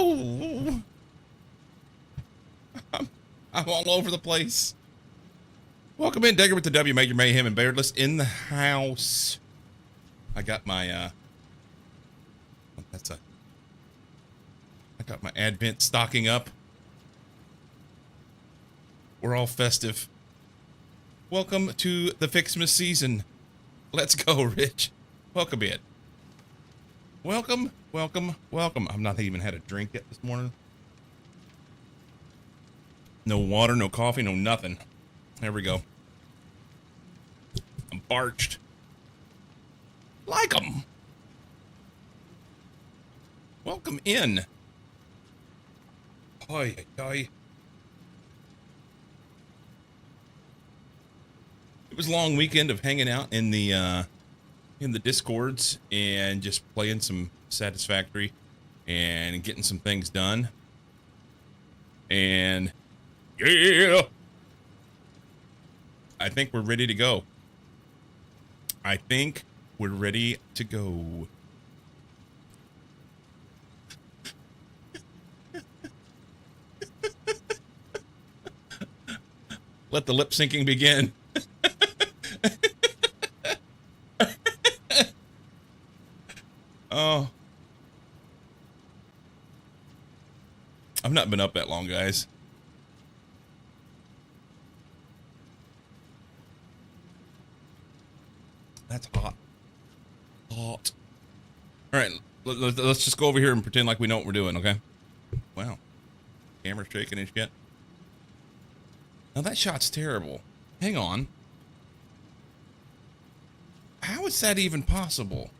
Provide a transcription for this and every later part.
no! I'm all over the place. Welcome in, Dagger with the W, Major Mayhem and Beardless in the house. I got my, I got my Advent stocking up. We're all festive. Welcome to the FICSMAS season. Let's go, Rich. Welcome in. Welcome, welcome, welcome. I've not even had a drink yet this morning. No water, no coffee, no nothing. There we go. I'm parched. Like 'em. Welcome in. Oi, oi. It was a long weekend of hanging out in the Discords and just playing some Satisfactory and getting some things done. And yeah, I think we're ready to go. I think we're ready to go. Let the lip syncing begin. Oh. I've not been up that long, guys. That's hot. Hot. All right, let's just go over here and pretend like we know what we're doing, okay? Wow. Camera's shaking and shit. Now that shot's terrible. Hang on. How is that even possible?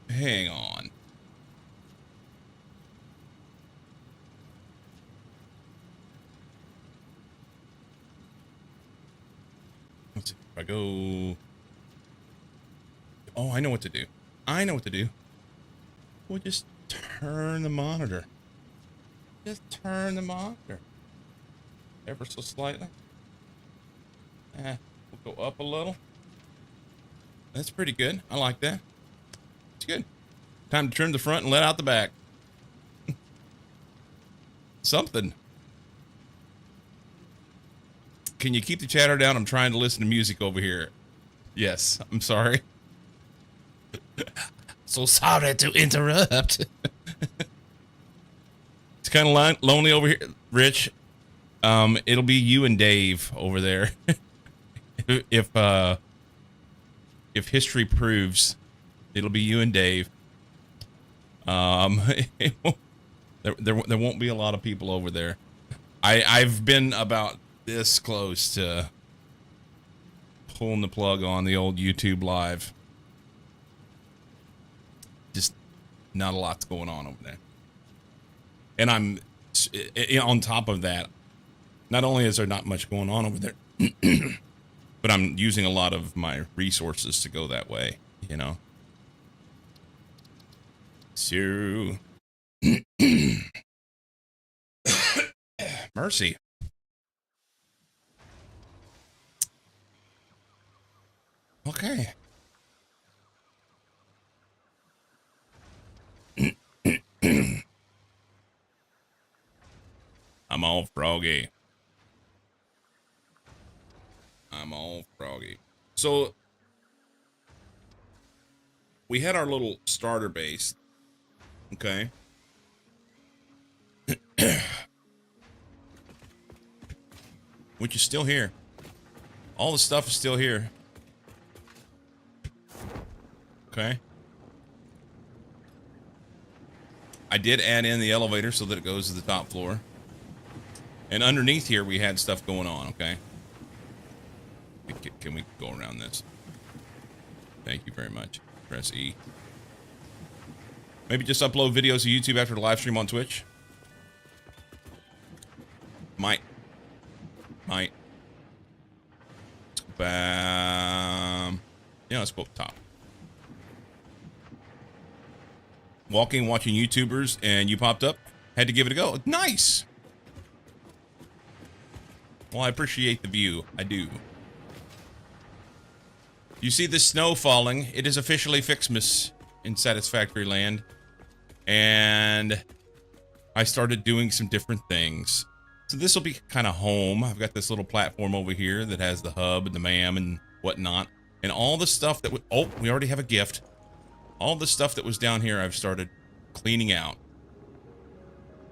Hang on. Let's see if I go. Oh, I know what to do. I know what to do. We'll just turn the monitor. Just turn the monitor. Ever so slightly. We'll go up a little. That's pretty good. I like that. It's good. Time to trim the front and let out the back. Something. Can you keep the chatter down? I'm trying to listen to music over here. Yes, I'm sorry. So sorry to interrupt. It's kind of lonely over here, Rich. It'll be you and Dave over there. If history proves, it'll be you and Dave. There won't be a lot of people over there. I've been about this close to pulling the plug on the old YouTube live. Just not a lot's going on over there. And I'm on top of that. Not only is there not much going on over there, but I'm using a lot of my resources to go that way, you know. So mercy. Okay. I'm all froggy. I'm all froggy. So we had our little starter base. Okay. Which is still here. All the stuff is still here. Okay. I did add in the elevator so that it goes to the top floor. And underneath here, we had stuff going on, okay? Can we go around this? Thank you very much. Press E. Maybe just upload videos to YouTube after the live stream on Twitch? Might. Let's go bam. Yeah, let's go up top. Walking, watching YouTubers, and you popped up. Had to give it a go. Nice! Well, I appreciate the view. I do. You see the snow falling. It is officially FICSMAS in Satisfactory Land. and I started doing some different things. So this will be kind of home. I've got this little platform over here that has the hub and the MAM and whatnot, and all the stuff that we already have a gift. All the stuff that was down here I've started cleaning out.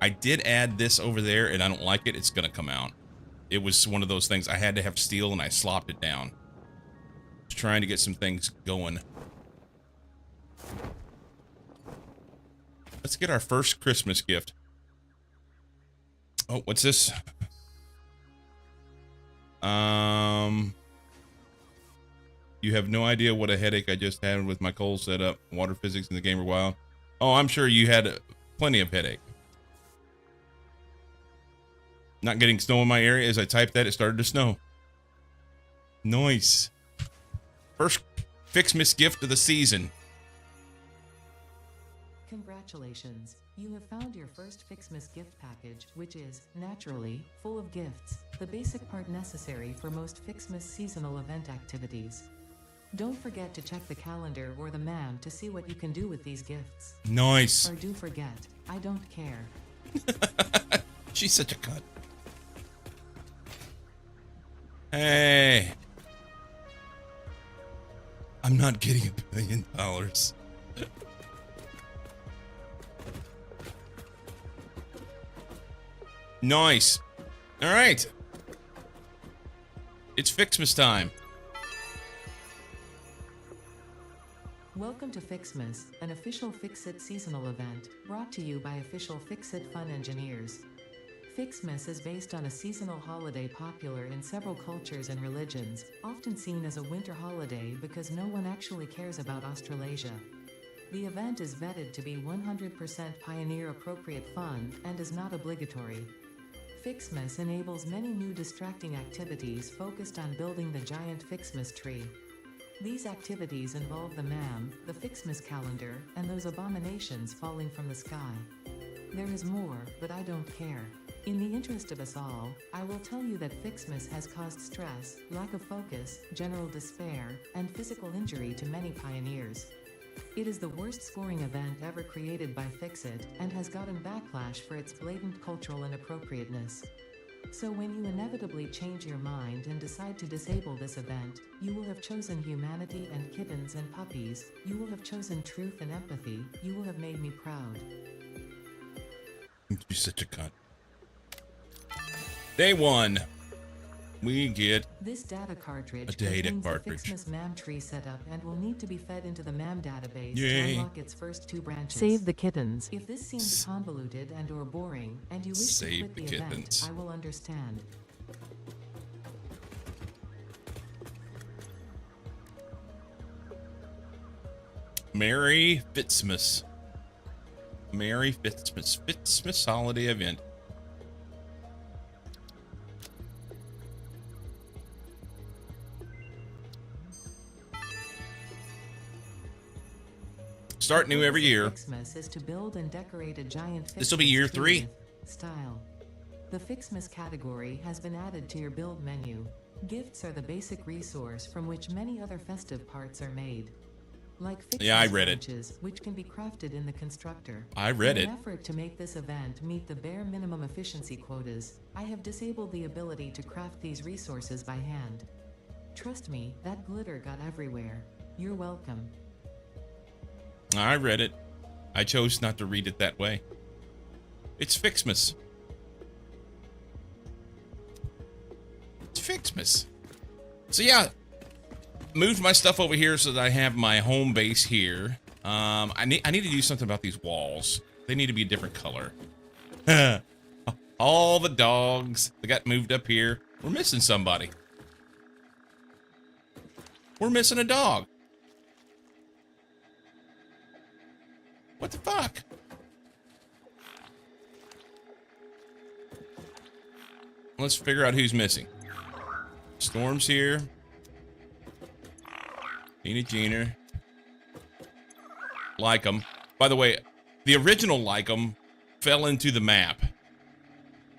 I did add this over there, and I don't like it. It's gonna come out. It was one of those things I had to have steel, and I slopped it down. Just trying to get some things going. Let's get our first Christmas gift. Oh, what's this? You have no idea what a headache I just had with my cold setup. Water physics in the game were wild. Oh, I'm sure you had plenty of headache. Not getting snow in my area. As I typed that, it started to snow. Nice. First FICSMAS gift of the season. Congratulations, you have found your first FICSMAS gift package, which is, naturally, full of gifts, the basic part necessary for most FICSMAS seasonal event activities. Don't forget to check the calendar or the MAM to see what you can do with these gifts. Nice. Or do forget, I don't care. She's such a cunt. Hey. I'm not getting $1 billion. Nice. All right. It's FICSMAS time. Welcome to FICSMAS, an official Fix-It seasonal event, brought to you by official Fix-It Fun engineers. FICSMAS is based on a seasonal holiday popular in several cultures and religions, often seen as a winter holiday because no one actually cares about Australasia. The event is vetted to be 100% pioneer-appropriate fun and is not obligatory. FICSMAS enables many new distracting activities focused on building the giant FICSMAS tree. These activities involve the MAM, the FICSMAS calendar, and those abominations falling from the sky. There is more, but I don't care. In the interest of us all, I will tell you that FICSMAS has caused stress, lack of focus, general despair, and physical injury to many pioneers. It is the worst scoring event ever created by Fix-It, and has gotten backlash for its blatant cultural inappropriateness. So when you inevitably change your mind and decide to disable this event, you will have chosen humanity and kittens and puppies, you will have chosen truth and empathy, you will have made me proud. You're such a cunt. Day one. We get this data cartridge a data contains cartridge. the FICSMAS MAM tree setup and will need to be fed into the MAM database Yay. to unlock its first 2 branches. Save the kittens. If this seems convoluted and or boring, and you wish Save to quit the event, kittens. I will understand. Merry FICSMAS. Merry FICSMAS. FICSMAS holiday event. Start new every year. FICSMAS is to build and decorate a giant This will be year 3. Style. The FICSMAS category has been added to your build menu. Gifts are the basic resource from which many other festive parts are made. Like FICSMAS Yeah, I read it. branches, which can be crafted in the constructor. I read In it. an effort to make this event meet the bare minimum efficiency quotas, I have disabled the ability to craft these resources by hand. Trust me, that glitter got everywhere. You're welcome. I read it. I chose not to read it that way. It's FICSMAS. It's FICSMAS. So yeah, moved my stuff over here so that I have my home base here. I need to do something about these walls. They need to be a different color. All the dogs that got moved up here. We're missing somebody. We're missing a dog. What the fuck? Let's figure out who's missing. Storm's here. Tina Jeaner. Like 'em. By the way, the original Like 'em fell into the map.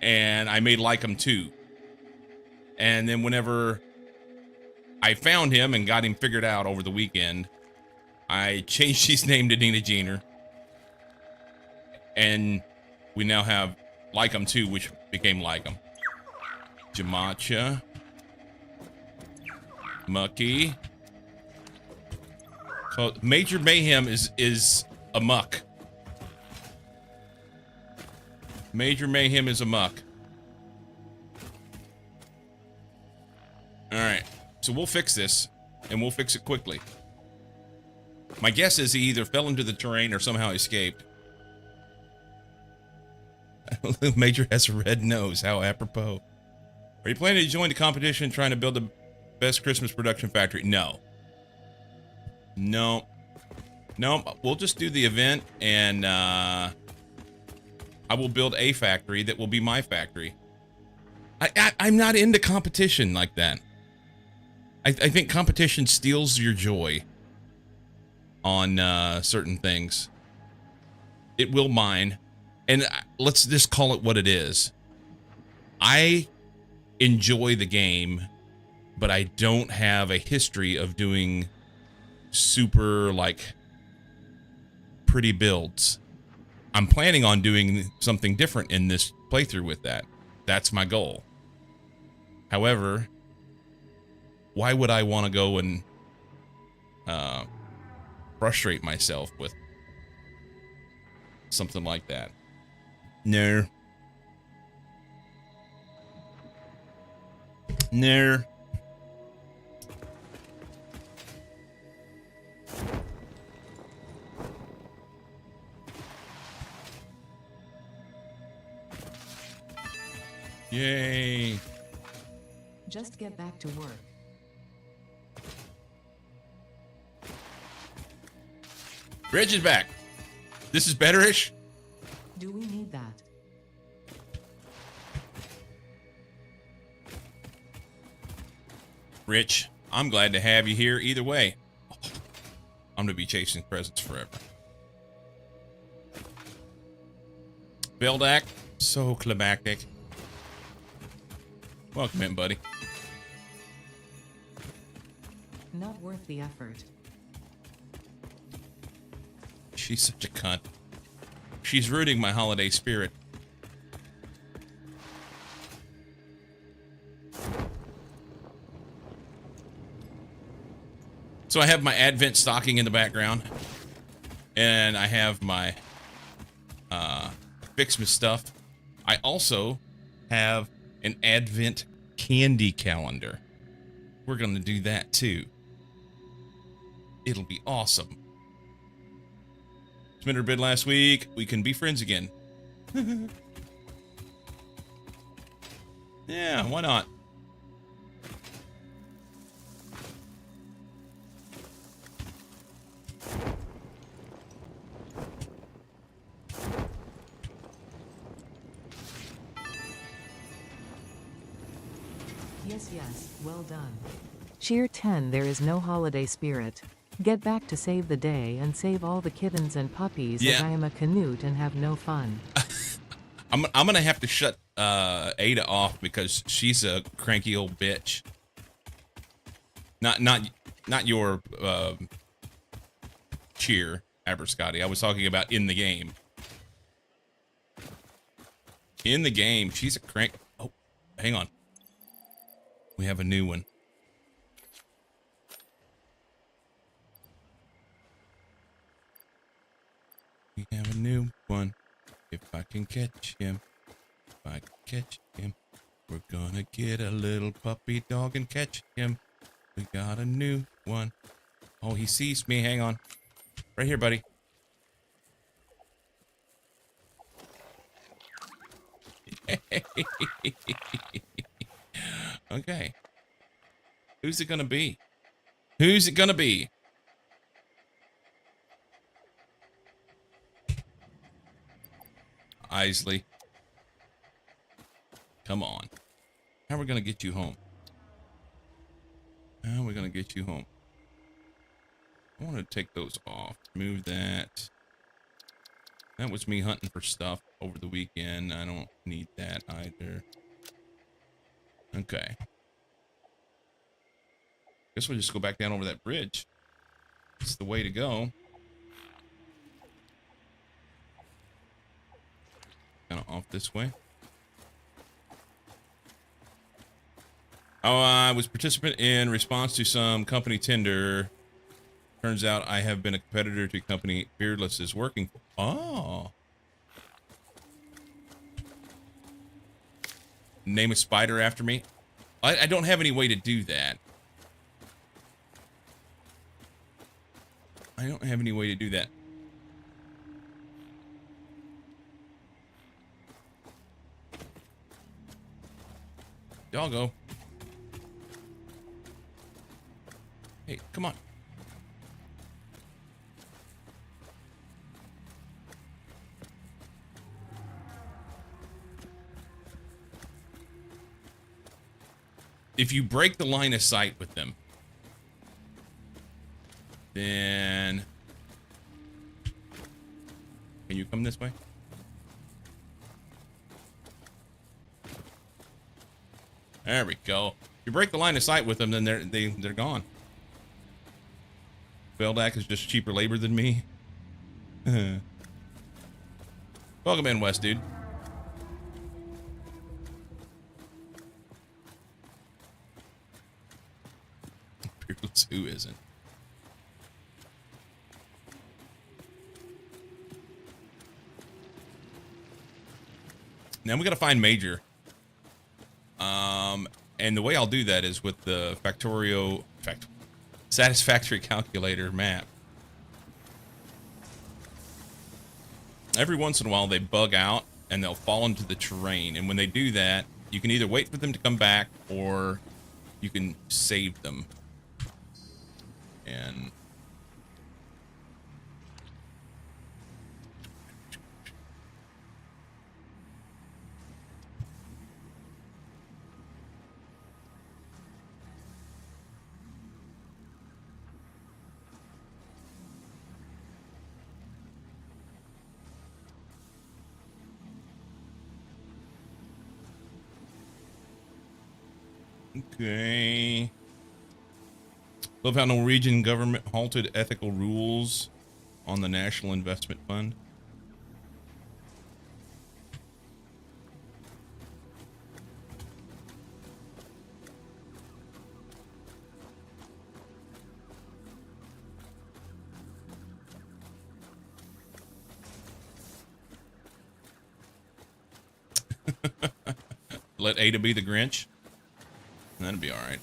And I made Like 'em 2. And then whenever I found him and got him figured out over the weekend, I changed his name to Nina Jeaner. And we now have Lycum 2, which became Lycum. Jamacha. Mucky. So Major Mayhem is a muck. Major Mayhem is a muck. Alright. So we'll fix this, and we'll fix it quickly. My guess is he either fell into the terrain or somehow escaped. Major has a red nose. How apropos. Are you planning to join the competition trying to build the best Christmas production factory? No. No. No, we'll just do the event, and I will build a factory that will be my factory. I'm not into competition like that. I think competition steals your joy on certain things. It will mine. And let's just call it what it is. I enjoy the game, but I don't have a history of doing super, like, pretty builds. I'm planning on doing something different in this playthrough with that. That's my goal. However, why would I want to go and frustrate myself with something like that? No. No. Yay. Just get back to work. Reg is back. This is better-ish. Do we need that? Rich, I'm glad to have you here either way. I'm going to be chasing presents forever. Beldak, so climactic. Welcome in, buddy. Not worth the effort. She's such a cunt. She's rooting my holiday spirit. So I have my Advent stocking in the background. And I have my FICSMAS stuff. I also have an Advent candy calendar. We're going to do that too. It'll be awesome. Submitted a bid last week. We can be friends again. Yeah, why not? Yes, well done. Cheer 10. There is no holiday spirit. Get back to save the day and save all the kittens and puppies, as I am a Canute and have no fun. I'm gonna have to shut Ada off because she's a cranky old bitch. Not your cheer, Aberscotty. I was talking about in the game. In the game, she's a crank. Oh, hang on. We have a new one. We have a new one. If I can catch him, if I can catch him, we're gonna get a little puppy dog and catch him. We got a new one. Oh, he sees me. Hang on. Right here, buddy. Okay. Who's it gonna be? Who's it gonna be? Isley. Come on. How are we gonna get you home? How are we gonna get you home? I want to take those off. Move that. That was me hunting for stuff over the weekend. I don't need that either. Okay. Guess we'll just go back down over that bridge. It's the way to go. Kind of off this way. Oh, I was participant in response to some company tender. Turns out I have been a competitor to company Fearless is working for. Oh. Name a spider after me. I don't have any way to do that. I don't have any way to do that. Y'all go. Hey, come on. If you break the line of sight with them, then... Can you come this way? There we go. If you break the line of sight with them, then they're gone. Veldak is just cheaper labor than me. Welcome in, West, dude. Who isn't? Now we gotta find Major. And the way I'll do that is with the satisfactory calculator map. Every once in a while they bug out and they'll fall into the terrain, and when they do that, you can either wait for them to come back or you can save them. And okay. Love how Norwegian government halted ethical rules on the National Investment Fund. Let Ada be the Grinch. That'd be all right.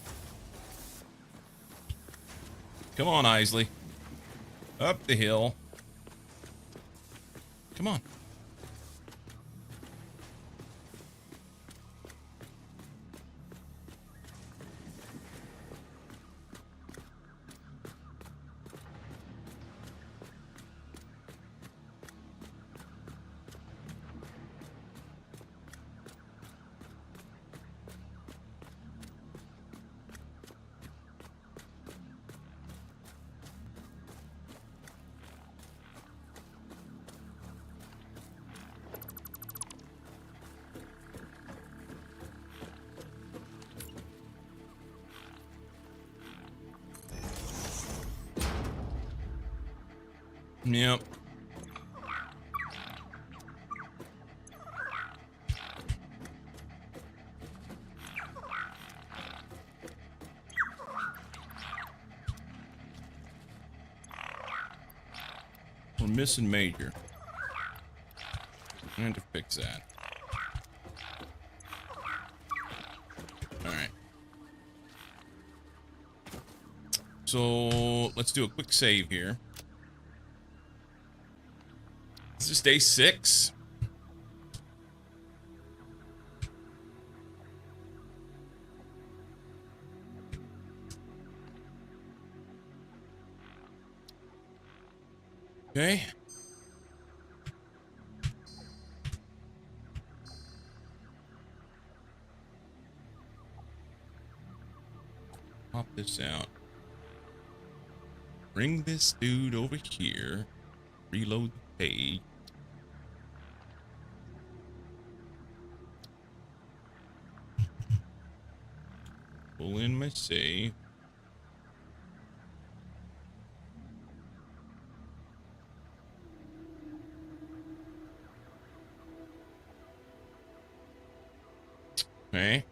Come on, Isley. Up the hill. Come on. Yep. We're missing Major. I need to fix that. Alright. So, let's do a quick save here. Is this day 6? Okay. Pop this out. Bring this dude over here. Reload the page. Pull in my save. Okay.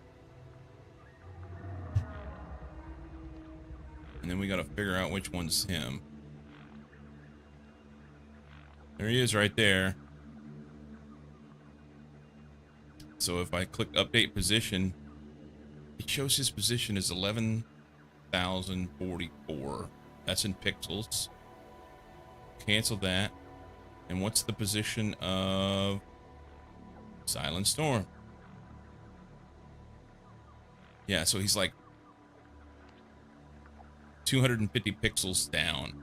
And then we got to figure out which one's him. There he is right there. So if I click update position, it shows his position is 11,044. That's in pixels. Cancel that. And what's the position of Silent Storm? Yeah, so he's like 250 pixels down.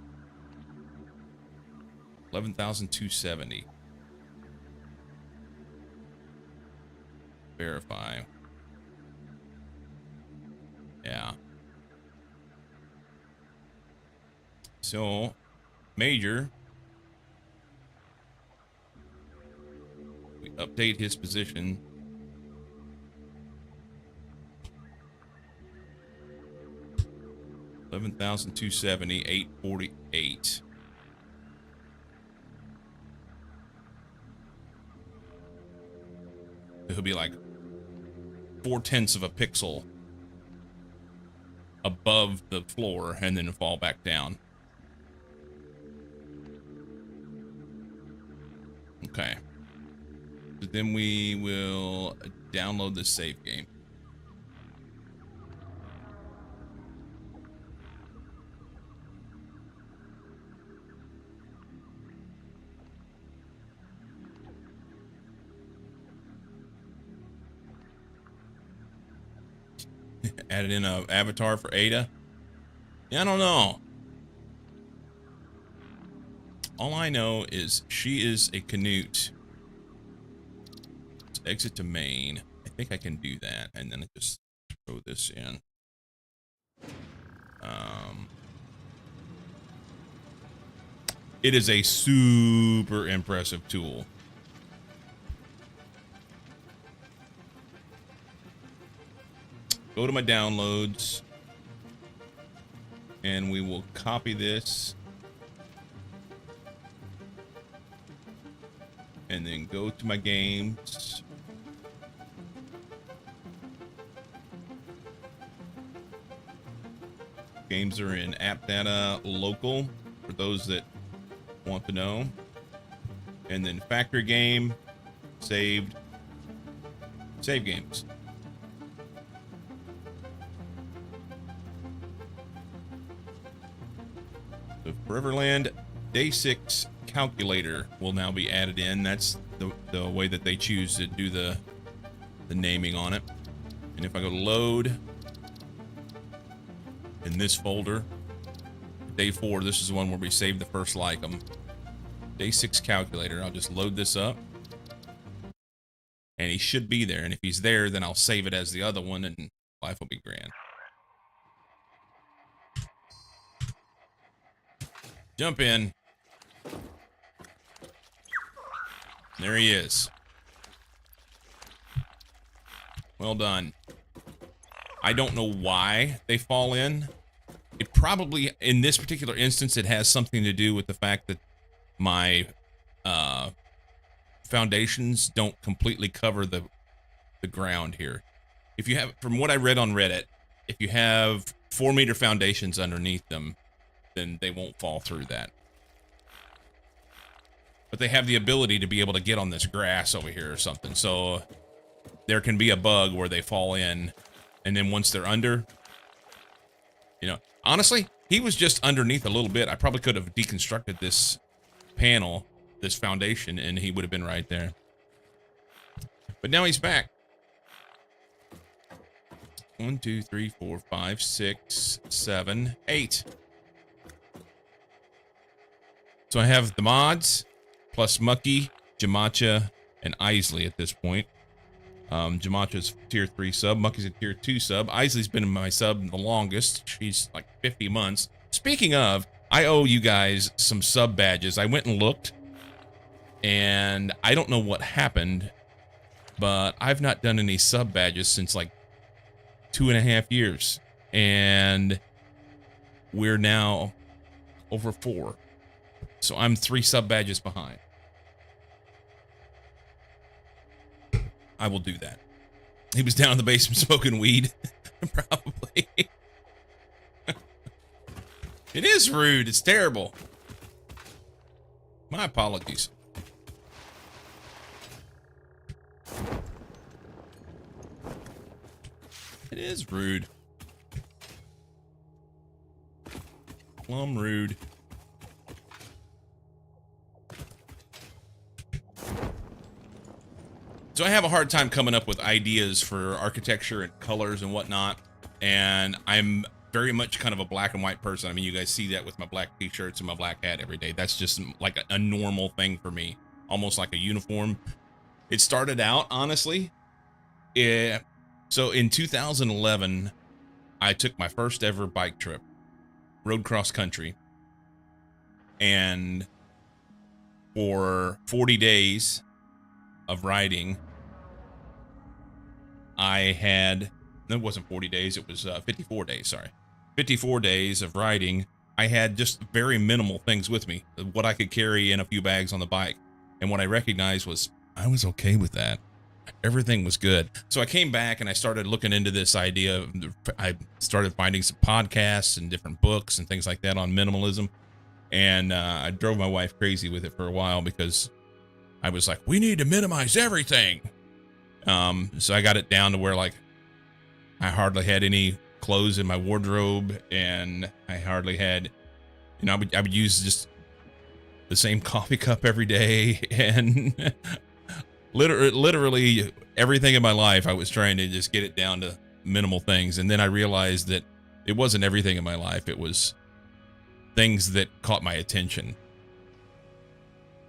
11,270. Verify. Yeah. So, Major. We update his position. $11,270, 848. He'll be like 0.4 of a pixel above the floor and then fall back down. Okay. So then we will download the save game. Added in a avatar for Ada. Yeah, I don't know. All I know is she is a Canute. Let's exit to main. I think I can do that, and then I just throw this in. It is a super impressive tool. Go to my downloads, and we will copy this, and then go to my games. Games are in App Data Local, for those that want to know. And then Factory Game, saved, save games. The Foreverland Day 6 calculator will now be added in. That's the way that they choose to do the naming on it. And if I go to load in this folder, Day 4, this is the one where we saved the first like 'em. Day 6 calculator. I'll just load this up. And he should be there. And if he's there, then I'll save it as the other one and life will be grand. Jump in. There he is. Well done. I don't know why they fall in. It probably, in this particular instance, it has something to do with the fact that my foundations don't completely cover the ground here. If you have, from what I read on Reddit, if you have 4-meter foundations underneath them, then they won't fall through that. But they have the ability to be able to get on this grass over here or something. So there can be a bug where they fall in, and then once they're under, you know, honestly, he was just underneath a little bit. I probably could have deconstructed this panel, this foundation, and he would have been right there. But now he's back. 1, 2, 3, 4, 5, 6, 7, 8. So I have the mods, plus Mucky, Jamacha, and Isley at this point. Jamacha's tier 3 sub, Mucky's a tier 2 sub. Isley's been in my sub the longest. She's like 50 months. Speaking of, I owe you guys some sub badges. I went and looked, and I don't know what happened, but I've not done any sub badges since like 2.5 years, and we're now over 4. So I'm 3 sub badges behind. I will do that. He was down in the basement smoking weed. Probably. It is rude. It's terrible. My apologies. It is rude. Plum rude. So I have a hard time coming up with ideas for architecture and colors and whatnot. And I'm very much kind of a black and white person. I mean, you guys see that with my black t-shirts and my black hat every day. That's just like a normal thing for me, almost like a uniform. It started out, honestly. So in 2011, I took my first ever bike trip, rode cross country. And for 40 days of riding, it wasn't 40 days, it was 54 days, sorry. 54 days of riding, I had just very minimal things with me, what I could carry in a few bags on the bike. And what I recognized was I was okay with that. Everything was good. So I came back and I started looking into this idea. I started finding some podcasts and different books and things like that on minimalism. And I drove my wife crazy with it for a while because I was like, we need to minimize everything. So I got it down to where like I hardly had any clothes in my wardrobe, and I hardly had, I would use just the same coffee cup every day, and literally everything in my life I was trying to just get it down to minimal things. And then I realized that it wasn't everything in my life, it was things that caught my attention.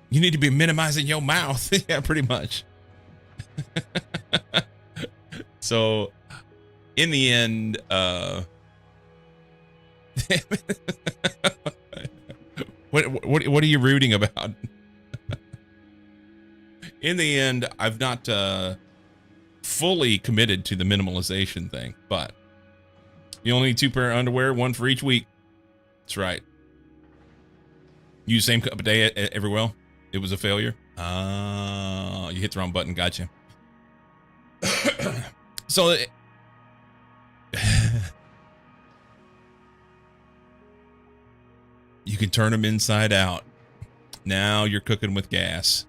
You need to be minimizing your mouth. Yeah, pretty much. So in the end, what are you rooting about? In the end, I've not fully committed to the minimalization thing, but you only need 2 pair of underwear, 1 for each week. That's right. Use same cup a day every well. It was a failure. You hit the wrong button. Gotcha. So you can turn them inside out. Now you're cooking with gas.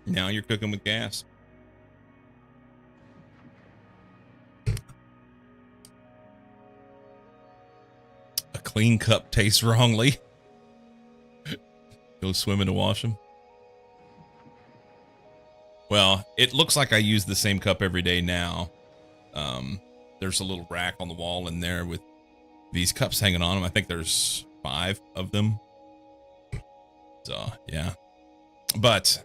Now you're cooking with gas. A clean cup tastes wrongly. Go swimming to wash them. Well, it looks like I use the same cup every day now. There's a little rack on the wall in there with these cups hanging on them. I think there's 5 of them. So, yeah. But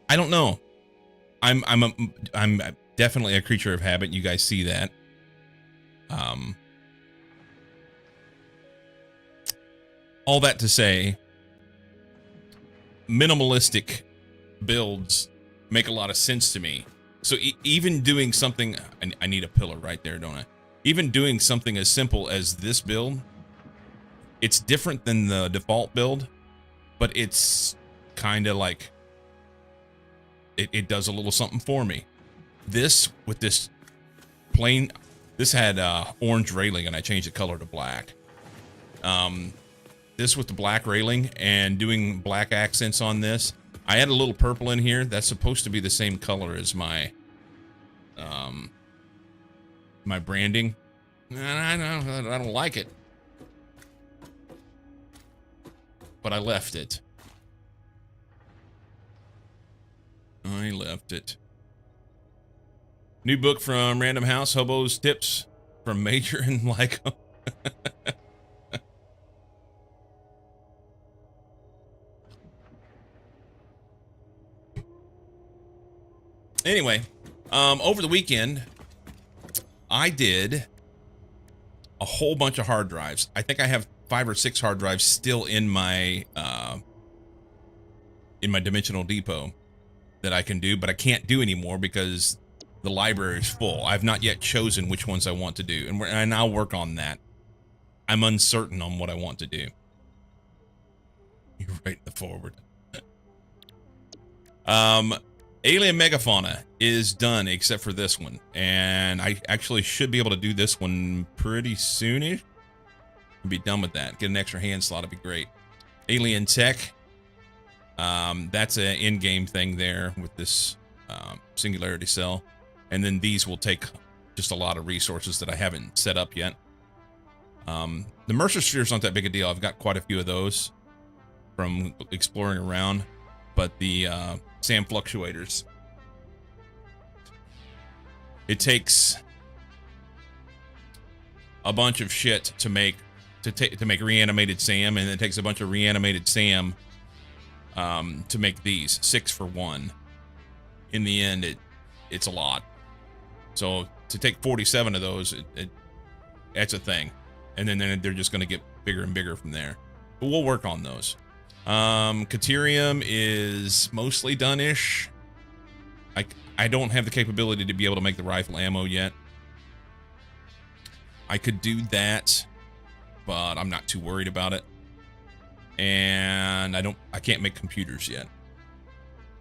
I don't know. I'm definitely a creature of habit. You guys see that. All that to say, minimalistic builds make a lot of sense to me. So even doing something, I need a pillar right there, don't I? Even doing something as simple as this build, it's different than the default build, but it's kind of like, it does a little something for me. This, with this plain, this had orange railing and I changed the color to black. This with the black railing and doing black accents on this. I had a little purple in here. That's supposed to be the same color as my my branding. I don't like it, but I left it. I left it. New book from Random House, Hobo's Tips from Major and Lyco. Anyway, over the weekend, I did a whole bunch of hard drives. I think I have 5 or 6 hard drives still in my Dimensional Depot that I can do, but I can't do anymore because the library is full. I've not yet chosen which ones I want to do, and I'll work on that. I'm uncertain on what I want to do. You're right in the forward. Alien Megafauna is done except for this one. And I actually should be able to do this one pretty soonish. Be done with that. Get an extra hand slot, it'd be great. Alien Tech. That's an in-game thing there with this singularity cell. And then these will take just a lot of resources that I haven't set up yet. The Mercer Sphere's not that big a deal. I've got quite a few of those from exploring around. But the sand fluctuators, it takes a bunch of shit to make reanimated SAM, and it takes a bunch of reanimated SAM to make these 6 for 1. In the end, it's a lot. So to take 47 of those, that's a thing, and then they're just going to get bigger and bigger from there. But we'll work on those. Caterium is mostly done-ish. I don't have the capability to be able to make the rifle ammo yet. I could do that, but I'm not too worried about it. And I can't make computers yet.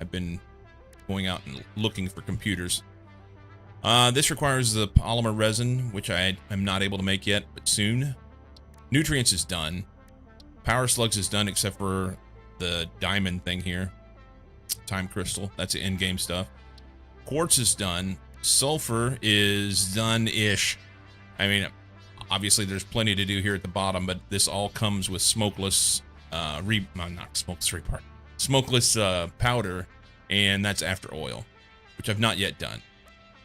I've been going out and looking for computers. This requires the polymer resin, which I am not able to make yet, but soon. Nutrients is done. Power slugs is done except for the diamond thing here. Time crystal, that's the in-game stuff. Quartz is done. Sulfur is done-ish. I mean, obviously there's plenty to do here at the bottom, but this all comes with smokeless, smokeless powder, and that's after oil, which I've not yet done.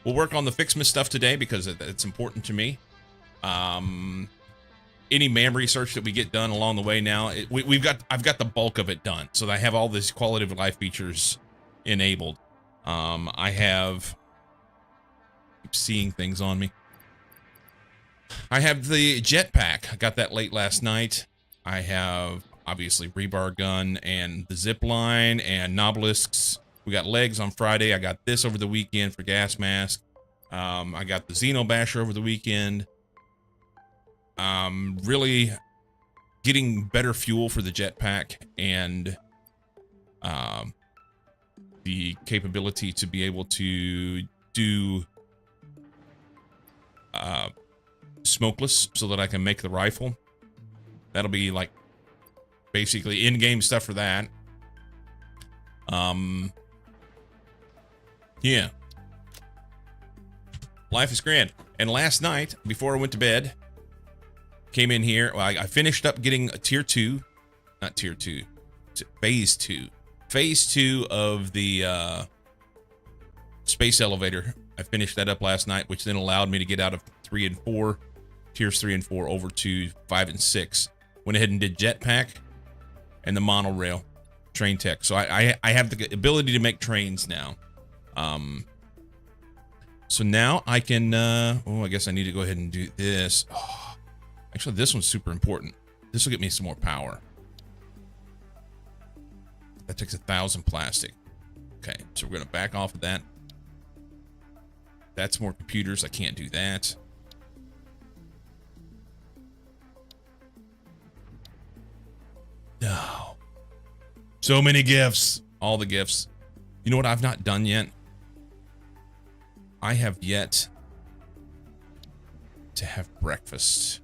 We'll work on the FICSMAS stuff today because it's important to me. Any MAM research that we get done along the way now, I've got the bulk of it done, so I have all these quality of life features enabled. I have keep seeing things on me. I have the jetpack. I got that late last night. I have obviously rebar gun and the zip line and nobelisks. We got legs on Friday. I got this over the weekend for gas mask. I got the Xeno Basher over the weekend. Really getting better fuel for the jetpack and the capability to be able to do smokeless so that I can make the rifle. That'll be like basically in-game stuff for that. Yeah. Life is grand. And last night, before I went to bed, came in here. Well, I finished up getting a tier 2. Not tier 2. Phase 2. Phase 2 of the space elevator. I finished that up last night, which then allowed me to get out of 3 and 4. Tiers 3 and 4 over to 5 and 6. Went ahead and did jetpack and the monorail train tech. So I have the ability to make trains now. So now I can, I guess I need to go ahead and do this. Oh, actually, this one's super important. This will get me some more power. That takes 1,000 plastic. Okay, so we're going to back off of that. That's more computers. I can't do that. No. So many gifts. All the gifts. You know what I've not done yet? I have yet to have breakfast.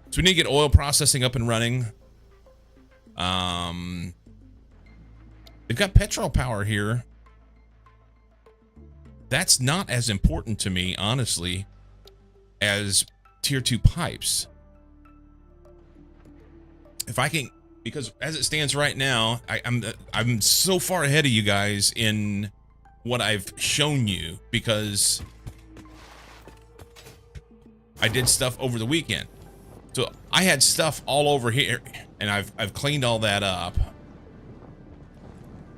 So we need to get oil processing up and running. They've got petrol power here. That's not as important to me, honestly, as tier 2 pipes. If I can, because as it stands right now, I'm so far ahead of you guys in what I've shown you because I did stuff over the weekend. So I had stuff all over here and I've cleaned all that up.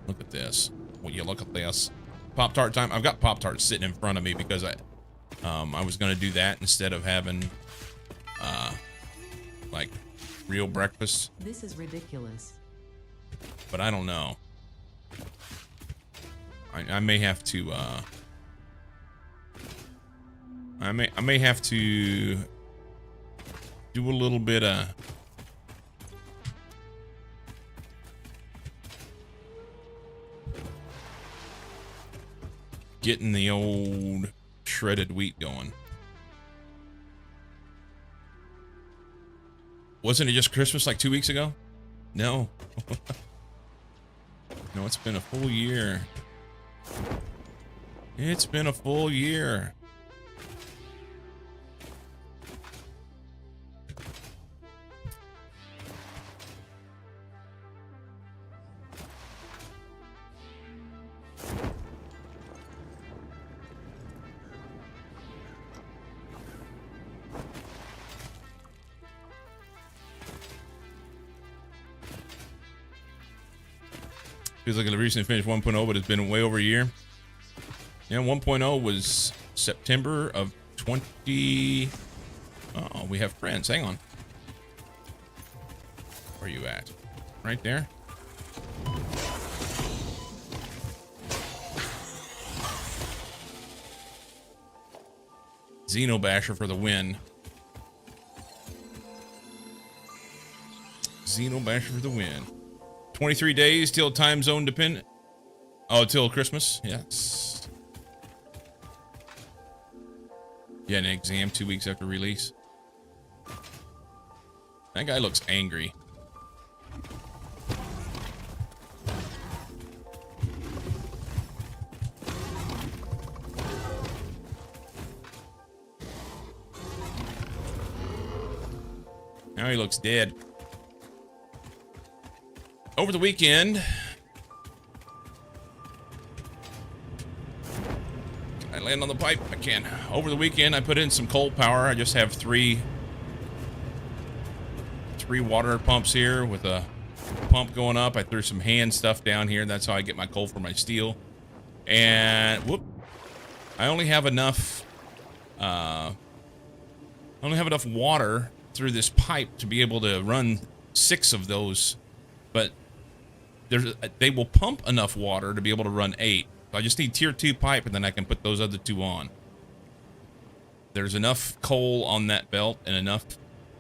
Look at this. Will you look at this? Pop-Tart time. I've got Pop-Tarts sitting in front of me because I was going to do that instead of having like real breakfast. This is ridiculous. But I don't know. I may have to I may have to do a little bit of getting the old shredded wheat going. Wasn't it just Christmas like 2 weeks ago? No. No, it's been a full year. It's been a full year. Feels like I recently finished 1.0, but it's been way over a year. Yeah, 1.0 was September of 20... Oh, we have friends. Hang on. Where are you at? Right there? Xenobasher for the win. Xenobasher for the win. 23 days till time zone dependent. Oh, till Christmas? Yes. Yeah, an exam 2 weeks after release. That guy looks angry. Now he looks dead. Over the weekend, can I land on the pipe? I can. Over the weekend, I put in some coal power. I just have three water pumps here with a pump going up. I threw some hand stuff down here. That's how I get my coal for my steel. And whoop, I only have enough. I only have enough water through this pipe to be able to run 6 of those, but they will pump enough water to be able to run 8. So I just need tier 2 pipe, and then I can put those other 2 on. There's enough coal on that belt and enough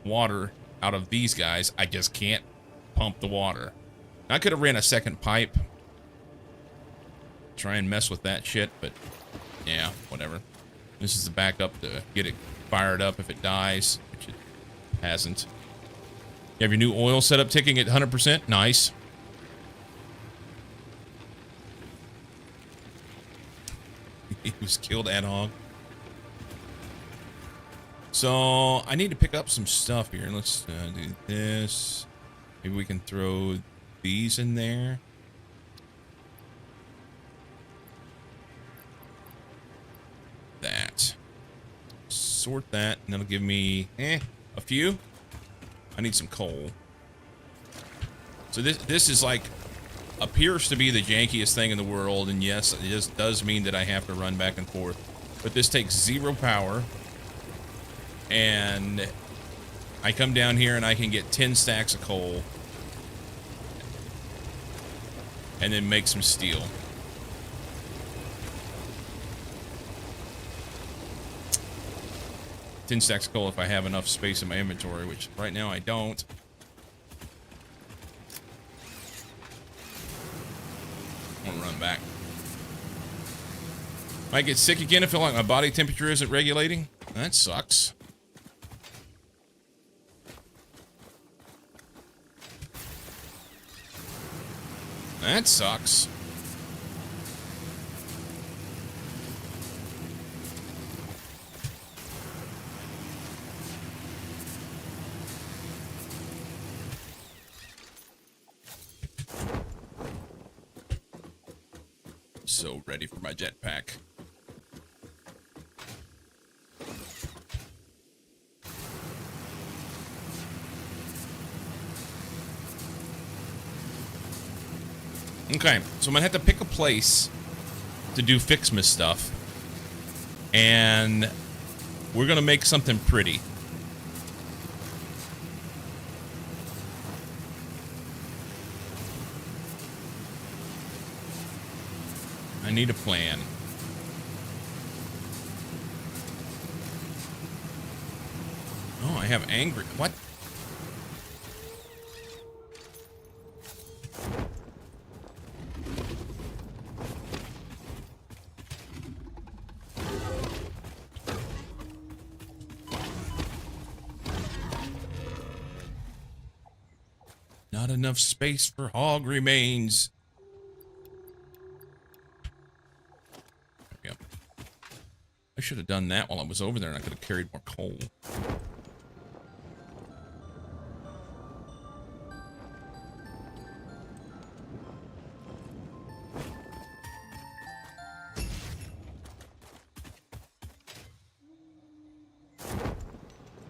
water out of these guys. I just can't pump the water. I could have ran a second pipe. Try and mess with that shit, but yeah, whatever. This is the backup to get it fired up if it dies, which it hasn't. You have your new oil setup ticking at 100%. Nice. He was killed ad hoc. So I need to pick up some stuff here. Let's do this. Maybe we can throw these in there. That. Sort that, and that'll give me a few. I need some coal. So this is like appears to be the jankiest thing in the world, and yes, it just does mean that I have to run back and forth. But this takes 0 power, and I come down here and I can get 10 stacks of coal, and then make some steel. Ten stacks of coal if I have enough space in my inventory, which right now I don't. I'm gonna run back. Might get sick again. I feel like my body temperature isn't regulating. That sucks. That sucks. So ready for my jetpack. Okay, so I'm gonna have to pick a place to do FICSMAS stuff, and we're gonna make something pretty. I need a plan. Oh, I have angry. What? Not enough space for hog remains. There we go. I should have done that while I was over there, and I could have carried more coal.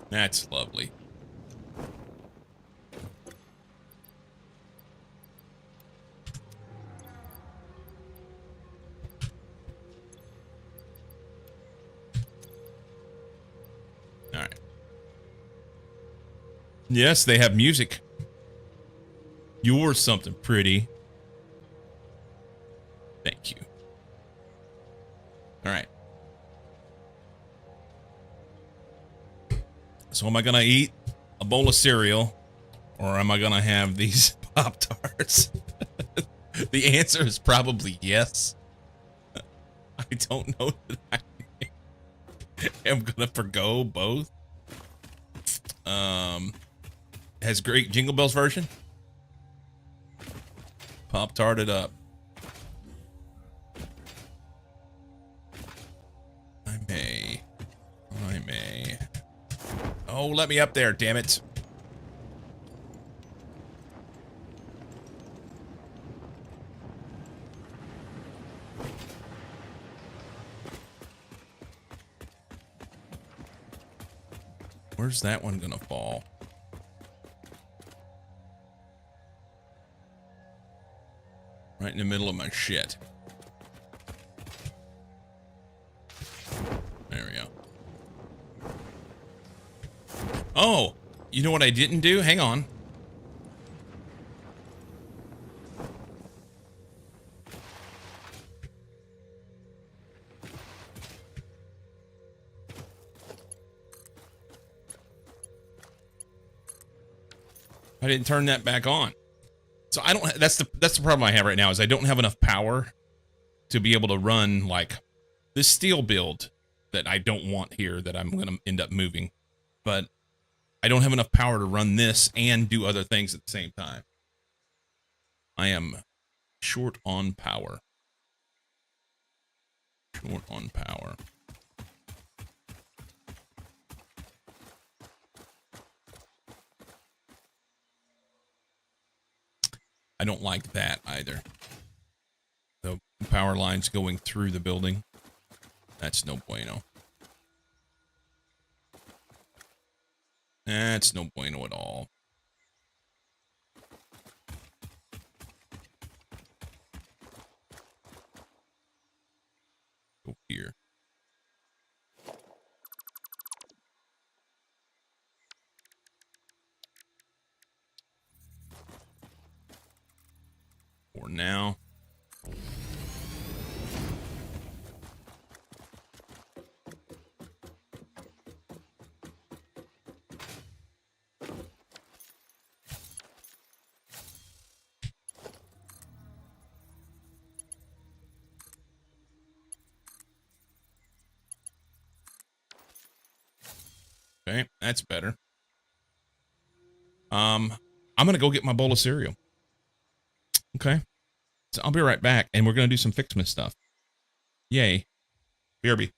That's lovely. All right. Yes, they have music. You're something pretty. Thank you. All right. So am I going to eat a bowl of cereal, or am I going to have these Pop-Tarts? The answer is probably yes. I don't know that I am going to forgo both. Has great Jingle Bells version. Pop-Tart it up. I may. Oh, let me up there, damn it. Where's that one gonna fall? Right in the middle of my shit. There we go. Oh, you know what I didn't do? Hang on. I didn't turn that back on. So I don't, that's the problem I have right now is I don't have enough power to be able to run like this steel build that I don't want here that I'm going to end up moving. But I don't have enough power to run this and do other things at the same time. I am short on power. Short on power. I don't like that either. The power lines going through the building. That's no bueno. That's no bueno at all. Go here. For now. Okay, that's better. I'm gonna go get my bowl of cereal. Okay. So I'll be right back, and we're gonna do some FICSMAS stuff. Yay. BRB.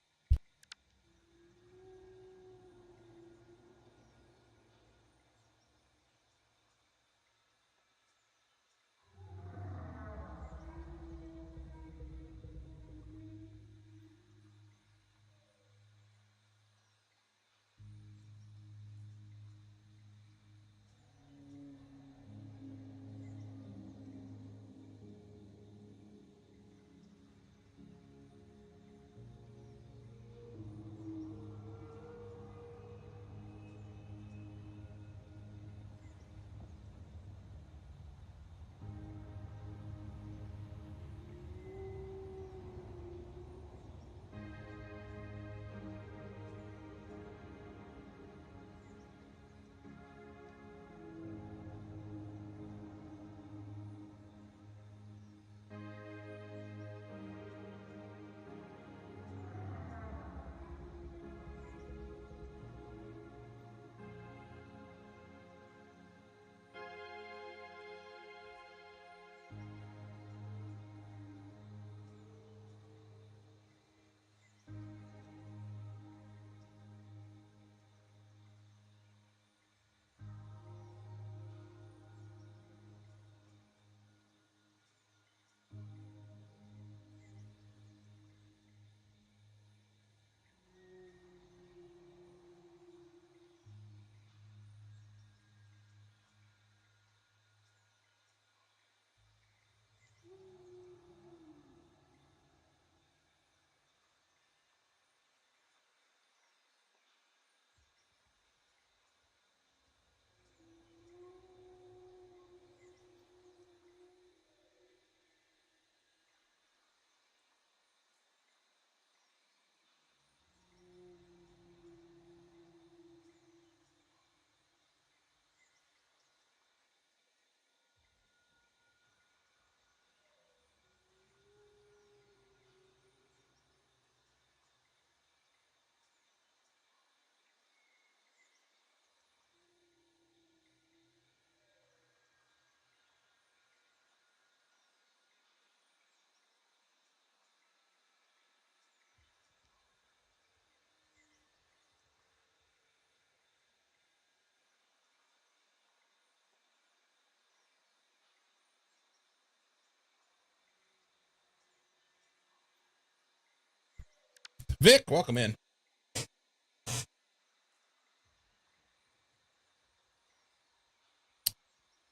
Vic, welcome in.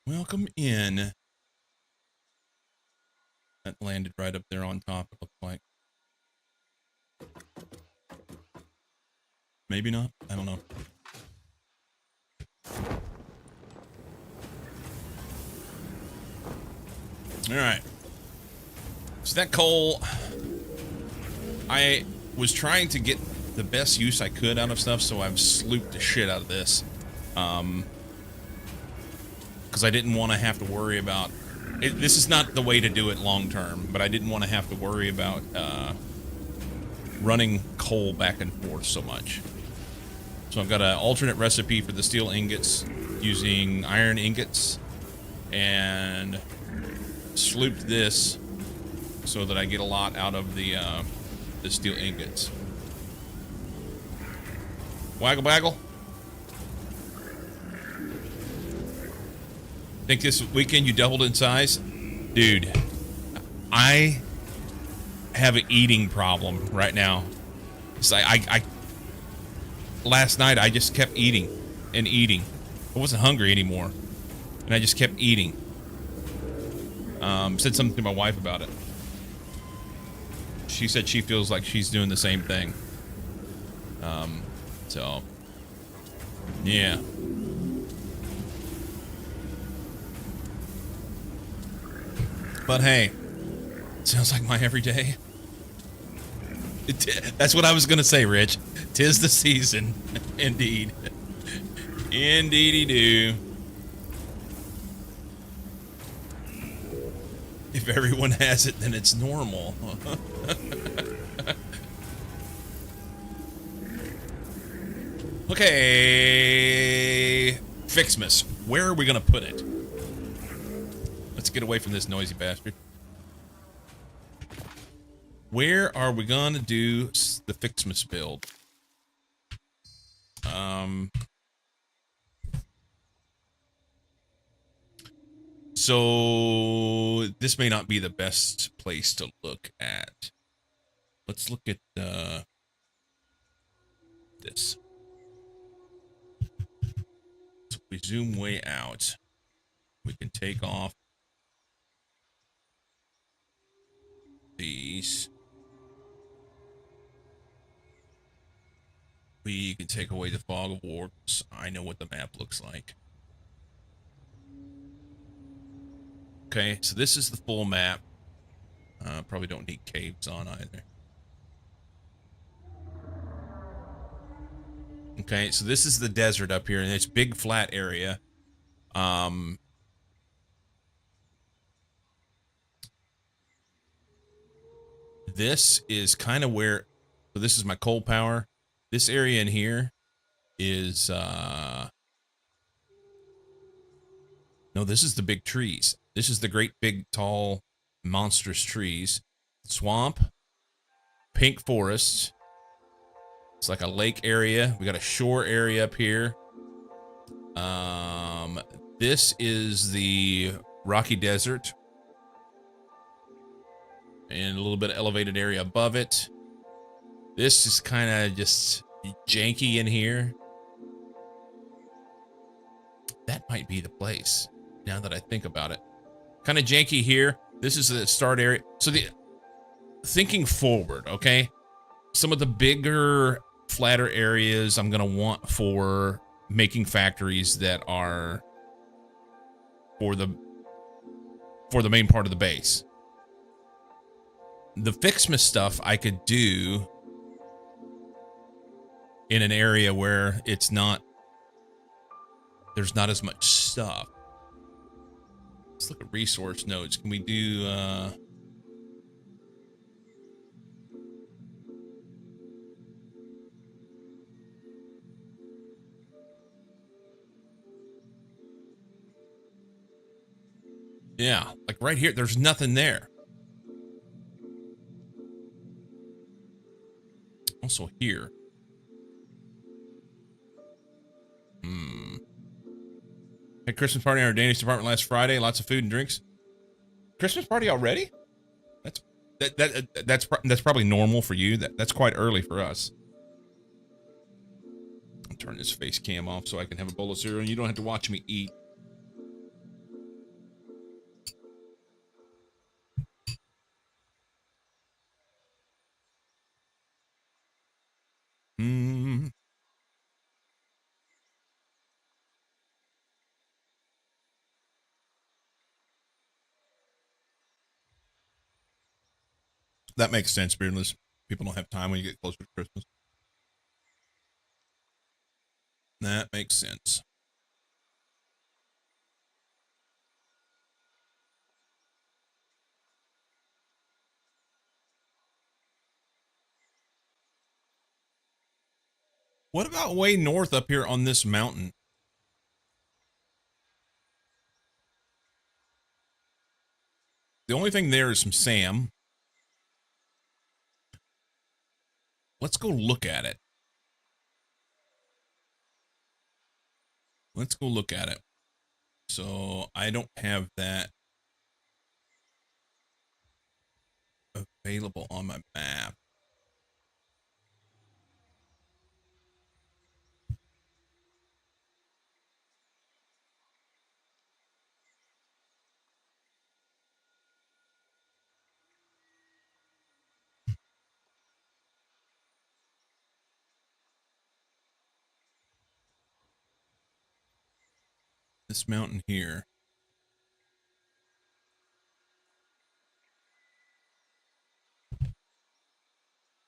Welcome in. That landed right up there on top, it looks like. Maybe not. I don't know. All right. So that coal, I was trying to get the best use I could out of stuff, so I've slooped the shit out of this. Because I didn't want to have to worry about... this is not the way to do it long term, but I didn't want to have to worry about running coal back and forth so much. So I've got an alternate recipe for the steel ingots using iron ingots, and slooped this so that I get a lot out of the steel ingots. Waggle waggle. Think this weekend you doubled in size? Dude, I have an eating problem right now. It's like last night I just kept eating and eating. I wasn't hungry anymore, and I just kept eating. Said something to my wife about it. She said she feels like she's doing the same thing. So, yeah. But hey, sounds like my everyday. That's what I was gonna say, Rich. 'Tis the season, indeed. Indeedy do. If everyone has it, then it's normal. Okay, FICSMAS. Where are we gonna put it? Let's get away from this noisy bastard. Where are we gonna do the FICSMAS build? So this may not be the best place to look at. Let's look at this. So if we zoom way out, we can take off these. We can take away the fog of war. I know what the map looks like. Okay, so this is the full map. Probably don't need caves on either. Okay, so this is the desert up here, and it's big flat area. This is kind of where, so this is my coal power. This area in here is, no, this is the big trees. This is the great big tall monstrous trees. Swamp, pink forest. It's like a lake area. We got a shore area up here. This is the rocky desert. And a little bit of elevated area above it. This is kind of just janky in here. That might be the place, now that I think about it. Kind of janky here. This is the start area. So thinking forward, okay? Some of the bigger, flatter areas I'm going to want for making factories that are for the main part of the base. The FICSMAS stuff I could do in an area where it's not, there's not as much stuff. Let's look at resource nodes. Can we do, yeah, like right here, there's nothing there. Also here. Had Christmas party in our Danish department last Friday. Lots of food and drinks. Christmas party already? That's probably normal for you. That's quite early for us. I'll turn this face cam off so I can have a bowl of cereal and you don't have to watch me eat. That makes sense, Beardless. People don't have time when you get closer to Christmas. That makes sense. What about way north up here on this mountain? The only thing there is some Sam. Let's go look at it. Let's go look at it. So I don't have that available on my map. This mountain here.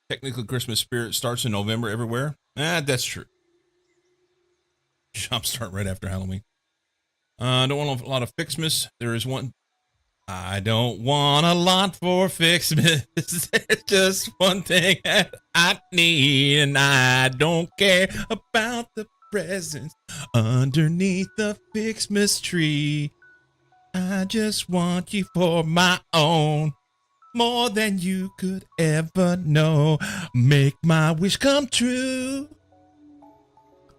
Technically, Christmas spirit starts in November everywhere. That's true. Shops start right after Halloween. Don't want a lot of FICSMAS. There is one. I don't want a lot for FICSMAS. There's just one thing that I need, and I don't care about the presents underneath the FICSMAS tree. I just want you for my own, more than you could ever know. Make my wish come true.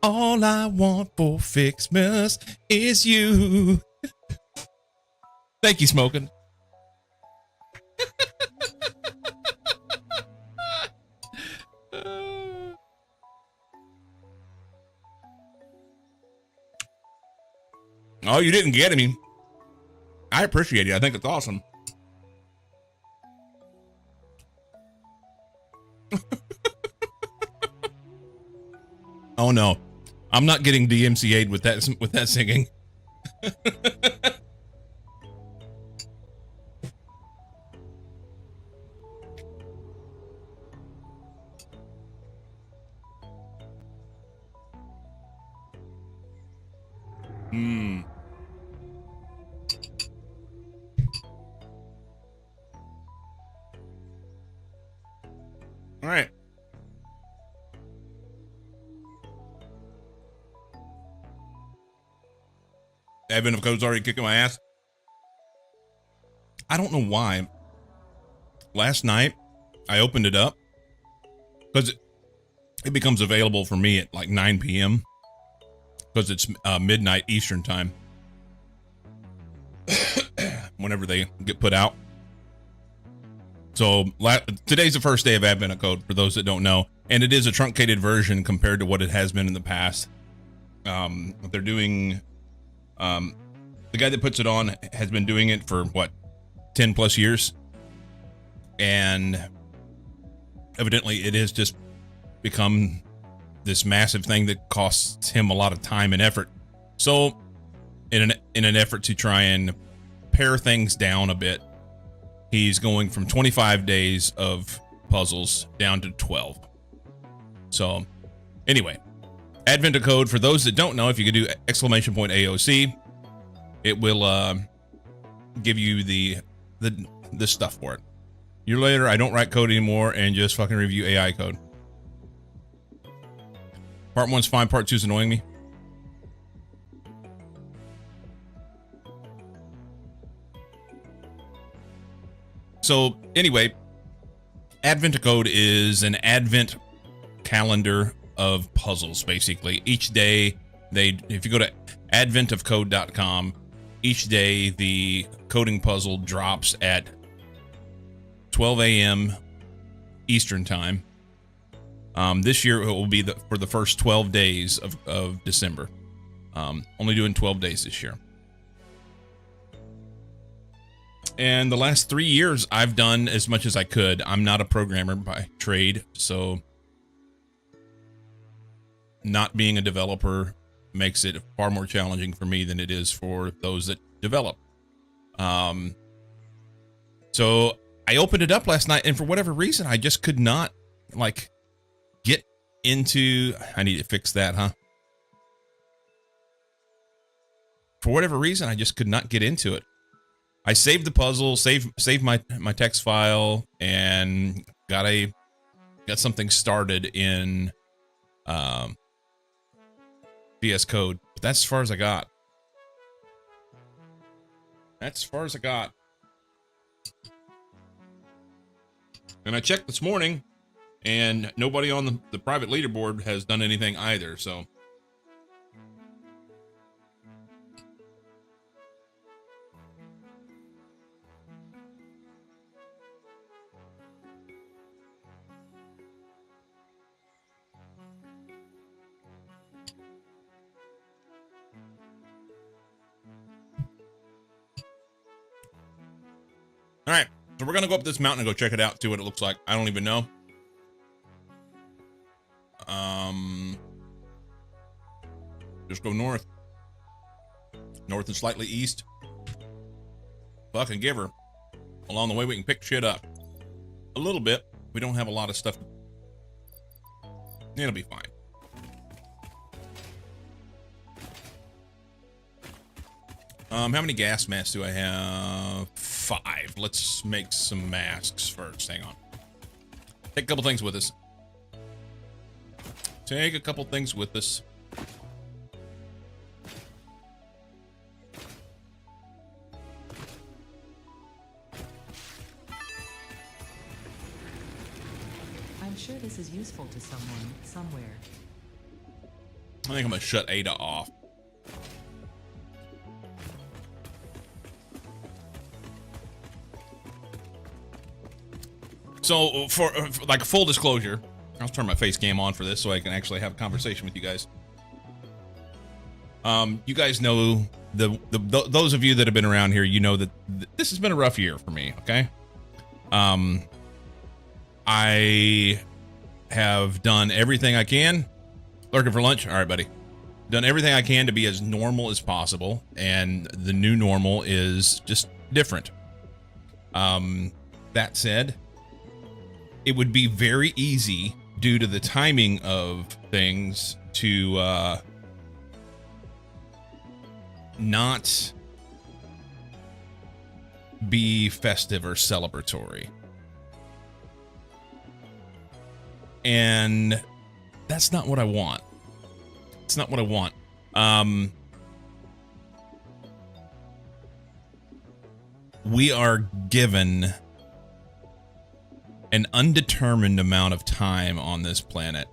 All I want for FICSMAS is you. Thank you, Smoking. Oh, you didn't get me. I appreciate it. I think it's awesome. Oh no, I'm not getting DMCA'd with that singing. All right. Advent of Code's already kicking my ass. I don't know why. Last night, I opened it up because it becomes available for me at like 9 p.m. because it's midnight Eastern time. Whenever they get put out. So today's the first day of Advent of Code, for those that don't know, and it is a truncated version compared to what it has been in the past. They're doing, the guy that puts it on has been doing it for what, 10 plus years, and evidently it has just become this massive thing that costs him a lot of time and effort. So in an effort to try and pare things down a bit, he's going from 25 days of puzzles down to 12. So anyway, Advent of Code, for those that don't know, if you could do exclamation point AOC, it will give you the stuff for it. Year later, I don't write code anymore and just fucking review AI code. Part 1's fine, part 2's annoying me. So anyway, Advent of Code is an Advent calendar of puzzles, basically. Each day, if you go to adventofcode.com, each day the coding puzzle drops at 12 a.m. Eastern time. This year it will be for the first 12 days of December. Only doing 12 days this year. And the last 3 years, I've done as much as I could. I'm not a programmer by trade, so not being a developer makes it far more challenging for me than it is for those that develop. So I opened it up last night, and for whatever reason, I just could not, like, get into... I need to fix that, huh? For whatever reason, I just could not get into it. I saved the puzzle, saved my text file, and got something started in VS Code. But that's as far as I got. That's as far as I got. And I checked this morning, and nobody on the private leaderboard has done anything either, so... All right, so we're gonna go up this mountain and go check it out, see what it looks like. I don't even know. Just go north. North and slightly east. Fucking give her. Along the way, we can pick shit up. A little bit. We don't have a lot of stuff. It'll be fine. How many gas masks do I have? 5. Let's make some masks first. Hang on. Take a couple things with us. Take a couple things with us. I'm sure this is useful to someone, somewhere. I think I'm gonna shut Ada off. So for like full disclosure, I'll turn my face cam on for this so I can actually have a conversation with you guys. You guys know those of you that have been around here, you know that this has been a rough year for me. Okay. I have done everything I can. Lurking for lunch? All right, buddy. Done everything I can to be as normal as possible, and the new normal is just different. That said, it would be very easy, due to the timing of things, to not be festive or celebratory. And that's not what I want. It's not what I want. We are given an undetermined amount of time on this planet.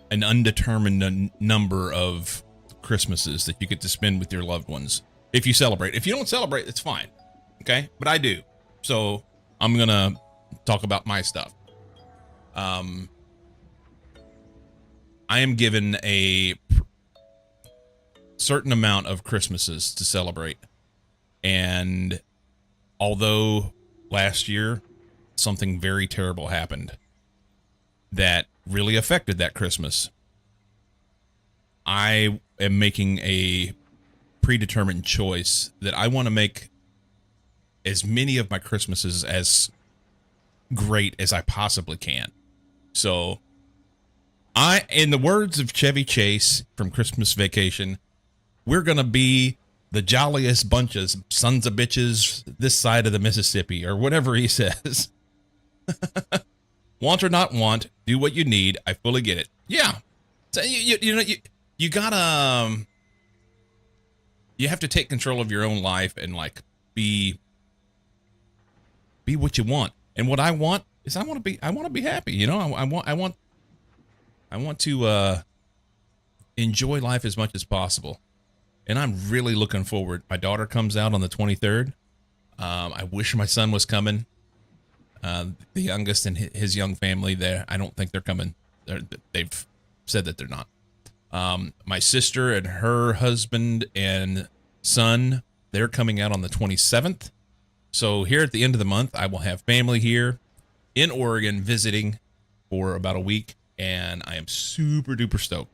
An undetermined number of Christmases that you get to spend with your loved ones. If you celebrate. If you don't celebrate, it's fine. Okay? But I do. So I'm going to talk about my stuff. I am given a certain amount of Christmases to celebrate. And although last year something very terrible happened that really affected that Christmas, I am making a predetermined choice that I want to make as many of my Christmases as great as I possibly can. So in the words of Chevy Chase from Christmas Vacation, we're going to be the jolliest bunch of sons of bitches this side of the Mississippi, or whatever he says. Want or not want, do what you need. I fully get it. Yeah. So you gotta, you have to take control of your own life and like be what you want. And what I want is I want to be happy. You know, I want to enjoy life as much as possible. And I'm really looking forward. My daughter comes out on the 23rd. I wish my son was coming. The youngest and his young family there. I don't think they're coming. They've said that they're not. My sister and her husband and son, they're coming out on the 27th. So here at the end of the month, I will have family here in Oregon visiting for about a week, and I am super duper stoked.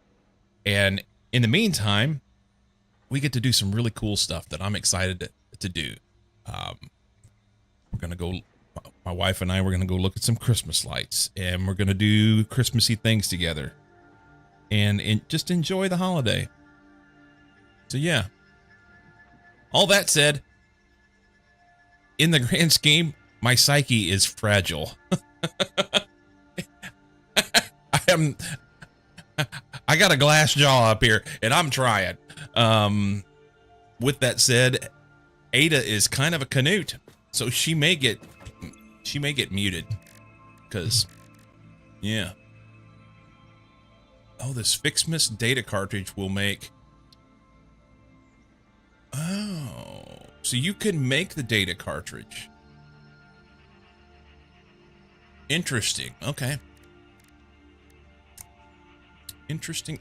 And in the meantime, we get to do some really cool stuff that I'm excited to do. We're going to go, my wife and I, we're going to go look at some Christmas lights, and we're going to do Christmassy things together and just enjoy the holiday. So yeah, all that said, in the grand scheme, my psyche is fragile. I got a glass jaw up here, and I'm trying. With that said, Ada is kind of a canute, so she may get muted, because, yeah. Oh, this FICSMAS data cartridge will make. Oh, so you can make the data cartridge. Interesting. Okay. Interesting.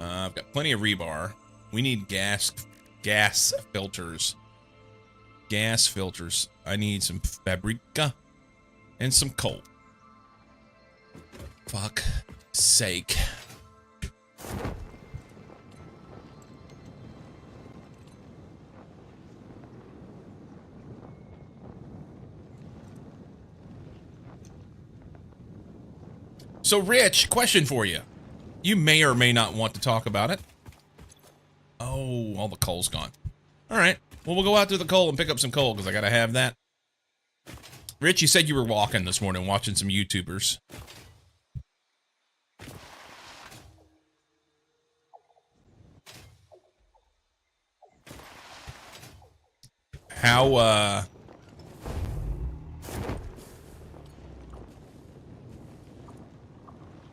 I've got plenty of rebar. We need gas filters. Gas filters. I need some fabrica and some coal. Fuck sake. So, Rich, question for you. You may or may not want to talk about it. Oh, all the coal's gone. All right. Well, we'll go out to the coal and pick up some coal, because I got to have that. Rich, you said you were walking this morning, watching some YouTubers. How,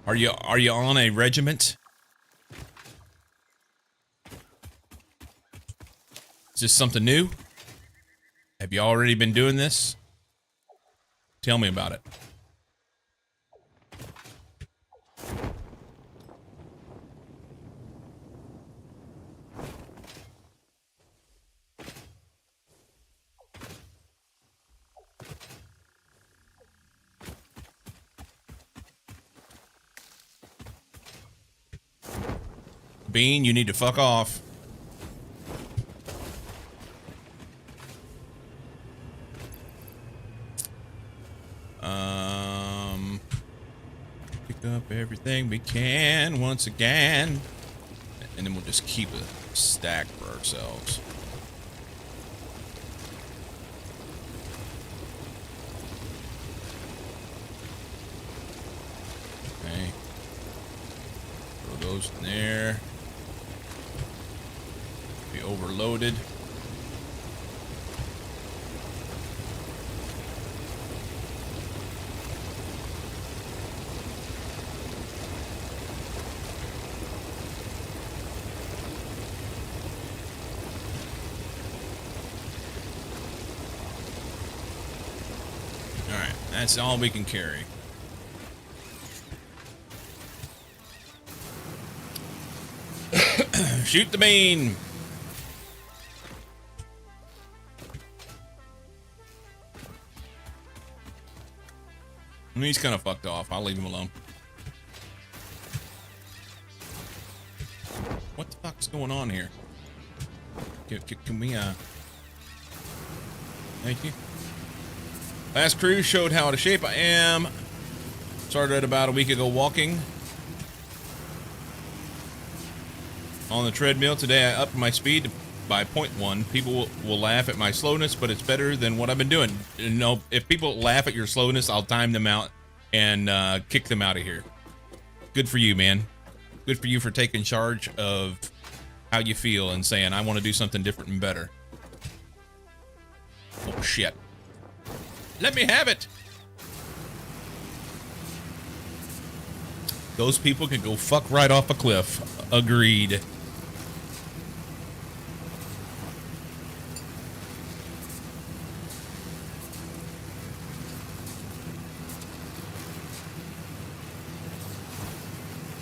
Are you on a regiment? Is this something new? Have you already been doing this? Tell me about it. Bean, you need to fuck off. Pick up everything we can once again. And then we'll just keep a stack for ourselves. Okay. Throw those in there. Be overloaded. All right, that's all we can carry. Shoot the bean. He's kind of fucked off. I'll leave him alone. What the fuck's going on here? Can we, Thank you. Last cruise showed how out of shape I am. Started about a week ago walking on the treadmill. Today I upped my speed by 0.1. People will laugh at my slowness, but it's better than what I've been doing. You know, if people laugh at your slowness, I'll time them out and kick them out of here. Good for you, man. Good for you for taking charge of how you feel and saying, I want to do something different and better. Oh, shit. Let me have it. Those people can go fuck right off a cliff. Agreed.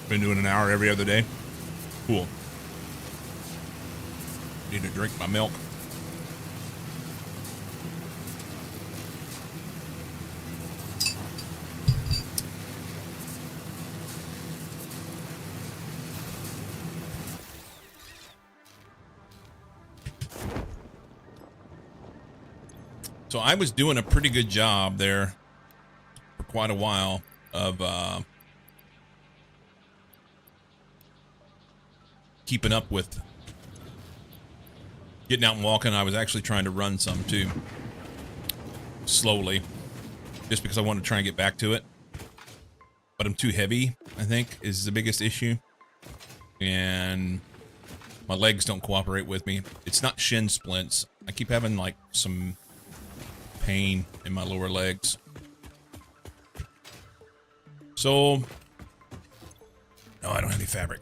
Been doing an hour every other day. Cool. Need to drink my milk. So I was doing a pretty good job there for quite a while of keeping up with getting out and walking. I was actually trying to run some too, slowly, just because I wanted to try and get back to it. But I'm too heavy, I think, is the biggest issue. And my legs don't cooperate with me. It's not shin splints. I keep having like some pain in my lower legs. So, no, I don't have any fabric.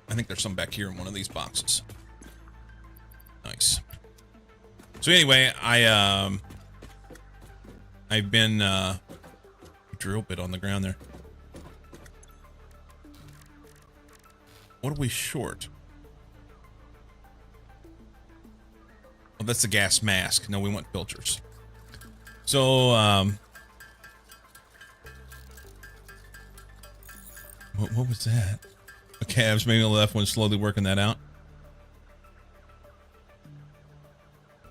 I think there's some back here in one of these boxes. Nice. So anyway, I've been drill bit on the ground there. What are we short? Oh, that's the gas mask. No, we want filters. So, what was that? The calves maybe on the left one, slowly working that out.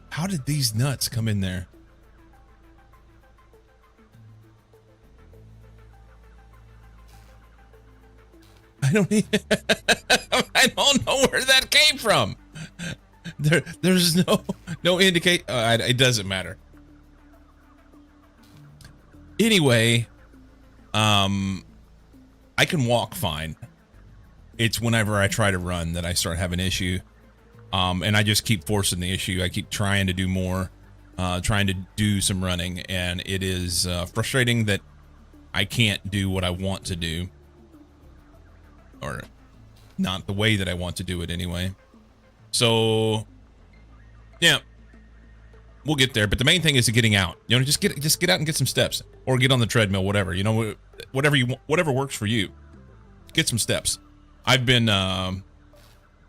How did these nuts come in there? I don't even, I don't know where that came from. There's no indicate. It doesn't matter. Anyway, I can walk fine. It's whenever I try to run that I start having an issue. And I just keep forcing the issue. I keep trying to do more, trying to do some running, and it is frustrating that I can't do what I want to do, or not the way that I want to do it anyway. So, yeah, we'll get there. But the main thing is getting out. You know, just get out and get some steps, or get on the treadmill, whatever. You know, whatever you want, whatever works for you. Get some steps. I've been, I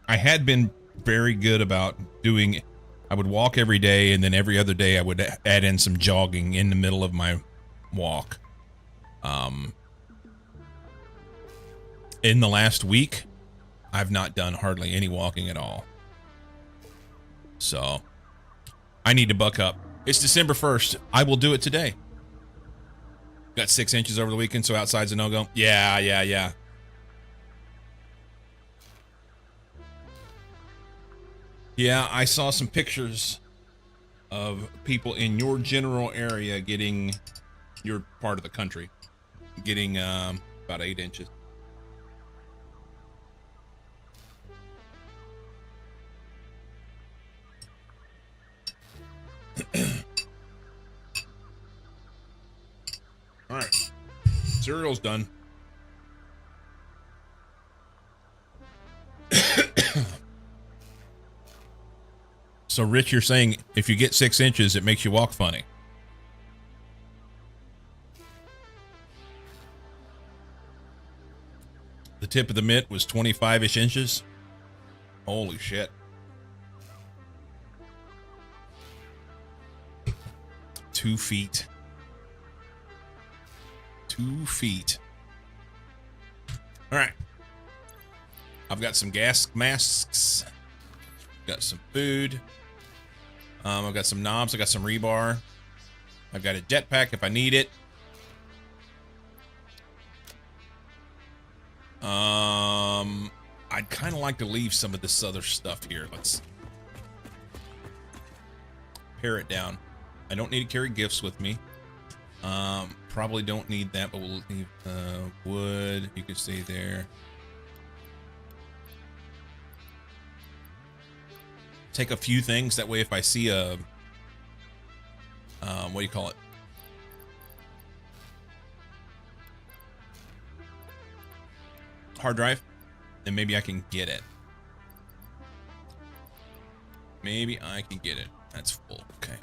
had been very good about doing. I would walk every day, and then every other day I would add in some jogging in the middle of my walk. In the last week, I've not done hardly any walking at all. So, I need to buck up. It's December 1st. I will do it today. Got 6 inches over the weekend, so outside's a no-go. Yeah. Yeah, I saw some pictures of people in your general area getting, your part of the country, getting about 8 inches. All right, cereal's done. So, Rich, you're saying if you get 6 inches, it makes you walk funny. The tip of the mitt was 25-ish inches. Holy shit. Two feet. 2 feet. All right. I've got some gas masks. Got some food. I've got some knobs. I got some rebar. I've got a jetpack if I need it. I'd kind of like to leave some of this other stuff here. Let's pare it down. I don't need to carry gifts with me. Probably don't need that, but we'll leave wood. You can stay there. Take a few things. That way, if I see a, what do you call it? Hard drive, then maybe I can get it. Maybe I can get it. That's full. Okay.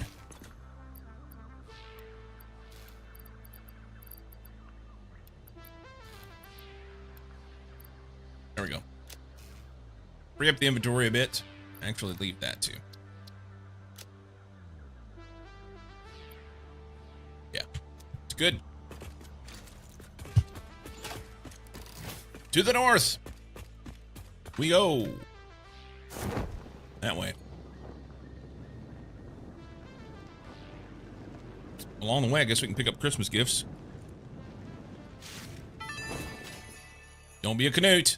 free up the inventory a bit. Actually, leave that too. Yeah, it's good. To the north we go. That way. Along the way, I guess we can pick up Christmas gifts. Don't be a Canute.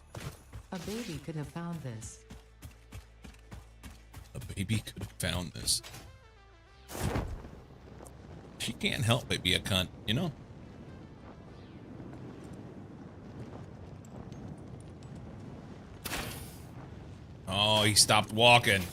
A baby could have found this. A baby could have found this. She can't help but be a cunt, you know? Oh, he stopped walking.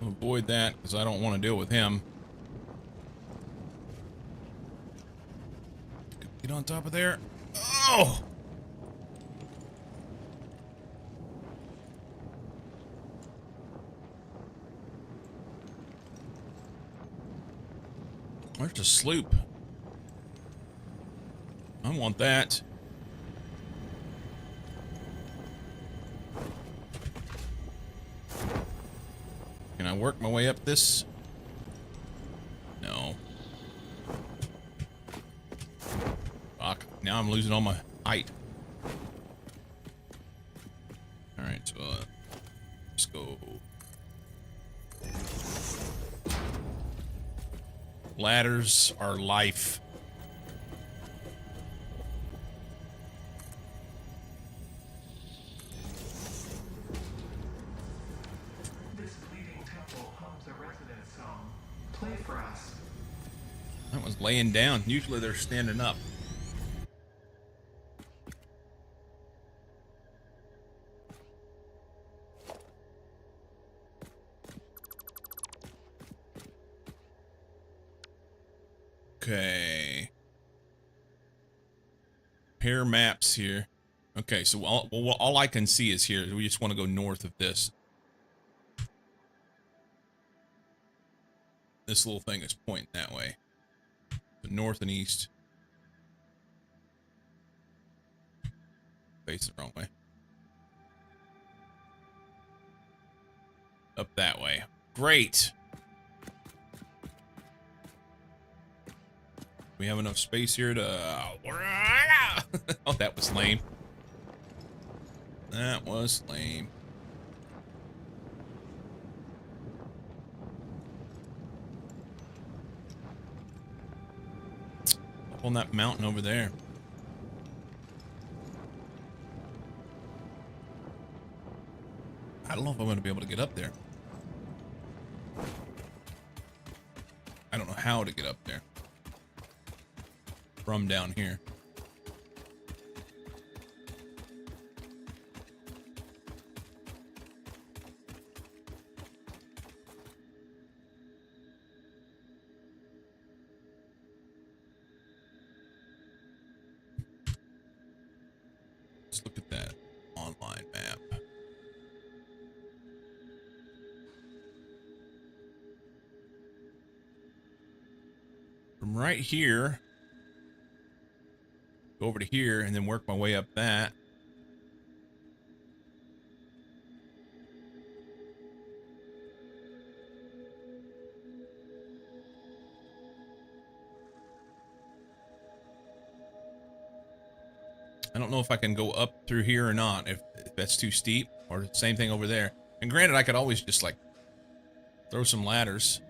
Avoid that because I don't want to deal with him. Get on top of there. Oh! Where's the sloop? I want that. Can I work my way up this? No. Fuck. Now I'm losing all my height. Alright, so let's go. Ladders are life. That was laying down. Usually they're standing up. Okay. Pair maps here. Okay, so all I can see is here. We just want to go north of this. This little thing is pointing that way. The north and east. Face the wrong way. Up that way. Great. We have enough space here to... Oh, that was lame. That was lame. Up on that mountain over there. I don't know if I'm going to be able to get up there. I don't know how to get up there. From down here. Let's look at that online map. From right here, go over to here and then work my way up that. I don't know if I can go up through here or not, if that's too steep, or same thing over there. And granted, I could always just like throw some ladders.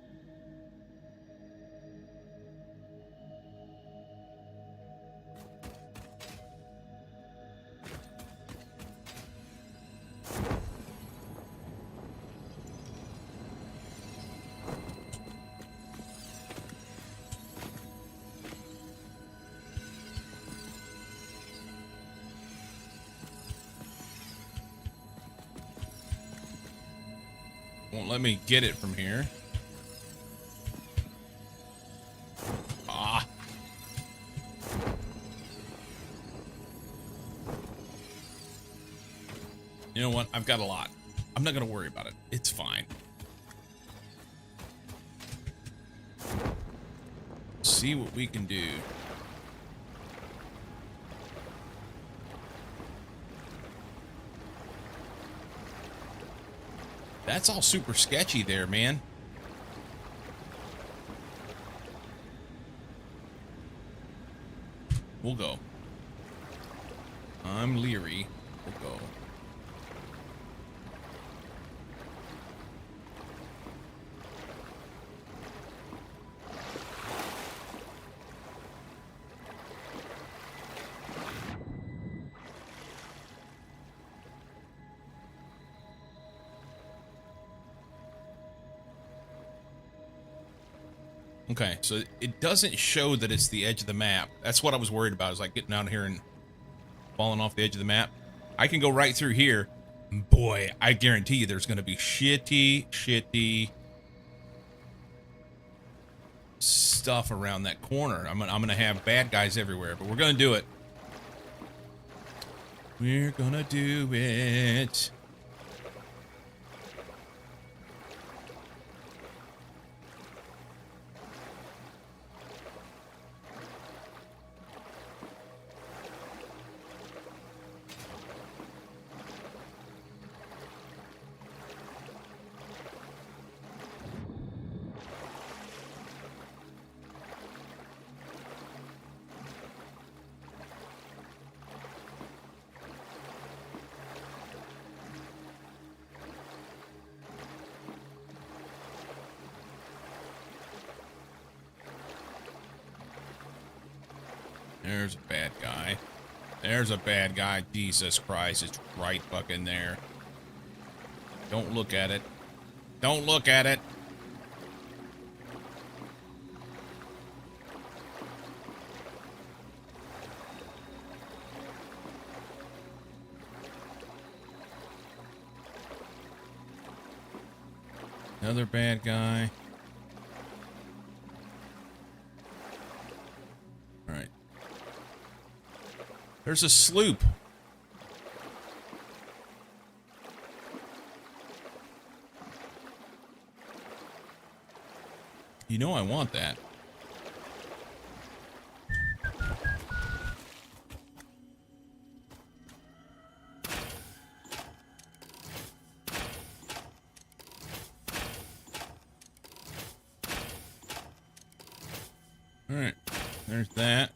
Won't let me get it from here. Ah. You know what? I've got a lot. I'm not going to worry about it. It's fine. See what we can do. That's all super sketchy there, man. We'll go. I'm leery. We'll go. Okay, so it doesn't show that it's the edge of the map. That's what I was worried about, is like getting out here and falling off the edge of the map. I can go right through here. Boy, I guarantee you there's going to be shitty stuff around that corner. I'm going to have bad guys everywhere, but we're going to do it. We're going to do it. There's a bad guy. There's a bad guy. Jesus Christ, it's right fucking there. Don't look at it. Don't look at it. Another bad guy. All right. There's a sloop. You know I want that. All right. There's that.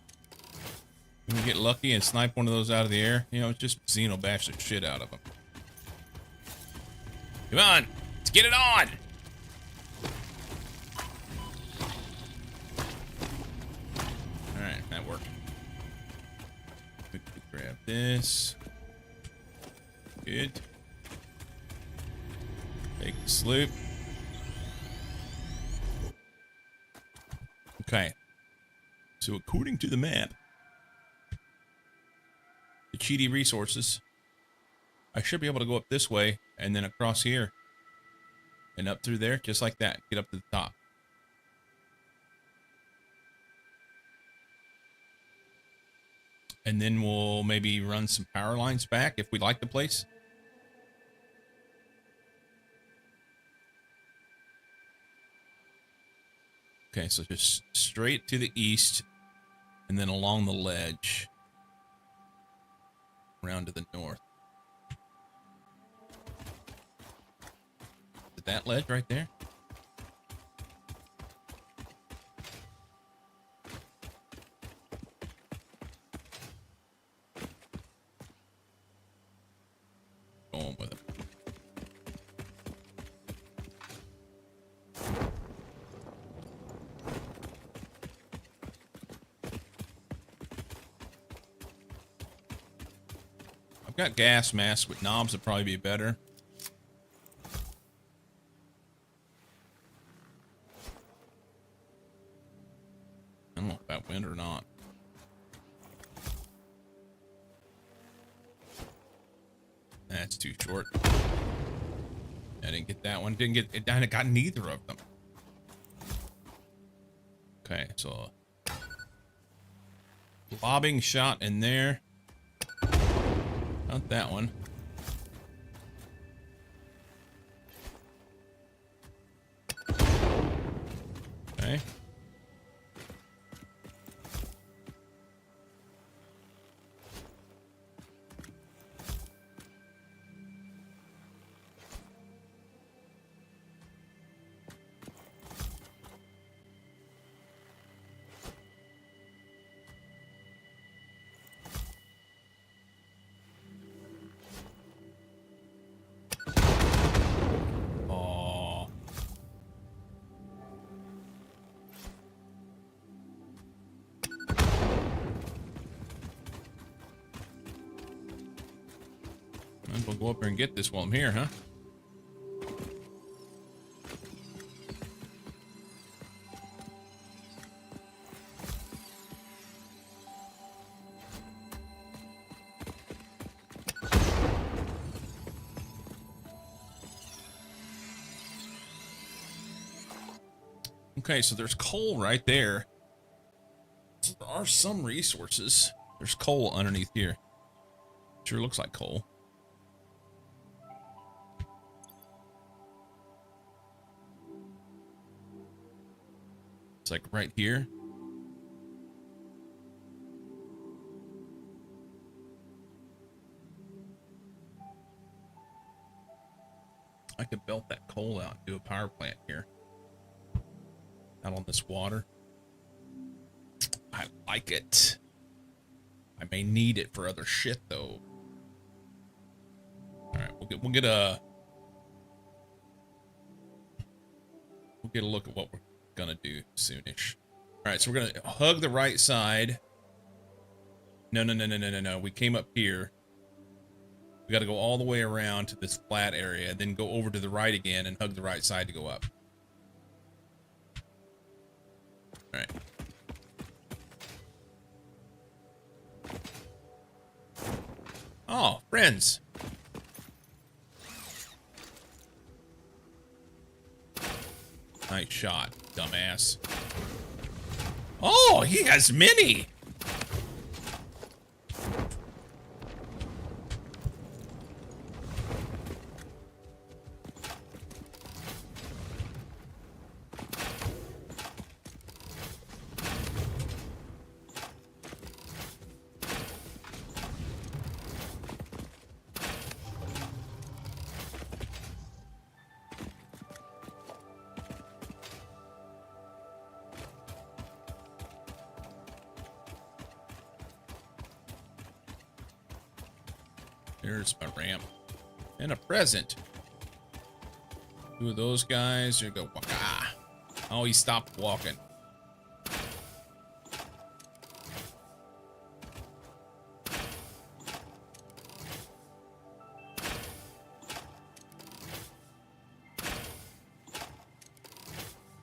Can we get lucky and snipe one of those out of the air? You know, just Xeno bash the shit out of them. Come on, let's get it on! Alright, that worked. Quickly grab this. Good. Take the sloop. Okay. So according to the map, the cheaty resources, I should be able to go up this way and then across here and up through there, just like that. Get up to the top. And then we'll maybe run some power lines back if we like the place. Okay, so just straight to the east and then along the ledge. Around to the north. Is it that ledge right there? Going with it. Got gas masks with knobs would probably be better. I don't know if that went or not. That's too short. I didn't get that one. Didn't get it. I got neither of them. Okay, so lobbing shot in there. Not that one. Okay. Oh. Might as well go up there and get this while I'm here, huh? Okay, so there's coal right there. So there are some resources. There's coal underneath here. Sure looks like coal. It's like right here. I could belt that coal out and do a power plant here. Out on this water. I like it. I may need it for other shit though. All right, we'll get a look at what we're gonna do soonish. All right, so we're gonna hug the right side. No. We came up here. We got to go all the way around to this flat area, then go over to the right again and hug the right side to go up. All right. Oh, friends. Nice shot, dumbass. Oh, he has many. There's my ramp. And a present. Two of those guys. There you go. Waka. Oh, he stopped walking.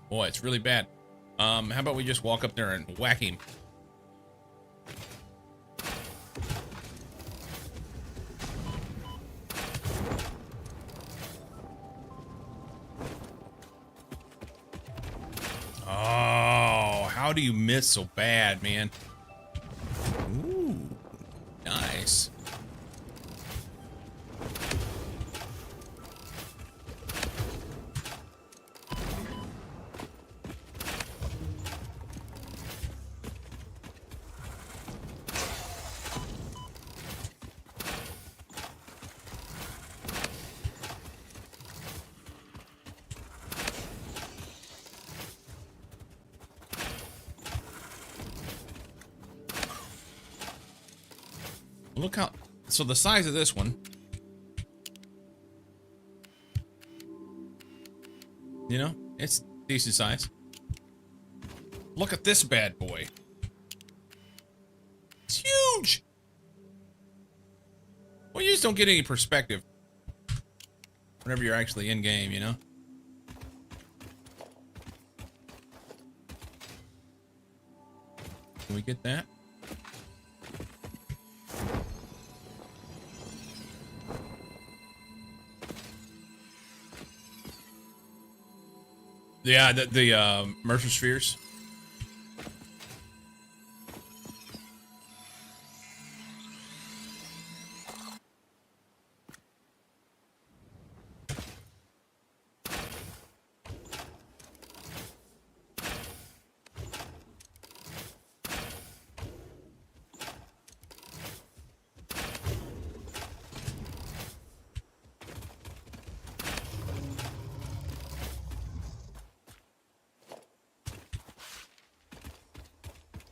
Boy, it's really bad. How about we just walk up there and whack him? How do you miss so bad, man? Ooh, nice. Look how, so the size of this one, you know, it's decent size. Look at this bad boy. It's huge. Well, you just don't get any perspective whenever you're actually in game, you know? Can we get that? Yeah, the Mercer spheres.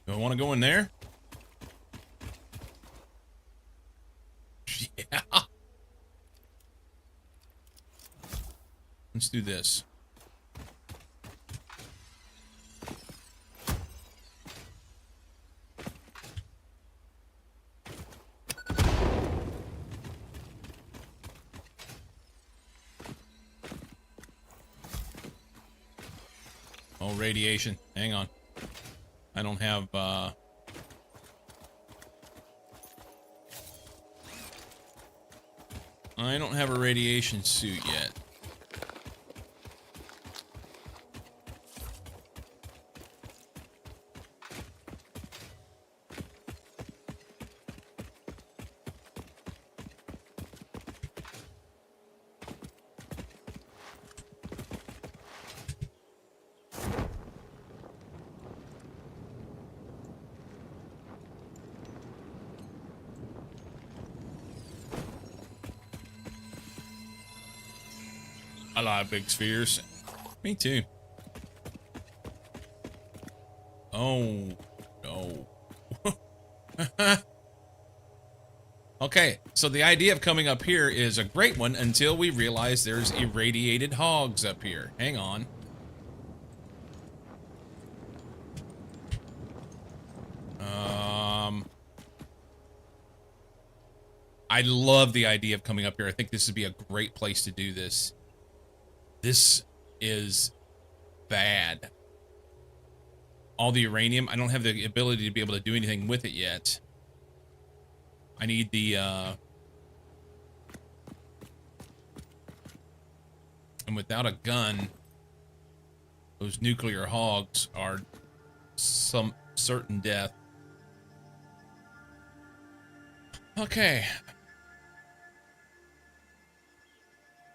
Do I want to go in there? Yeah. Let's do this. Oh, radiation. Hang on. I don't have, I don't have a radiation suit yet. I like big spheres. Me too. Oh, no. Okay, so the idea of coming up here is a great one until we realize there's irradiated hogs up here. Hang on. I love the idea of coming up here. I think this would be a great place to do this. This is bad. All the uranium, I don't have the ability to be able to do anything with it yet. I need the, and without a gun, those nuclear hogs are some certain death. Okay.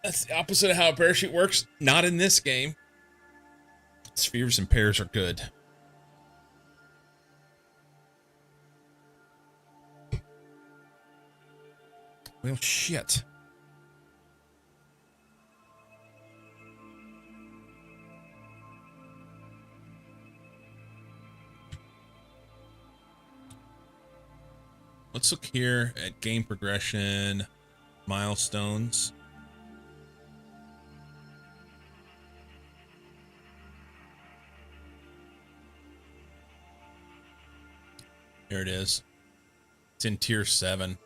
That's the opposite of how a parachute works. Not in this game. Spheres and pairs are good. Well, shit. Let's look here at game progression, milestones. Here it is. It's in tier 7.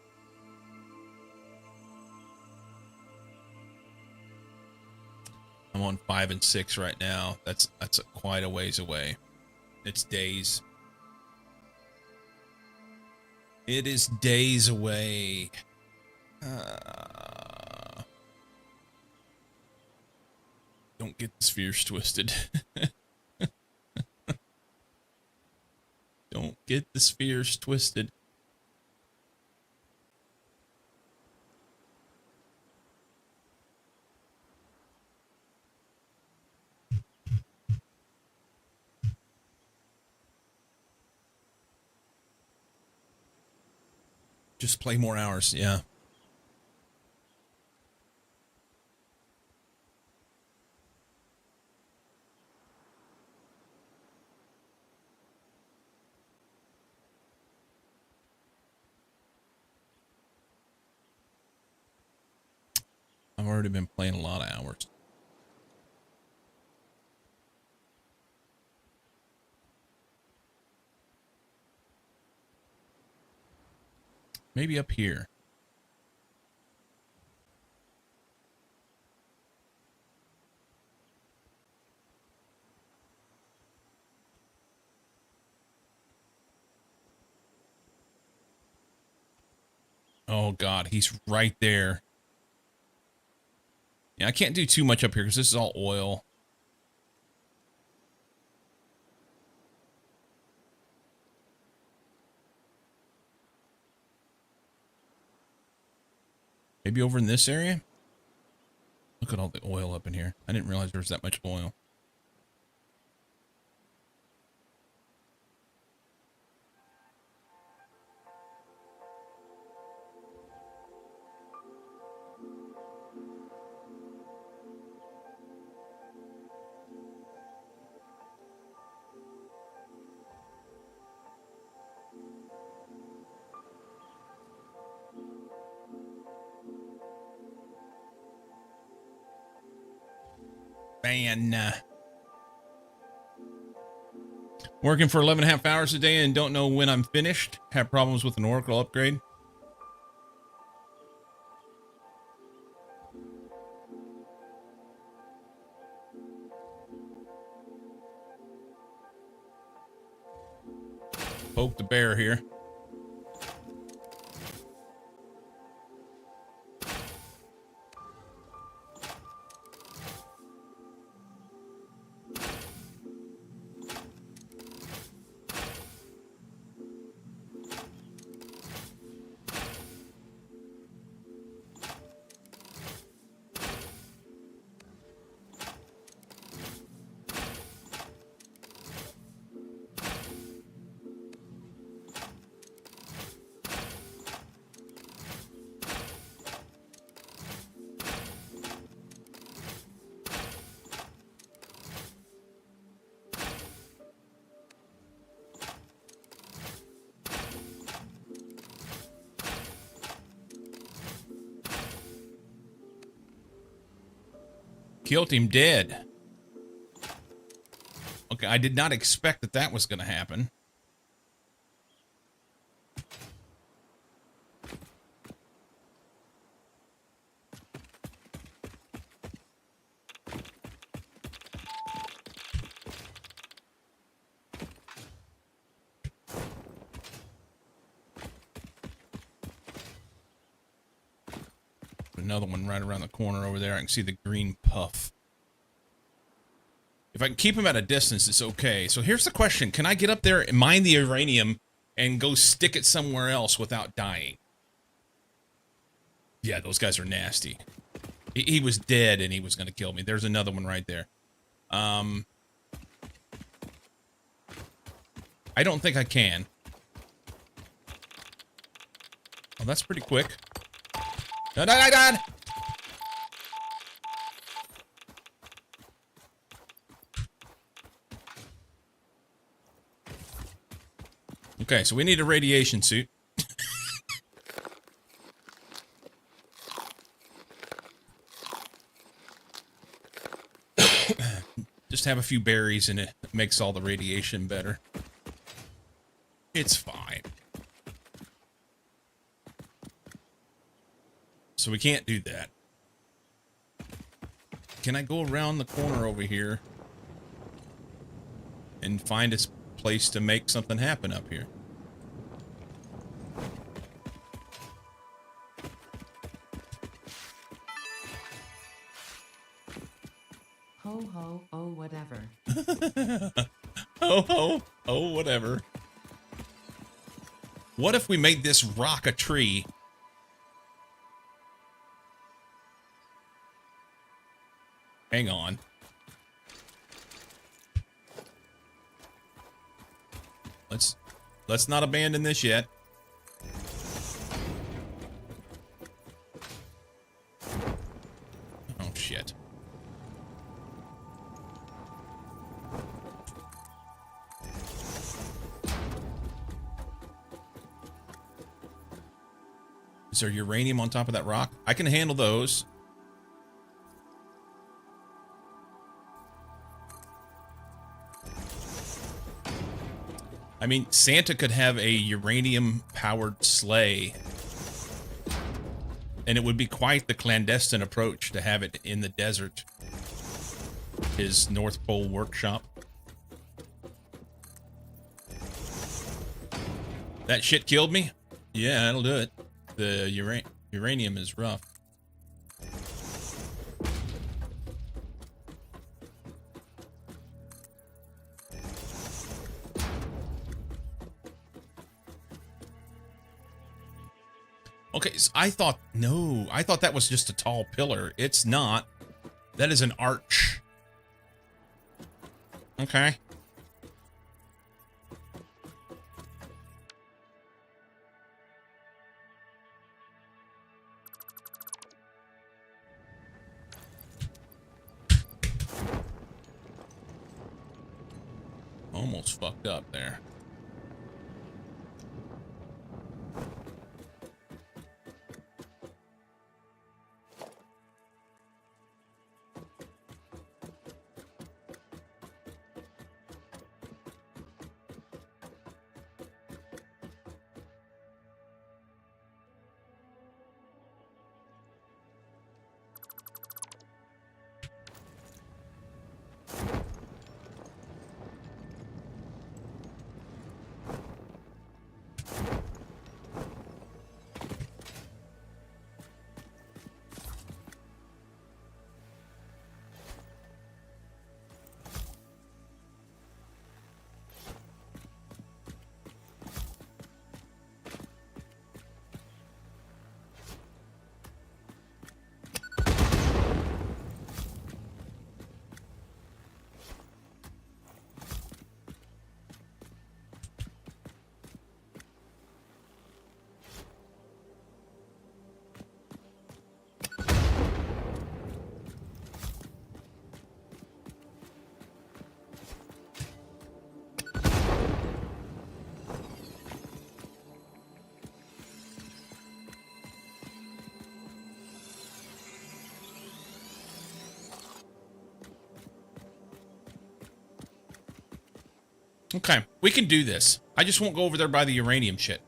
I'm on 5 and 6 right now. That's quite a ways away. It's days. It is days away. Don't get the spheres twisted. Don't get the spheres twisted. Just play more hours, yeah. I've already been playing a lot of hours. Maybe up here. Oh God, he's right there. Yeah, I can't do too much up here because this is all oil. Maybe over in this area? Look at all the oil up in here. I didn't realize there was that much oil. Man. Working for 11 and a half hours a day and don't know when I'm finished. Have problems with an Oracle upgrade. Poke the bear here. Killed him dead. Okay, I did not expect that that was going to happen. Another one right around the corner over there. I can see the green puff. If I can keep him at a distance, it's okay. So here's the question. Can I get up there and mine the uranium and go stick it somewhere else without dying? Yeah, those guys are nasty. He was dead and he was going to kill me. There's another one right there. I don't think I can. Oh, that's pretty quick. Dad! Okay, so we need a radiation suit. Just have a few berries and it makes all the radiation better. It's fine. So we can't do that. Can I go around the corner over here and find a place to make something happen up here? Ho ho, oh whatever. Ho ho, oh whatever. What if we made this rock a tree? Hang on. Let's not abandon this yet. Oh shit. Is there uranium on top of that rock? I can handle those. I mean, Santa could have a uranium-powered sleigh, and it would be quite the clandestine approach to have it in the desert. His North Pole workshop. That shit killed me? Yeah, that'll do it. The uranium is rough. Okay, so I thought that was just a tall pillar. It's not. That is an arch. Okay. Almost fucked up there. Okay, we can do this. I just won't go over there by the uranium shit.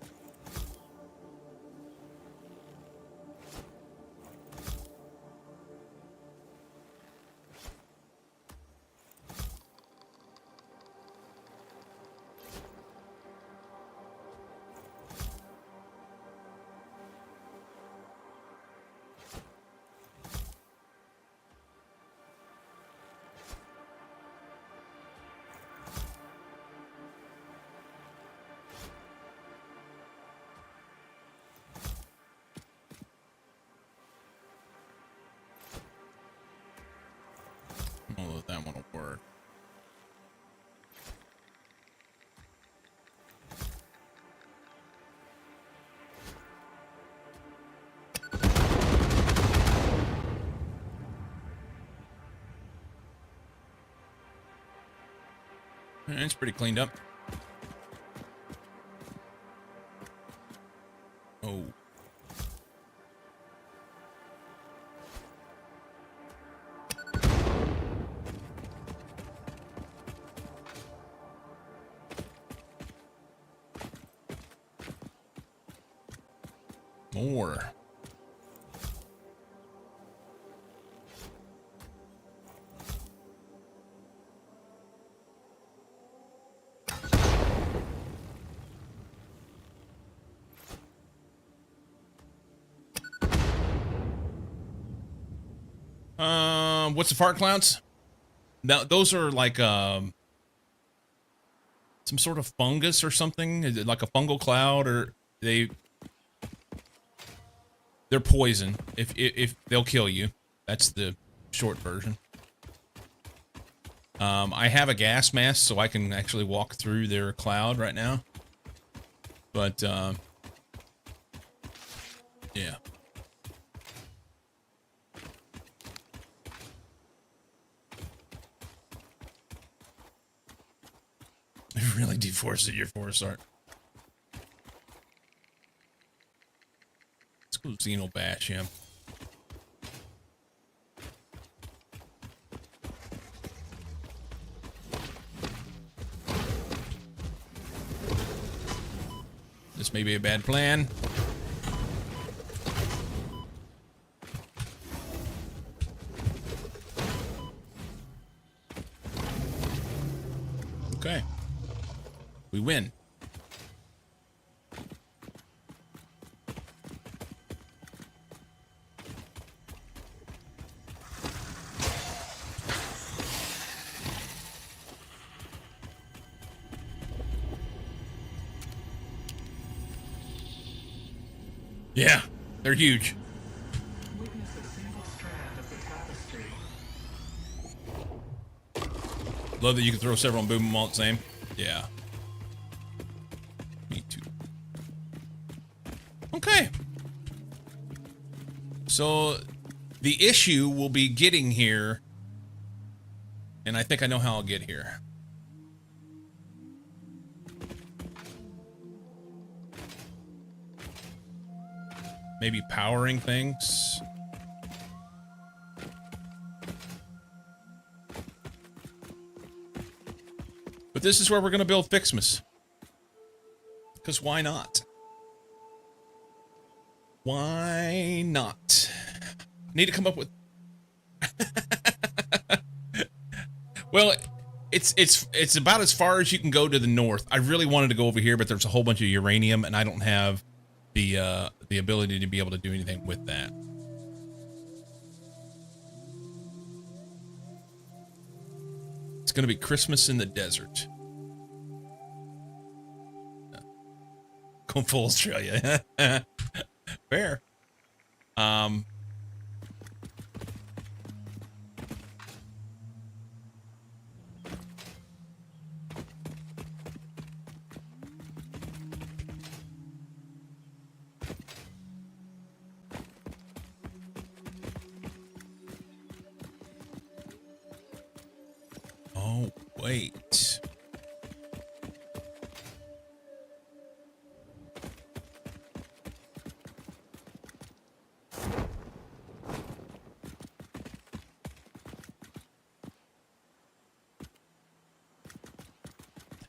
Although that one will work. It's pretty cleaned up. Oh. More. What's the fart clouds? Now, those are like some sort of fungus or something. Is it like a fungal cloud, or they're poison. If they'll kill you, that's the short version. I have a gas mask, so I can actually walk through their cloud right now. But yeah. It really deforested your forest art. Let's go Xeno Bash him. This may be a bad plan. Okay. We win. Yeah, They're huge. Witness a single strand of the tapestry. Love that you can throw several and boom them all at the same. Yeah. Me too. Okay. So the issue will be getting here, and I think I know how I'll get here. Maybe powering things. But this is where we're going to build FICSMAS. Because why not? Why not? Need to come up with... Well, it's about as far as you can go to the north. I really wanted to go over here, but there's a whole bunch of uranium, and I don't have the ability to be able to do anything with that. It's going to be Christmas in the desert. Going full Australia. Fair. Oh, wait.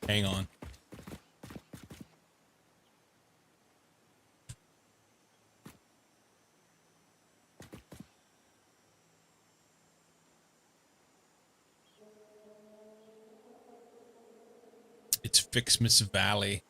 Hang on. It's FICSMAS Valley.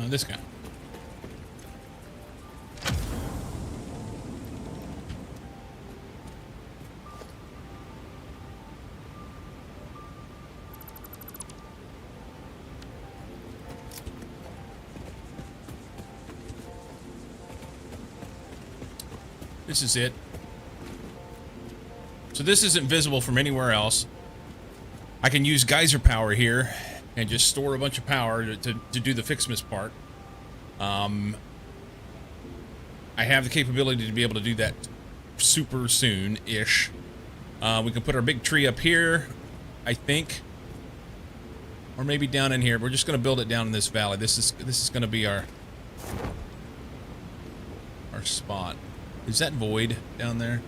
This guy. This is it. So this isn't visible from anywhere else. I can use geyser power here and just store a bunch of power to do the FICSMAS part. I have the capability to be able to do that super soon-ish. We can put our big tree up here, I think. Or maybe down in here. We're just going to build it down in this valley. This is going to be our spot. Is that void down there?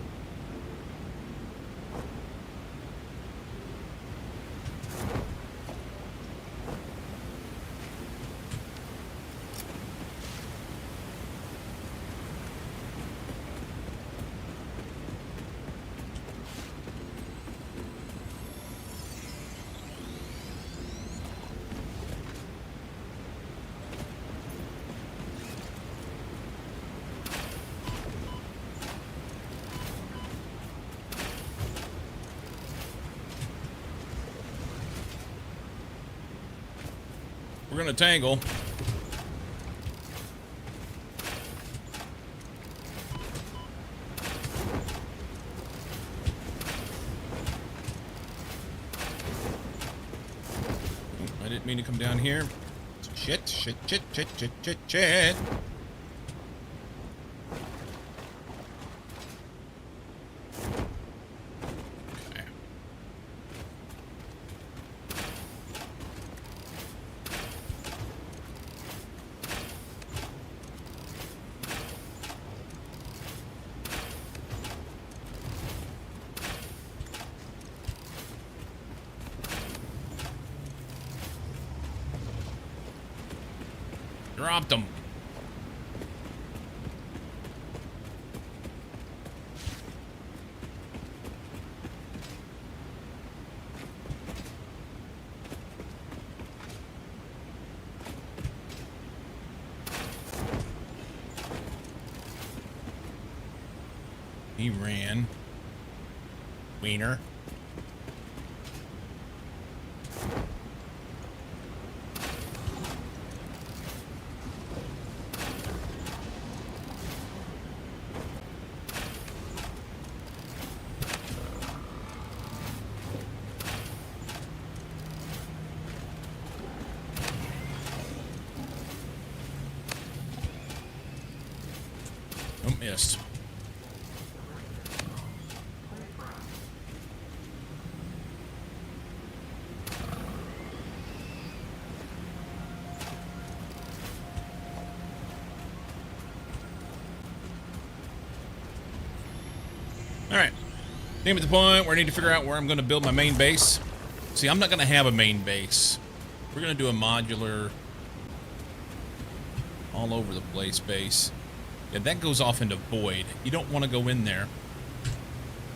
We're gonna tangle. I didn't mean to come down here. Shit, shit, shit, shit, shit, shit, shit. Okay. Dropped them. He ran. Wiener. Oh, missed. All right. I'm at the point where I need to figure out where I'm going to build my main base. See, I'm not going to have a main base. We're going to do a modular, all over the place base. Yeah, that goes off into void. You don't want to go in there.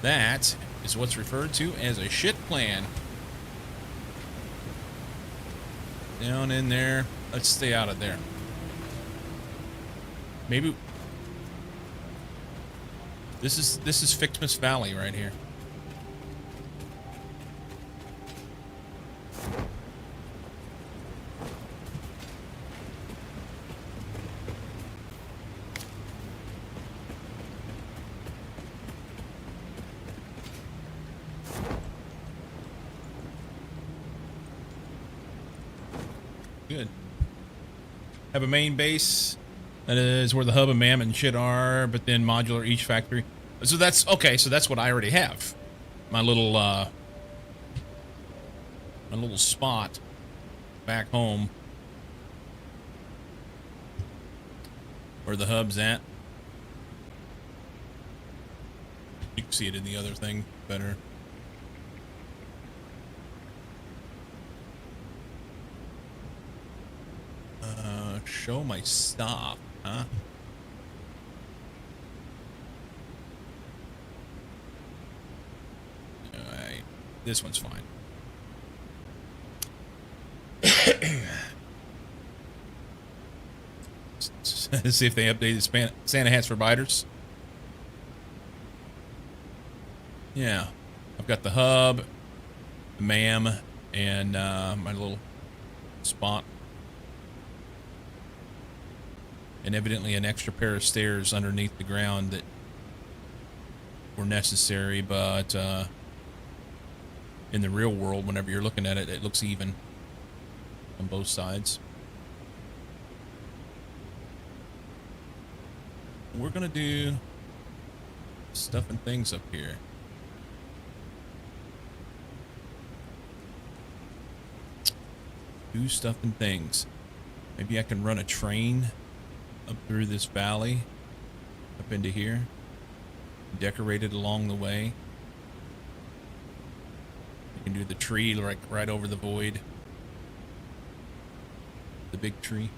That is what's referred to as a shit plan. Down in there. Let's stay out of there. Maybe this is FICSMAS Valley right here. Good. Have a main base. That is where the hub and MAM and shit are, but then modular each factory. So that's okay. So that's what I already have. My little spot back home where the hub's at. You can see it in the other thing better. Show my stop, huh? Alright, this one's fine. Let's see if they updated Santa hats for biters. Yeah, I've got the hub, the MAM, and my little spot. And evidently an extra pair of stairs underneath the ground that were necessary, but in the real world, whenever you're looking at it, it looks even on both sides. We're gonna do stuff and things up here. Do stuff and things. Maybe I can run a train up through this valley, up into here, decorated along the way. You can do the tree like right over the void, the big tree.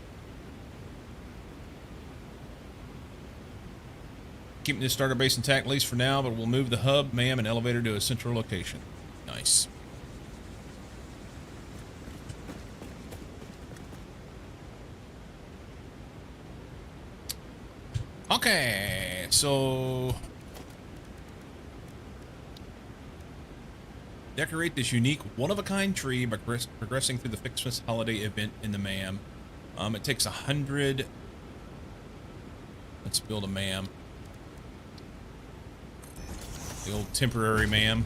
Keeping this starter base intact at least for now, but we'll move the hub, MAM, and elevator to a central location. Nice. Okay, so Decorate this unique, one-of-a-kind tree by progressing through the FICSMAS holiday event in the MAM. It takes 100. Let's build a MAM. The old temporary MAM.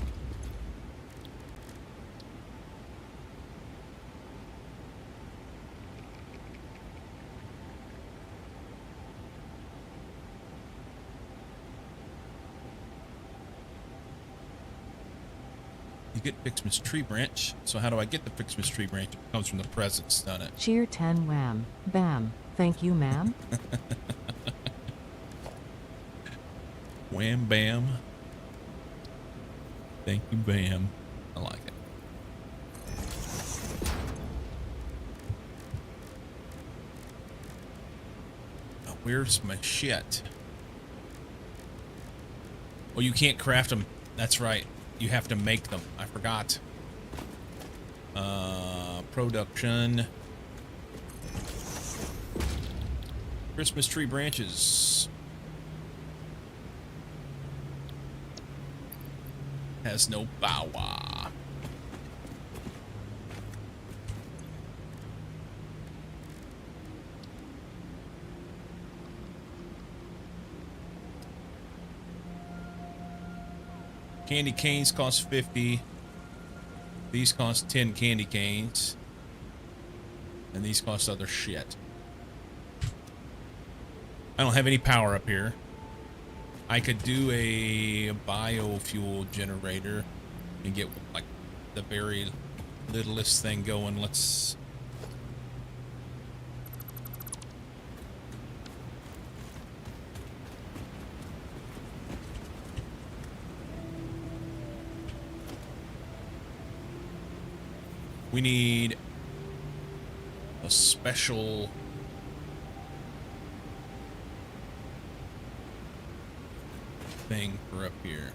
You get FICSMAS tree branch. So how do I get the FICSMAS tree branch? It comes from the presents, doesn't it? Cheer 10 wham. Bam. Thank you, ma'am. Wham bam. Thank you, bam. I like it. Oh, where's my shit? Well, you can't craft them. That's right. You have to make them. I forgot. Production. Christmas tree branches. Has no power. Candy canes cost 50. These cost 10 candy canes. And these cost other shit. I don't have any power up here. I could do a biofuel generator and get like the very littlest thing going. Let's we need a special thing for up here.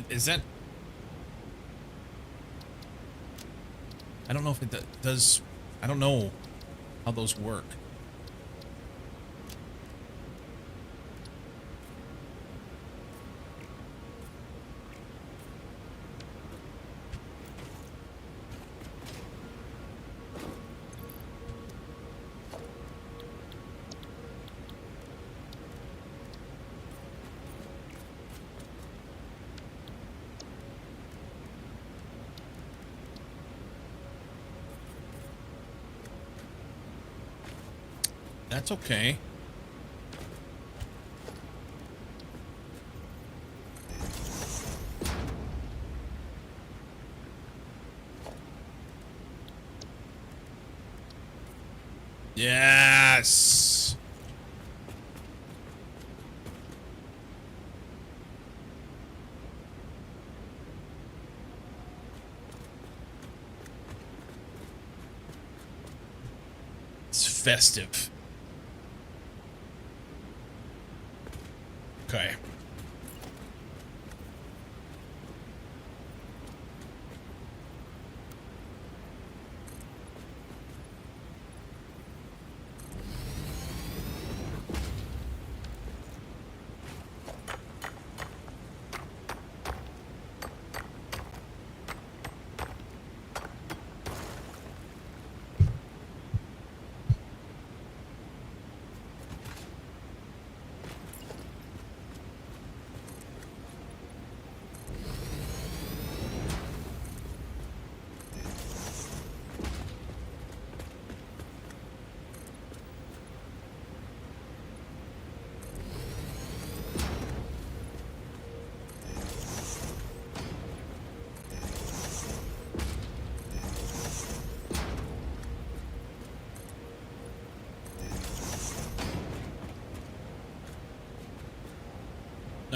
Is that? I don't know if it does. I don't know how those work. That's okay. Yes. It's festive. Okay.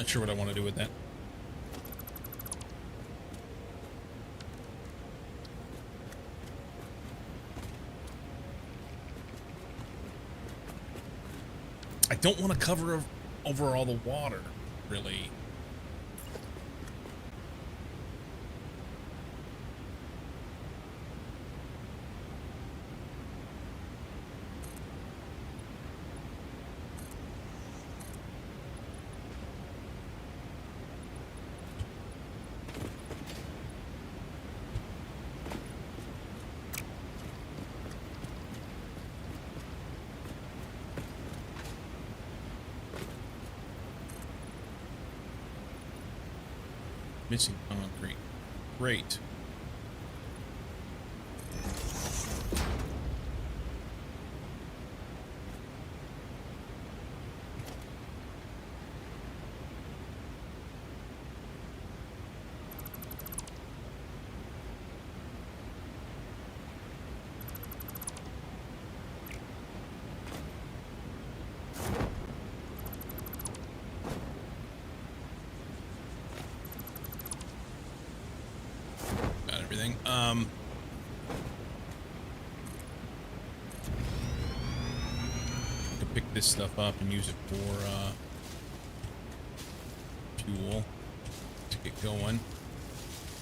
Not sure what I want to do with that. I don't want to cover over all the water, really. Missing concrete. Great. Everything. To pick this stuff up and use it for fuel to get going.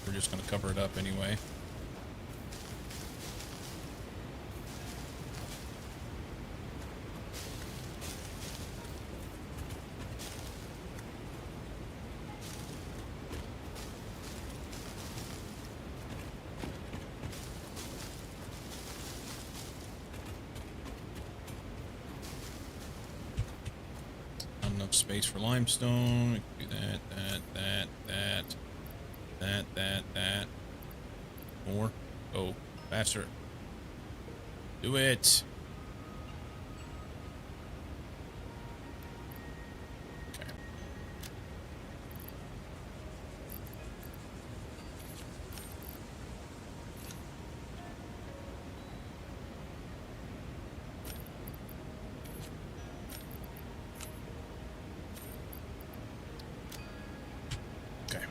We're just gonna cover it up anyway. Enough space for limestone. We can do that. More. Go faster. Do it. Okay. Okay.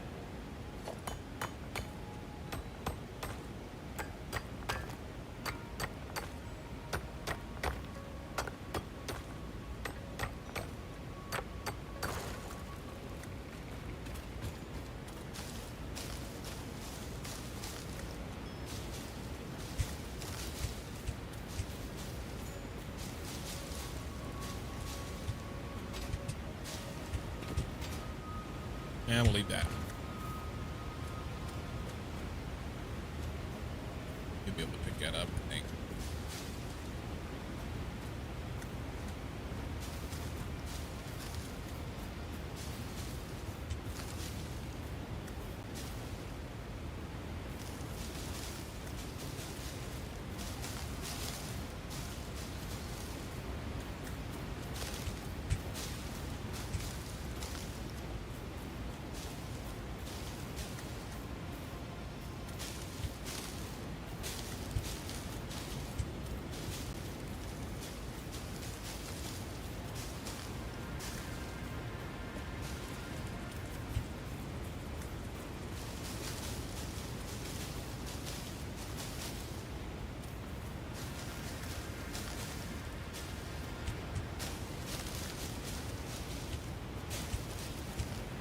And we'll leave that. You'll be able to pick that up, I think.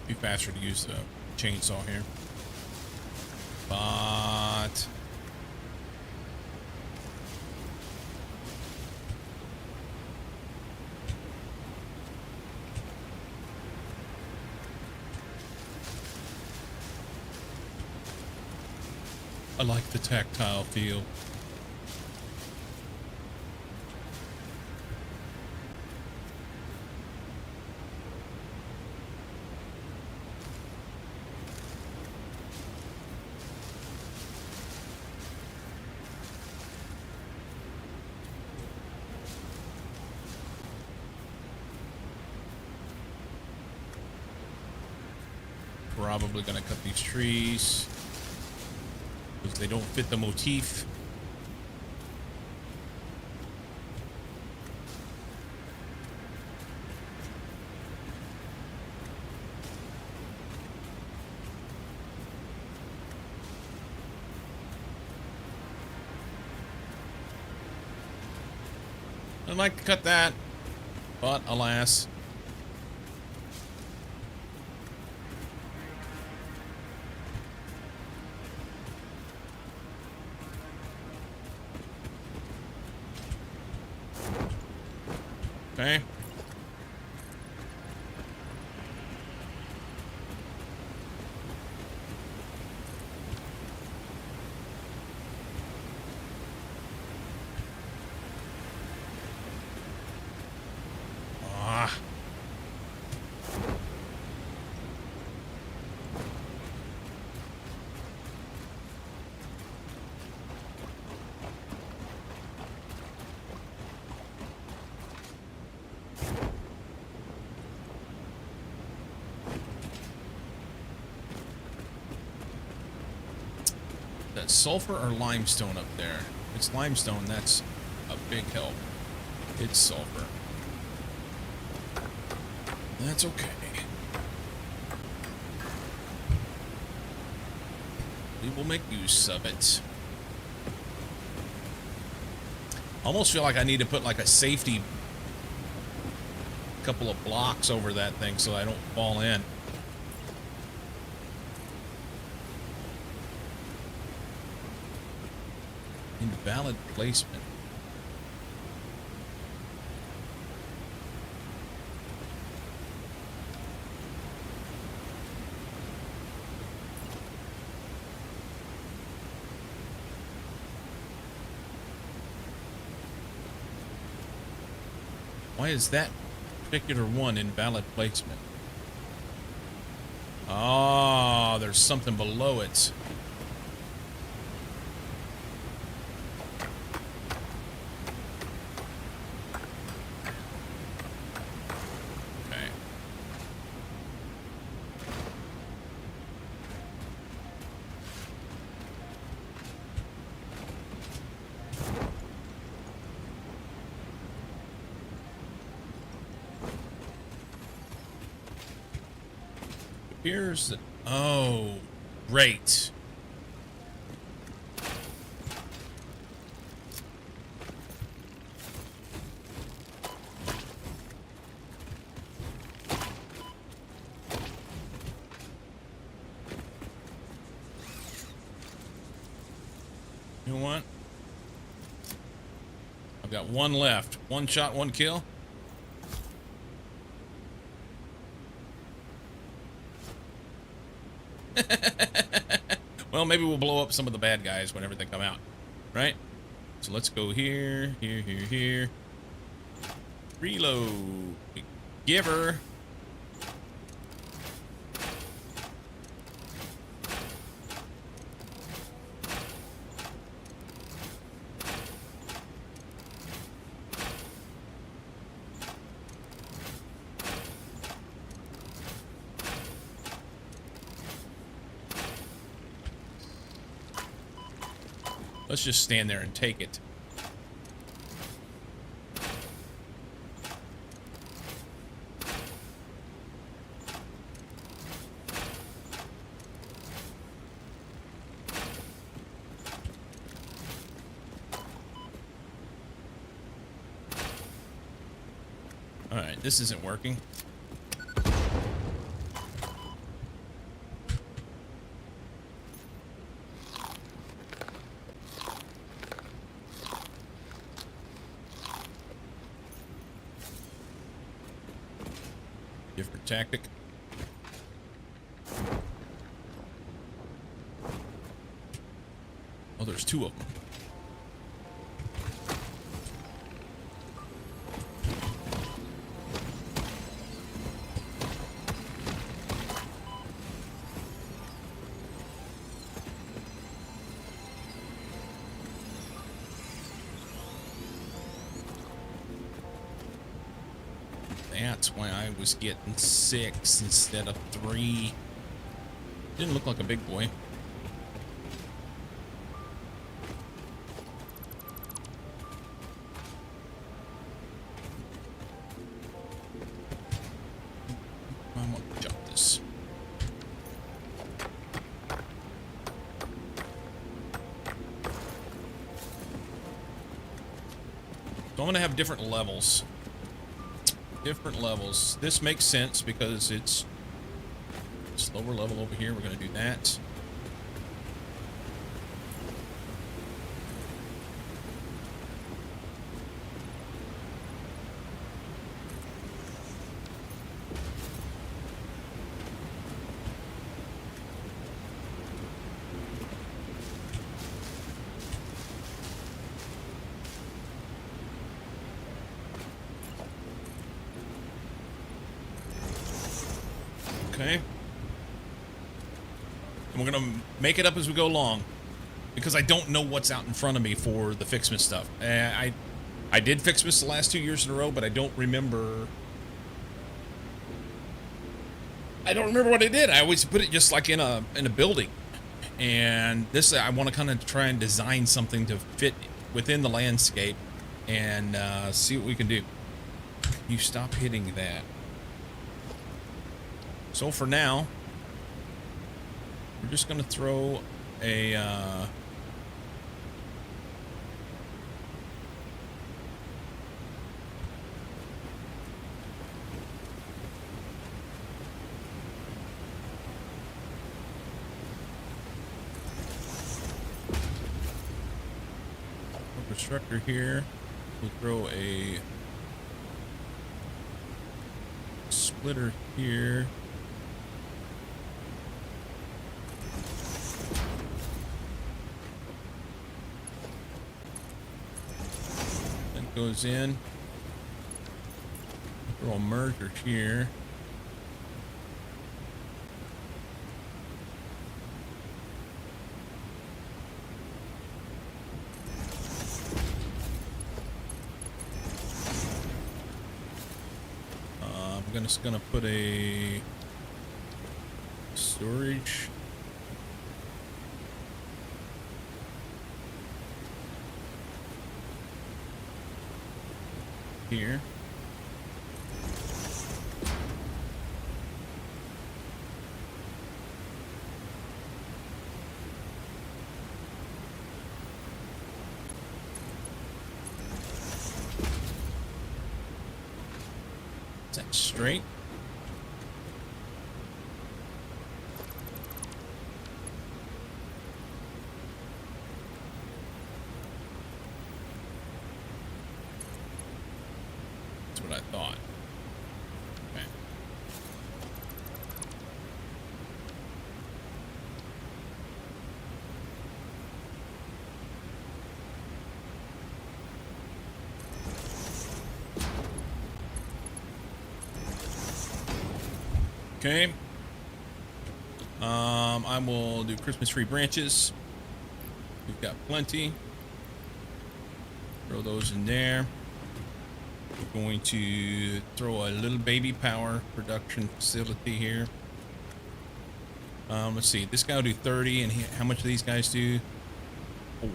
Be faster to use the chainsaw here. But I like the tactile feel. Probably gonna cut these trees because they don't fit the motif. I'd like to cut that, but alas. Okay. Ah. That sulfur or limestone up there? If it's limestone, that's a big help. It's sulfur. That's okay. We will make use of it. Almost feel like I need to put like a safety couple of blocks over that thing so I don't fall in. Invalid placement. Why is that particular one invalid placement? Oh, there's something below it. Okay. Here's the... Oh, great. You know what? I've got one left. One shot, one kill. Well, maybe we'll blow up some of the bad guys whenever they come out, right? So let's go here, here, here, here. Reload. Giver. Let's just stand there and take it. All right, this isn't working. Different tactic. Oh, there's two of them. That's why I was getting 6 instead of 3. Didn't look like a big boy. I'm gonna jump this. So I'm gonna have different levels. Different levels. This makes sense because it's lower level over here. We're gonna do that. Okay. And we're gonna make it up as we go along, because I don't know what's out in front of me for the FICSMAS stuff. I did FICSMAS the last 2 years in a row, but I don't remember. I don't remember what I did. I always put it just like in a building, and this I want to kind of try and design something to fit within the landscape, and see what we can do. You stop hitting that. So for now, we're just going to throw a constructor here. We'll throw a splitter here. Goes in. Throw a merger here. I'm just gonna put a storage. Here. Is that straight? That's what I thought. Okay. Okay. I will do Christmas tree branches. We've got plenty. Throw those in there. We're going to throw a little baby power production facility here. Let's see. This guy will do 30, and how much do these guys do? 4.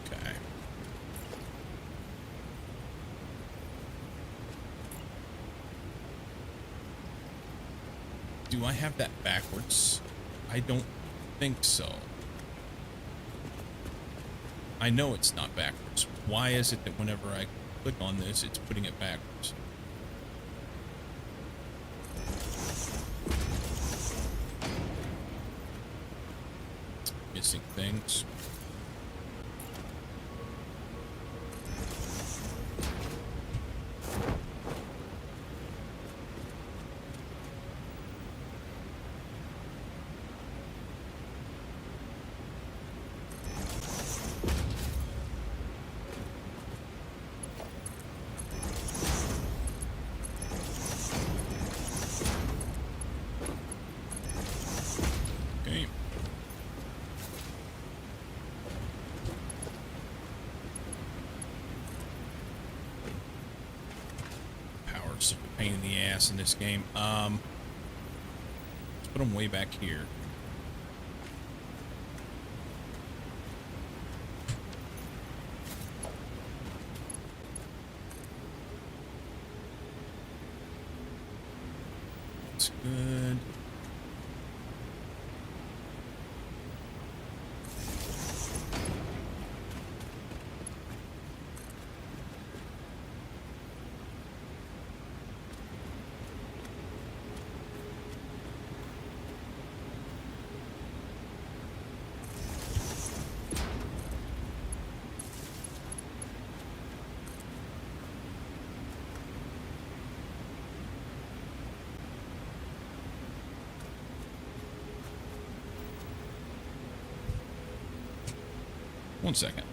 Okay. Do I have that backwards? I don't think so. I know it's not backwards. Why is it that whenever I click on this, it's putting it backwards? Missing things. Pain in the ass in this game. Let's put them way back here. That's good. 1 second.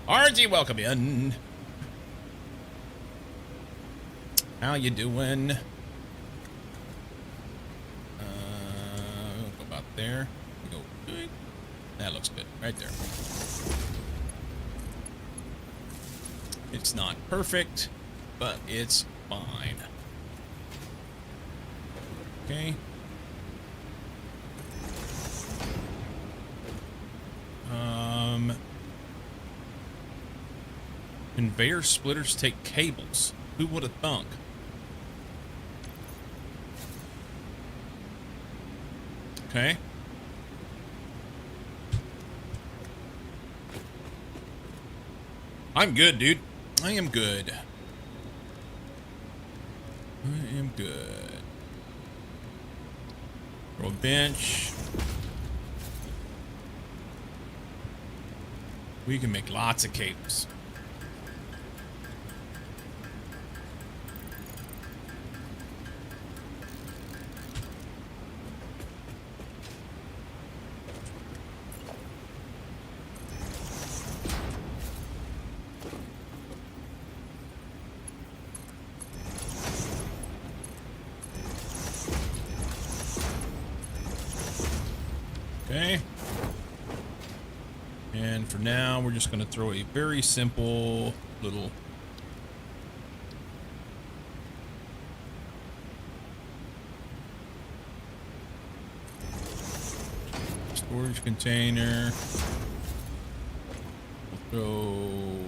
RG, welcome in. How you doing? Go about there. Go. That looks good, right there. It's not perfect, but it's fine. Okay. Conveyor splitters take cables. Who would have thunk? Okay. I'm good, dude. I am good. I am good. Throw a bench. We can make lots of cables. Okay. And for now, we're just going to throw a very simple little storage container. We'll throw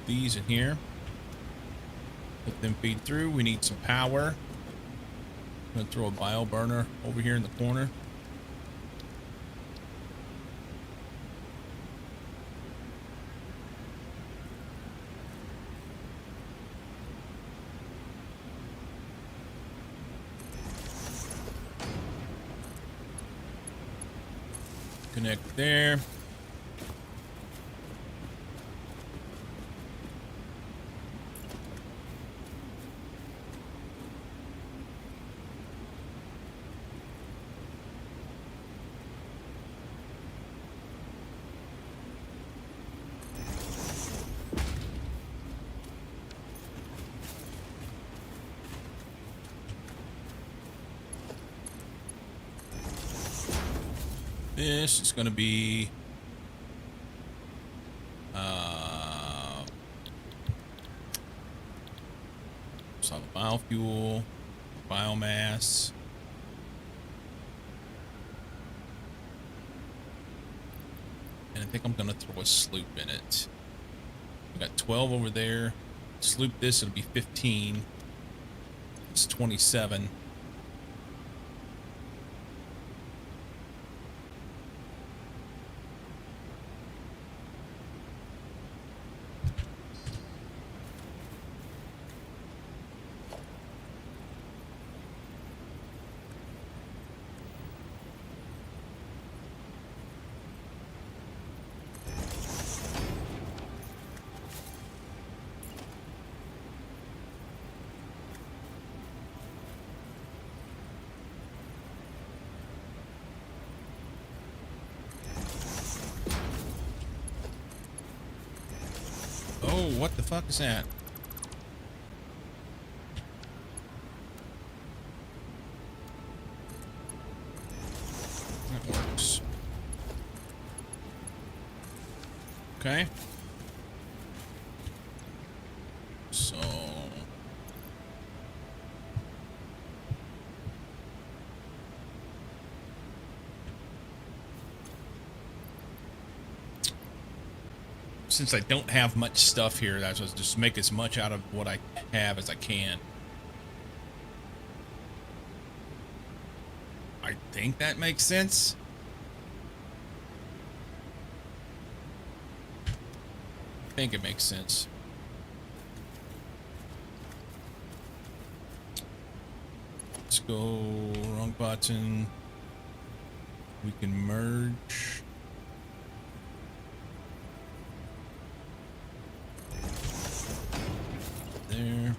these in here. Let them feed through. We need some power. I'm going to throw a bio burner over here in the corner. Connect there. This is going to be solid biofuel, biomass. And I think I'm gonna throw a sloop in it. We got 12 over there. Sloop this, it'll be 15. It's 27. Oh, what the fuck is that? That works. Okay. So... since I don't have much stuff here, that's just make as much out of what I have as I can. I think that makes sense. I think it makes sense. Let's go wrong button. We can merge. There.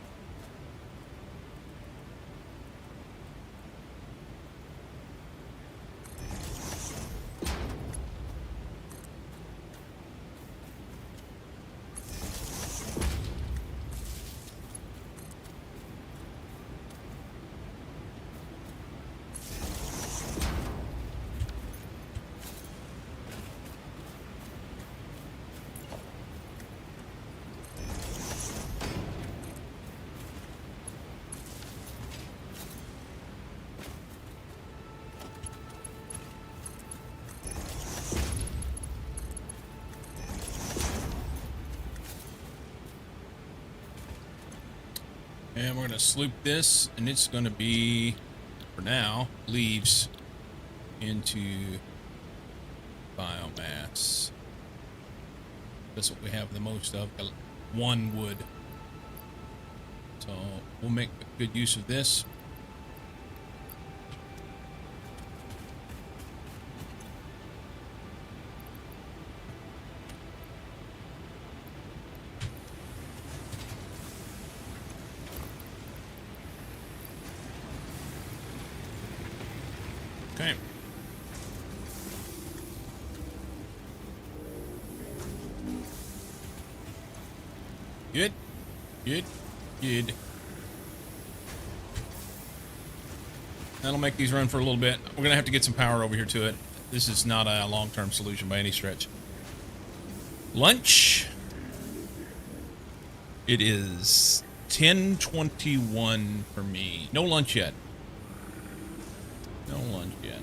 And we're going to sloop this, and it's going to be, for now, leaves into biomass. That's what we have the most of, one wood. So we'll make good use of this. Okay. Good. Good. Good. That'll make these run for a little bit. We're going to have to get some power over here to it. This is not a long-term solution by any stretch. Lunch. It is 10:21 for me. No lunch yet. No lunch yet.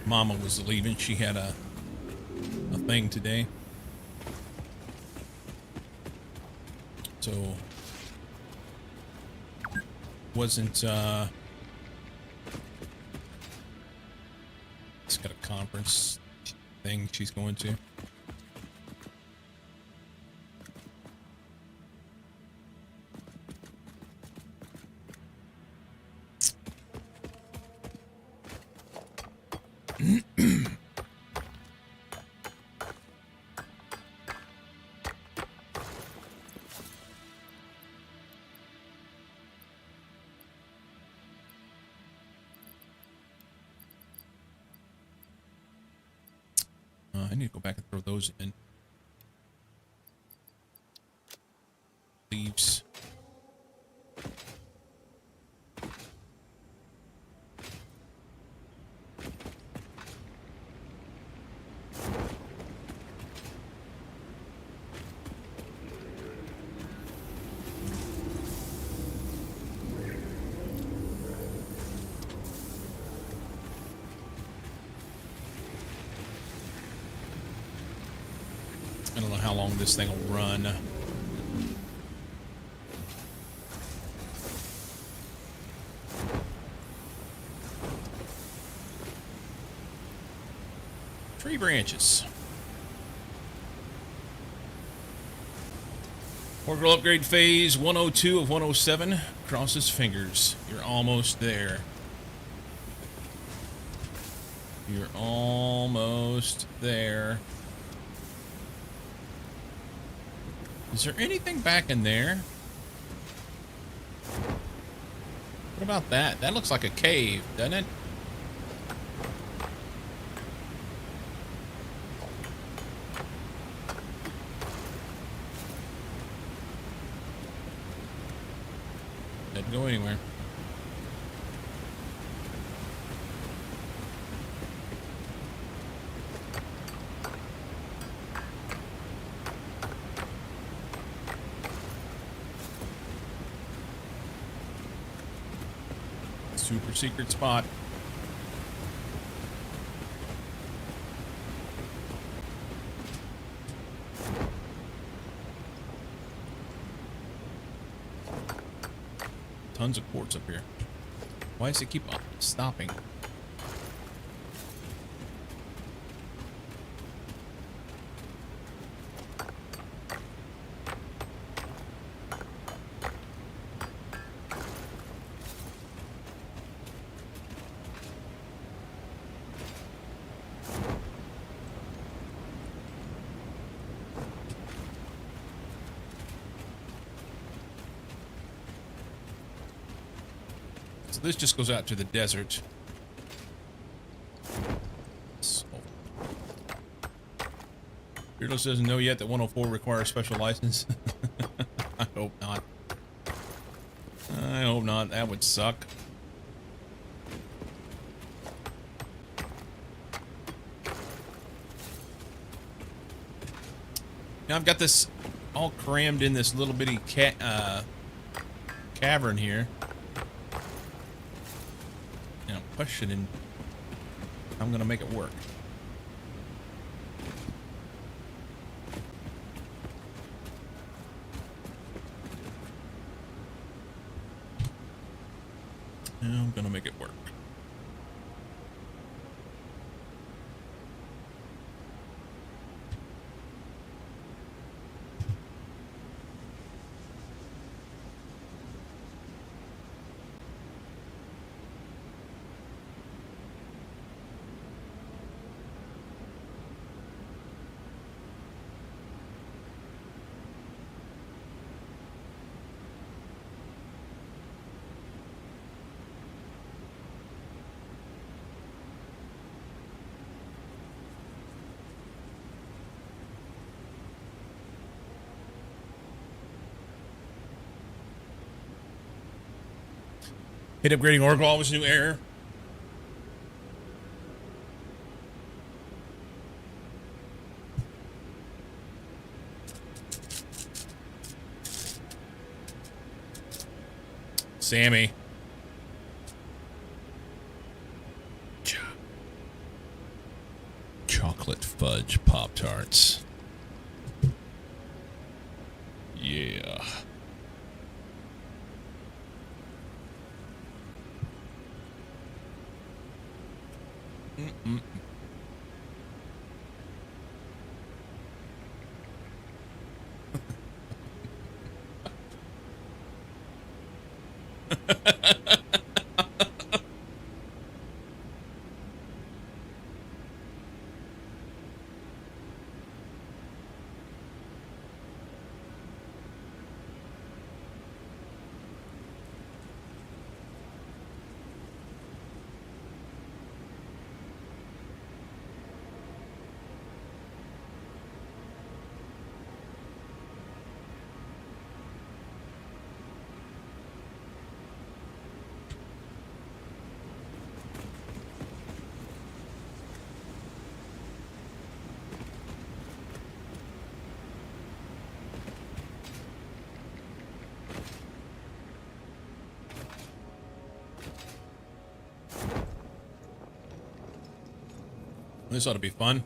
Mama was leaving. She had a thing today. So wasn't it's got a conference thing she's going to. I need to go back and throw those in. Leaves. I don't know how long this thing will run. Tree branches. Orbital upgrade phase 102 of 107. Cross his fingers. You're almost there. You're almost there. Is there anything back in there? What about that? That looks like a cave, doesn't it? Doesn't go anywhere. Super secret spot. Tons of quartz up here. Why does it keep stopping? So this just goes out to the desert. So. Fearless doesn't know yet that 104 requires a special license. I hope not. I hope not. That would suck. Now I've got this all crammed in this little bitty cavern here. Questioning I'm gonna make it work. I'm gonna make it work. Hit upgrading Oracle, always new error. Sammy. Chocolate fudge Pop-Tarts. Yeah. Mm-mm. This ought to be fun.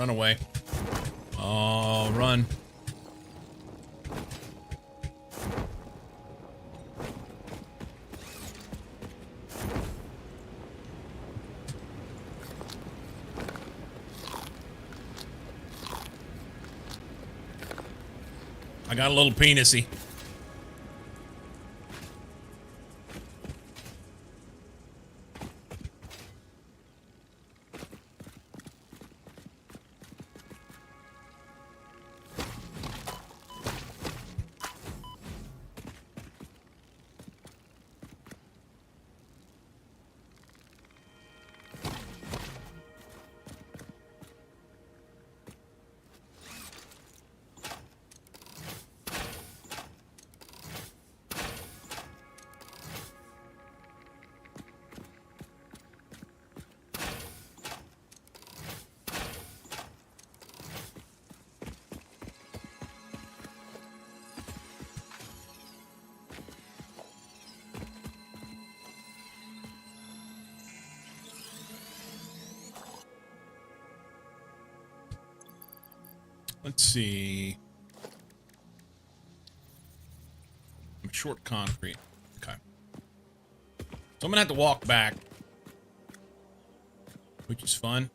Run away. Oh, run. I got a little penisy. Let's see. I'm short concrete. Okay. So I'm gonna have to walk back, which is fun.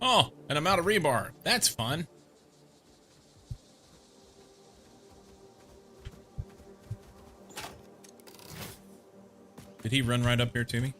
Oh, and I'm out of rebar. That's fun. Did he run right up here to me?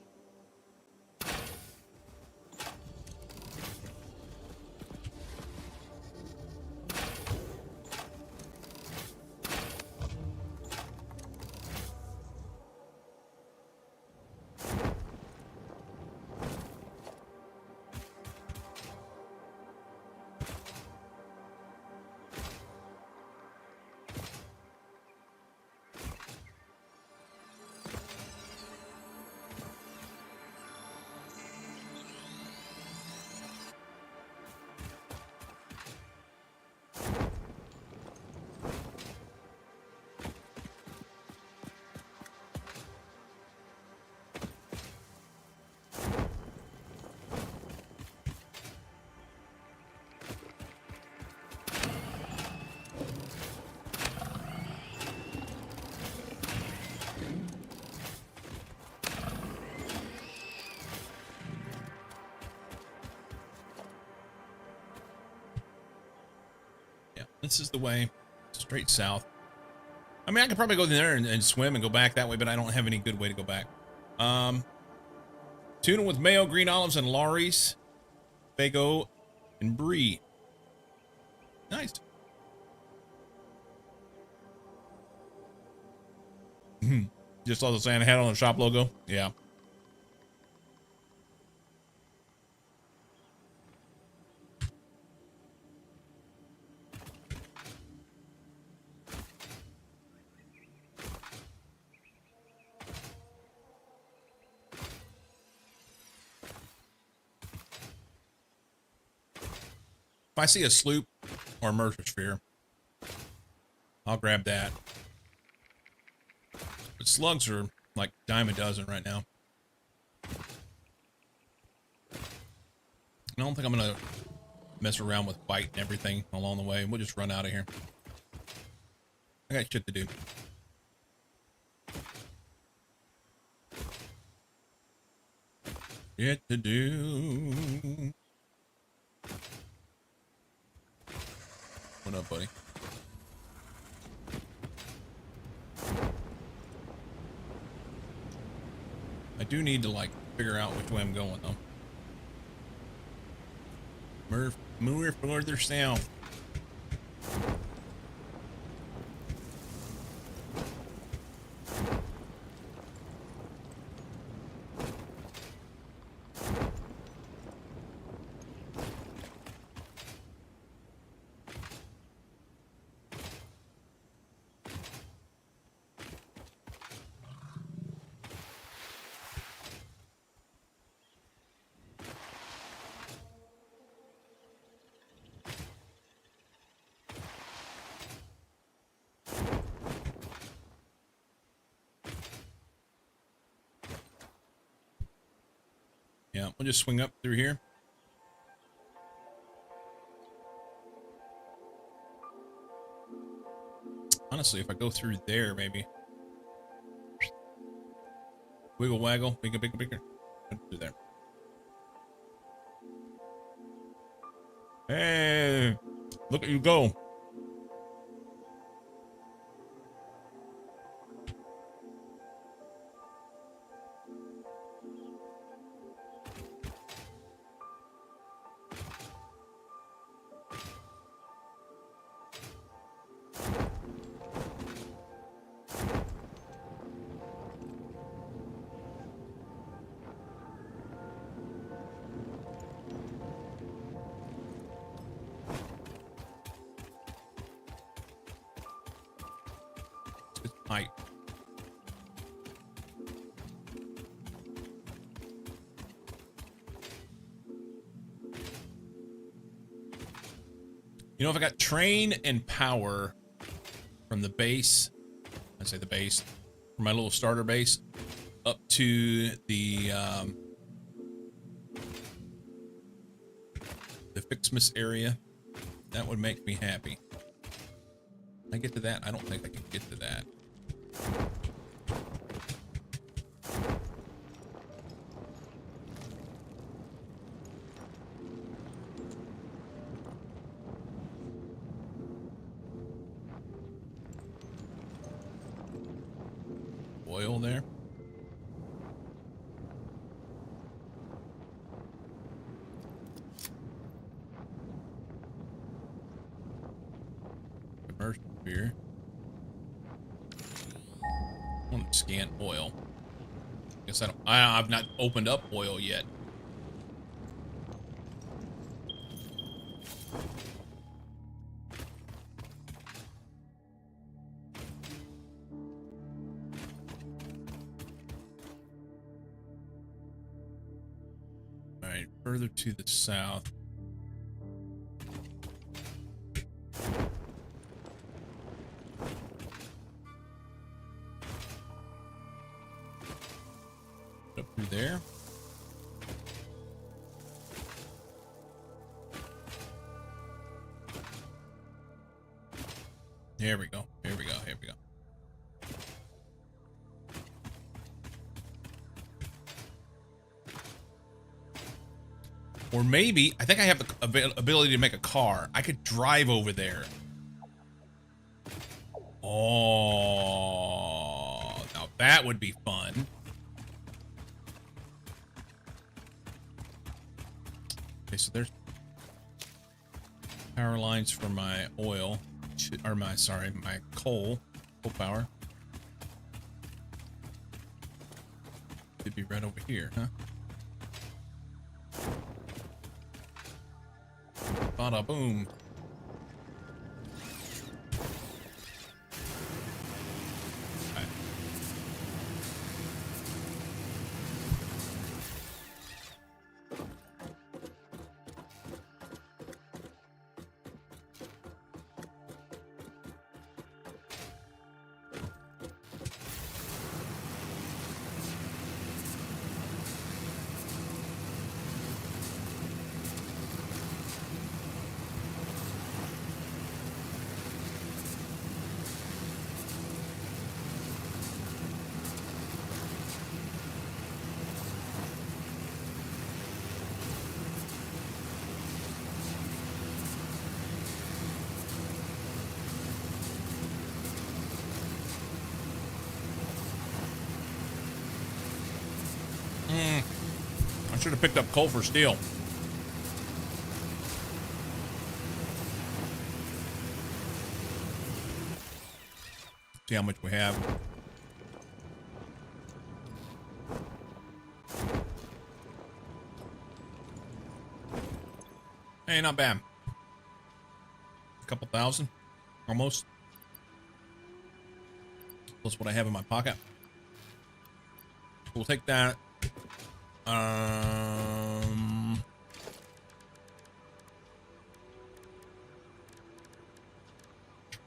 Yeah, this is the way. Straight south. I mean, I could probably go there and swim and go back that way, but I don't have any good way to go back. Tuna with mayo, green olives, and Laurie's. Fago and brie. Nice. Just saw the Santa hat on the shop logo? Yeah. If I see a sloop or a Mercer sphere, I'll grab that. But slugs are like dime a dozen right now. I don't think I'm gonna mess around with bite and everything along the way. We'll just run out of here. I got shit to do. Shit to do. What up, buddy? I do need to, like, figure out which way I'm going, though. Move further south. Yeah, we'll just swing up through here. Honestly, if I go through there, maybe. Wiggle waggle, bigger, bigger, bigger. Through there. Hey, look at you go. It's tight. You know, if I got train and power from the base, I say the base, from my little starter base, up to the FICSMAS area, that would make me happy. Can I get to that? I don't think I can get to that. Oil there. Immersion beer. I want to scan oil. Guess I've not opened up oil yet. All right, further to the south. Up through there. Here we go. Here we go. Here we go. Or maybe, I think I have the ability to make a car. I could drive over there. Oh, now that would be fun. Okay, so there's power lines for my oil, or my coal power. Should be right over here, huh? Bada boom. Right. I should have picked up coal for steel. See how much we have. Hey, not bad. A couple thousand, almost. Plus what I have in my pocket. We'll take that.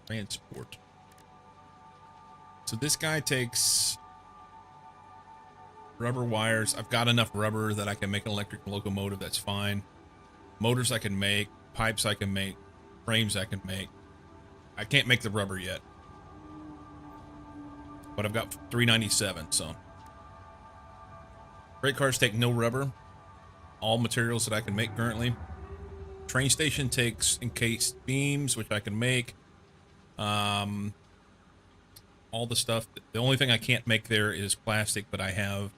Transport. So this guy takes Rubber wires. I've got enough rubber that I can make an electric locomotive. That's fine. Motors I can make. Pipes I can make. Frames I can make. I can't make the rubber yet. But I've got 397, so. Freight cars take no rubber. All materials that I can make currently. Train station takes encased beams, which I can make. All the stuff. The only thing I can't make there is plastic, but I have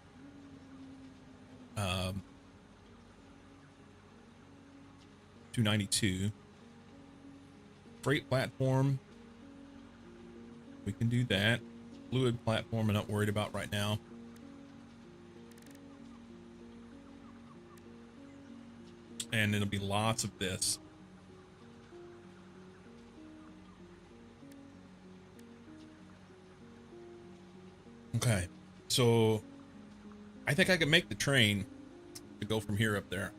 292. Freight platform. We can do that. Fluid platform I'm not worried about right now. And it'll be lots of this. Okay, so I think I can make the train to go from here up there.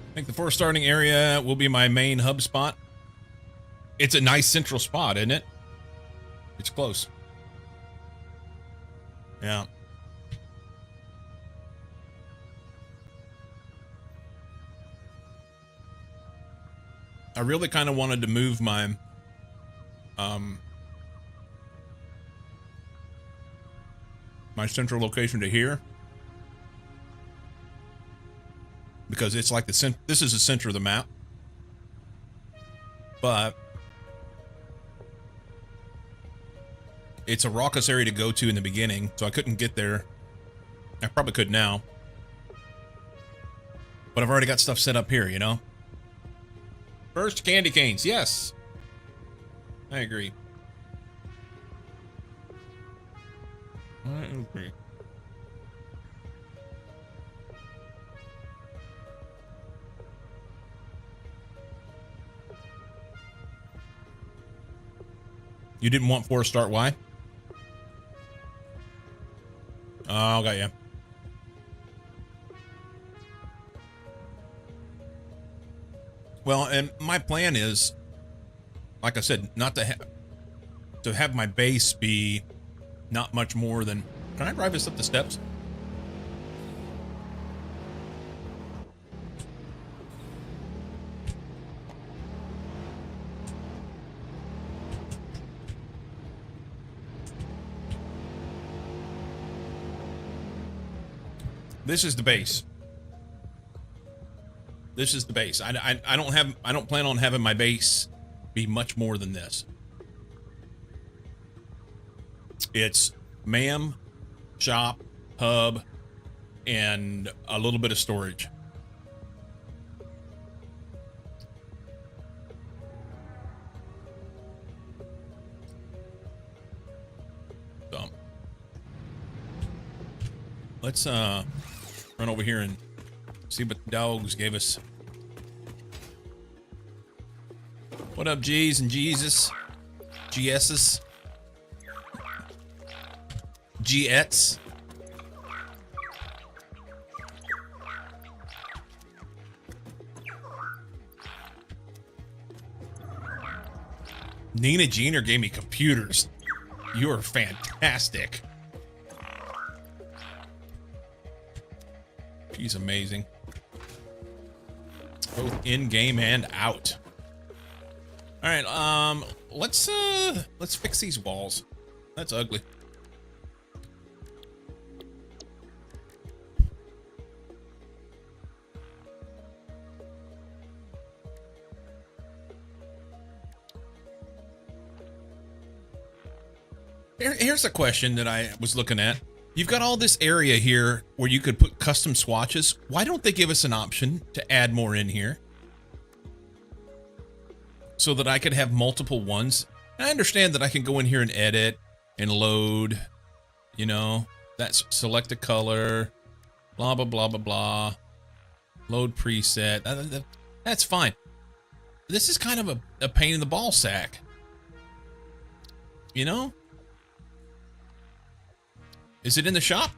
I think the first starting area will be my main hub spot. It's a nice central spot, isn't it? It's close. Yeah. I really kind of wanted to move my my central location to here. Because it's like this is the center of the map. But it's a raucous area to go to in the beginning, so I couldn't get there. I probably could now. But I've already got stuff set up here, you know? First candy canes, yes. I agree. I agree. You didn't want 4 start Y? Oh, got ya. Well, and my plan is, like I said, not to have my base be not much more than. Can I drive this up the steps? This is the base. This is the base. I don't plan on having my base be much more than this. It's MAM, shop, hub, and a little bit of storage. So let's run over here and see what the dogs gave us. What up, G's and Jesus? GS's? GETs? Nina Jeter gave me computers. You are fantastic. She's amazing. Both in game and out. All right, let's fix these walls. That's ugly. Here's a question that I was looking at. You've got all this area here where you could put custom swatches. Why don't they give us an option to add more in here? So that I could have multiple ones. And I understand that I can go in here and edit and load, you know, that's select a color, blah, blah, blah, blah, blah. Load preset. That's fine. This is kind of a pain in the ball sack. You know? Is it in the shop?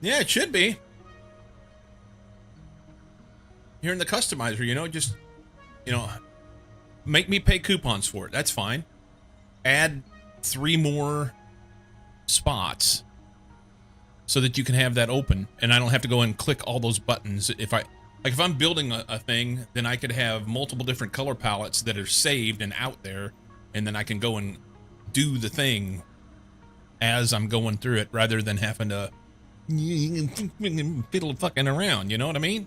Yeah, it should be. Here in the customizer, you know, just, you know, make me pay coupons for it. That's fine. Add 3 more spots so that you can have that open and I don't have to go and click all those buttons. If I'm building a thing, then I could have multiple different color palettes that are saved and out there, and then I can go and do the thing as I'm going through it rather than having to fiddle fucking around, you know what I mean?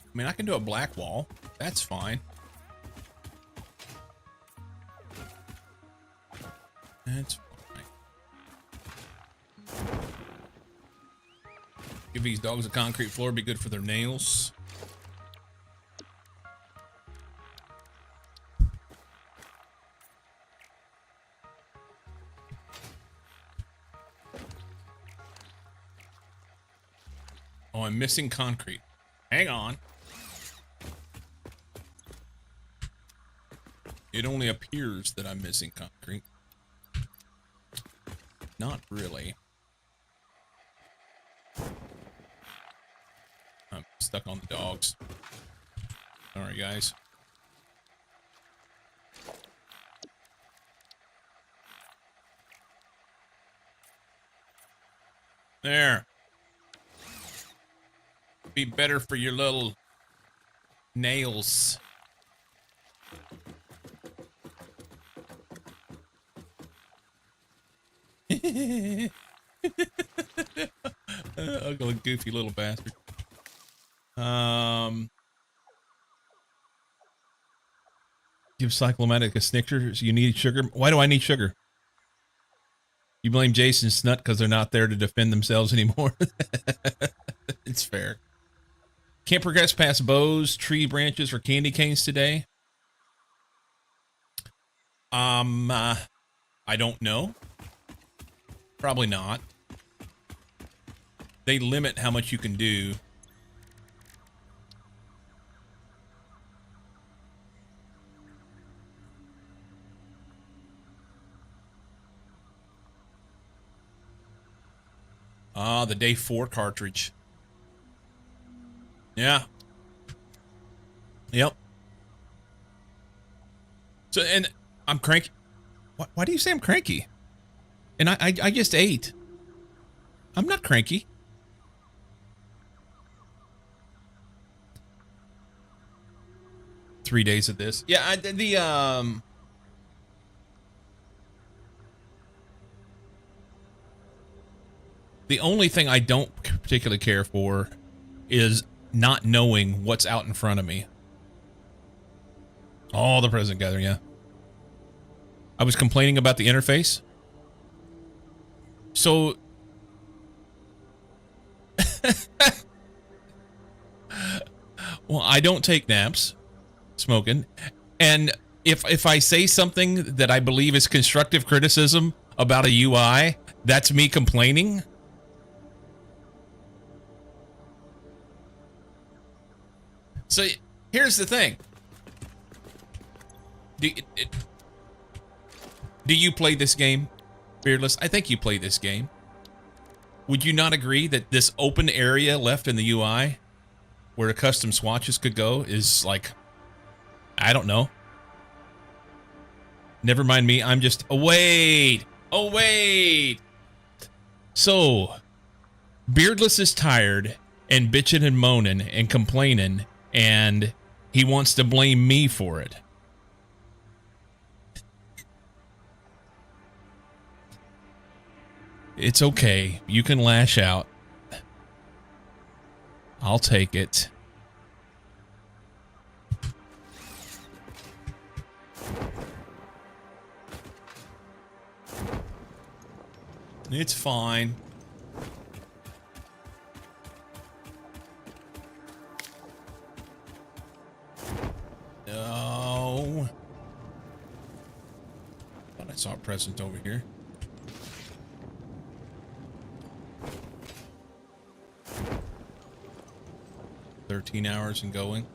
I mean, I can do a black wall. That's fine. That's fine. Give these dogs a concrete floor, be good for their nails. Oh, I'm missing concrete. Hang on. It only appears that I'm missing concrete. Not really. I'm stuck on the dogs. Sorry, guys. There. Be better for your little nails. Ugly, goofy little bastard. Give Cyclomatic a Snickers. You need sugar. Why do I need sugar? You blame Jason Snut because they're not there to defend themselves anymore. It's fair. Can't progress past bows, tree branches, or candy canes today. I don't know. Probably not. They limit how much you can do. Ah, the day 4 cartridge. Yeah. Yep. So, and I'm cranky. Why do you say I'm cranky? And I just ate. I'm not cranky. Three days of this. Yeah, the only thing I don't particularly care for is not knowing what's out in front of me. Oh, the present gathering, yeah. I was complaining about the interface. So well, I don't take naps smoking. And if I say something that I believe is constructive criticism about a UI, that's me complaining. So here's the thing. Do you play this game, Beardless? I think you play this game. Would you not agree that this open area left in the UI where the custom swatches could go is like, I don't know. Never mind me. I'm just, oh, wait. Oh, wait. So, Beardless is tired and bitching and moaning and complaining, and he wants to blame me for it. It's okay. You can lash out. I'll take it. It's fine. No. Thought I saw a present over here. $13 hours and going.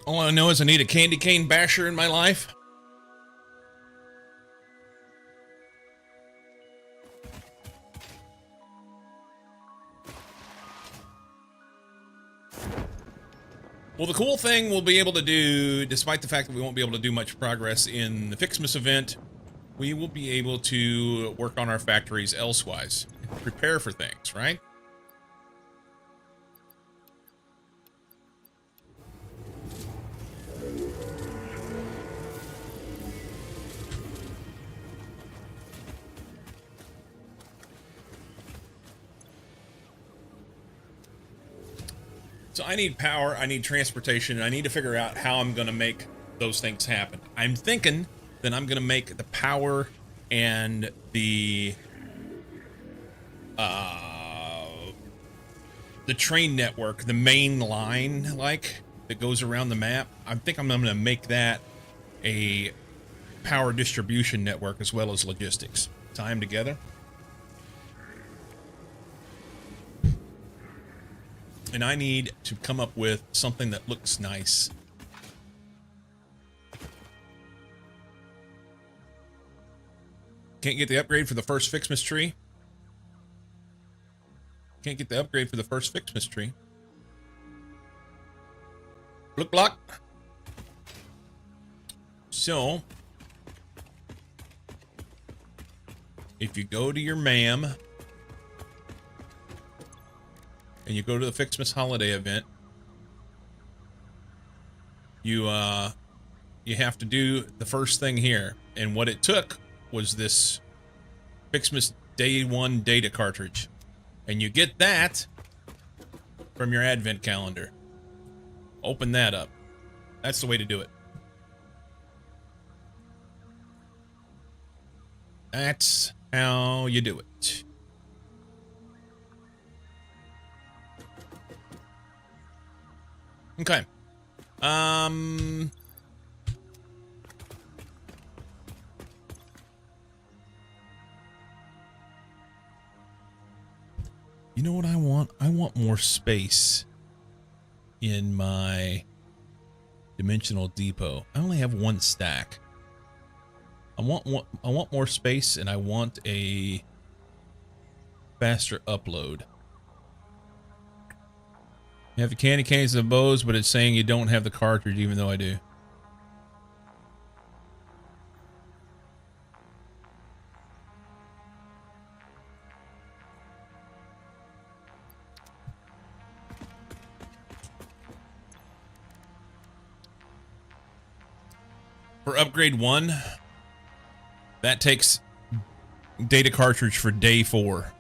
All I know is I need a candy cane basher in my life. Well, the cool thing we'll be able to do, despite the fact that we won't be able to do much progress in the FICSMAS event, we will be able to work on our factories elsewise. Prepare for things, right? So I need power, I need transportation, and I need to figure out how I'm going to make those things happen. I'm thinking that I'm going to make the power and the train network, the main line, like, that goes around the map. I think I'm going to make that a power distribution network as well as logistics. Tie them together. And I need to come up with something that looks nice. Can't get the upgrade for the first FICSMAS tree. Can't get the upgrade for the first FICSMAS tree. Look block. So, if you go to your MAM and you go to the FICSMAS holiday event, you have to do the first thing here. And what it took was this FICSMAS Day 1 data cartridge. And you get that from your advent calendar. Open that up. That's the way to do it. That's how you do it. Okay. You know what I want? I want more space in my dimensional depot. I only have one stack. I want more space, and I want a faster upload. You have the candy canes and the bows, but it's saying you don't have the cartridge, even though I do. For upgrade 1, that takes data cartridge for day 4.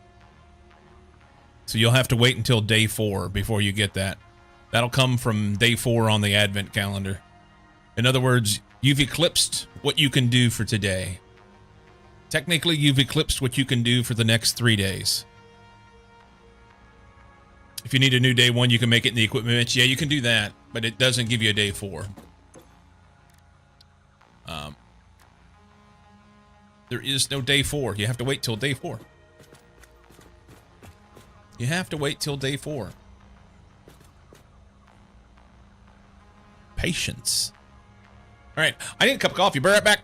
So you'll have to wait until day 4 before you get that. That'll come from day 4 on the advent calendar. In other words, you've eclipsed what you can do for today. Technically, you've eclipsed what you can do for the next 3 days. If you need a new day 1, you can make it in the equipment bench. Yeah, you can do that, but it doesn't give you a day 4. There is no day 4. You have to wait till day 4. You have to wait till day 4. Patience. All right, I need a cup of coffee. Be right back.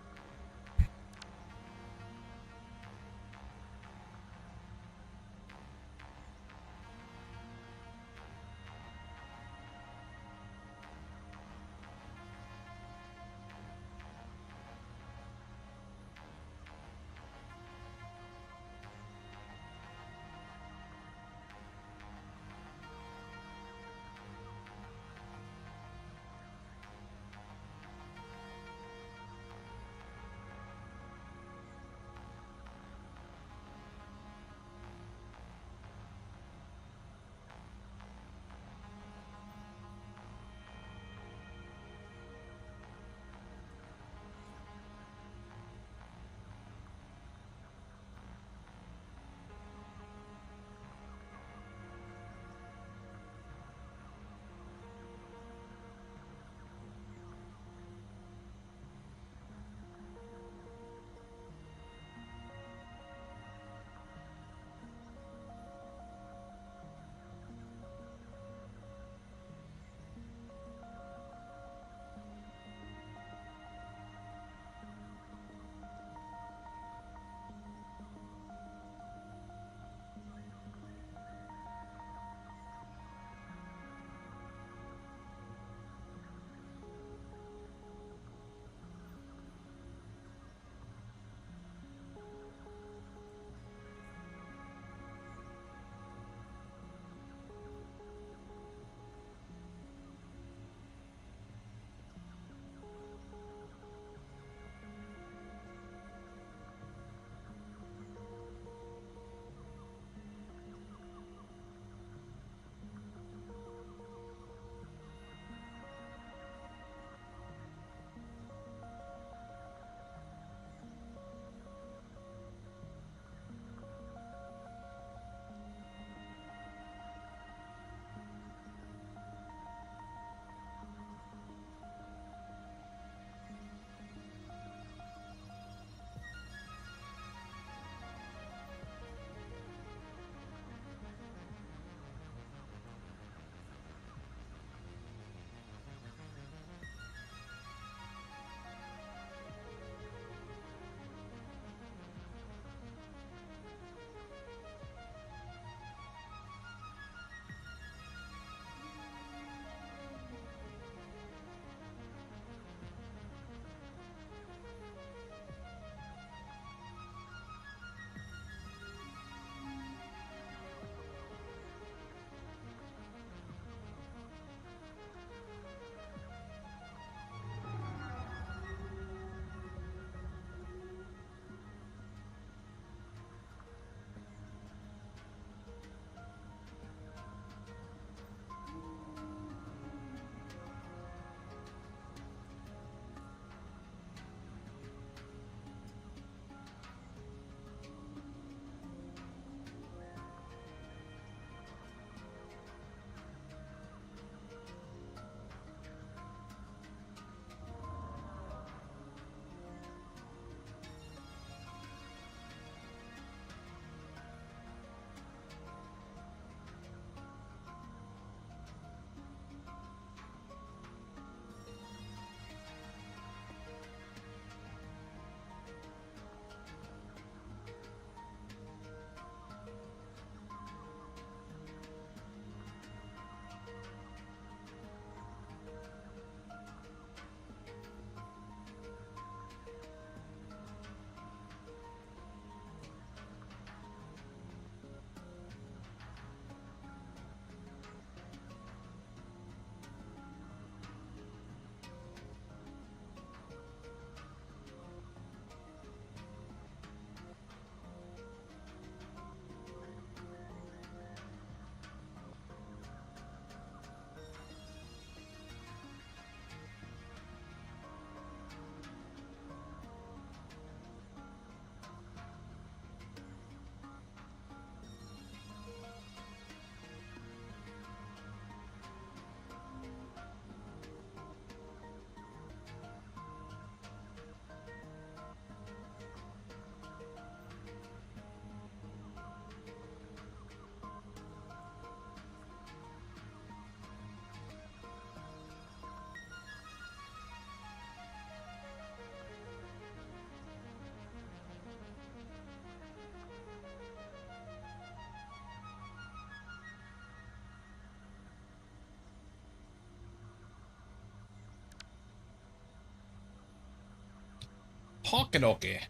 Pocket okay.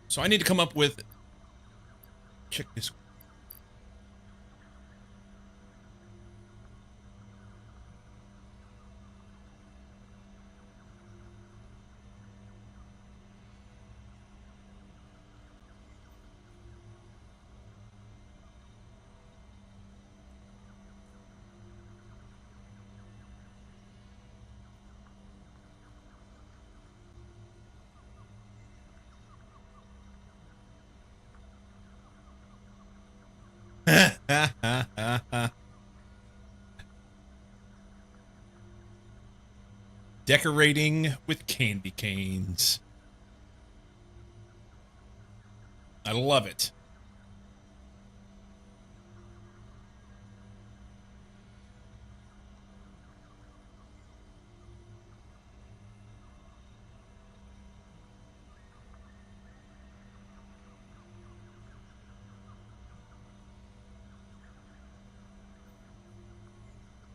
So I need to come up with. Check this. Decorating with candy canes. I love it.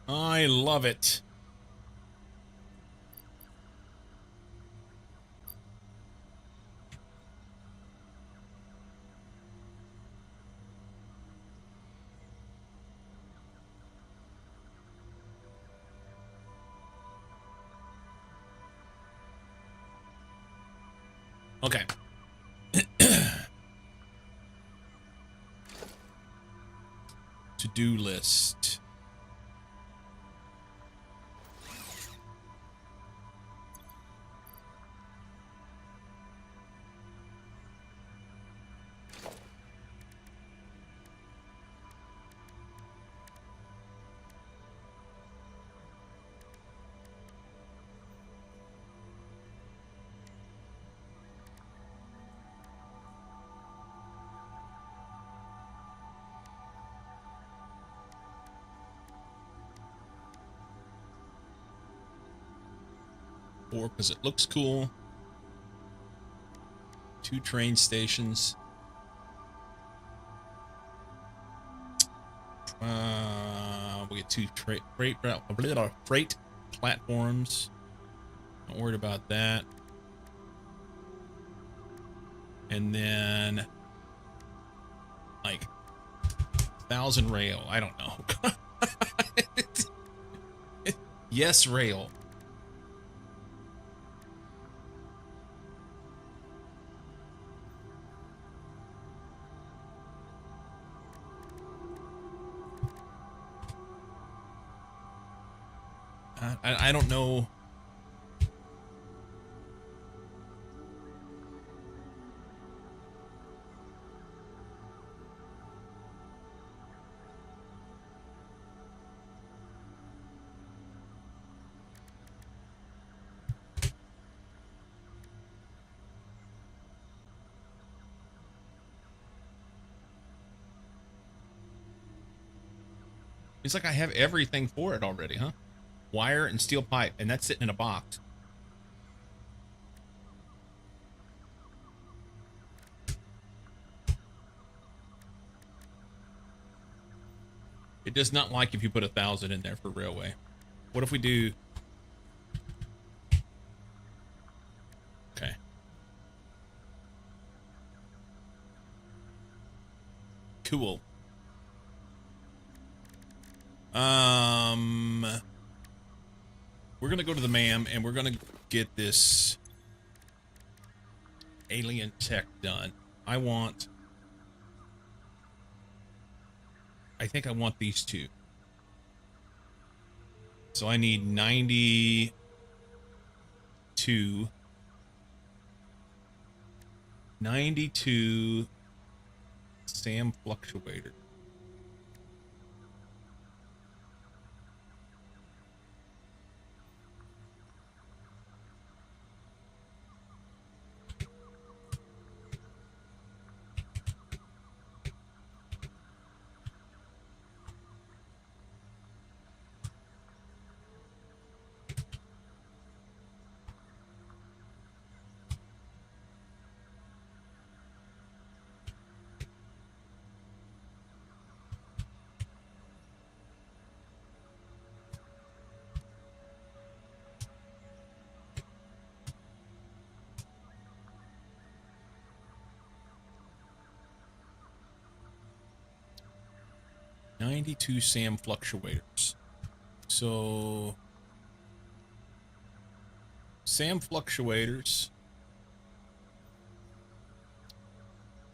I love it. Okay. To-do list. Four, because it looks cool. 2 train stations. We get 2 freight platforms. Not worried about that. And then like 1,000 rail. I don't know. Yes, rail. I don't know. It's like I have everything for it already, huh? Wire and steel pipe, and that's sitting in a box. It does not like if you put 1,000 in there for railway. What if we do? Okay. Cool. We're gonna go to the MAM and we're gonna get this alien tech done. I think I want these 2. So I need 92 SAM fluctuator. 92 SAM fluctuators. So SAM fluctuators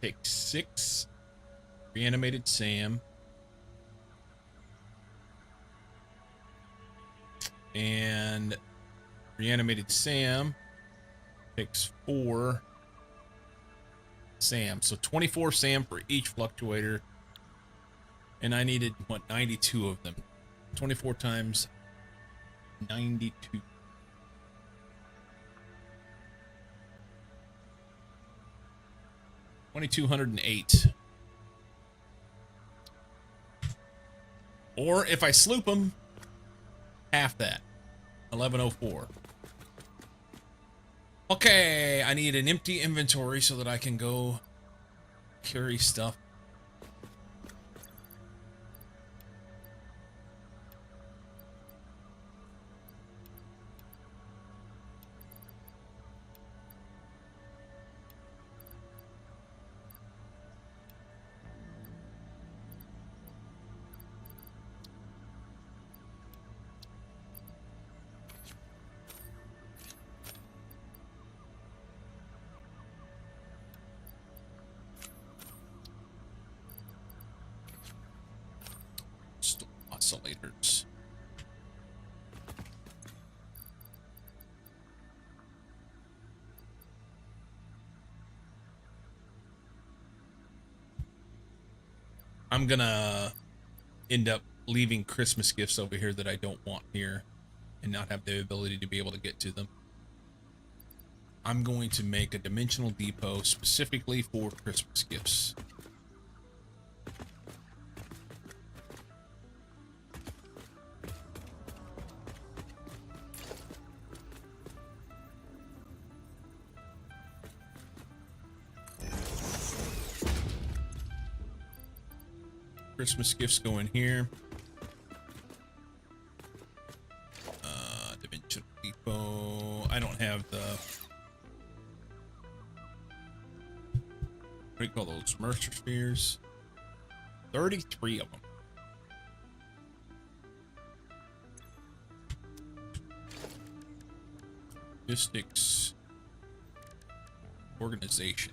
take 6 reanimated SAM and reanimated SAM takes 4 SAM. So 24 SAM for each fluctuator. And I needed, what, 92 of them. 24 times 92. 2,208. Or if I sloop them, half that. 1,104. Okay, I need an empty inventory so that I can go carry stuff. Oscillators. I'm gonna end up leaving Christmas gifts over here that I don't want here and not have the ability to be able to get to them. I'm going to make a dimensional depot specifically for Christmas gifts. Christmas gifts go in here. Dimensional depot. I don't have the... What do you call those? Mercer spheres? 33 of them. Logistics. Organization.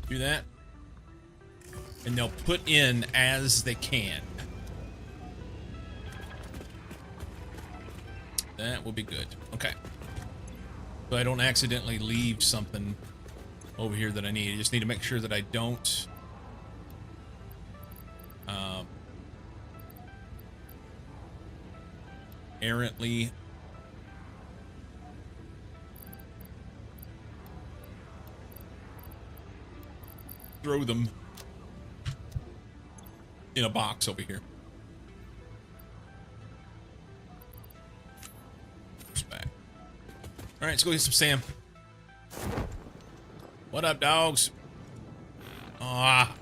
Do that. And they'll put in as they can. That will be good. Okay. So I don't accidentally leave something over here that I need. I just need to make sure that I don't errantly throw them in a box over here. Back. All right, let's go get some Sam. What up, dogs? Ah,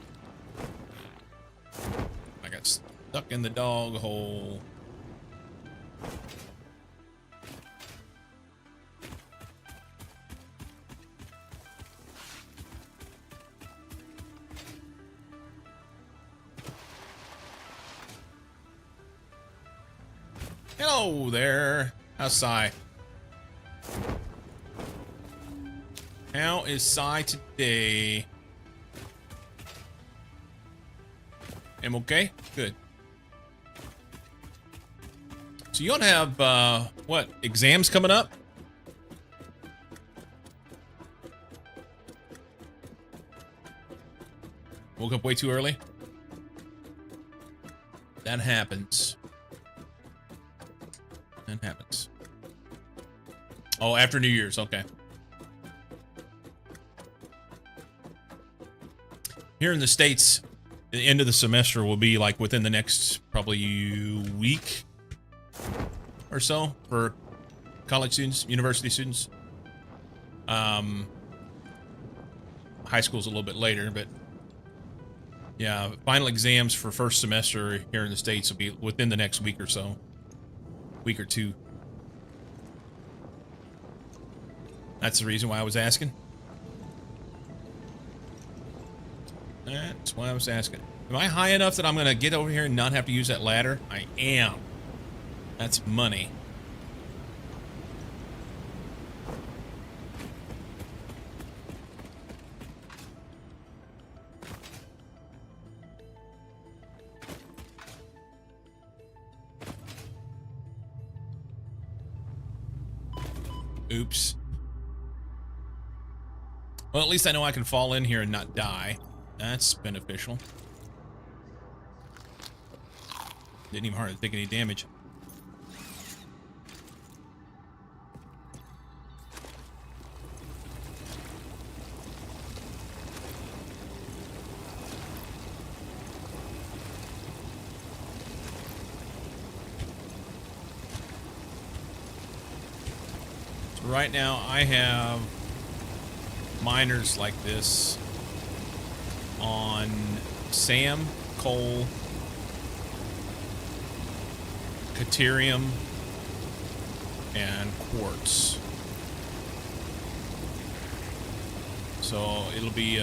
I got stuck in the dog hole. Hello there. How's Cy? How is Cy today? Am okay? Good. So you don't have, what, exams coming up? Woke up way too early? That happens. That happens. Oh, after New Year's, okay. Here in the States, the end of the semester will be like within the next probably week or so for college students, university students. High school's a little bit later, but yeah, final exams for first semester here in the States will be within the next week or so. week or two. That's the reason why I was asking. That's why I was asking. Am I high enough that I'm going to get over here and not have to use that ladder? I am. That's money. Oops. Well, at least I know I can fall in here and not die. That's beneficial. Didn't even hardly take any damage. So right now I have miners like this on Sam, coal, Caterium, and quartz. So it'll be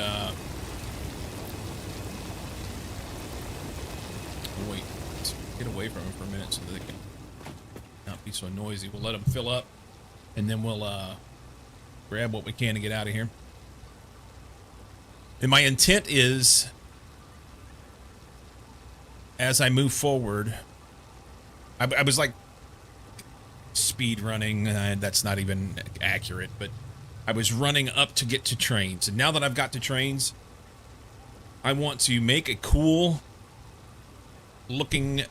wait, let's get away from them for a minute so that they can not be so noisy. We'll let them fill up and then we'll grab what we can to get out of here. And my intent is, as I move forward, I was like speed running. That's not even accurate, but I was running up to get to trains. And now that I've got to trains, I want to make a cool looking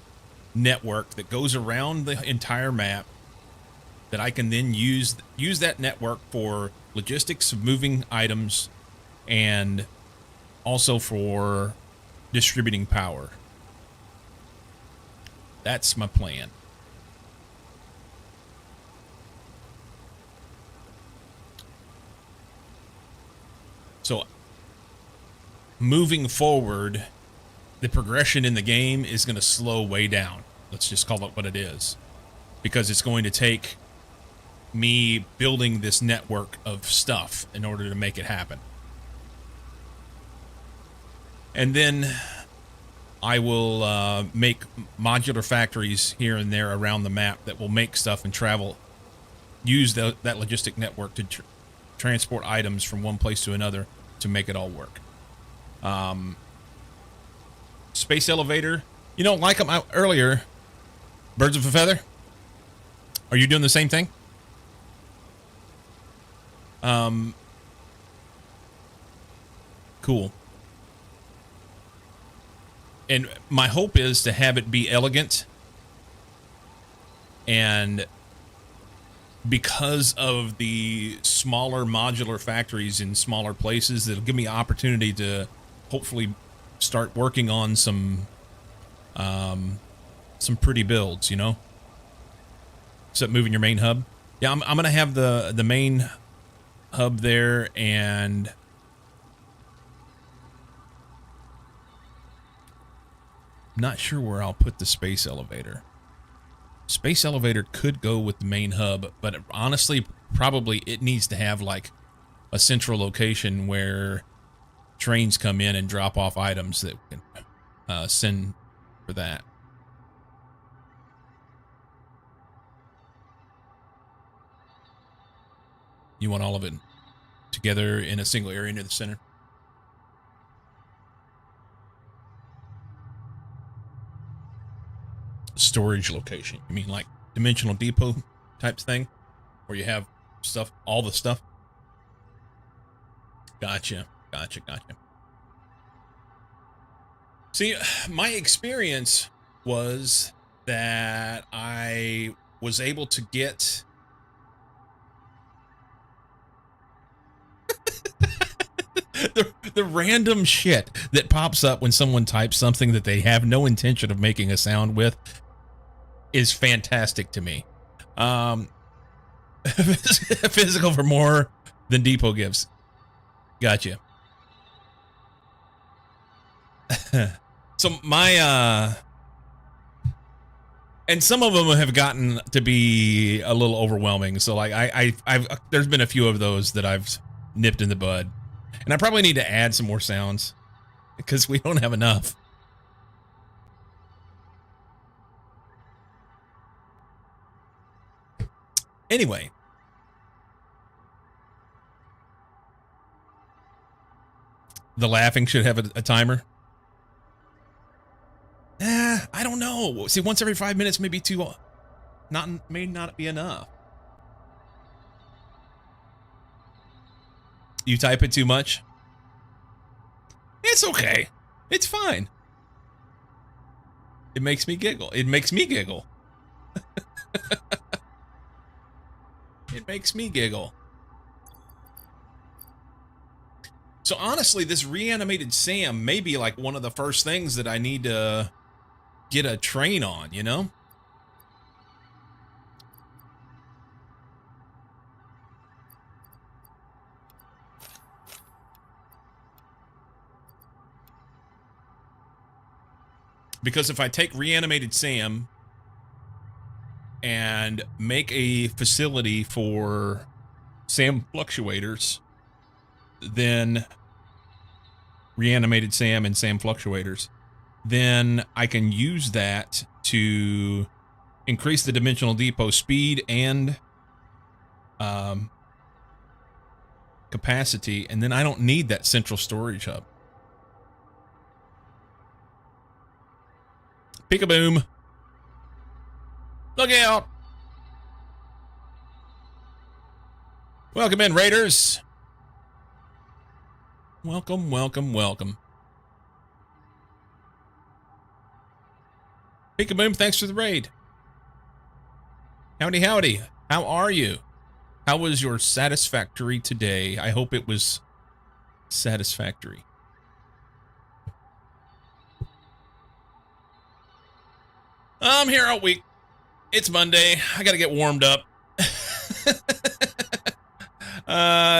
network that goes around the entire map that I can then use that network for logistics of moving items and also for distributing power. That's my plan. So, moving forward, the progression in the game is going to slow way down. Let's just call it what it is. Because it's going to take me building this network of stuff in order to make it happen. And then I will make modular factories here and there around the map that will make stuff and travel, use that logistic network to transport items from one place to another to make it all work. Space elevator, you know, like them out earlier, birds of a feather. Are you doing the same thing? Cool. And my hope is to have it be elegant, and because of the smaller modular factories in smaller places, that'll give me an opportunity to hopefully start working on some pretty builds, you know. Except moving your main hub. Yeah, I'm gonna have the main hub there, and not sure where I'll put the space elevator. Space elevator could go with the main hub, but honestly, probably it needs to have like a central location where trains come in and drop off items that we can send for that. You want all of it together in a single area near the center? Storage location. You mean like dimensional depot type thing, where you have stuff, all the stuff? Gotcha. See, my experience was that I was able to get the random shit that pops up when someone types something that they have no intention of making a sound with is fantastic to me. Physical for more than depot gives. Gotcha. So my And some of them have gotten to be a little overwhelming. So like I've there's been a few of those that I've nipped in the bud. And I probably need to add some more sounds because we don't have enough. Anyway. The laughing should have a timer. I don't know. See, once every 5 minutes may be may not be enough. You type it too much? It's okay. It's fine. It makes me giggle. It makes me giggle. It makes me giggle. So honestly, this reanimated Sam may be like one of the first things that I need to get a train on, you know? Because if I take reanimated Sam and make a facility for Sam fluctuators, then reanimated Sam and Sam fluctuators, then I can use that to increase the dimensional depot speed and capacity, and then I don't need that central storage hub. Peek-a-boom. Look out. Welcome in, Raiders. Welcome, welcome, welcome. Peek-a-boom, thanks for the raid. Howdy, howdy. How are you? How was your satisfactory today? I hope it was satisfactory. I'm here all week. It's Monday. I gotta get warmed up.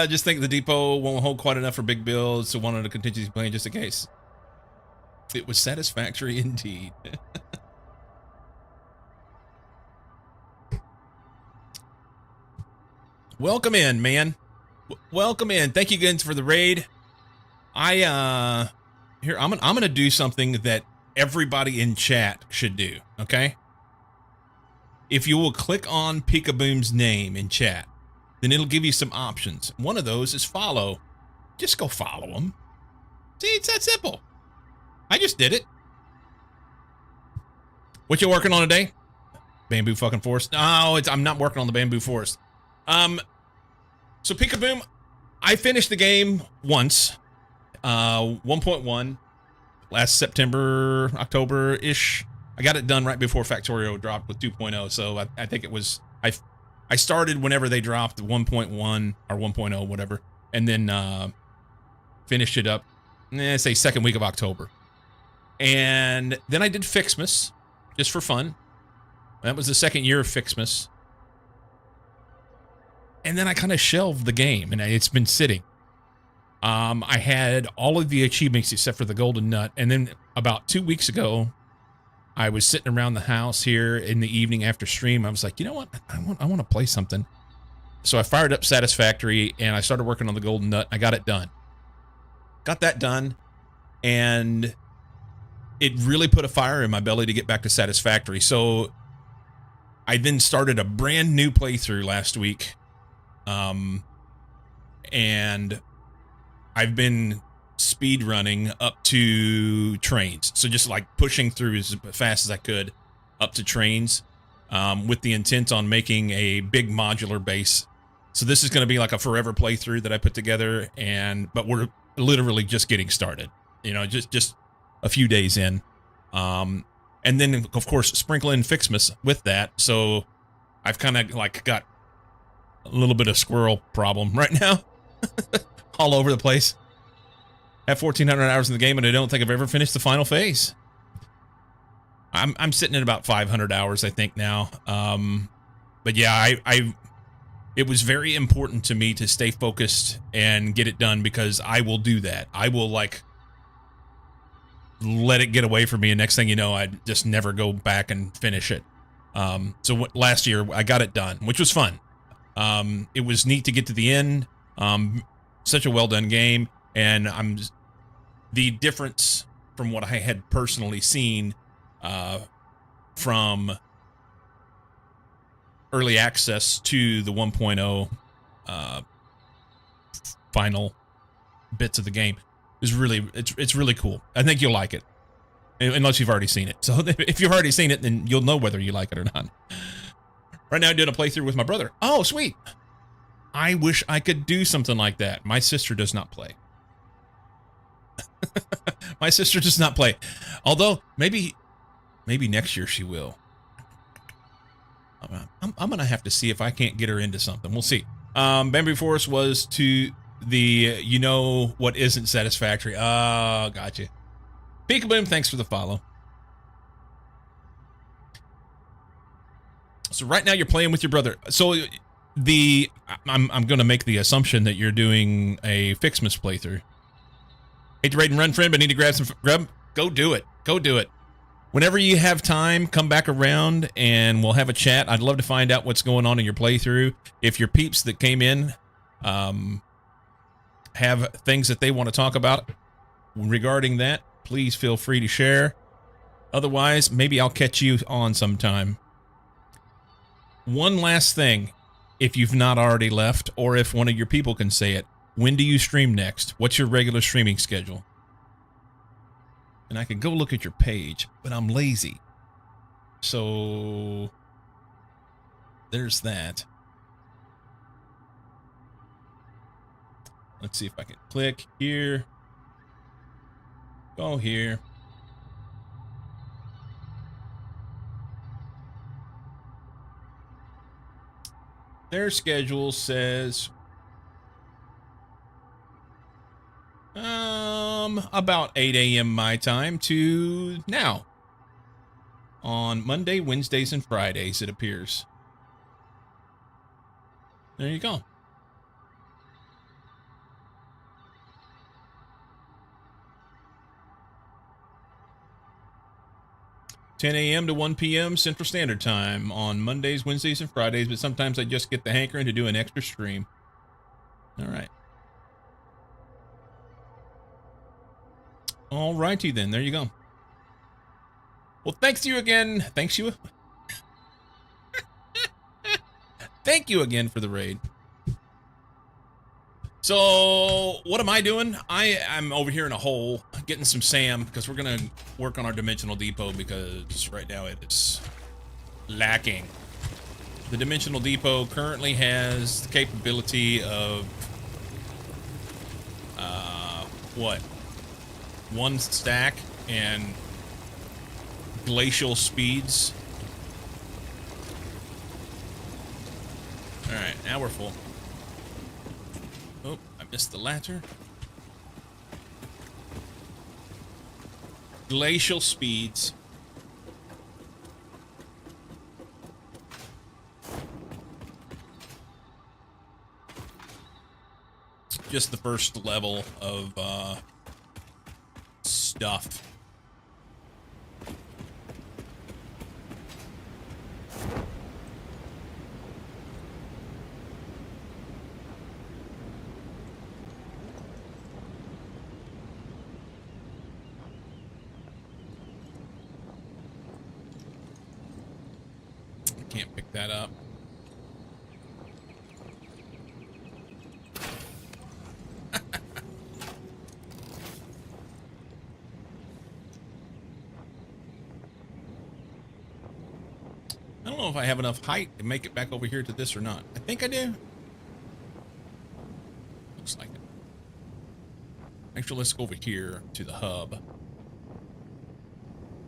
Just think the depot won't hold quite enough for big builds, so wanted a contingency plan just in case. It was satisfactory indeed. Welcome in, man. Welcome in. Thank you again for the raid. I'm gonna do something that everybody in chat should do, okay? If you will click on Peek-a-boom's name in chat, then it'll give you some options. One of those is follow. Just go follow him. See, it's that simple. I just did it. What you working on today? Bamboo fucking forest? No, I'm not working on the bamboo forest. So Peek-a-boom, I finished the game once, 1.1, last September, October-ish. I got it done right before Factorio dropped with 2.0, so I think it was, I started whenever they dropped 1.1 or 1.0, whatever, and then finished it up, say second week of October. And then I did FICSMAS, just for fun. That was the second year of FICSMAS. And then I kind of shelved the game, and it's been sitting. I had all of the achievements except for the golden nut, and then about 2 weeks ago, I was sitting around the house here in the evening after stream. I was like, you know what? I want to play something. So I fired up Satisfactory, and I started working on the golden nut. I got it done. Got that done, and it really put a fire in my belly to get back to Satisfactory. So I then started a brand new playthrough last week. And I've been speed running up to trains. So just like pushing through as fast as I could up to trains, with the intent on making a big modular base. So this is going to be like a forever playthrough that I put together, but we're literally just getting started, you know, just a few days in. And then of course sprinkle in FICSMAS with that. So I've kind of like got a little bit of squirrel problem right now. All over the place. Have 1,400 hours in the game, and I don't think I've ever finished the final phase. I'm sitting at about 500 hours, I think, now. But yeah, it was very important to me to stay focused and get it done, because I will do that. I will, like, let it get away from me, and next thing you know, I just never go back and finish it. Last year I got it done, which was fun. It was neat to get to the end. Such a well done game, and the difference from what I had personally seen from early access to the 1.0 final bits of the game is it's really cool. I think you'll like it, unless you've already seen it. So if you've already seen it, then you'll know whether you like it or not. Right now I'm doing a playthrough with my brother. Oh, sweet. I wish I could do something like that. My sister does not play. My sister does not play. Although, maybe next year she will. I'm going to have to see if I can't get her into something. We'll see. Bamboo Forest was to the, you know what isn't satisfactory. Oh, gotcha. Peekaboom, thanks for the follow. So right now you're playing with your brother. So I'm going to make the assumption that you're doing a FICSMAS playthrough. Hate to raid and run, friend, but need to grab some grub. Go do it. Go do it. Whenever you have time, come back around and we'll have a chat. I'd love to find out what's going on in your playthrough. If your peeps that came in have things that they want to talk about regarding that, please feel free to share. Otherwise, maybe I'll catch you on sometime. One last thing, if you've not already left, or if one of your people can say it, when do you stream next? What's your regular streaming schedule? And I can go look at your page, but I'm lazy. So there's that. Let's see if I can click here. Go here. Their schedule says about 8 a.m. my time to now. On Monday, Wednesdays, and Fridays, it appears. There you go. $10 a.m. to 1 p.m. Central Standard Time on Mondays, Wednesdays, and Fridays, but sometimes I just get the hankering to do an extra stream. All right. All righty then. There you go. Well, thanks to you again. Thanks you. Thank you again for the raid. So, what am I doing? I'm over here in a hole getting some SAM because we're going to work on our dimensional depot because right now it is lacking. The dimensional depot currently has the capability of what? 1 stack and glacial speeds. All right, now we're full. Oh, I missed the ladder. Glacial speeds. Just the first level of stuff. Can't pick that up. I don't know if I have enough height to make it back over here to this or not. I think I do. Looks like it. Actually, let's go over here to the hub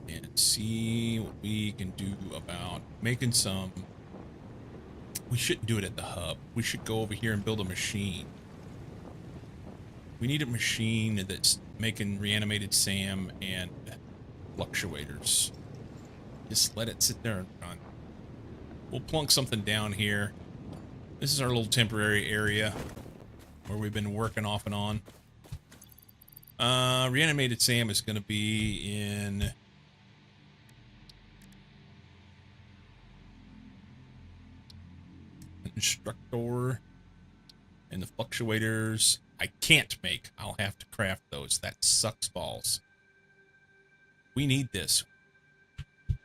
and see what we can do about making some. We shouldn't do it at the hub. We should go over here and build a machine. We need a machine that's making reanimated SAM and fluctuators. Just let it sit there and run. We'll plunk something down here. This is our little temporary area where we've been working off and on. Reanimated SAM is going to be in instructor. And the fluctuators I can't make. I'll have to craft those. That sucks balls. We need this.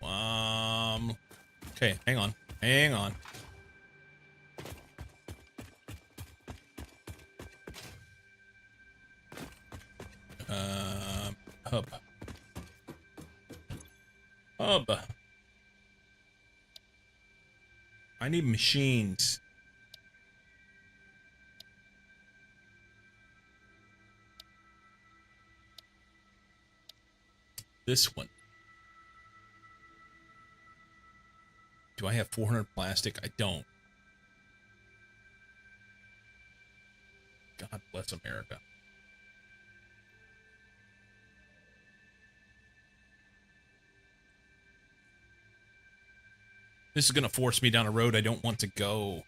Okay, hang on. Hang on. Hub. I need machines. This one. Do I have 400 plastic? I don't. God bless America. This is going to force me down a road I don't want to go.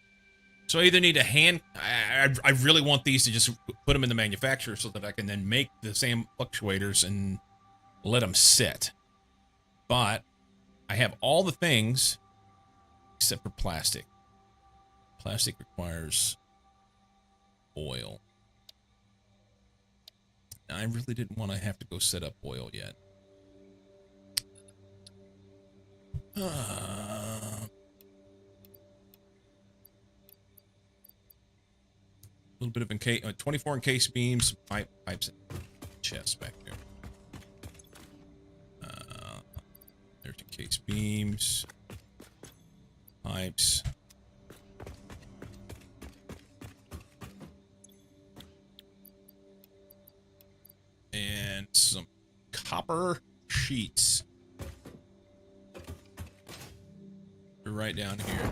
So I either need a hand... I really want these to just put them in the manufacturer so that I can then make the same fluctuators and let them sit. But I have all the things except for plastic. Plastic requires oil. I really didn't want to have to go set up oil yet. A little bit of encase, 24 encased beams, pipes, chests back there. There's encased beams, pipes. And some copper sheets. They're right down here.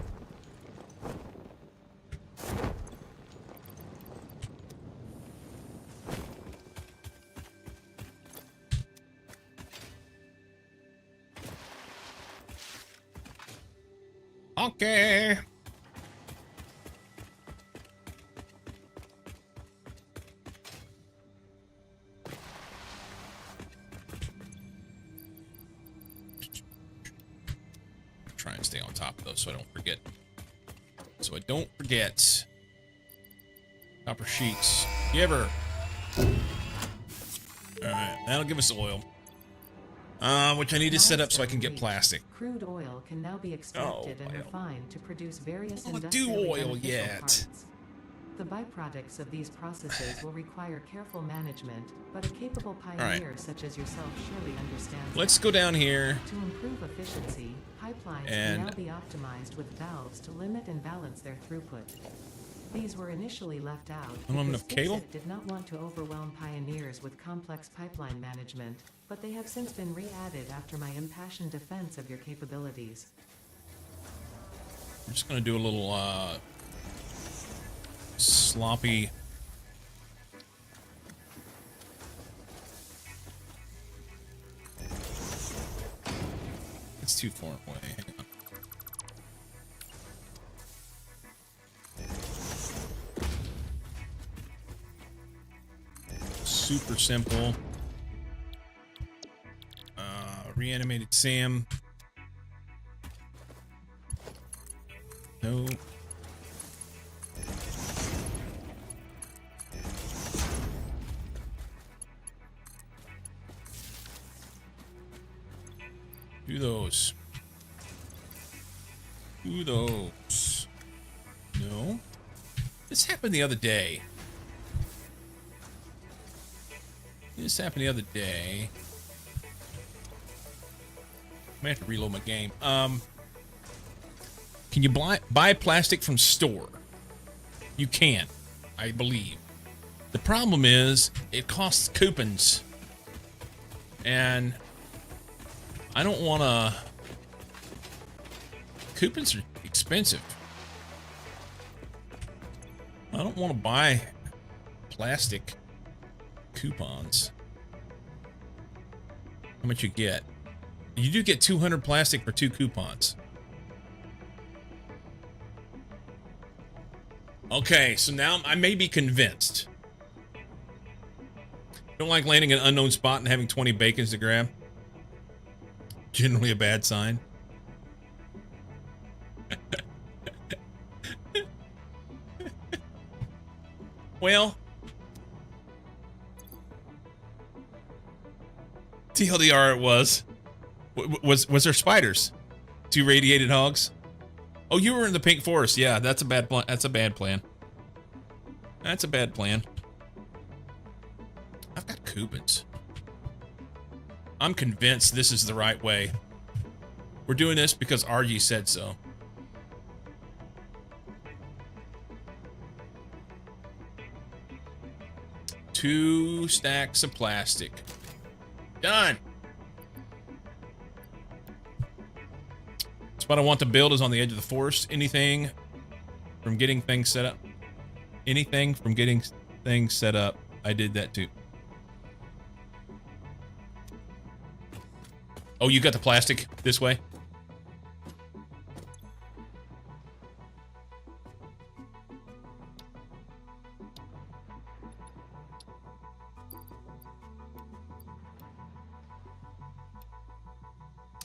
Okay. Try and stay on top of those so I don't forget. Copper sheets. Giver. Alright, that'll give us oil. Which I need to set up so I can get plastic. Crude oil can now be extracted and refined to produce various industrially beneficial parts. The byproducts of these processes will require careful management, but a capable pioneer such as yourself surely understands. Let's go down here. To improve efficiency, pipelines can now be optimized with valves to limit and balance their throughput. These were initially left out because FICSMAS did not want to overwhelm pioneers with complex pipeline management, but they have since been re-added after my impassioned defense of your capabilities. I'm just going to do a little sloppy. It's too far away. Hang on. Super simple. Reanimated Sam. No. Do those. Do those. No. This happened the other day. This happened the other day. I have to reload my game. Can you buy plastic from store? You can, I believe. The problem is it costs coupons, and I don't want to. Coupons are expensive. I don't want to buy plastic coupons. How much you get? You do get 200 plastic for 2 coupons. Okay, so now I may be convinced. Don't like landing in an unknown spot and having 20 bacons to grab. Generally a bad sign. Well, TLDR it was. Was there spiders? 2 radiated hogs? Oh, you were in the pink forest. Yeah, that's a bad plan. That's a bad plan. That's a bad plan. I've got coupons. I'm convinced this is the right way. We're doing this because RG said so. Two stacks of plastic. Done. Spot I want to build is on the edge of the forest. Anything from getting things set up. Anything from getting things set up. I did that too. Oh, you got the plastic this way?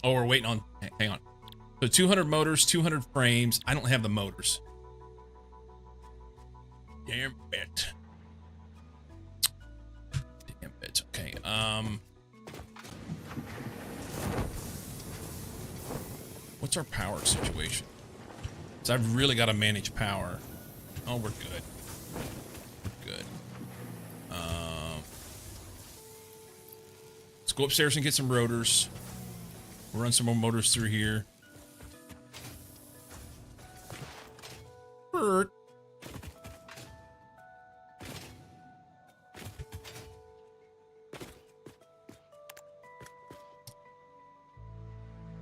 Oh, we're waiting on... Hang on. So 200 motors, 200 frames. I don't have the motors. Damn it. Damn it. Okay. What's our power situation? So I've really got to manage power. Oh, we're good. We're good. Let's go upstairs and get some rotors. We'll run some more motors through here. Bert.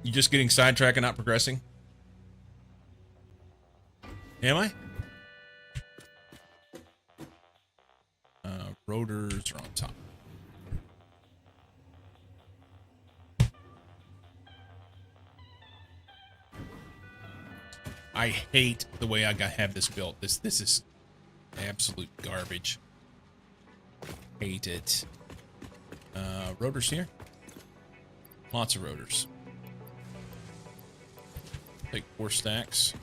You just getting sidetracked and not progressing? Am I? Rotors are on top. I hate the way I have this built. This is absolute garbage. Hate it. Rotors here. Lots of rotors. Take 4 stacks.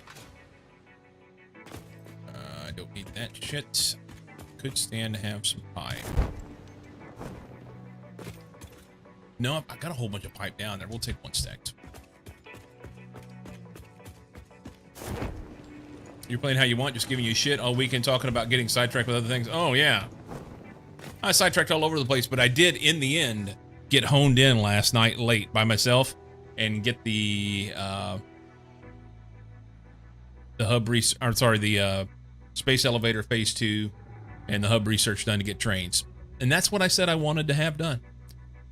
I don't need that shit. Could stand to have some pipe. No, I got a whole bunch of pipe down there. We'll take 1 stack. You're playing how you want, just giving you shit all weekend, talking about getting sidetracked with other things. Oh, yeah. I sidetracked all over the place, but I did, in the end, get honed in last night late by myself and get the space elevator phase 2 and the hub research done to get trains. And that's what I said I wanted to have done.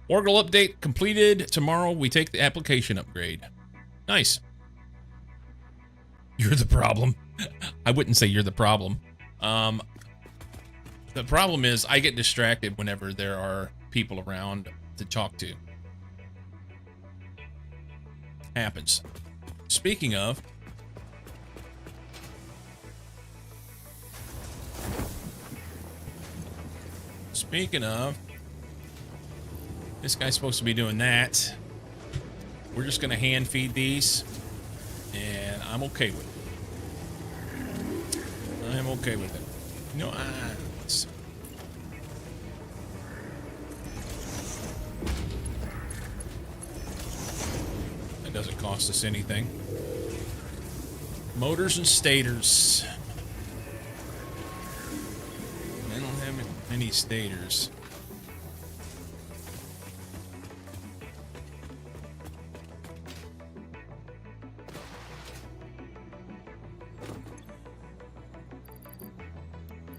Orbital update completed. Tomorrow we take the application upgrade. Nice. You're the problem. I wouldn't say you're the problem. The problem is I get distracted whenever there are people around to talk to. Happens. Speaking of, this guy's supposed to be doing that. We're just gonna hand feed these, and I'm okay with it. I'm okay with it. No, that doesn't cost us anything. Motors and stators. I don't have any stators.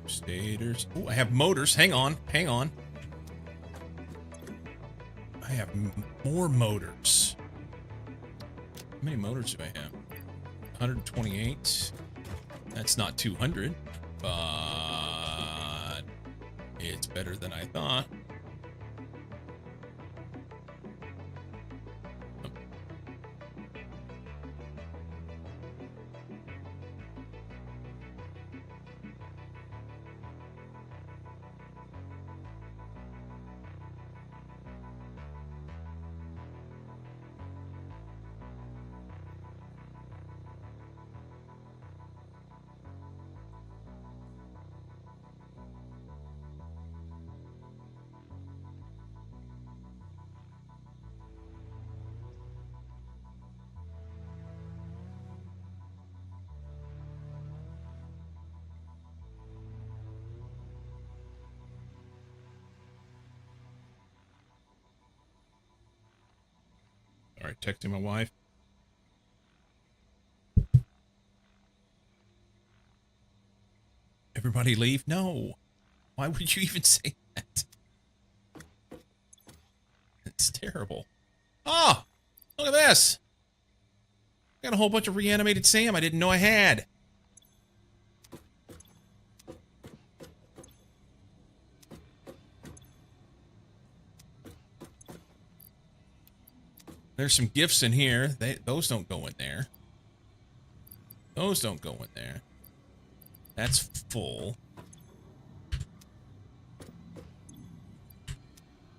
Stators. Oh, I have motors. Hang on. Hang on. I have more motors. How many motors do I have? 128. That's not 200, but it's better than I thought. All right, texting my wife. Everybody leave? No. Why would you even say that? It's terrible. Oh, look at this. Got a whole bunch of reanimated Sam I didn't know I had. There's some gifts in here. Those don't go in there. Those don't go in there. That's full.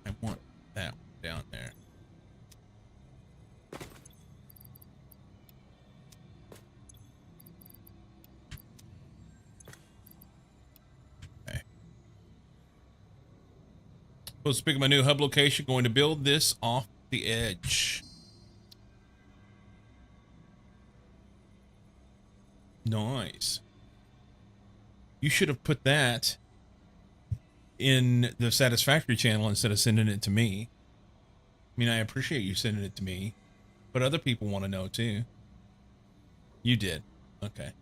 I want that one down there. Okay. Supposed to pick up my new hub location. Going to build this off the edge. Nice. You should have put that in the Satisfactory channel instead of sending it to me. I mean, I appreciate you sending it to me, but other people want to know too. You did. Okay.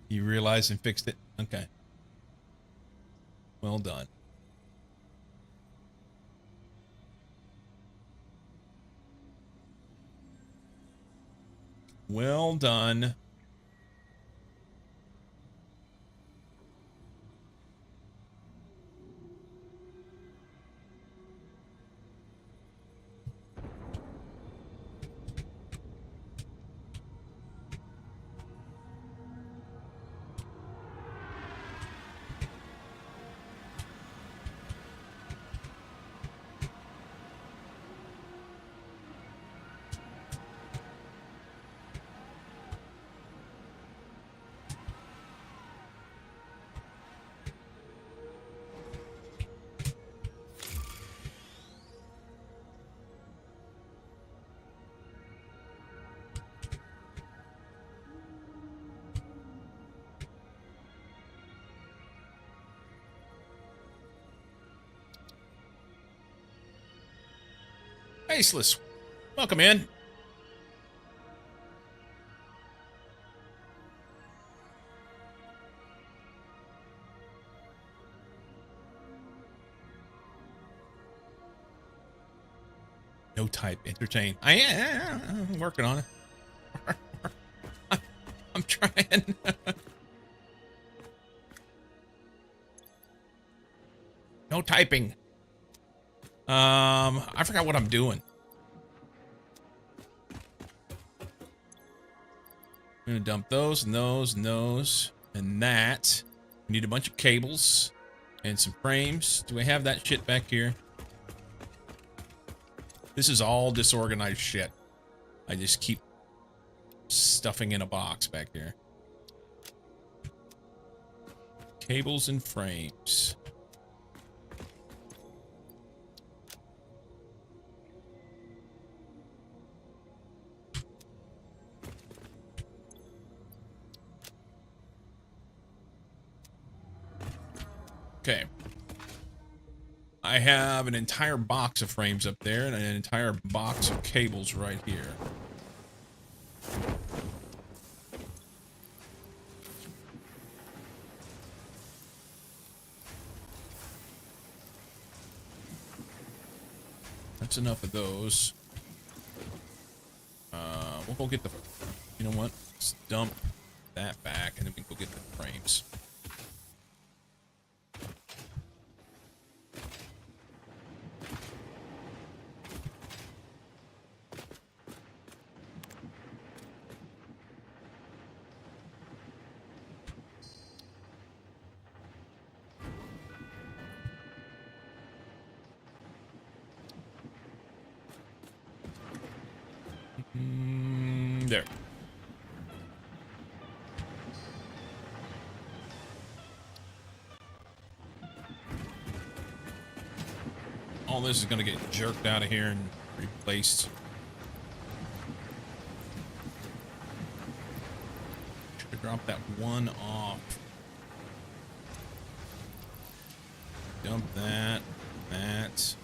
You realized and fixed it? Okay. Well done. Well done. Faceless, welcome in. No type, entertain. I'm working on it. I'm trying. No typing. I forgot what I'm doing. I'm gonna dump those and those and those and that. We need a bunch of cables and some frames. Do I have that shit back here? This is all disorganized shit. I just keep stuffing in a box back here. Cables and frames. Okay. I have an entire box of frames up there and an entire box of cables right here. That's enough of those. We'll go get the... You know what? Let's dump that back and then we can go get the frames. There. All this is going to get jerked out of here and replaced. Should have dropped that one off. Dump that, that,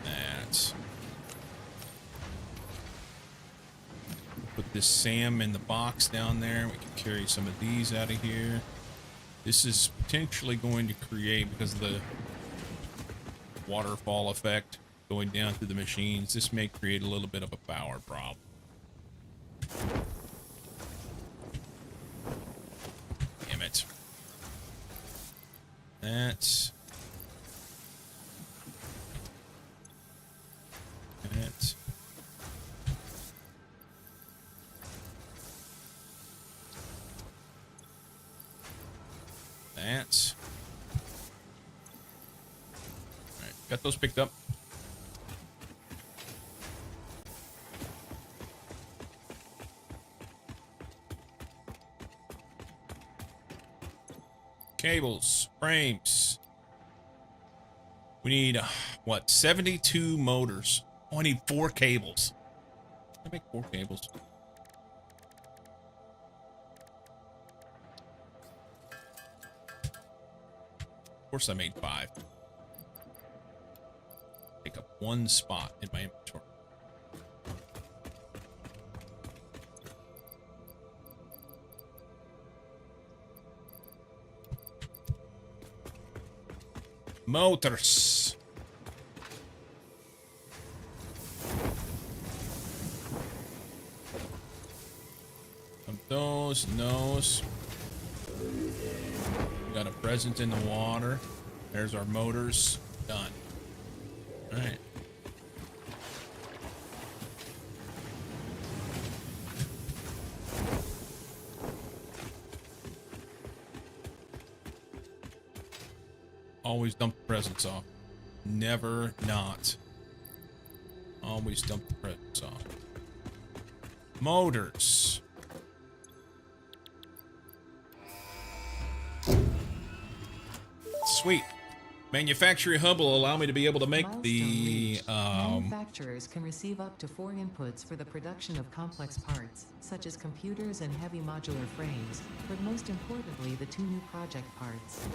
that. this SAM in the box down there. We can carry some of these out of here. This is potentially going to create, because of the waterfall effect going down through the machines, this may create a little bit of a power problem. Damn it. That's... That. That. Alright, got those picked up. Cables, frames. We need, what, 72 motors. Oh, I need 4 cables. Can I make 4 cables? Of course I made 5. Take up 1 spot in my inventory. Motors. Of those, and those. We got a present in the water. There's our motors. Done. All right. Always dump the presents off. Never not. Always dump the presents off. Motors. Sweet. Manufacturing hub will allow me to be able to make the manufacturers can receive up to 4 inputs for the production of complex parts, such as computers and heavy modular frames, but most importantly the 2 new project parts.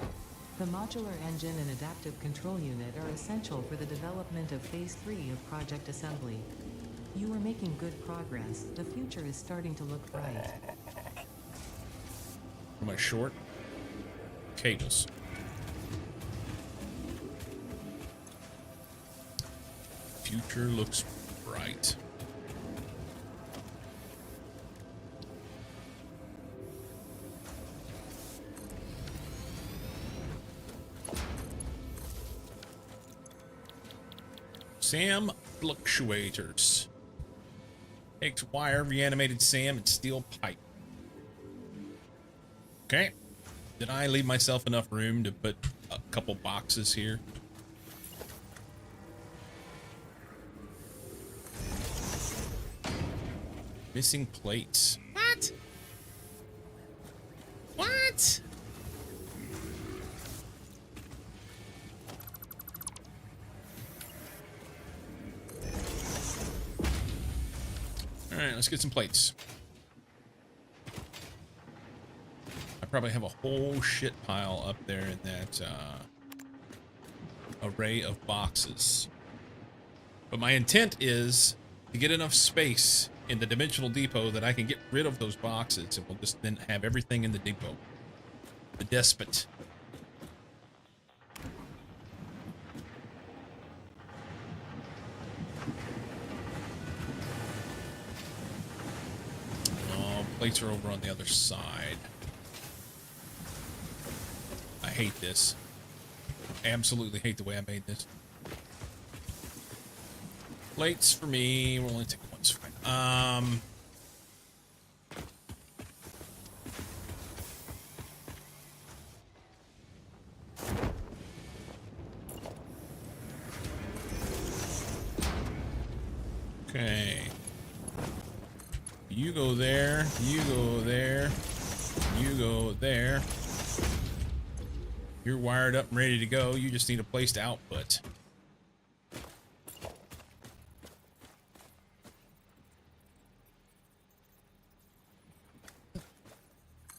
The modular engine and adaptive control unit are essential for the development of Phase 3 of project assembly. You are making good progress. The future is starting to look bright. Am I short? Cables. Future looks bright. SAM fluctuators. Takes wire, reanimated SAM, and steel pipe. Okay. Did I leave myself enough room to put a couple boxes here? Missing plates. What? What? All right, let's get some plates. I probably have a whole shit pile up there in that array of boxes. But my intent is to get enough space in the dimensional depot that I can get rid of those boxes, and we'll just then have everything in the depot. The despot. Oh, plates are over on the other side. I hate this. Absolutely hate the way I made this. Plates for me. We'll only take one's fine. Okay. You go there. You go there. You go there. You're wired up and ready to go. You just need a place to output.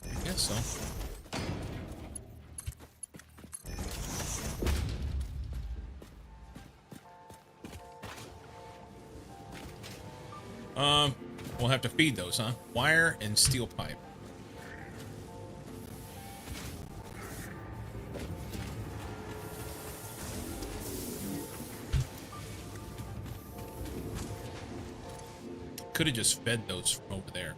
I guess so. We'll have to feed those, huh? Wire and steel pipe. Could have just fed those from over there.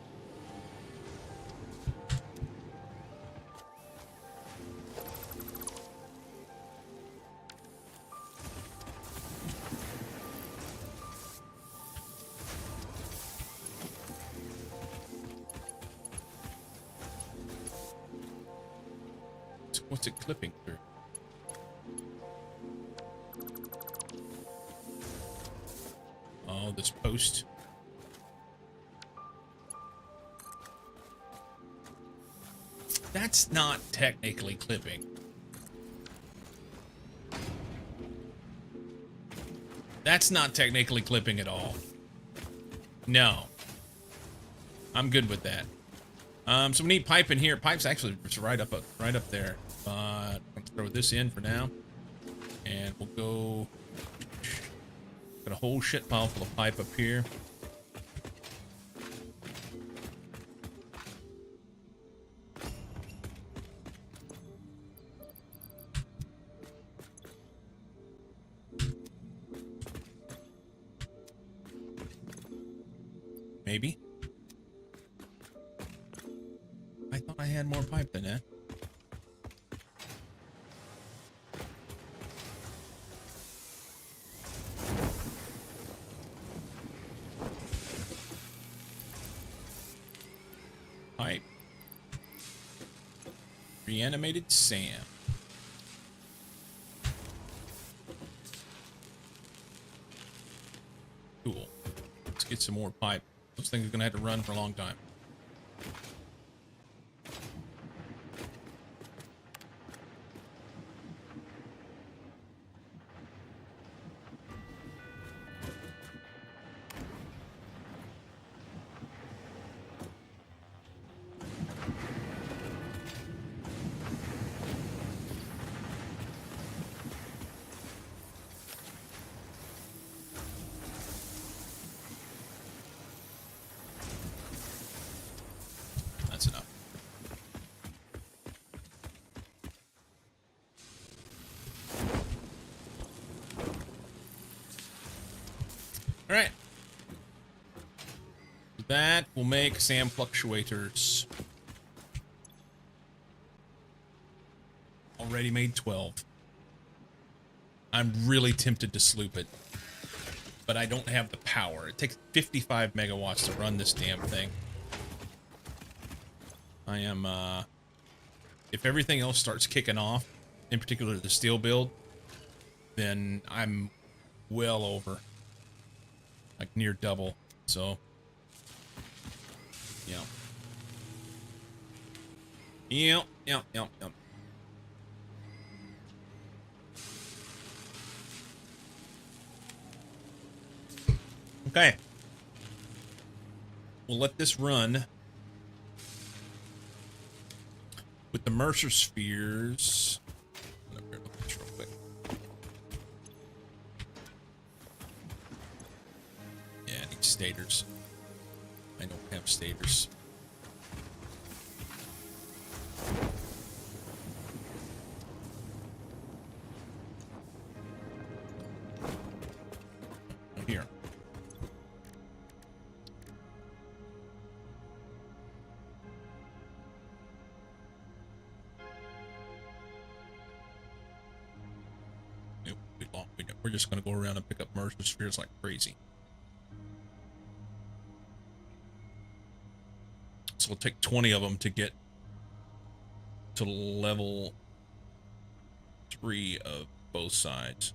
What's it clipping through? Oh, this post. That's not technically clipping. That's not technically clipping at all. No. I'm good with that. So we need pipe in here. Pipe's actually right up there. I'm gonna throw this in for now. And we'll go... Got a whole shit pile full of pipe up here. Maybe. I thought I had more pipe than that. Pipe. Reanimated Sam. Cool. Let's get some more pipe. Those things are gonna have to run for a long time. That's enough. All right. That will make SAM fluctuators. Already made 12. I'm really tempted to sloop it, but I don't have the power. It takes 55 megawatts to run this damn thing. I am, if everything else starts kicking off, in particular the steel build, then I'm well over. Like near double, so. Yeah. Yep. Okay. We'll let this run. With the Mercer spheres. Let me look at this real quick. Yeah, I need stators. I don't have stators. Here. We're just going to go around and pick up Mercer spheres like crazy. So we'll take 20 of them to get to level 3 of both sides.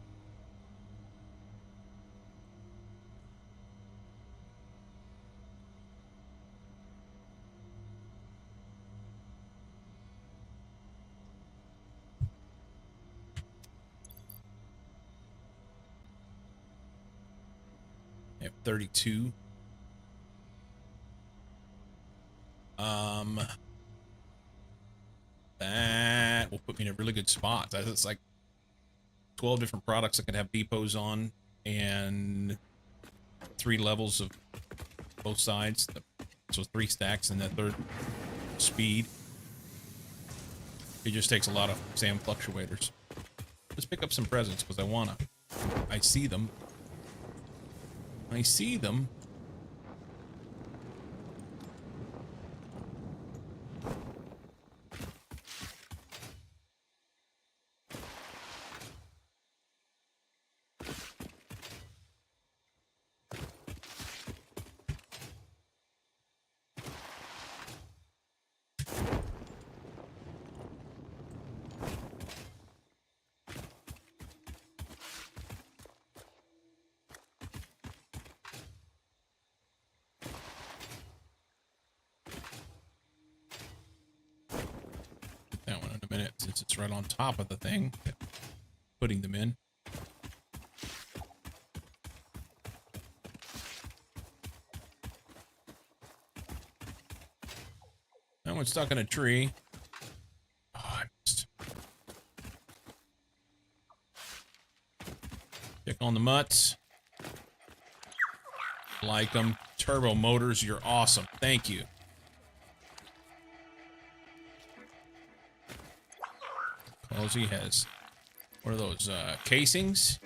I have 32. That will put me in a really good spot. That's like 12 different products I could have depots on, and 3 levels of both sides. So 3 stacks and that third speed. It just takes a lot of SAM fluctuators. Let's pick up some presents because I wanna. I see them. I see them. That one in a minute since it's right on top of the thing. Putting them in. That one's stuck in a tree. Oh, I missed. Check on the mutts. Like them. Turbo motors, you're awesome. Thank you. Cozy has, what are those, casings?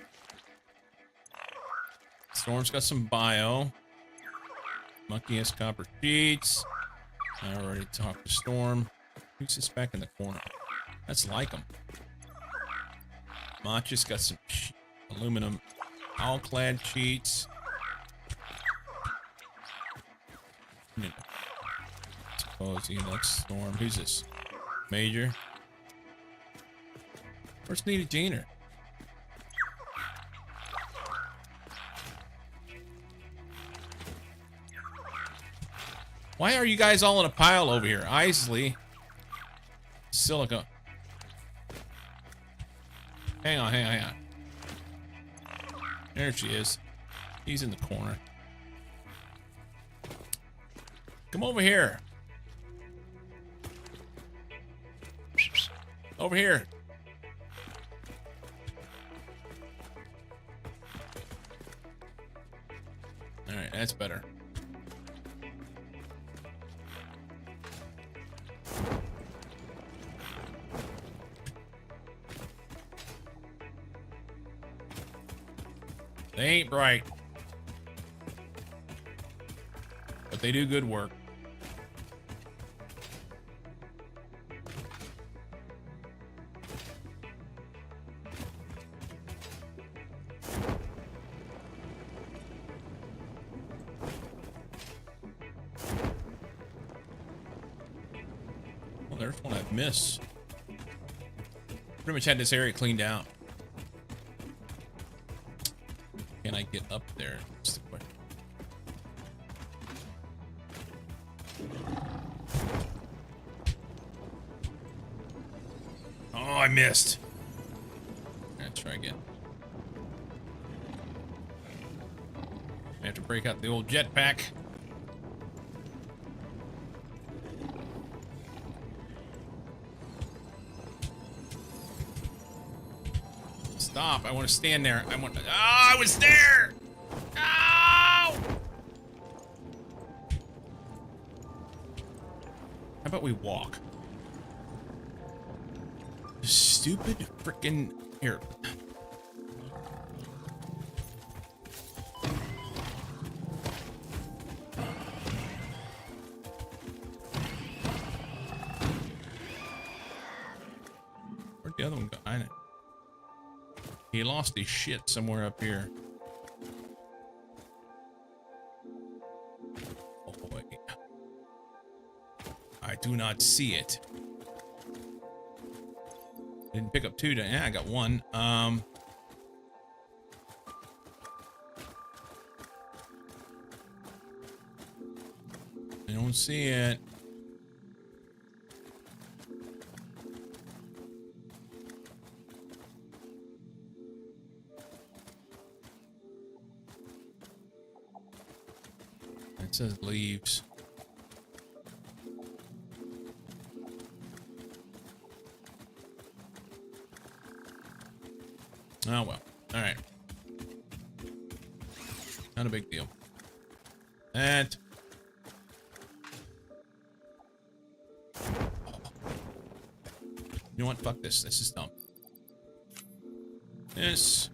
Storm's got some bio. Monkey has copper sheets. I already talked to Storm. Who's this back in the corner? That's like him. Machi's got some aluminum all-clad sheets. Cozy, next Storm. Who's this? Major. Where's Nita Jeaner? Why are you guys all in a pile over here? Isley. Silica. Hang on, hang on. There she is. He's in the corner. Come over here. Over here. Alright, that's better. They ain't bright, but they do good work. Well, there's one I've missed. Pretty much had this area cleaned out. Can I get up there? That's the question. Oh, I missed. Let's try again. I have to break out the old jetpack. Stop. I want to stand there. I want to... Oh, I was there! No! How about we walk? Stupid freaking... Here. Where'd the other one go? I know. He lost his shit somewhere up here. Oh boy. I do not see it. Didn't pick up 2. Yeah, I got 1. I don't see it. It says leaves. Oh well. Alright. Not a big deal. That You know what? Fuck this. This is dumb. This.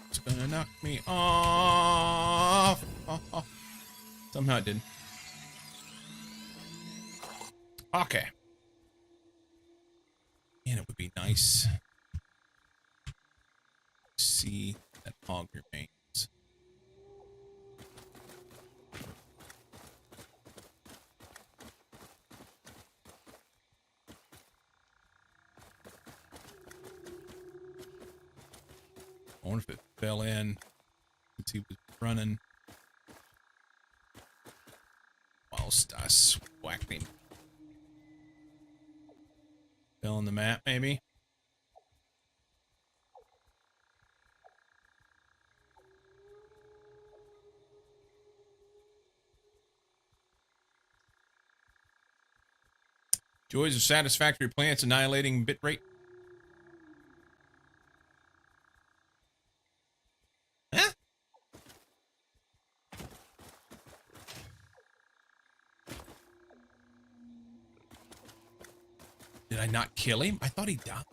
It's gonna knock me off. Oh. Somehow it didn't. Okay. And it would be nice to see that hog remains. I wonder if it fell in since he was running whilst I swacked him. Fell on the map, maybe? Joys of satisfactory plants annihilating bitrate. Huh? Did I not kill him? I thought he died.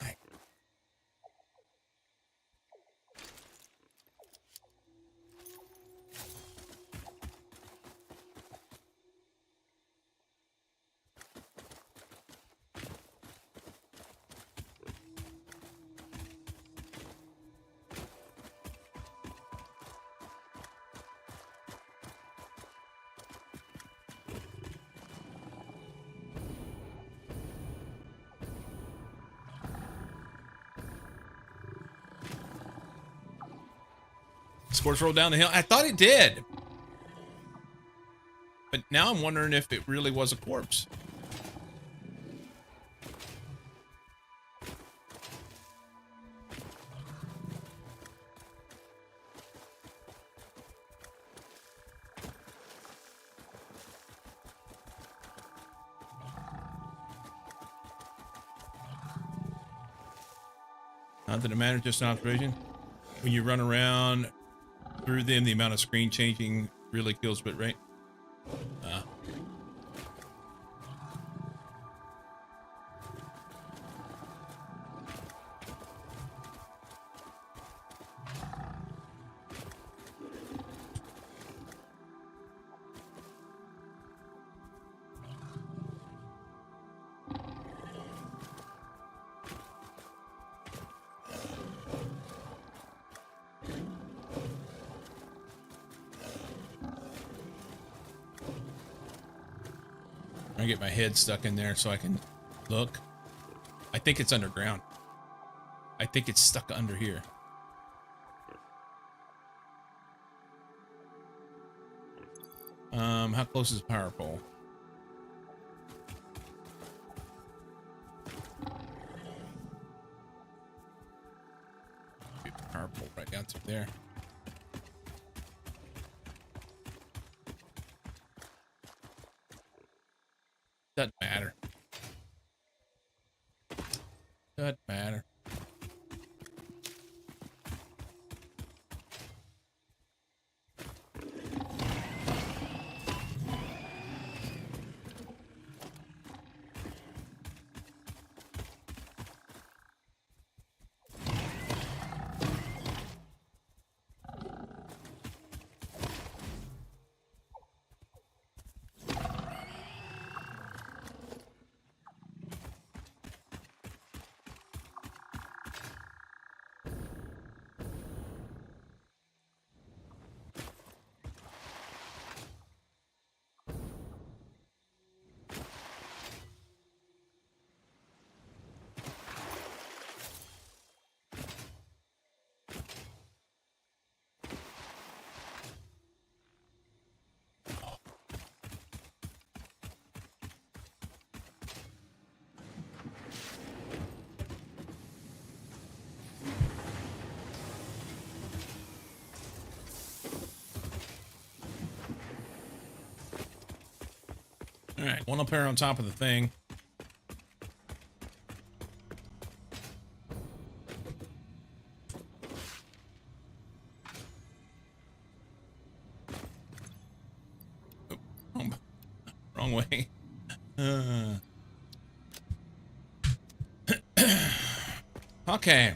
Scores rolled down the hill. I thought it did. But now I'm wondering if it really was a corpse. Not that it matters, just an observation. When you run around through them, the amount of screen changing really kills bitrate. I get my head stuck in there so I can look. I think it's underground. I think it's stuck under here. How close is the power pole? Power pole right down through there. Doesn't matter. Doesn't matter. All right, one up here on top of the thing. Okay.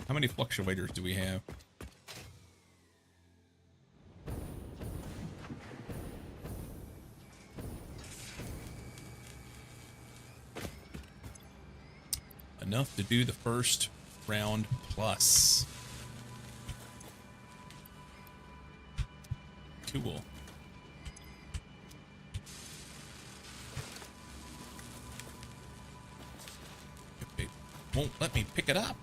How many fluctuators do we have? Enough to do the first round plus. Cool. It won't let me pick it up.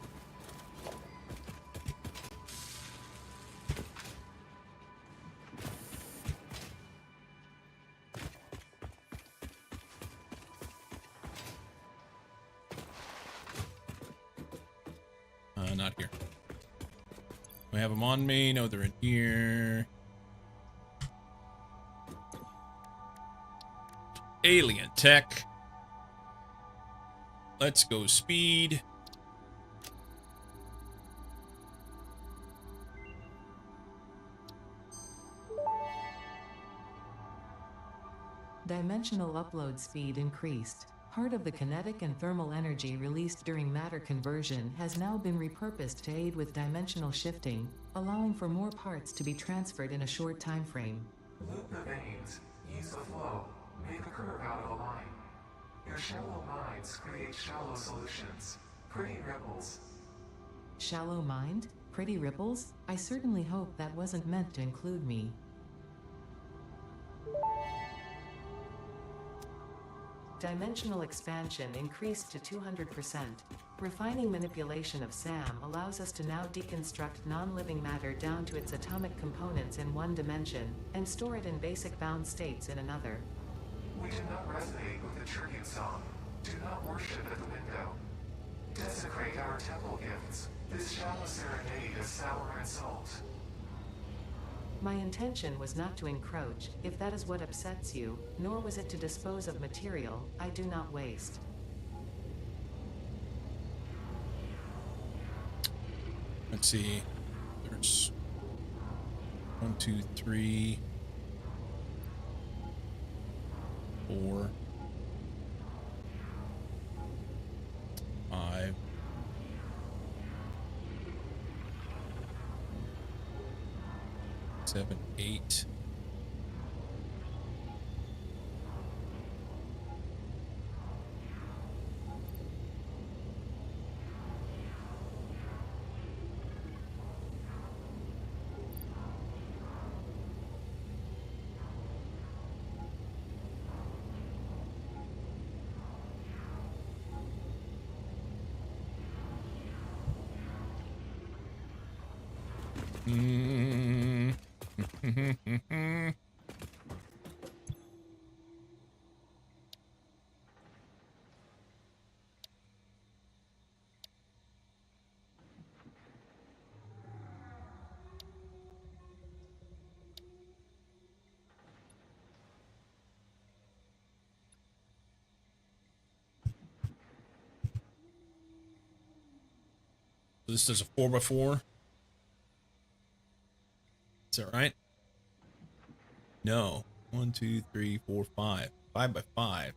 Not here. Do I have them on me? No, they're in here. Alien tech. Let's go speed. Dimensional upload speed increased. Part of the kinetic and thermal energy released during matter conversion has now been repurposed to aid with dimensional shifting, allowing for more parts to be transferred in a short time frame. Loop the veins, use the flow, make a curve out of a line. Your shallow minds create shallow solutions. Pretty ripples. Shallow mind? Pretty ripples? I certainly hope that wasn't meant to include me. Dimensional expansion increased to 200%. Refining manipulation of SAM allows us to now deconstruct non-living matter down to its atomic components in one dimension, and store it in basic bound states in another. We do not resonate with the tribute song. Do not worship at the window. Desecrate our temple gifts. This shallow serenade is sour and salt. My intention was not to encroach, if that is what upsets you, nor was it to dispose of material I do not waste. Let's see. There's 1, 2, 3, 4, 5. 7, 8. This is a 4x4. Is that right? No. 1, 2, 3, 4, 5. 5x5.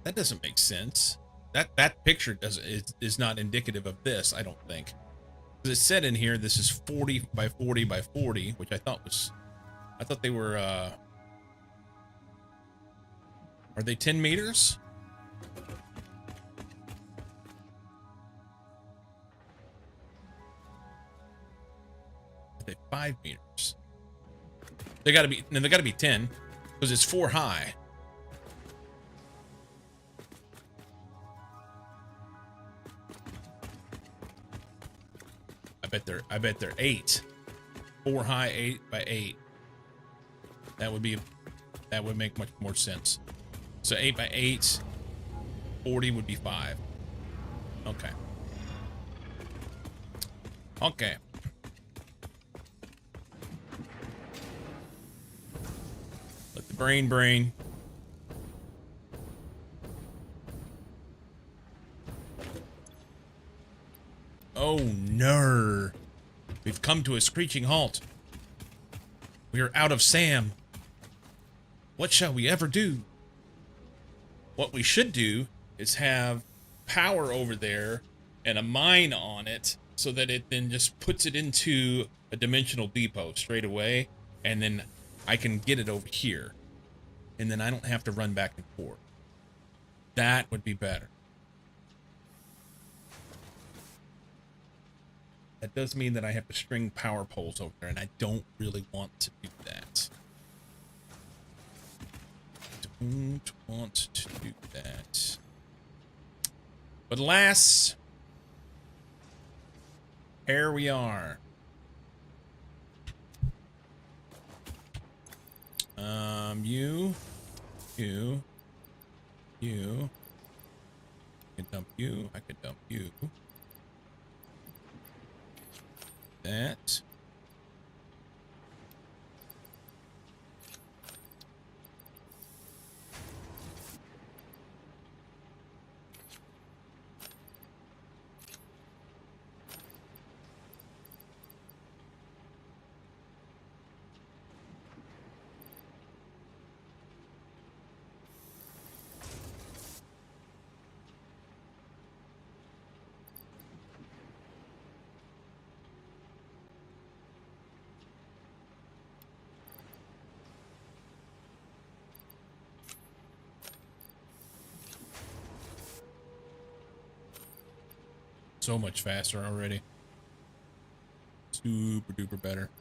That doesn't make sense. That picture is not indicative of this, I don't think. Because it said in here this is 40 by 40 by 40, which I thought they were are they 10 meters? Are they 5 meters? They gotta be 10, because it's 4 high. I bet they're 8. 4 high, 8 by 8. That would make much more sense. So 8 by 8, 40 would be 5. Okay. Okay. Let the brain. Oh no. We've come to a screeching halt. We are out of Sam. What shall we ever do? What we should do is have power over there and a mine on it so that it then just puts it into a dimensional depot straight away, and then I can get it over here. And then I don't have to run back and forth. That would be better. That does mean that I have to string power poles over there, and I don't really want to do that. Don't want to do that. But alas, here we are. You. I could dump you. I could dump you. That. So much faster already. Super duper better.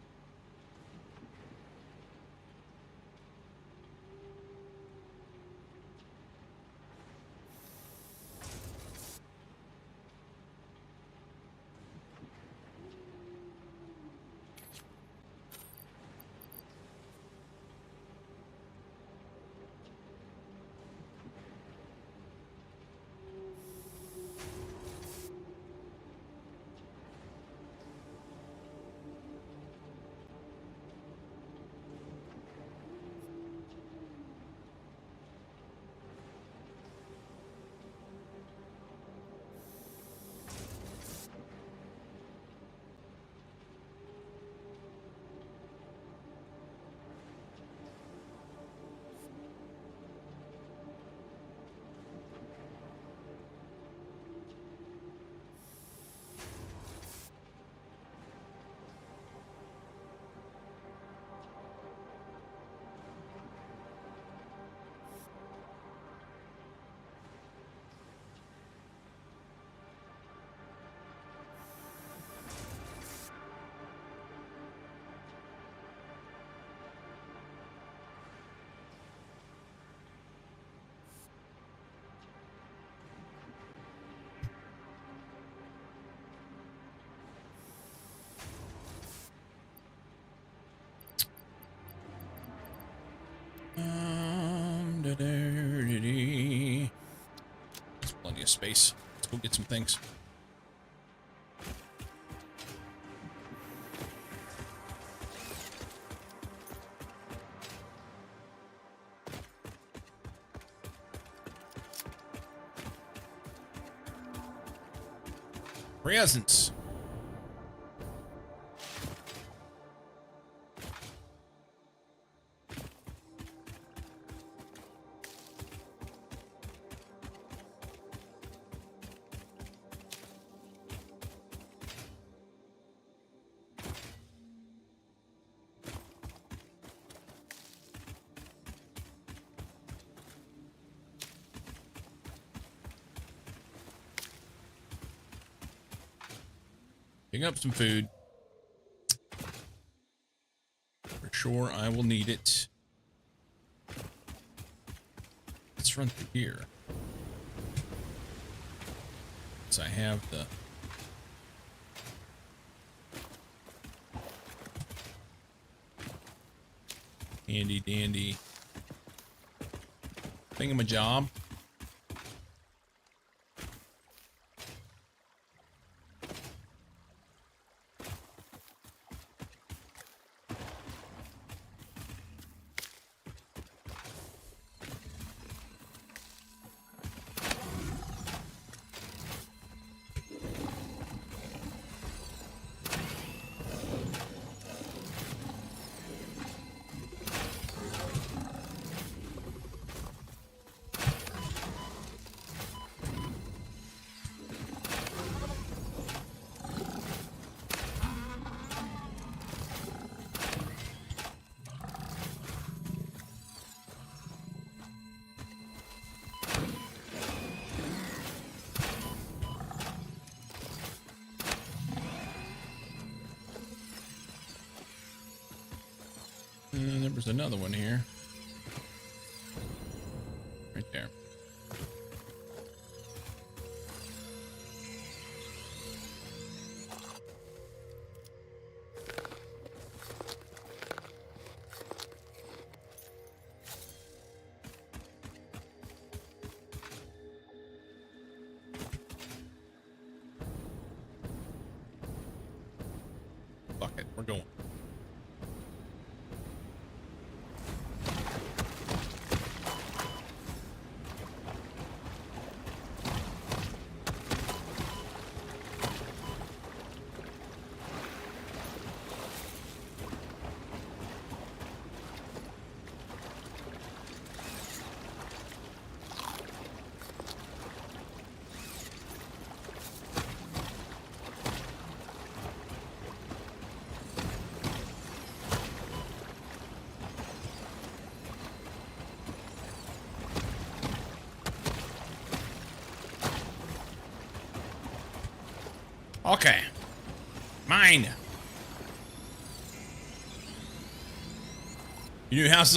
There's plenty of space. Let's go get some things. Presents. Pick up some food. For sure, I will need it. Let's run through here. So I have the... handy dandy thingamajob. was another one here. Right there. Fuck it, we're going. Okay. Mine. Your new house is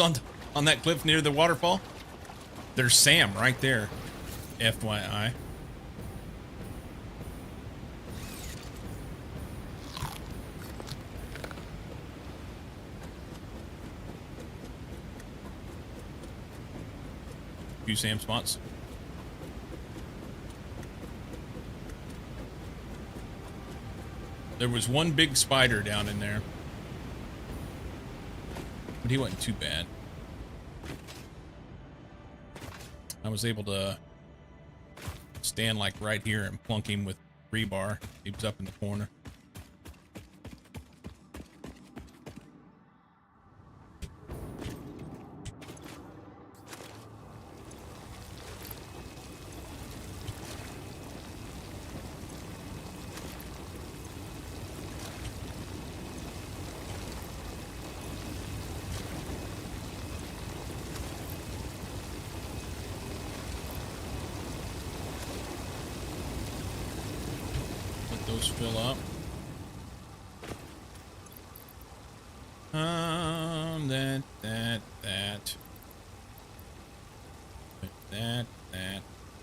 on that cliff near the waterfall? There's Sam right there. FYI. Few Sam spots. There was one big spider down in there. But he wasn't too bad. I was able to stand like right here and plunk him with rebar. He was up in the corner. Those fill up.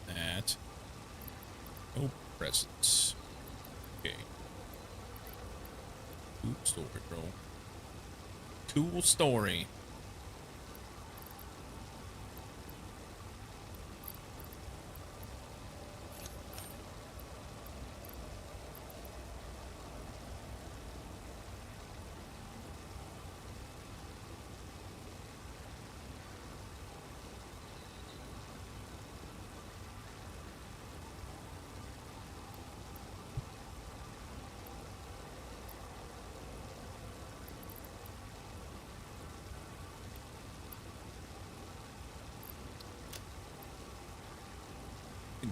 That. No presents. Okay. Tool story, bro. Tool story.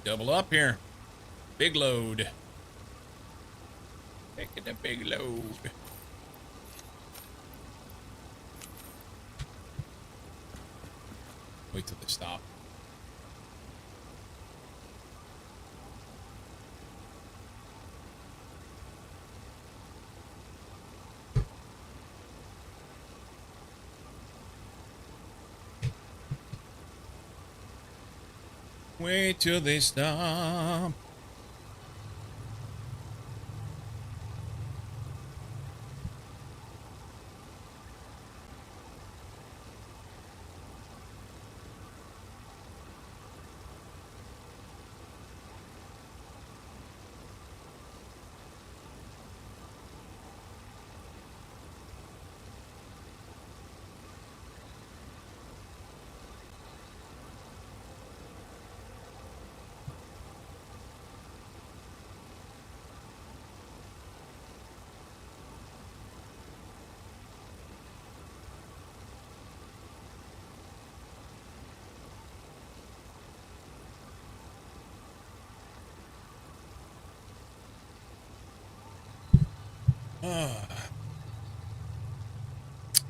Double up here. Big load. Taking a big load. Wait till they stop. Wait till they stop.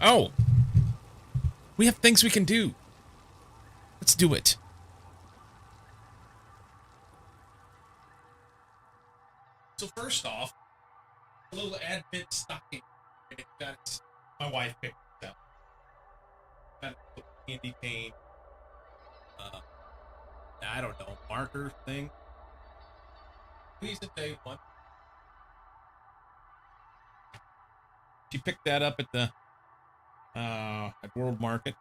Oh, we have things we can do. Let's do it. So first off, a little Advent stocking. That's my wife picked it up. kind of candy cane, I don't know, marker thing. Please take one. She picked that up at the at World Market.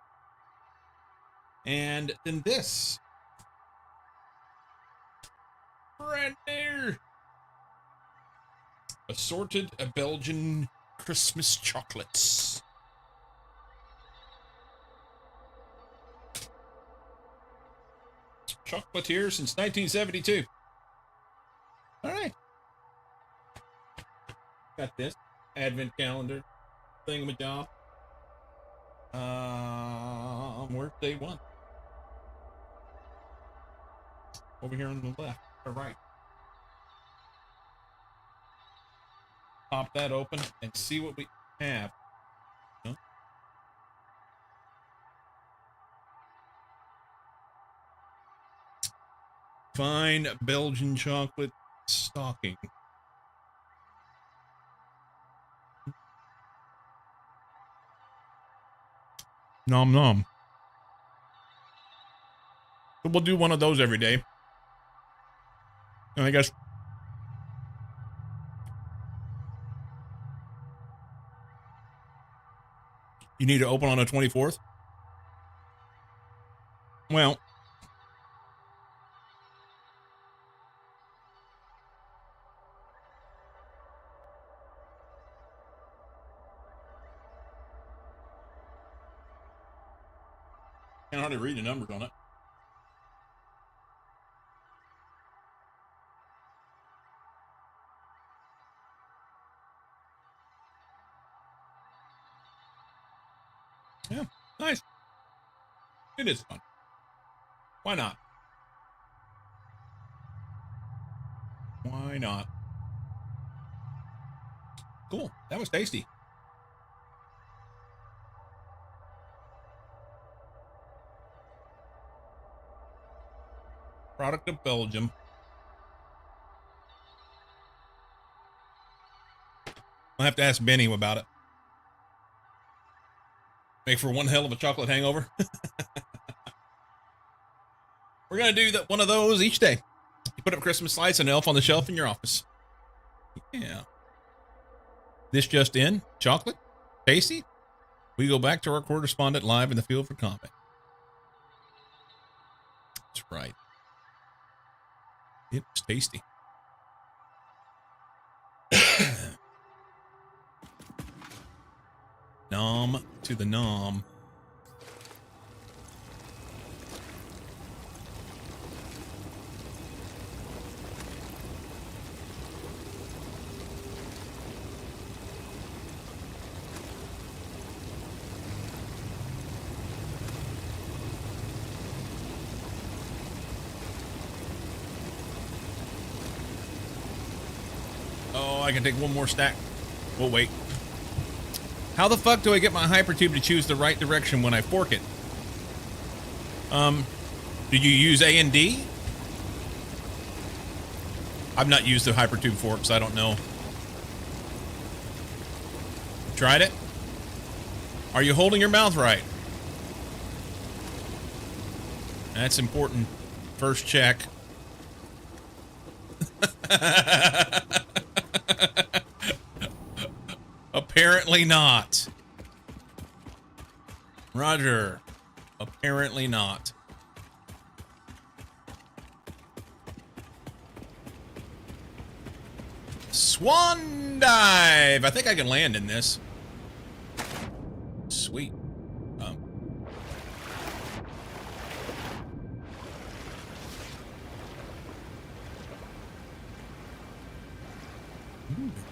And then this right there, assorted Belgian Christmas chocolates. Chocolatier since 1972. All right. Got this advent calendar thingamajob. Where's day one? Over here on the left or right. Pop that open and see what we have. No? Fine Belgian chocolate stocking. Nom nom. So we'll do one of those every day. And I guess you need to open on the 24th? Well, can't hardly read the numbers on it. Yeah, nice. It is fun. Why not? Why not? Cool. That was tasty. Product of Belgium. I'll have to ask Benny about it. Make for one hell of a chocolate hangover. We're going to do that one of those each day. You put up Christmas lights and elf on the shelf in your office. Yeah. This just in. Chocolate. Tasty. We go back to our correspondent live in the field for combat. That's right. It's tasty. Nom to the nom. Oh, I can take one more stack. We'll wait. How the fuck do I get my hypertube to choose the right direction when I fork it? Did you use A and D? I've not used the hypertube forks. I don't know. Tried it? Are you holding your mouth right? That's important. First check. Apparently not. Roger. Apparently not. Swan dive. I think I can land in this. Sweet.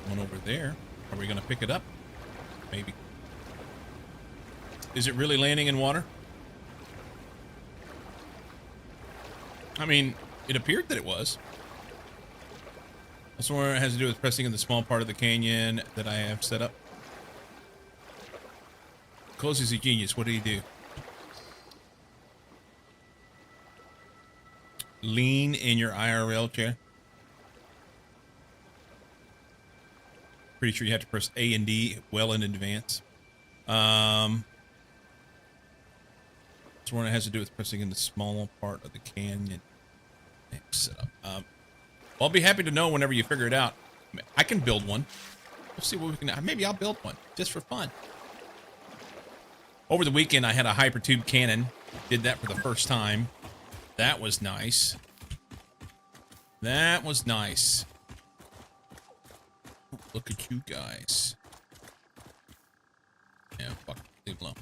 One over there. Are we going to pick it up? Maybe. Is it really landing in water? I mean, it appeared that it was. That's where it has to do with pressing in the small part of the canyon that I have set up. Cozy's a genius. What did he do? Lean in your IRL chair. Pretty sure you have to press A and D well in advance. This one has to do with pressing in the small part of the canyon. Setup. I'll be happy to know whenever you figure it out. I can build one. We'll see what we can. Maybe I'll build one just for fun. Over the weekend, I had a hypertube cannon. Did that for the first time. That was nice. That was nice. Ooh, look at you guys. Yeah, fuck. Leave it alone.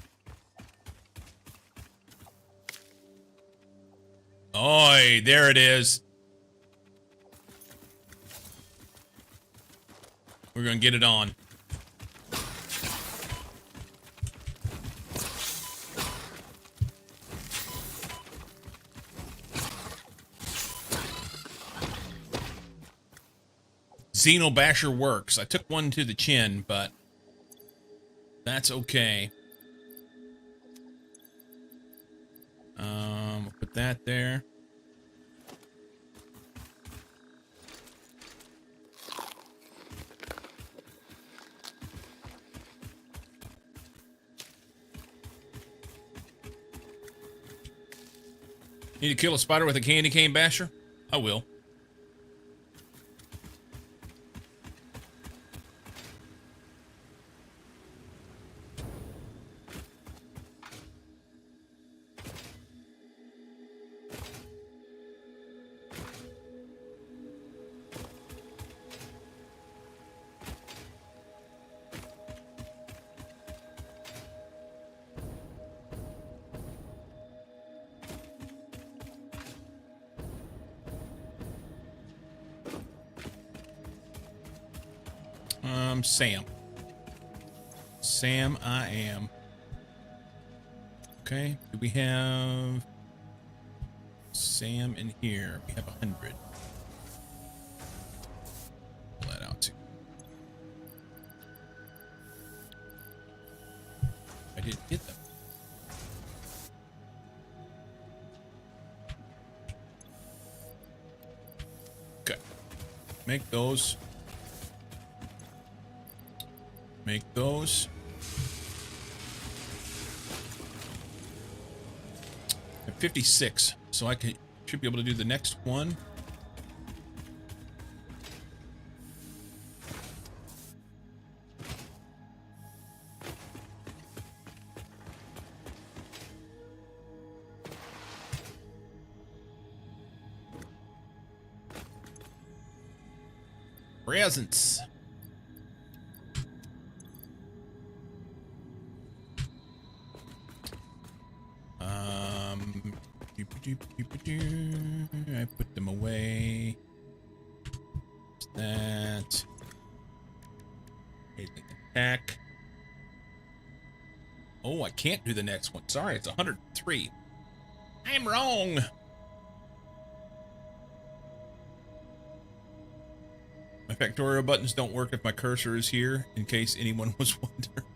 Oi, there it is. We're gonna get it on. Xenobasher works. I took one to the chin, but that's okay. Put that there. Need to kill a spider with a candy cane basher? I will. Sam. Sam, I am. Okay, do we have Sam in here? We have 100. Pull that out too. I didn't get them. Okay. Make those. Make those. At 56, so I should be able to do the next one. Presents. I put them away. That. Attack. Oh, I can't do the next one. Sorry, it's 103. I'm wrong. My factorial buttons don't work if my cursor is here, in case anyone was wondering.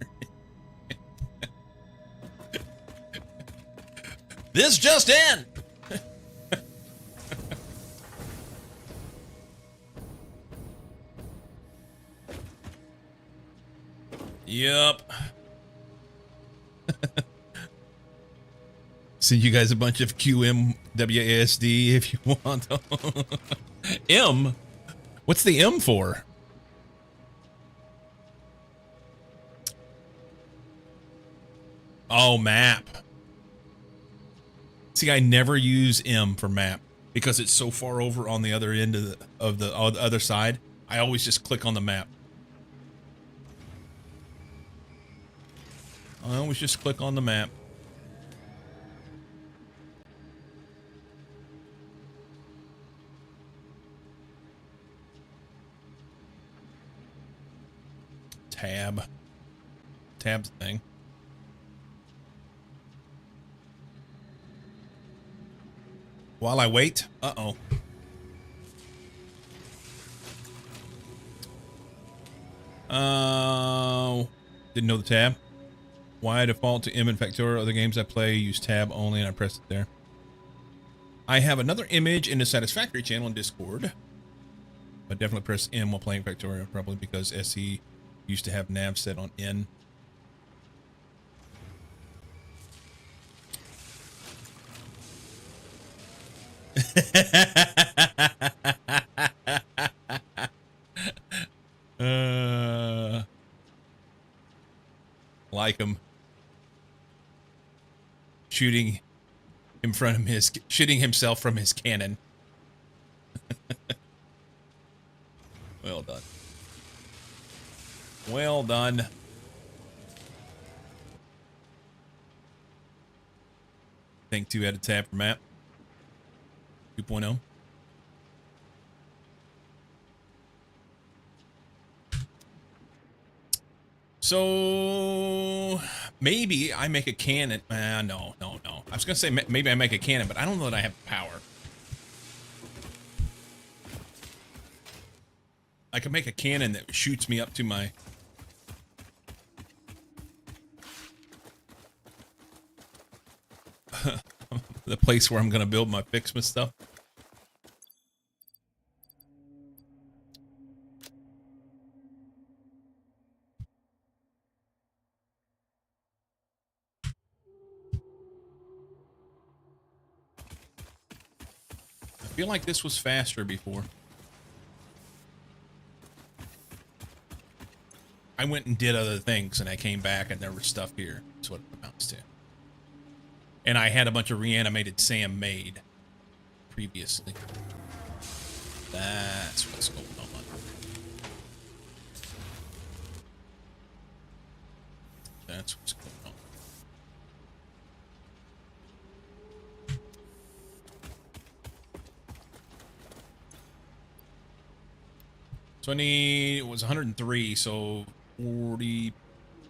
This just in! Yup. Send you guys a bunch of QMWASD if you want. M? What's the M for? Oh, map. See, I never use M for map because it's so far over on the other end of the other side. I always just click on the map. I always just click on the map. Tab. Tab's the thing. While I wait, uh-oh. Didn't know the tab. Why default to M in Factorial? Other games I play use tab only, and I pressed it there. I have another image in the Satisfactory channel in Discord. But definitely press M while playing Factorial, probably because SE used to have nav set on N. Like him shooting shooting himself from his cannon. Well done. Well done. Think 2 had a tab for map. 2.0. So maybe I make a cannon. No. I was gonna say maybe I make a cannon, but I don't know that I have power. I could make a cannon that shoots me up to my... the place where I'm gonna build my FICSMAS stuff. I feel like this was faster before. I went and did other things, and I came back, and there was stuff here. That's what it amounts to. And I had a bunch of reanimated Sam made previously. That's what's going on. That's what's going on. So I need, it was 103, so 40,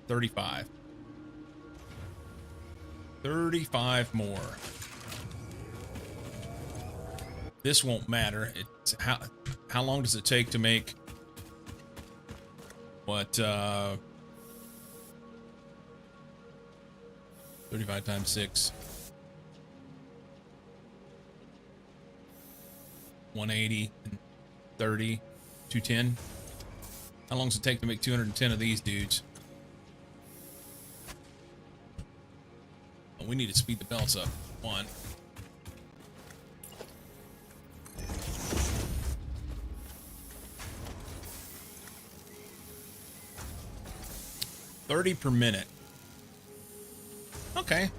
35. 35 more. This won't matter. It's how long does it take to make what 35 times 6. 180 and 30, 210. How long does it take to make 210 of these dudes? We need to speed the belts up. 1. $30 per minute. Okay.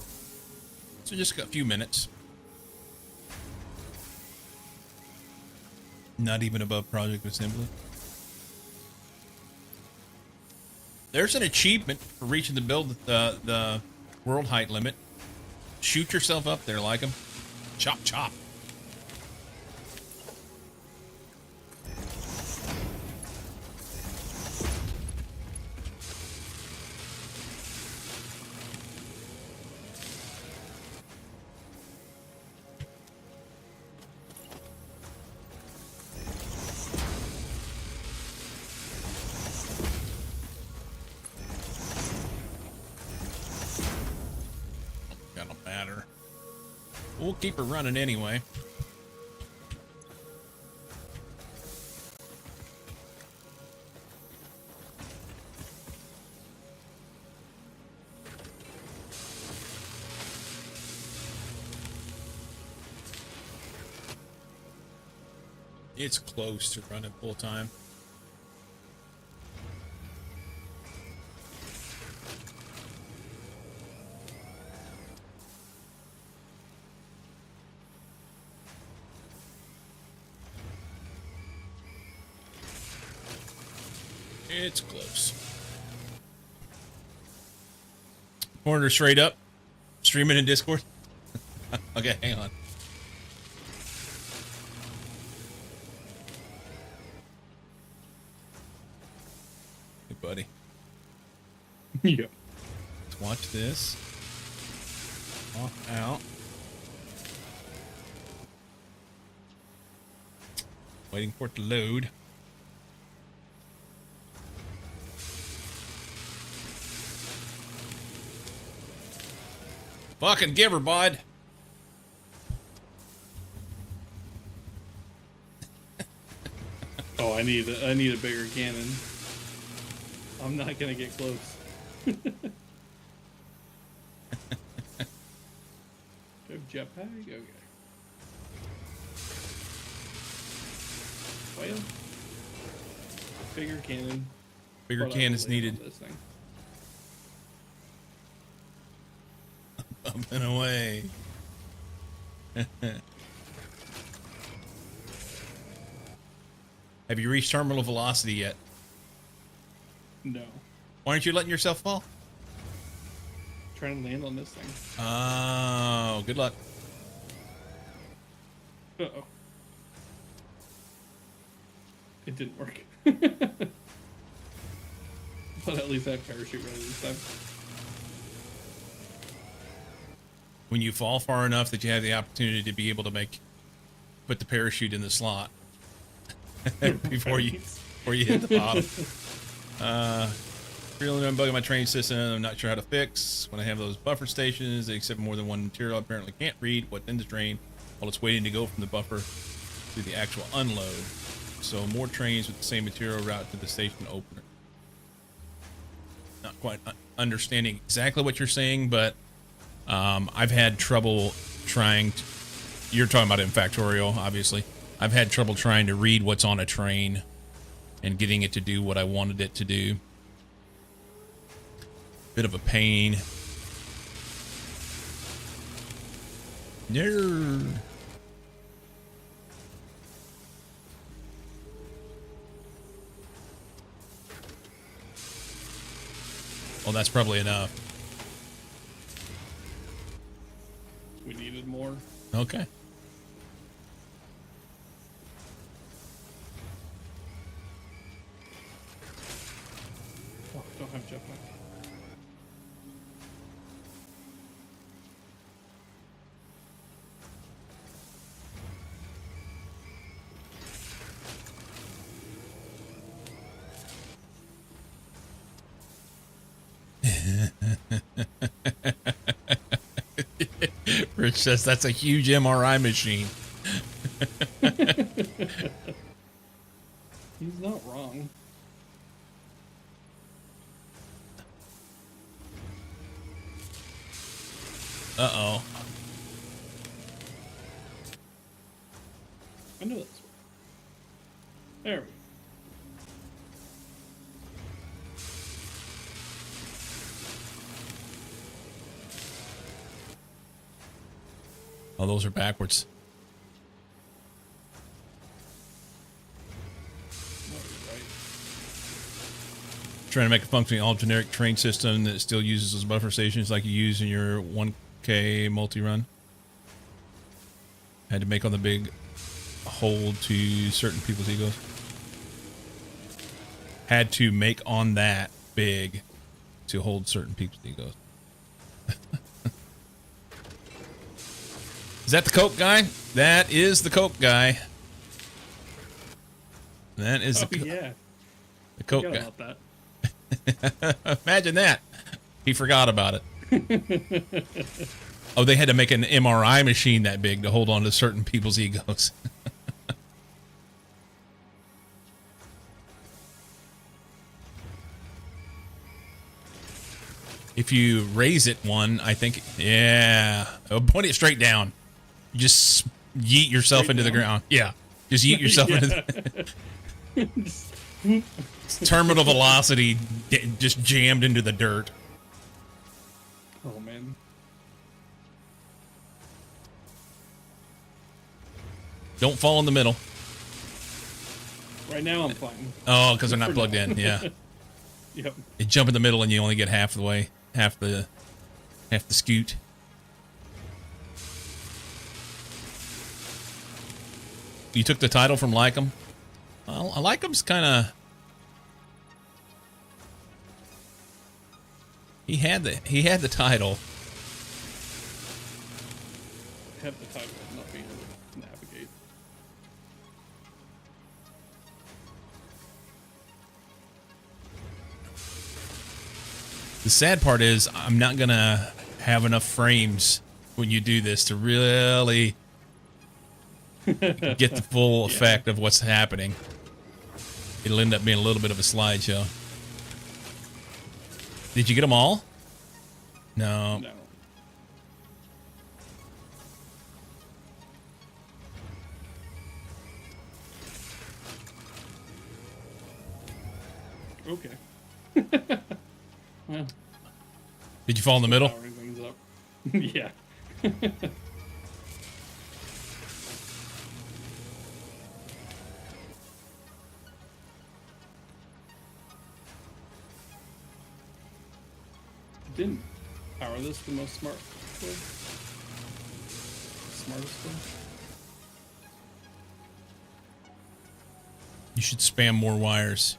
So just a few minutes. Not even above project assembly. There's an achievement for reaching the world height limit. Shoot yourself up there like him. Chop, chop. We'll keep her running anyway. It's close to running full time. It's close. Corner straight up. Streaming in Discord. Okay, hang on. Hey, buddy. Yeah. Let's watch this. Off out. Waiting for it to load. Fucking give her, bud. Oh, I need a bigger cannon. I'm not gonna get close. Do I have jetpack? Okay. Well, bigger cannon. Bigger but I cannons will land needed. on this thing. Bumping away. Have you reached terminal velocity yet? No. Why aren't you letting yourself fall? Trying to land on this thing. Oh, good luck. Uh-oh. It didn't work. But at least I have parachute ready this time. When you fall far enough that you have the opportunity to be able to put the parachute in the slot before you hit the bottom. Really unbugging my train system. I'm not sure how to fix. When I have those buffer stations, they accept more than one material. I apparently can't read what's in the train while it's waiting to go from the buffer to the actual unload. So more trains with the same material route to the station opener. Not quite understanding exactly what you're saying, but I've had trouble trying to, you're talking about in Factorial, obviously. I've had trouble trying to read what's on a train and getting it to do what I wanted it to do. Bit of a pain. No. Well, that's probably enough. We needed more. Okay. Oh, don't have jetpack. Rich says that's a huge MRI machine. He's not wrong. Uh-oh. I know that's right. There we go. Oh, those are backwards. No, you're right. Trying to make a functioning all generic train system that still uses those buffer stations like you use in your 1K multi-run. Had to make on the big hold to certain people's egos. Had to make on that big to hold certain people's egos. Is that the Coke guy? That is the Coke guy. That is Oh, the yeah. Coke Forgot guy. about that. Imagine that. He forgot about it. Oh, they had to make an MRI machine that big to hold on to certain people's egos. If you raise it one, I think, yeah. Oh, point it straight down. You just yeet yourself Straight into the down? ground. Yeah. Just yeet yourself into the terminal velocity, just jammed into the dirt. Oh, man. Don't fall in the middle. Right now I'm fine. Oh, because they're not plugged in. Yeah. Yep. You jump in the middle and you only get half the way, half the scoot. You took the title from Lycum? Well, Lycum's kind of... He had the title. Have the title of not being able to navigate. The sad part is I'm not going to have enough frames when you do this to really get the full effect of what's happening. It'll end up being a little bit of a slideshow. Did you get them all? No. No. Okay. Well, Did you fall in the middle? powering things up. Yeah. Didn't power this the most smart way? Smartest way? You should spam more wires.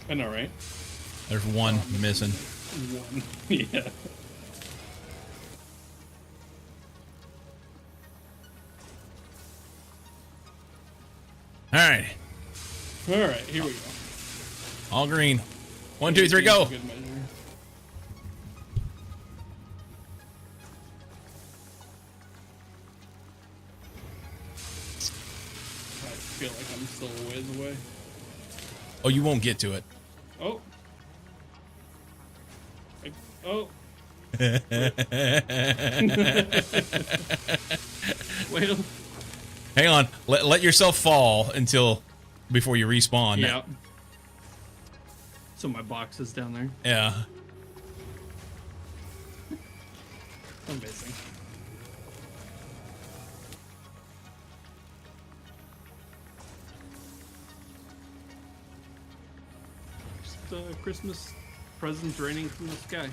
I know, right? There's one missing. One. Yeah. All right, All right, here we go. all green. 1, 2, 3, go. Good measure. I feel like I'm still a ways away. Oh, you won't get to it. Oh. Oh. Well, Hang on. Let yourself fall before you respawn. yeah. So my box is down there. Yeah. Amazing. Just Christmas presents raining from the sky.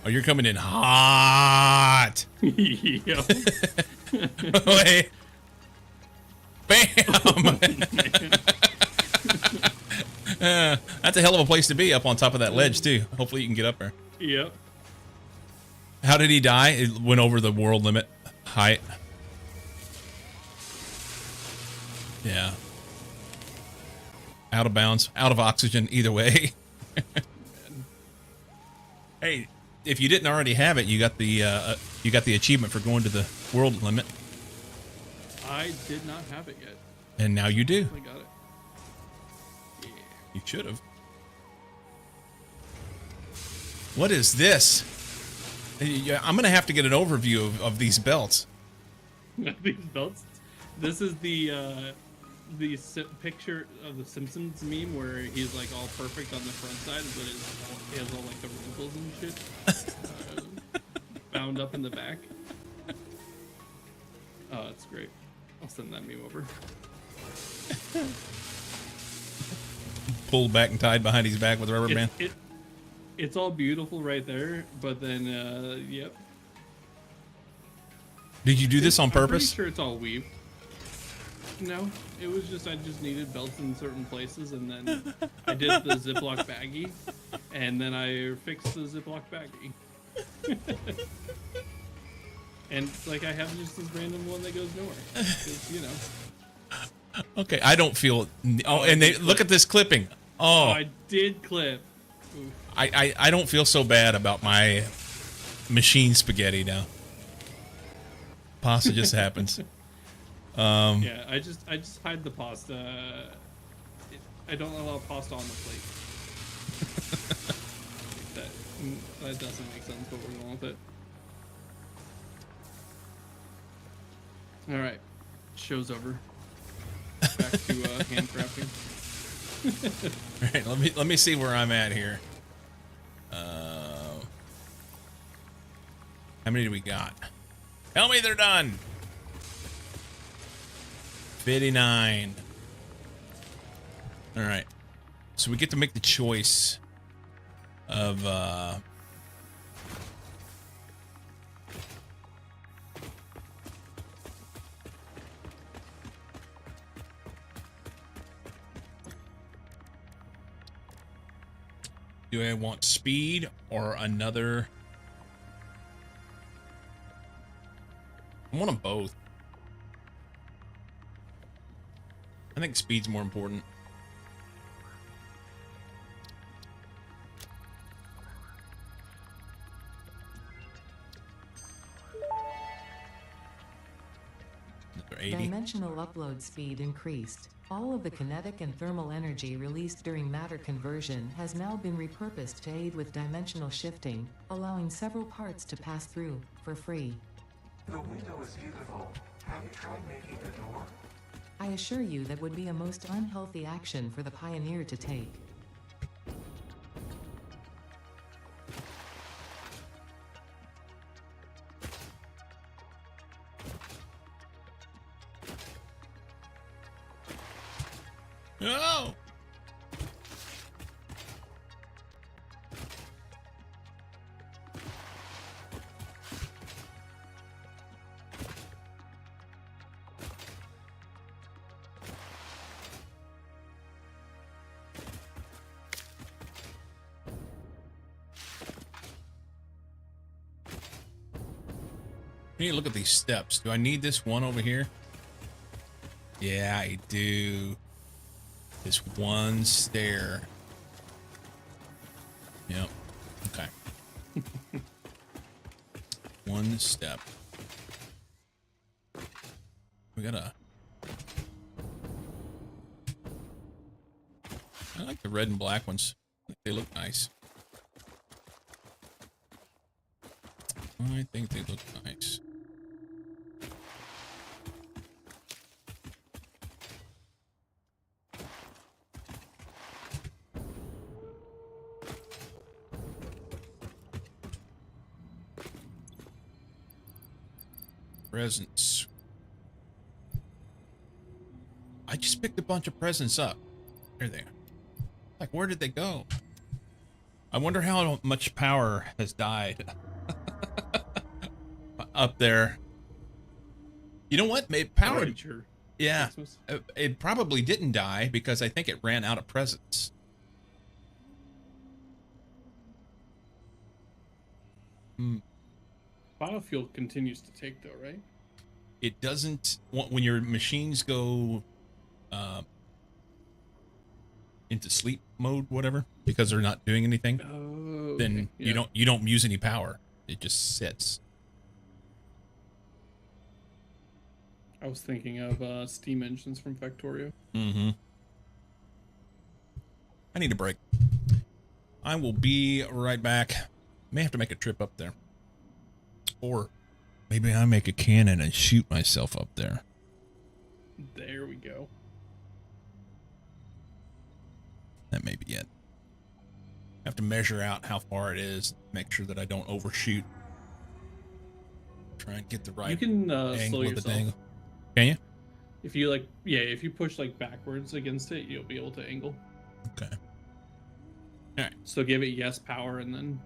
Oh, you're coming in hot. Yeah. Wait. Bam. That's a hell of a place to be, up on top of that ledge too. Hopefully you can get up there. Yep. How did he die? It went over the world limit height. Yeah. Out of bounds, out of oxygen, either way. Hey, if you didn't already have it, you got the achievement for going to the world limit, I did not have it yet. and now you do. I got it. Yeah. You should have. What is this? Yeah, I'm gonna have to get an overview of these belts. These belts. This is the picture of the Simpsons meme where he's like all perfect on the front side, but he has all like the wrinkles and shit bound up in the back. Oh, that's great. I'll send that meme over. Pulled back and tied behind his back with a rubber band. It's all beautiful right there, but then yep. Did you do this on I'm pretty purpose? sure it's all weaved. No, it was just I just needed belts in certain places, and then I did the Ziploc baggie, and then I fixed the Ziploc baggie. And like I have just this random one that goes nowhere, 'cause, you know. Okay, I don't feel. Oh, and they look at this clipping. Oh, Oh, I did clip. Oof. I don't feel so bad about my machine spaghetti now. Pasta just happens. Yeah, I just hide the pasta. I don't allow pasta on the plate. that doesn't make sense, but we're going with it. All right, show's over. Back to handcrafting. All right, let me see where I'm at here. How many do we got? Tell me they're done. 59. All right. So we get to make the choice of do I want speed or another? I want them both. I think speed's more important. Another 80. Dimensional upload speed increased. All of the kinetic and thermal energy released during matter conversion has now been repurposed to aid with dimensional shifting, allowing several parts to pass through, for free. The window is beautiful. Have you tried making the door? I assure you that would be a most unhealthy action for the pioneer to take. No. I need to look at these steps. Do I need this one over here? Yeah, I do. This one stair. Yep. Okay. One step. We gotta... I like the red and black ones. They look nice. I think they look nice. Presents. I just picked a bunch of presents up. There they are. Like, where did they go? I wonder how much power has died up there. You know what? Maybe power. Nature. Yeah, Christmas. it probably didn't die because I think it ran out of presents. Biofuel continues to take though, right? It doesn't when your machines go into sleep mode, whatever, because they're not doing anything. Oh. Then okay. you don't use any power. It just sits. I was thinking of steam engines from Factorio. Mm-hmm. I need a break. I will be right back. May have to make a trip up there. Or maybe I make a cannon and shoot myself up there. There we go. That may be it. Have to measure out how far it is, make sure that I don't overshoot. Try and get the right You can slow angle of the yourself. dangle. Can you? If you like, yeah, if you push like backwards against it, you'll be able to angle. Okay. All right. So give it yes power, and then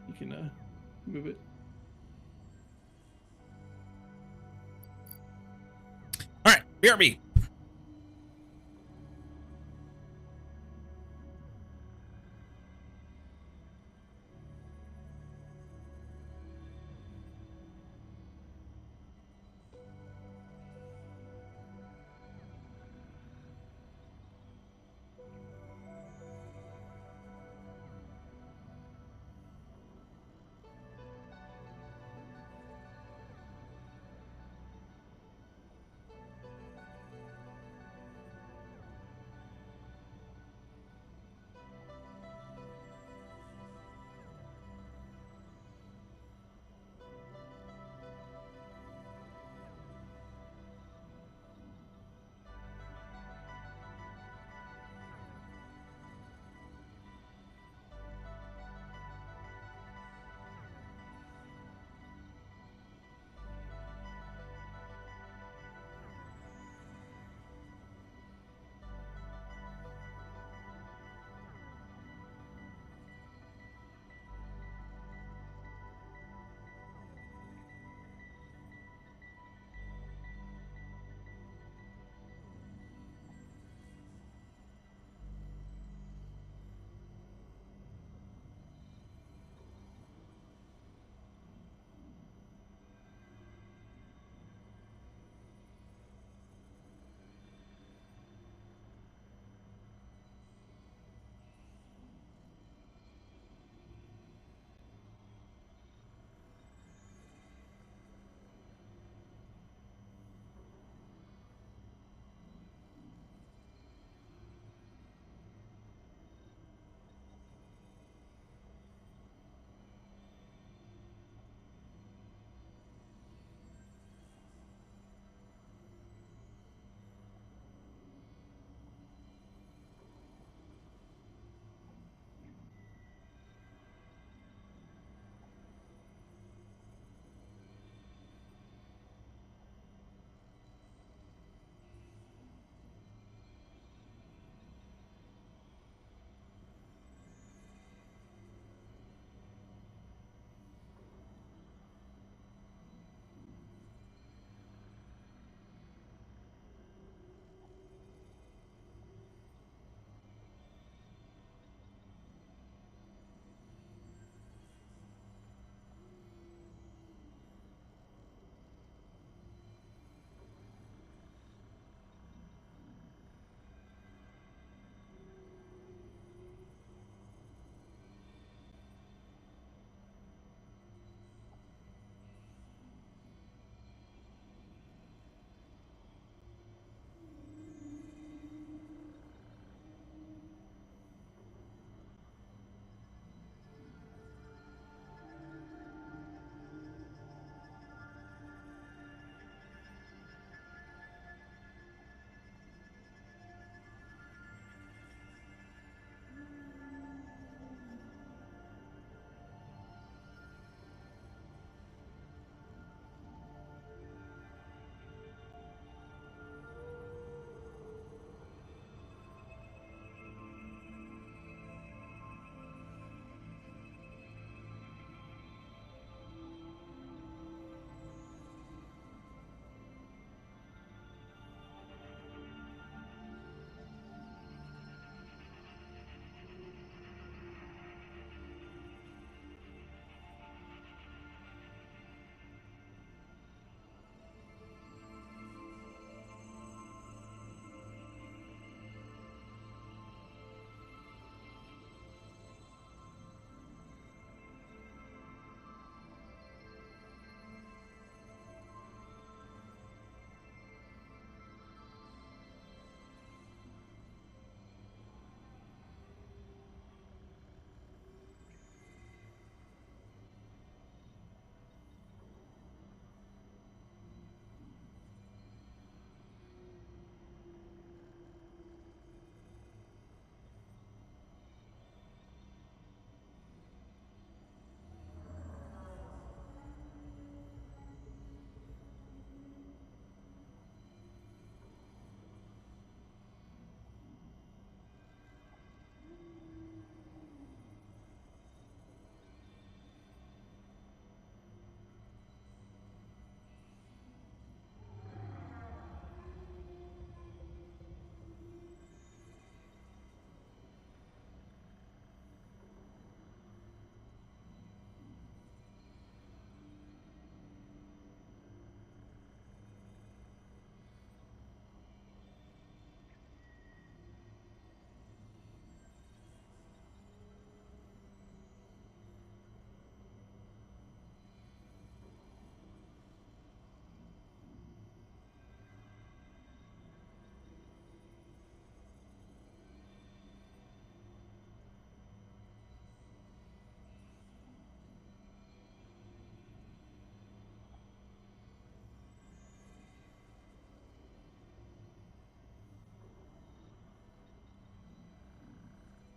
you can move it. All right. BRB.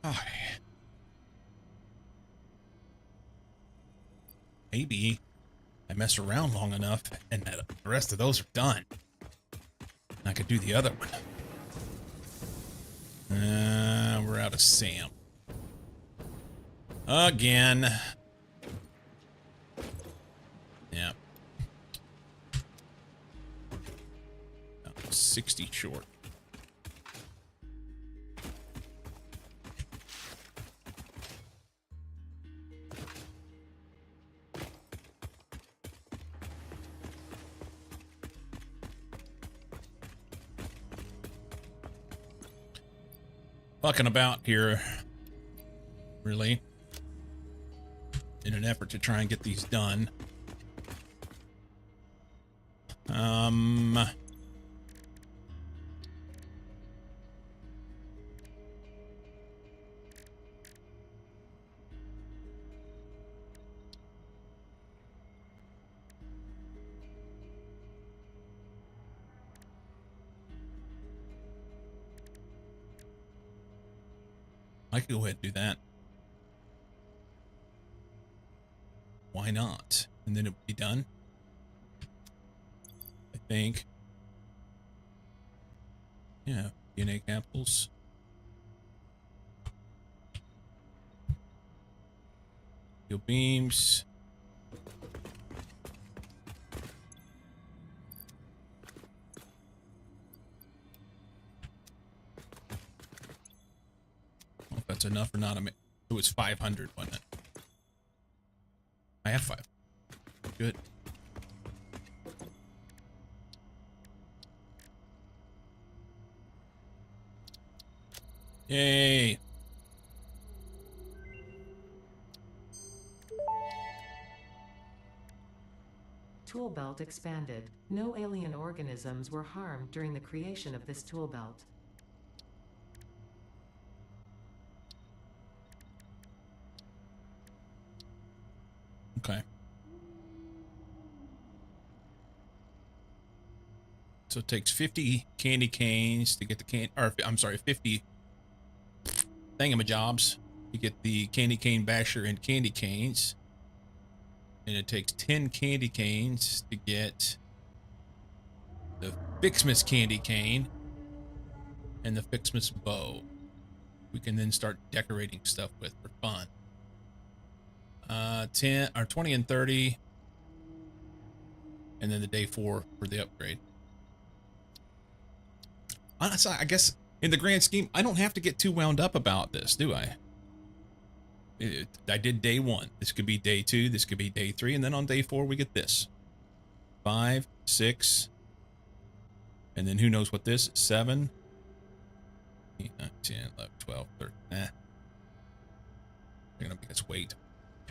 Oh, maybe I mess around long enough and the rest of those are done. And I could do the other one. We're out of Sam. Again. Yeah. 60 short. Fucking about here, really, in an effort to try and get these done. I could go ahead and do that. Why not? And then it would be done. I think. Yeah, DNA capsules. Steel beams. If that's enough or not. I mean, it was 500, wasn't it? I have 5. Good. Yay. Tool belt expanded. No alien organisms were harmed during the creation of this tool belt. Okay. So it takes 50 candy canes to get the I'm sorry, 50 thingamajobs to get the candy cane basher and candy canes. And it takes 10 candy canes to get the FICSMAS candy cane and the FICSMAS bow. We can then start decorating stuff with for fun. 10 or 20 and 30, and then the day 4 for the upgrade. Honestly, I guess in the grand scheme, I don't have to get too wound up about this, do I? I did day 1. This could be day 2. This could be day 3, and then on day 4 we get this. 5, 6, and then who knows what this? 7, 8, 9, 10, 11, 12, 13. They're gonna make us wait.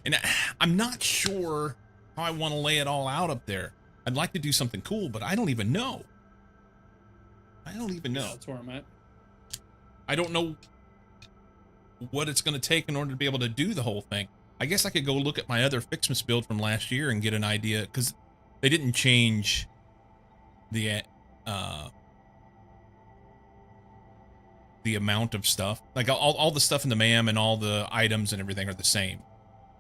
And I'm not sure how I want to lay it all out up there. I'd like to do something cool, but I don't even know. I don't even know. That's where I'm at. I don't know what it's going to take in order to be able to do the whole thing. I guess I could go look at my other FICSMAS build from last year and get an idea, because they didn't change the amount of stuff. Like all the stuff in the MAM and all the items and everything are the same.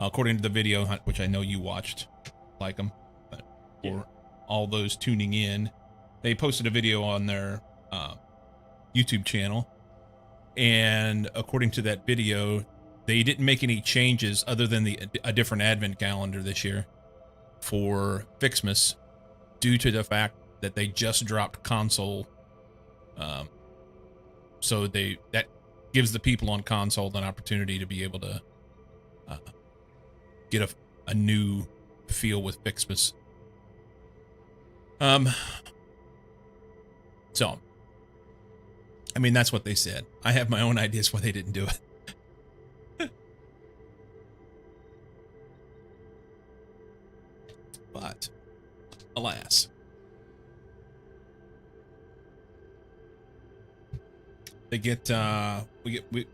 According to the video, which I know you watched, like them, but for all those tuning in, they posted a video on their YouTube channel, and according to that video, they didn't make any changes other than a different advent calendar this year for FICSMAS, due to the fact that they just dropped console. So that gives the people on console an opportunity to be able to get a new feel with FICSMAS. So, I mean, that's what they said. I have my own ideas why they didn't do it. But, alas. They get, we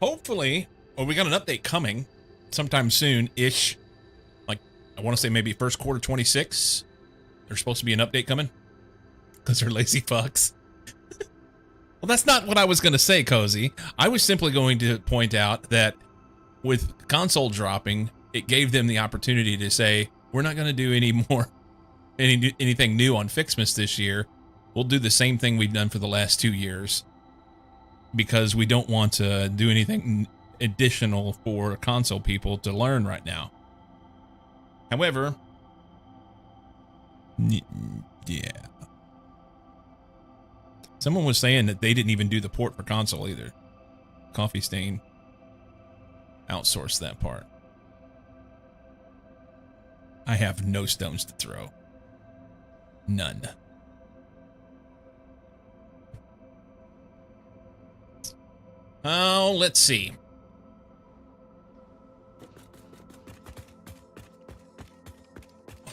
hopefully, or we got an update coming sometime soon-ish. Like, I want to say maybe first quarter 26. There's supposed to be an update coming because they're lazy fucks. Well, that's not what I was going to say, Cozy. I was simply going to point out that with console dropping, it gave them the opportunity to say, we're not going to do anything new on FICSMAS this year. We'll do the same thing we've done for the last 2 years because we don't want to do anything additional for console people to learn right now. However, yeah. Someone was saying that they didn't even do the port for console either. Coffee Stain outsourced that part. I have no stones to throw. None. Oh, let's see.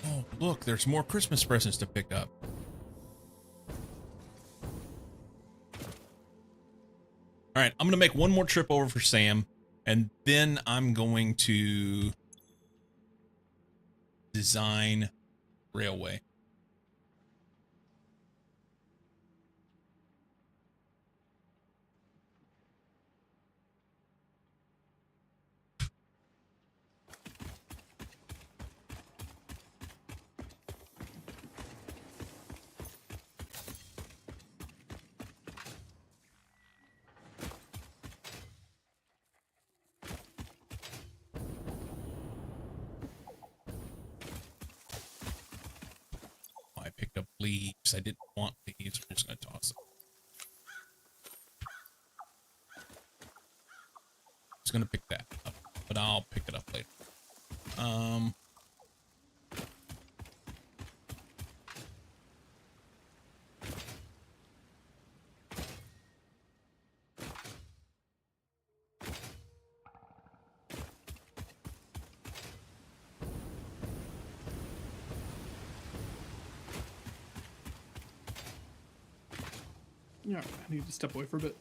Oh, look, there's more Christmas presents to pick up. All right, I'm going to make one more trip over for Sam, and then I'm going to design railway. I picked up leaves. I didn't want leaves. I'm just going to toss them. I was going to pick that up, but I'll pick it up later. Yeah, I need to step away for a bit.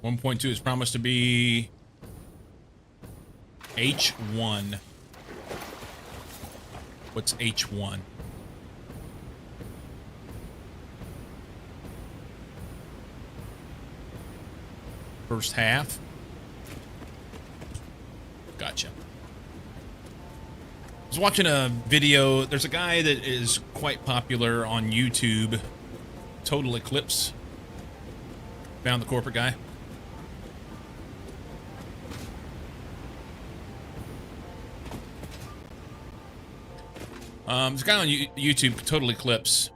.2 is promised to be H1. What's H1? First half. Gotcha. I was watching a video. There's a guy that is quite popular on YouTube. Total Eclipse. Found the corporate guy. There's a guy on YouTube, Total Eclipse.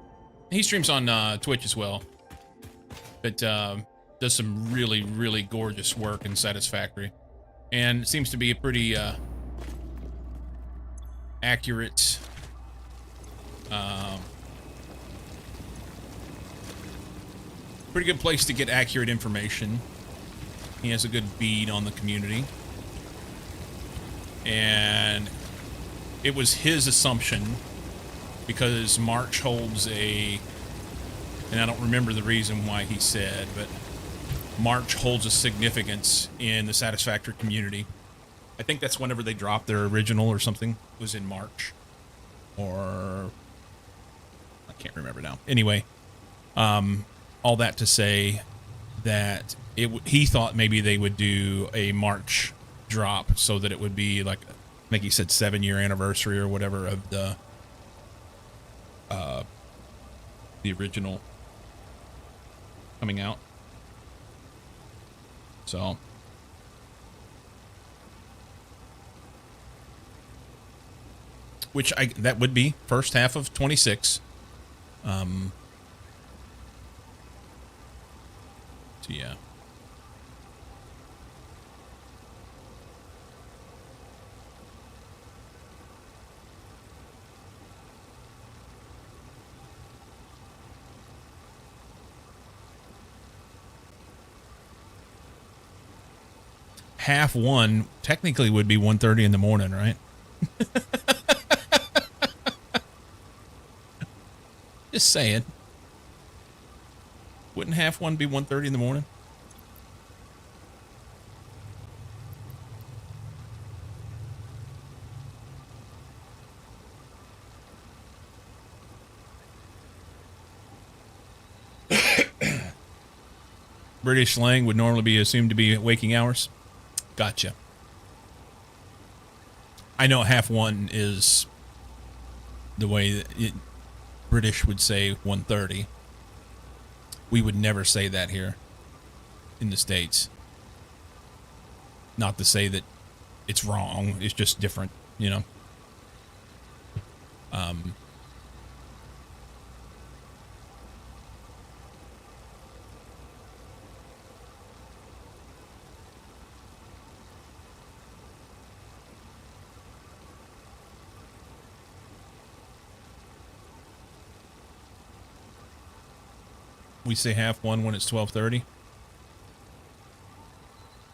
He streams on Twitch as well. But does some really, really gorgeous work in Satisfactory. And it seems to be a pretty accurate pretty good place to get accurate information. He has a good bead on the community. And it was his assumption, because March holds a, and I don't remember the reason why he said, but March holds a significance in the Satisfactory community. I think that's whenever they dropped their original or something. It was in March. Or I can't remember now. Anyway, all that to say that he thought maybe they would do a March drop so that it would be like, I think he said 7-year anniversary or whatever of the original coming out. So which that would be first half of 26. So yeah. Half one technically would be 1:30 in the morning, right? Just saying. Wouldn't half one be 1:30 in the morning? British slang would normally be assumed to be waking hours. Gotcha. I know half one is the way that British would say 1:30. We would never say that here in the States. Not to say that it's wrong. It's just different, you know. We say half one when it's 12:30.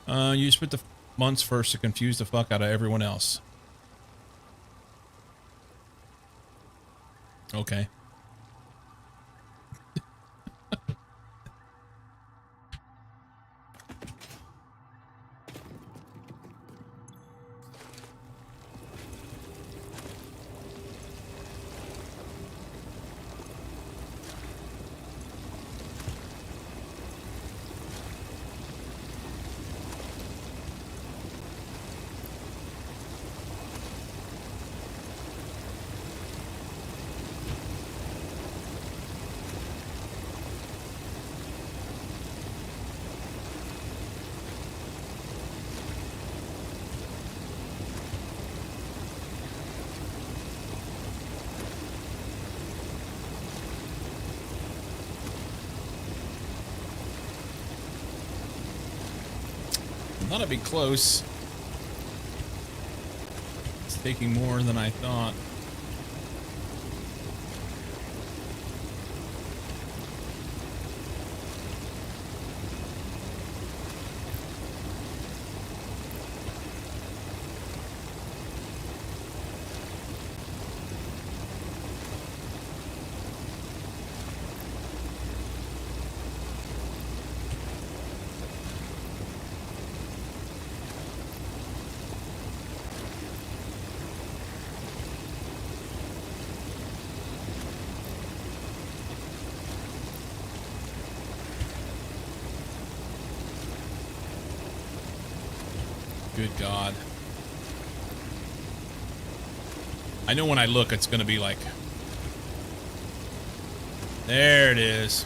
You just put the months first to confuse the fuck out of everyone else. Okay. Thought it'd be close. It's taking more than I thought. Good God. I know when I look, it's going to be like... There it is.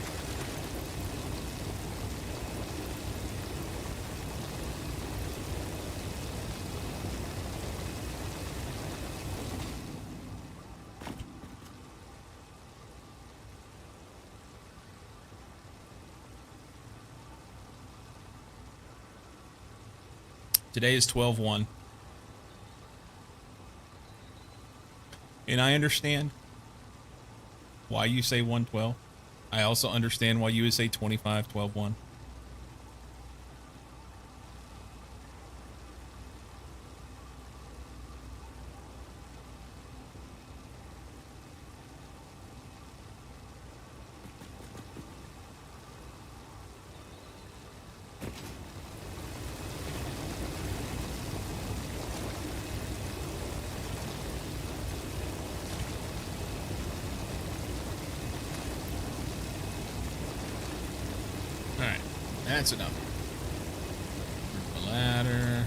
Today is 12/1. And I understand why you say 112. I also understand why you would say 25/12/1. Alright, that's enough. The ladder.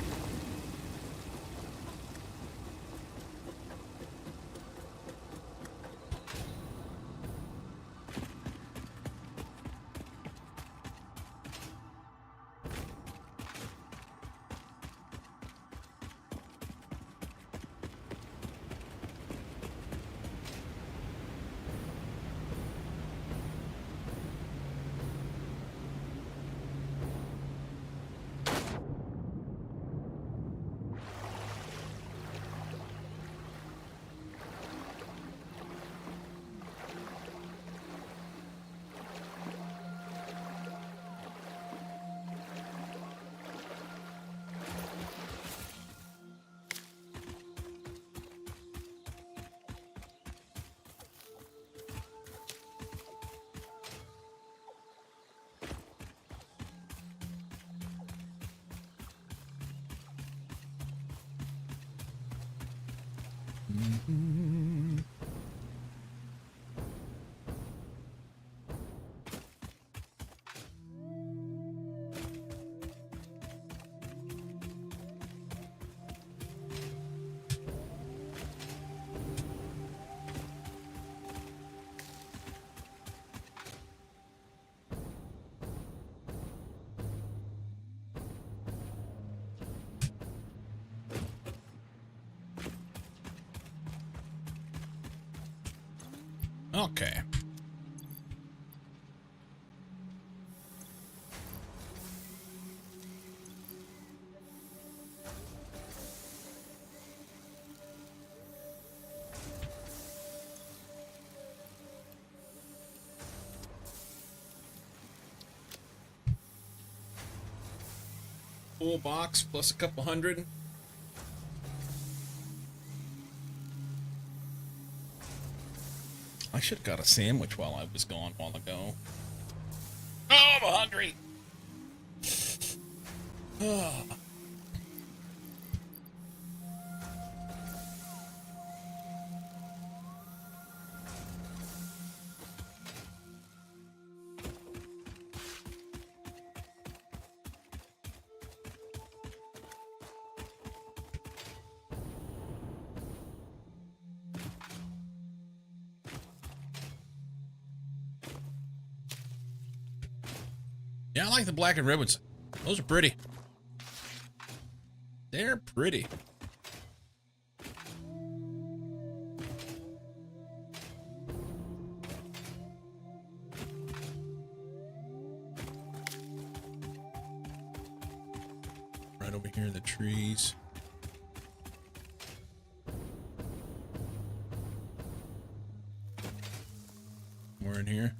Okay. Full box plus a couple hundred. I should have got a sandwich while I was gone a while ago. Oh, I'm hungry. Oh. Yeah, I like the black and red ones. Those are pretty. They're pretty. Right over here in the trees. More in here.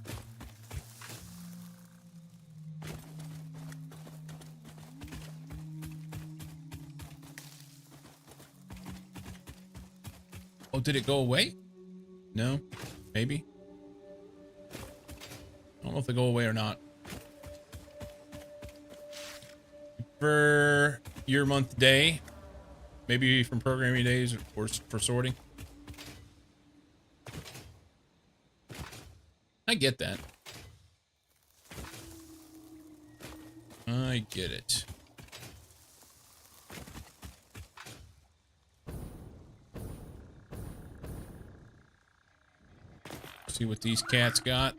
Oh, did it go away? No? Maybe? I don't know if they go away or not. For year, month, day. Maybe from programming days or for sorting. I get that. I get it. See what these cats got.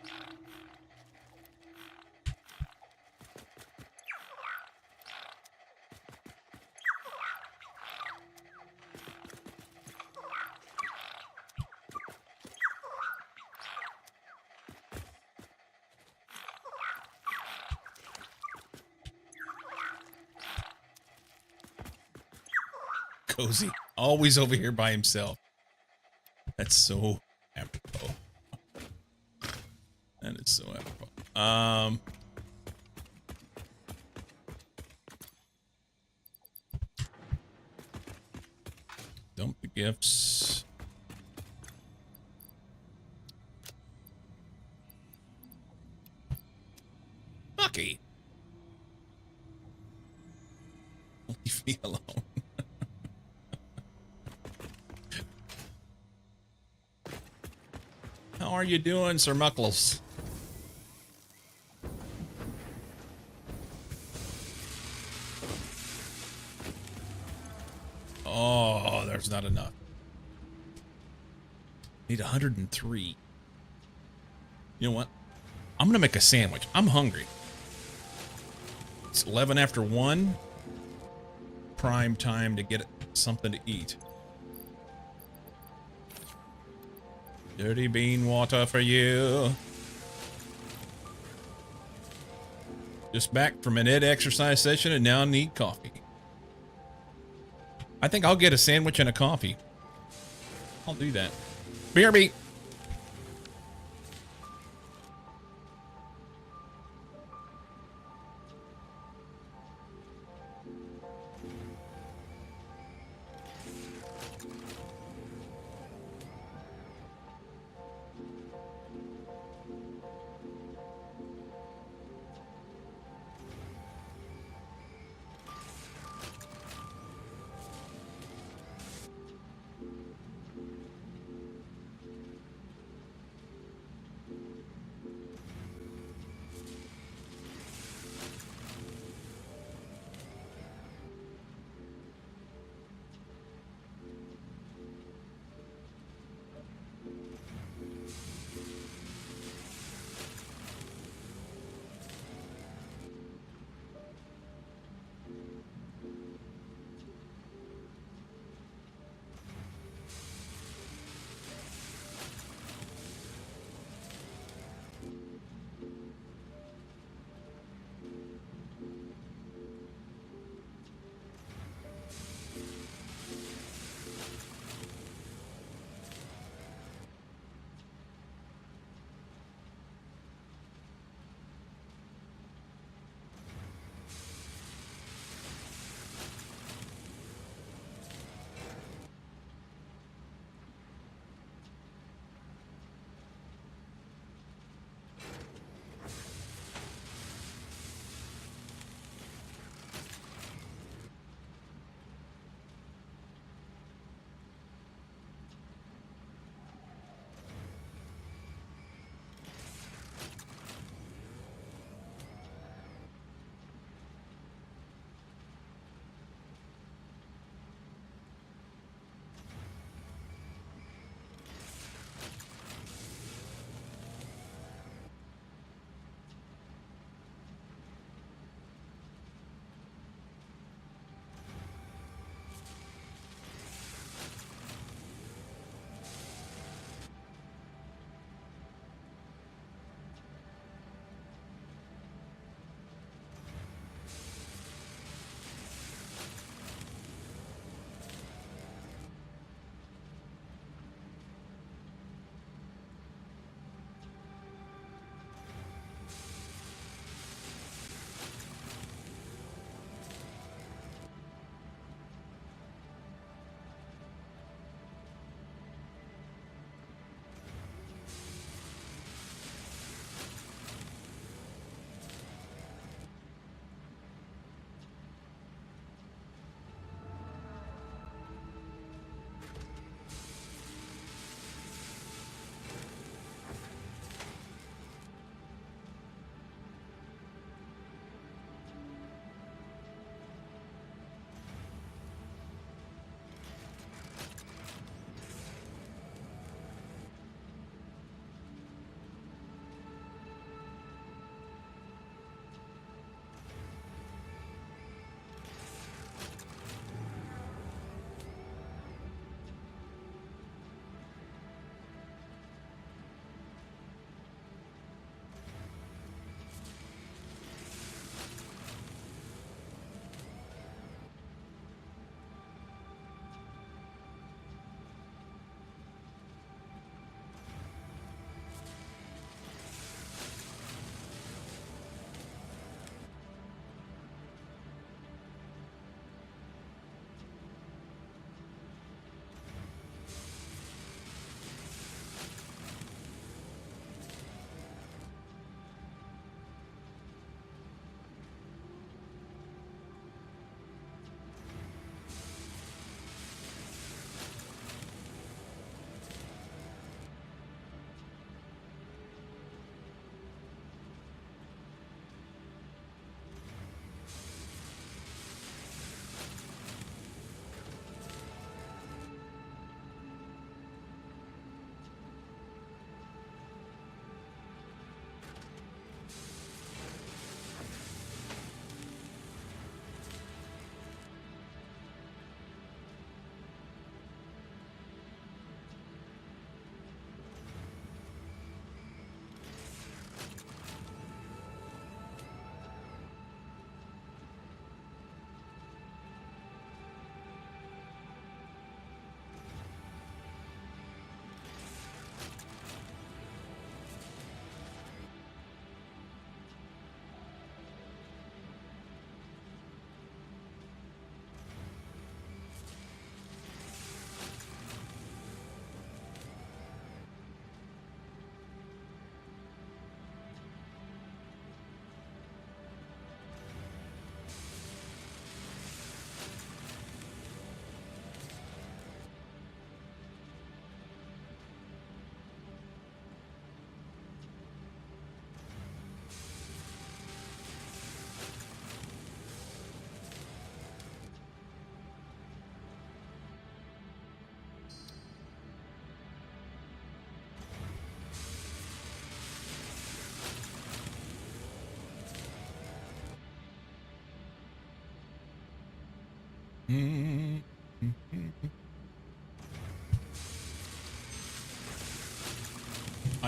Cozy. Always over here by himself. That's so apropos. That is so apropos. Dump the gifts. Bucky. Leave me alone. How are you doing, Sir Muckles? Oh, there's not enough. Need 103. You know what? I'm gonna make a sandwich. I'm hungry. It's 11 after 1. Prime time to get something to eat. Dirty bean water for you. Just back from an ed exercise session and now need coffee. I think I'll get a sandwich and a coffee. I'll do that. BRB.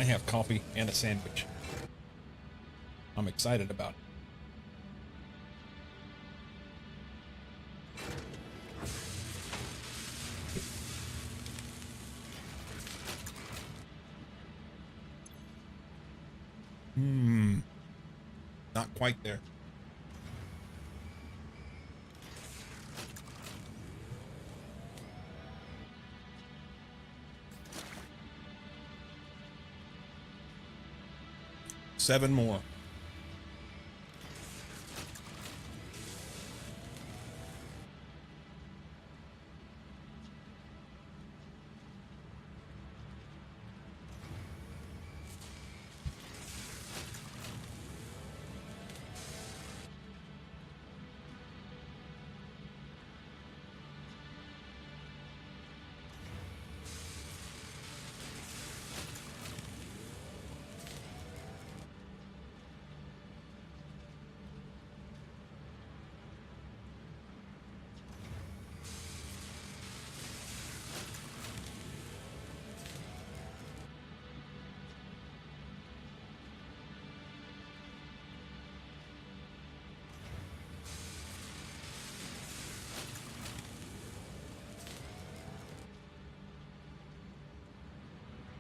I have coffee and a sandwich. I'm excited about it. Not quite there. Seven more.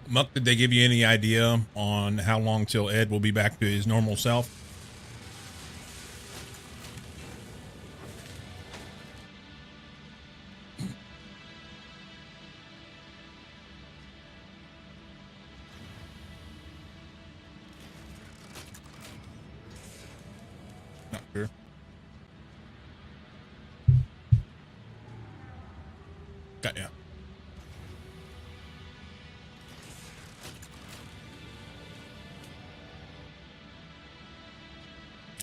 Muck, did they give you any idea on how long till Ed will be back to his normal self? Not sure. Got ya.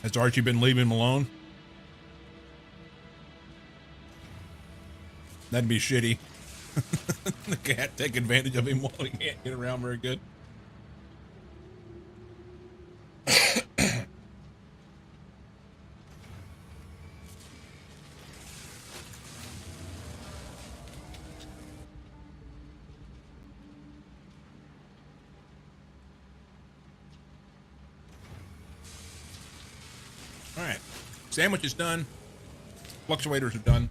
Has Archie been leaving him alone? That'd be shitty. The cat take advantage of him while he can't get around very good. All right, sandwich is done. Fluctuators are done.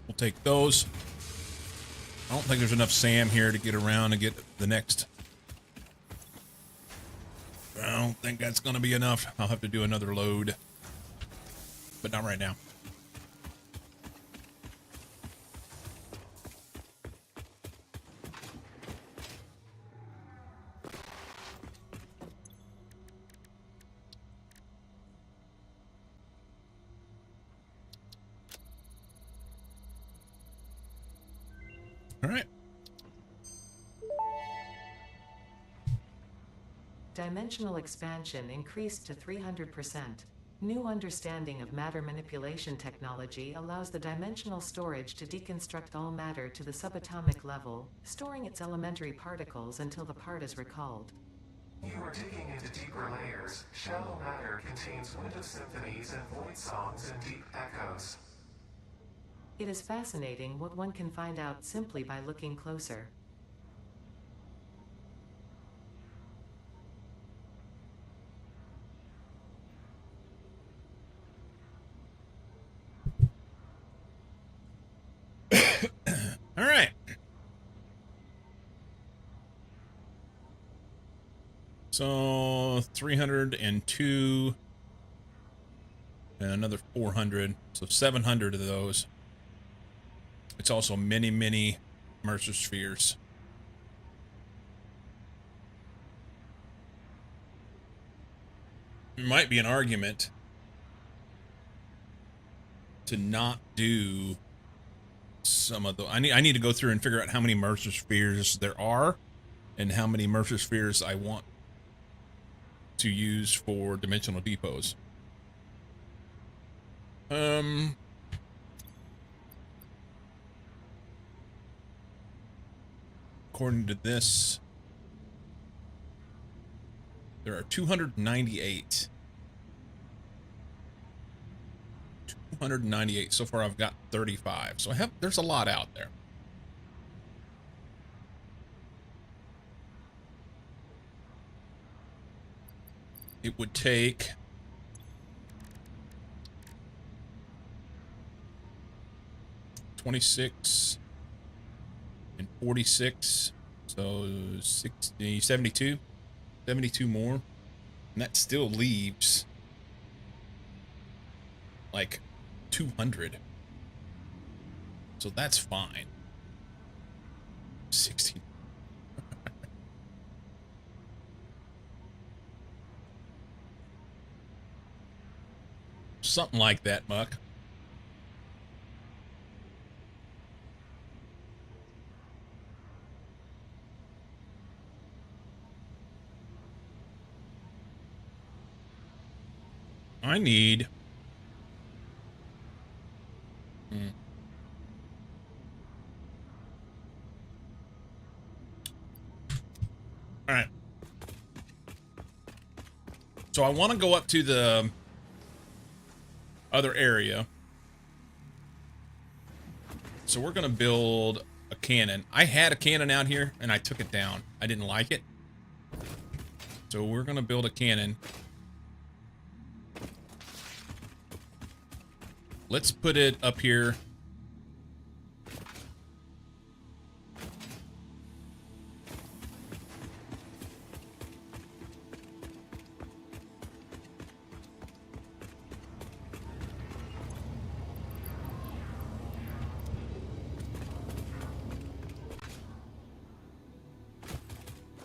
We'll take those. I don't think there's enough SAM here to get around and get the next. I don't think that's going to be enough. I'll have to do another load, but not right now. All right. Dimensional expansion increased to 300%. New understanding of matter manipulation technology allows the dimensional storage to deconstruct all matter to the subatomic level, storing its elementary particles until the part is recalled. You are digging into deeper layers. Shallow matter contains wind of symphonies and void songs and deep echoes. It is fascinating what one can find out simply by looking closer. All right. So 302 and another 400. So 700 of those. It's also many, many Mercer spheres. There might be an argument to not do some of the. I need to go through and figure out how many Mercer spheres there are, and how many Mercer spheres I want to use for dimensional depots. According to this, there are 298. 298. So far, I've got 35. So there's a lot out there. it would take 26 and 46, so 60, 72, 72 more, and that still leaves like 200. So that's fine. 16. Something like that, Muck. I need... All right. So I want to go up to the other area. So we're going to build a cannon. I had a cannon out here and I took it down. I didn't like it. So we're going to build a cannon. Let's put it up here.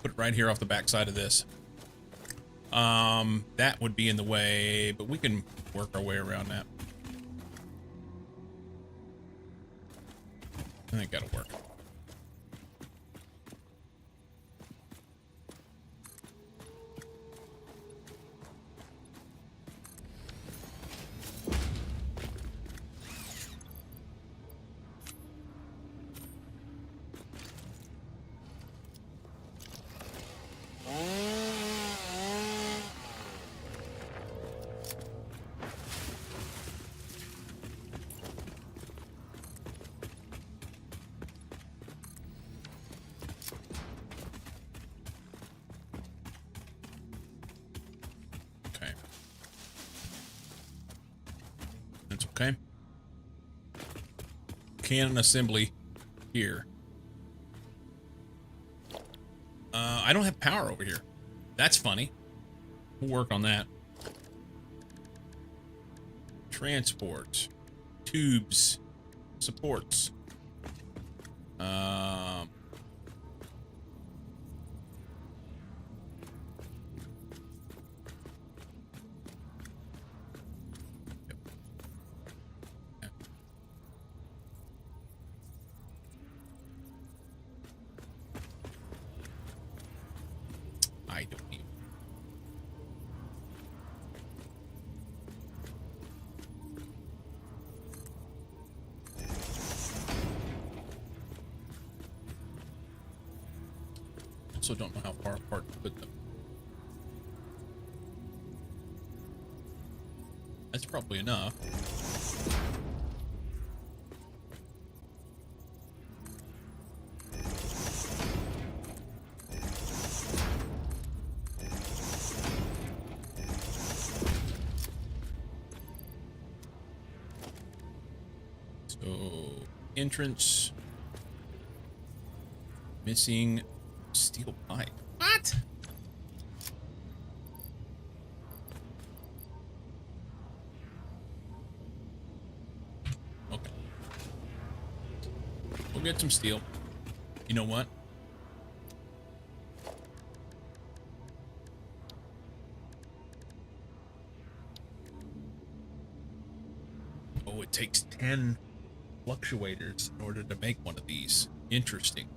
Put it right here off the back side of this. That would be in the way, but we can work our way around that. I think that'll work. Okay. That's okay. Cannon assembly here. I don't have power over here. That's funny. We'll work on that. Transport. Tubes. Supports. I don't need. Also don't know how far apart to put them. That's probably enough. So, entrance. Missing steel pipe. What? Okay. We'll get some steel. You know what? Oh, it takes 10 fluctuators in order to make one of these. Interesting.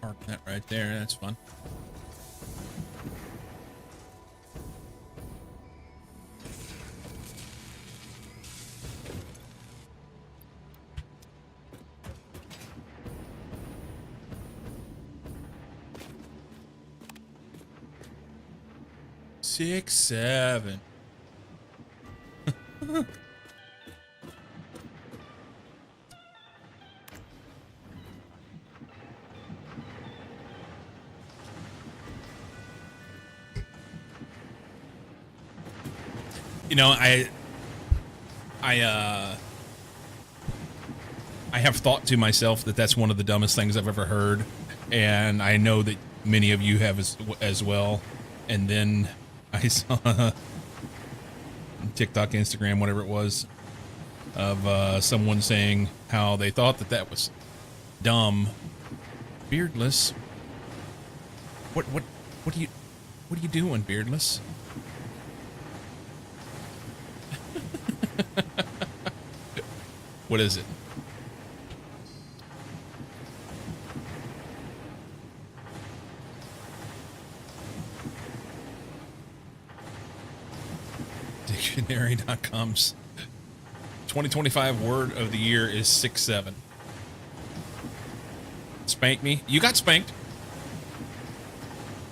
Park that right there. That's fun. Six, 7. You know, I have thought to myself that that's one of the dumbest things I've ever heard, and I know that many of you have as well. And then I saw TikTok, Instagram, whatever it was, of someone saying how they thought that that was dumb. Beardless. What are you doing, Beardless? What is it? Dictionary.com's 2025 word of the year is 6'7". Spank me. You got spanked.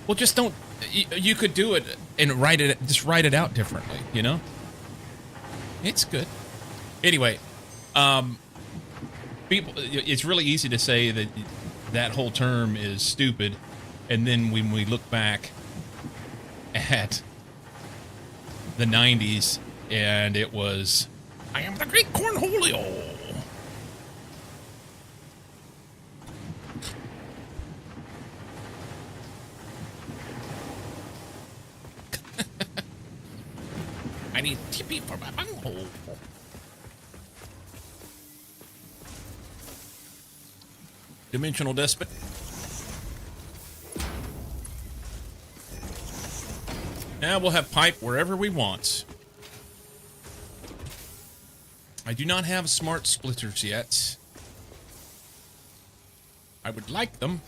Well, just don't. You could do it and write it. Just write it out differently. You know. It's good. Anyway, people. It's really easy to say that that whole term is stupid, and then when we look back at the 90s, and it was, I am the great cornholio. I need tippy for my bunghole. Dimensional despot. Now we'll have pipe wherever we want. I do not have smart splitters yet. I would like them.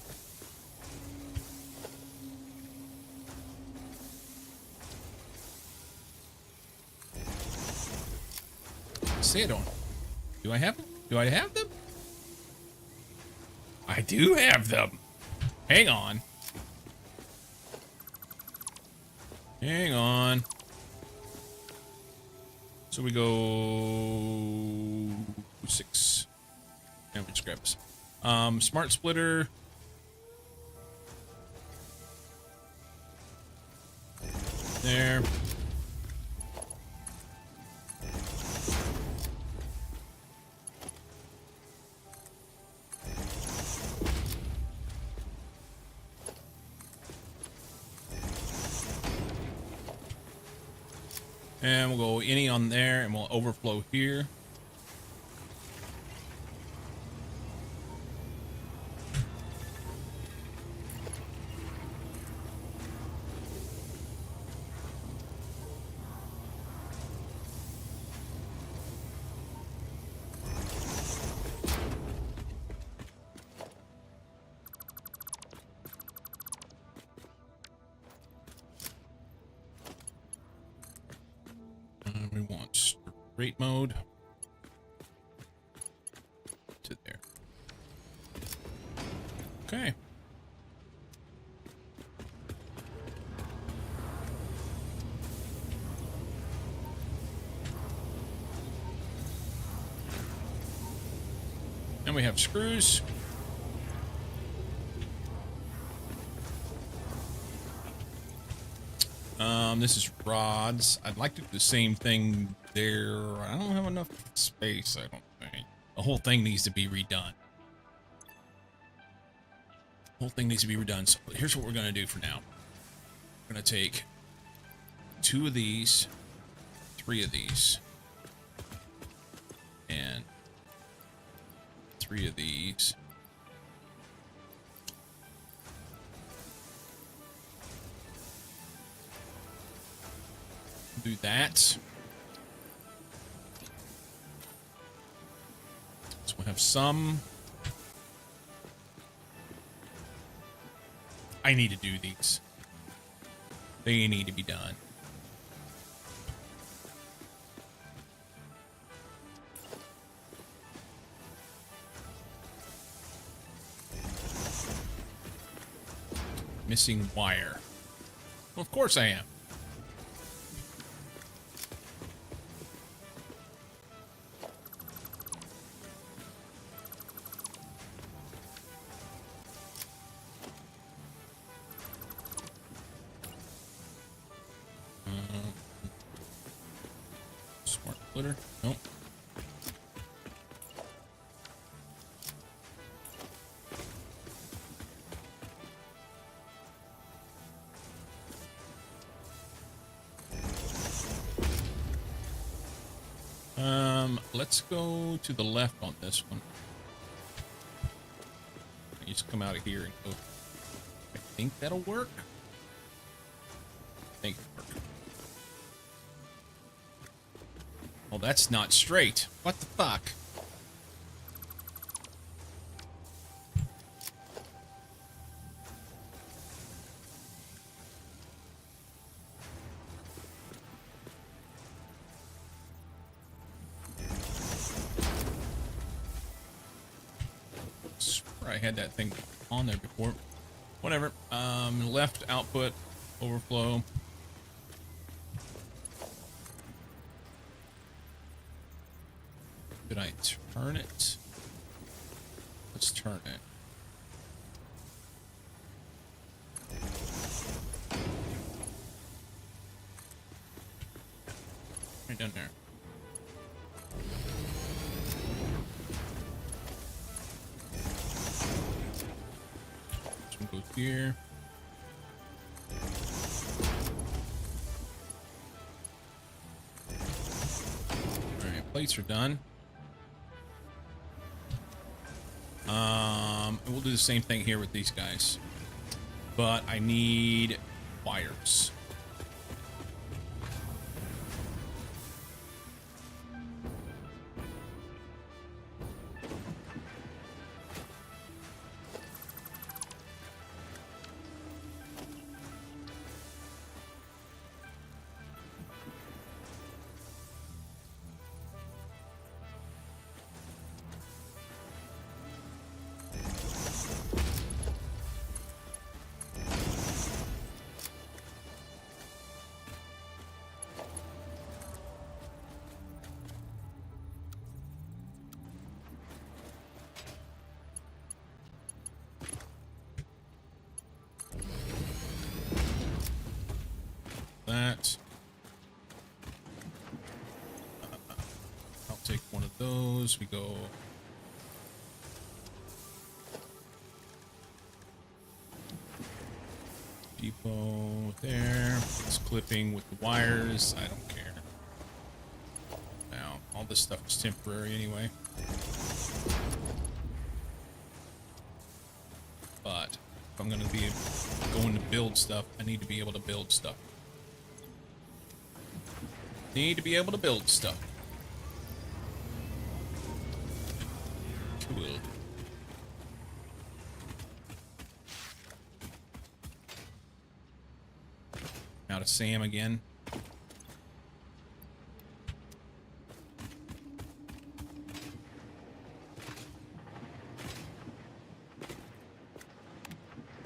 Say I don't. Do I have them? Do I have them? I do have them. Hang on. Hang on. So we go 6. And we just grab this. Smart splitter. There. And we'll go any on there, and we'll overflow here. We want straight mode to there. Okay. Then we have screws. This is rods. I'd like to do the same thing there. I don't have enough space, I don't think. The whole thing needs to be redone. The whole thing needs to be redone. So here's what we're going to do for now. We're going to take 2 of these, 3 of these, and 3 of these. Do that. So we'll have some. I need to do these. They need to be done. Missing wire. Well, of course I am. splitter? Nope. Let's go to the left on this one. You just come out of here and go. I think that'll work. I think it'll work. Oh, that's not straight. What the fuck? I had that thing on there before. Whatever. Left output overflow. Did I turn it? Let's turn it. Right down there. Goes here. Alright, plates are done. We'll do the same thing here with these guys. But I need wires. That. I'll take one of those. We go. Depot there. It's clipping with the wires. I don't care. Now, all this stuff is temporary anyway. But if I'm going to be going to build stuff, I need to be able to build stuff. Need to be able to build stuff. Cool. Out of Sam again.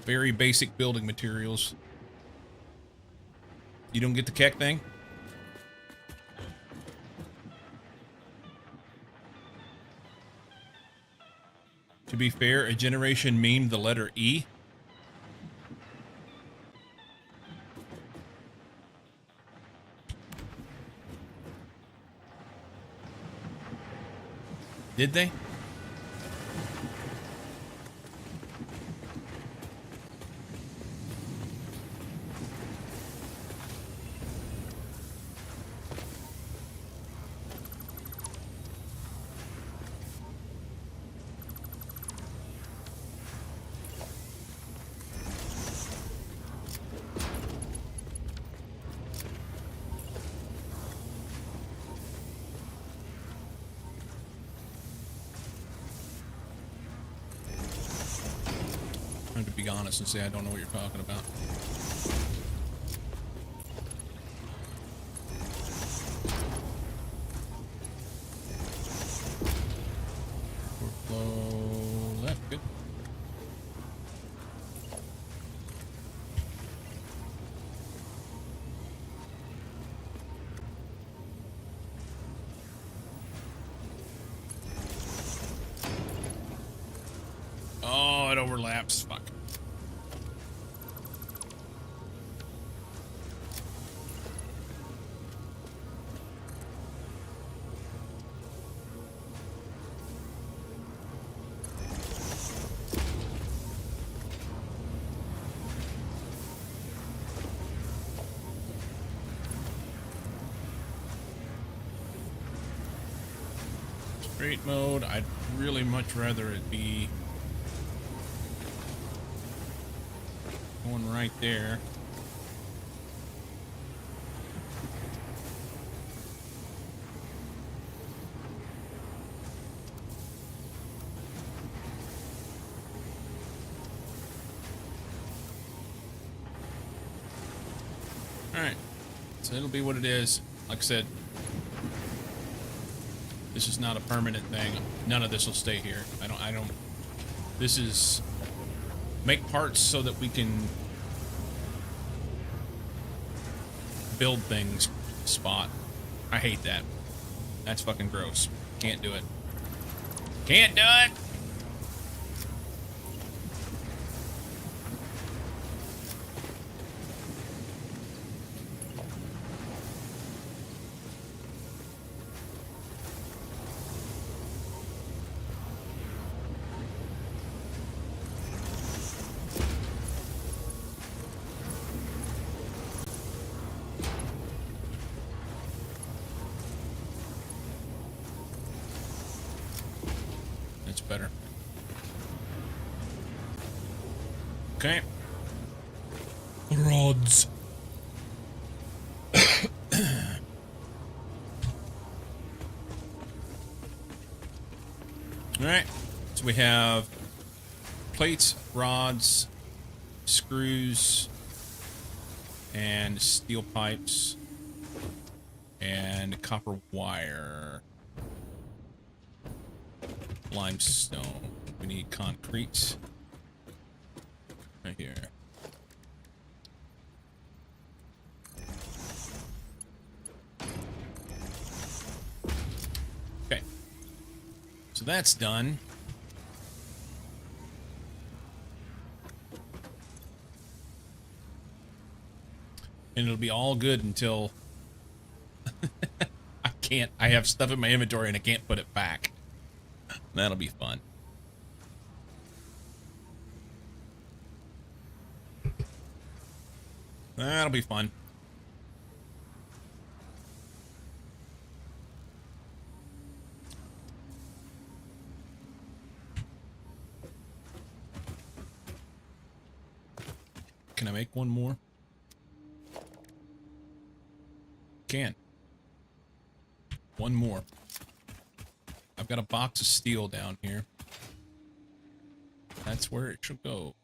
Very basic building materials. You don't get the keck thing? To be fair, a generation memed the letter E. Did they? To be honest and say I don't know what you're talking about. Overflow left, good. Oh, it overlaps. Fuck. Straight mode, I'd really much rather it be going right there. Alright, so it'll be what it is. Like I said, this is not a permanent thing. None of this will stay here. I don't, this is make parts so that we can build things spot. I hate that. That's fucking gross. Can't do it. Can't do it! It's better. Okay. Rods. Alright. So we have plates, rods, screws, and steel pipes, and copper wire. Limestone. We need concrete. Right here. Okay. So that's done. And it'll be all good until I have stuff in my inventory and I can't put it back. That'll be fun. That'll be fun. Can I make one more? Can. One more. I've got a box of steel down here. That's where it should go.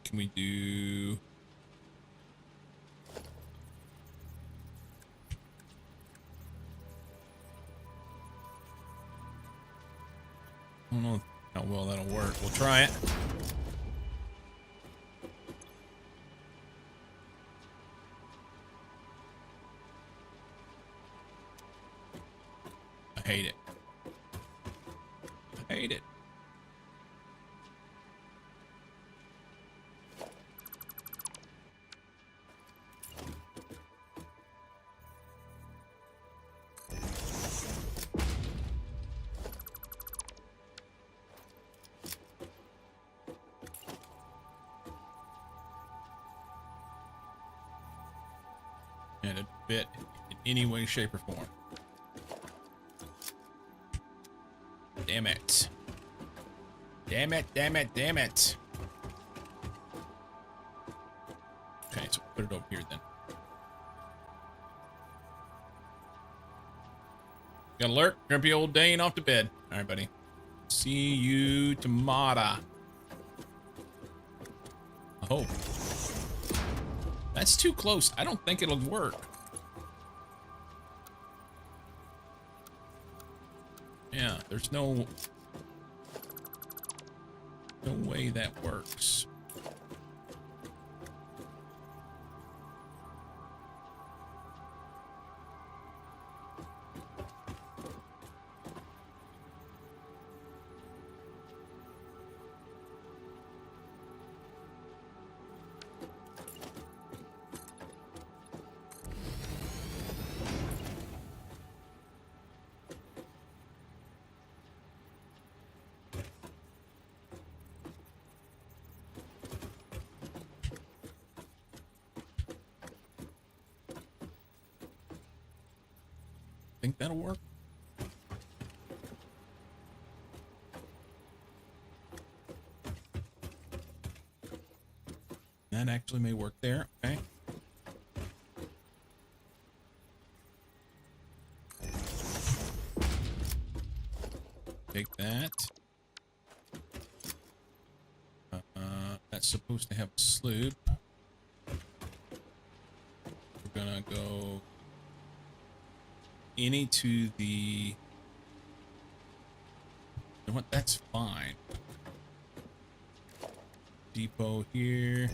Can we do... I don't know how well that'll work. We'll try it. I hate it. I hate it. And a bit in any way, shape, or form. Damn it. Damn it, damn it, damn it. Okay, so put it over here then. Got alert. Grumpy old Dane off to bed. All right, buddy. See you tomorrow. I hope. That's too close. I don't think it'll work. Yeah, there's no way that works. think that'll work. That actually may work there. Okay. Take that. That's supposed to have a sloop. We're gonna go any to the. You know what? That's fine. Depot here.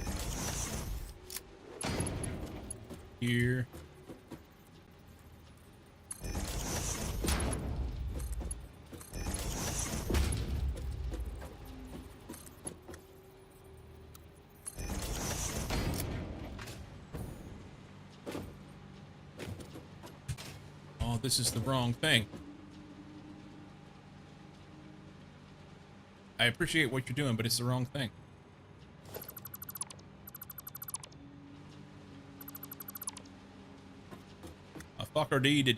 Here. Oh, this is the wrong thing. I appreciate what you're doing, but it's the wrong thing. A fucker did.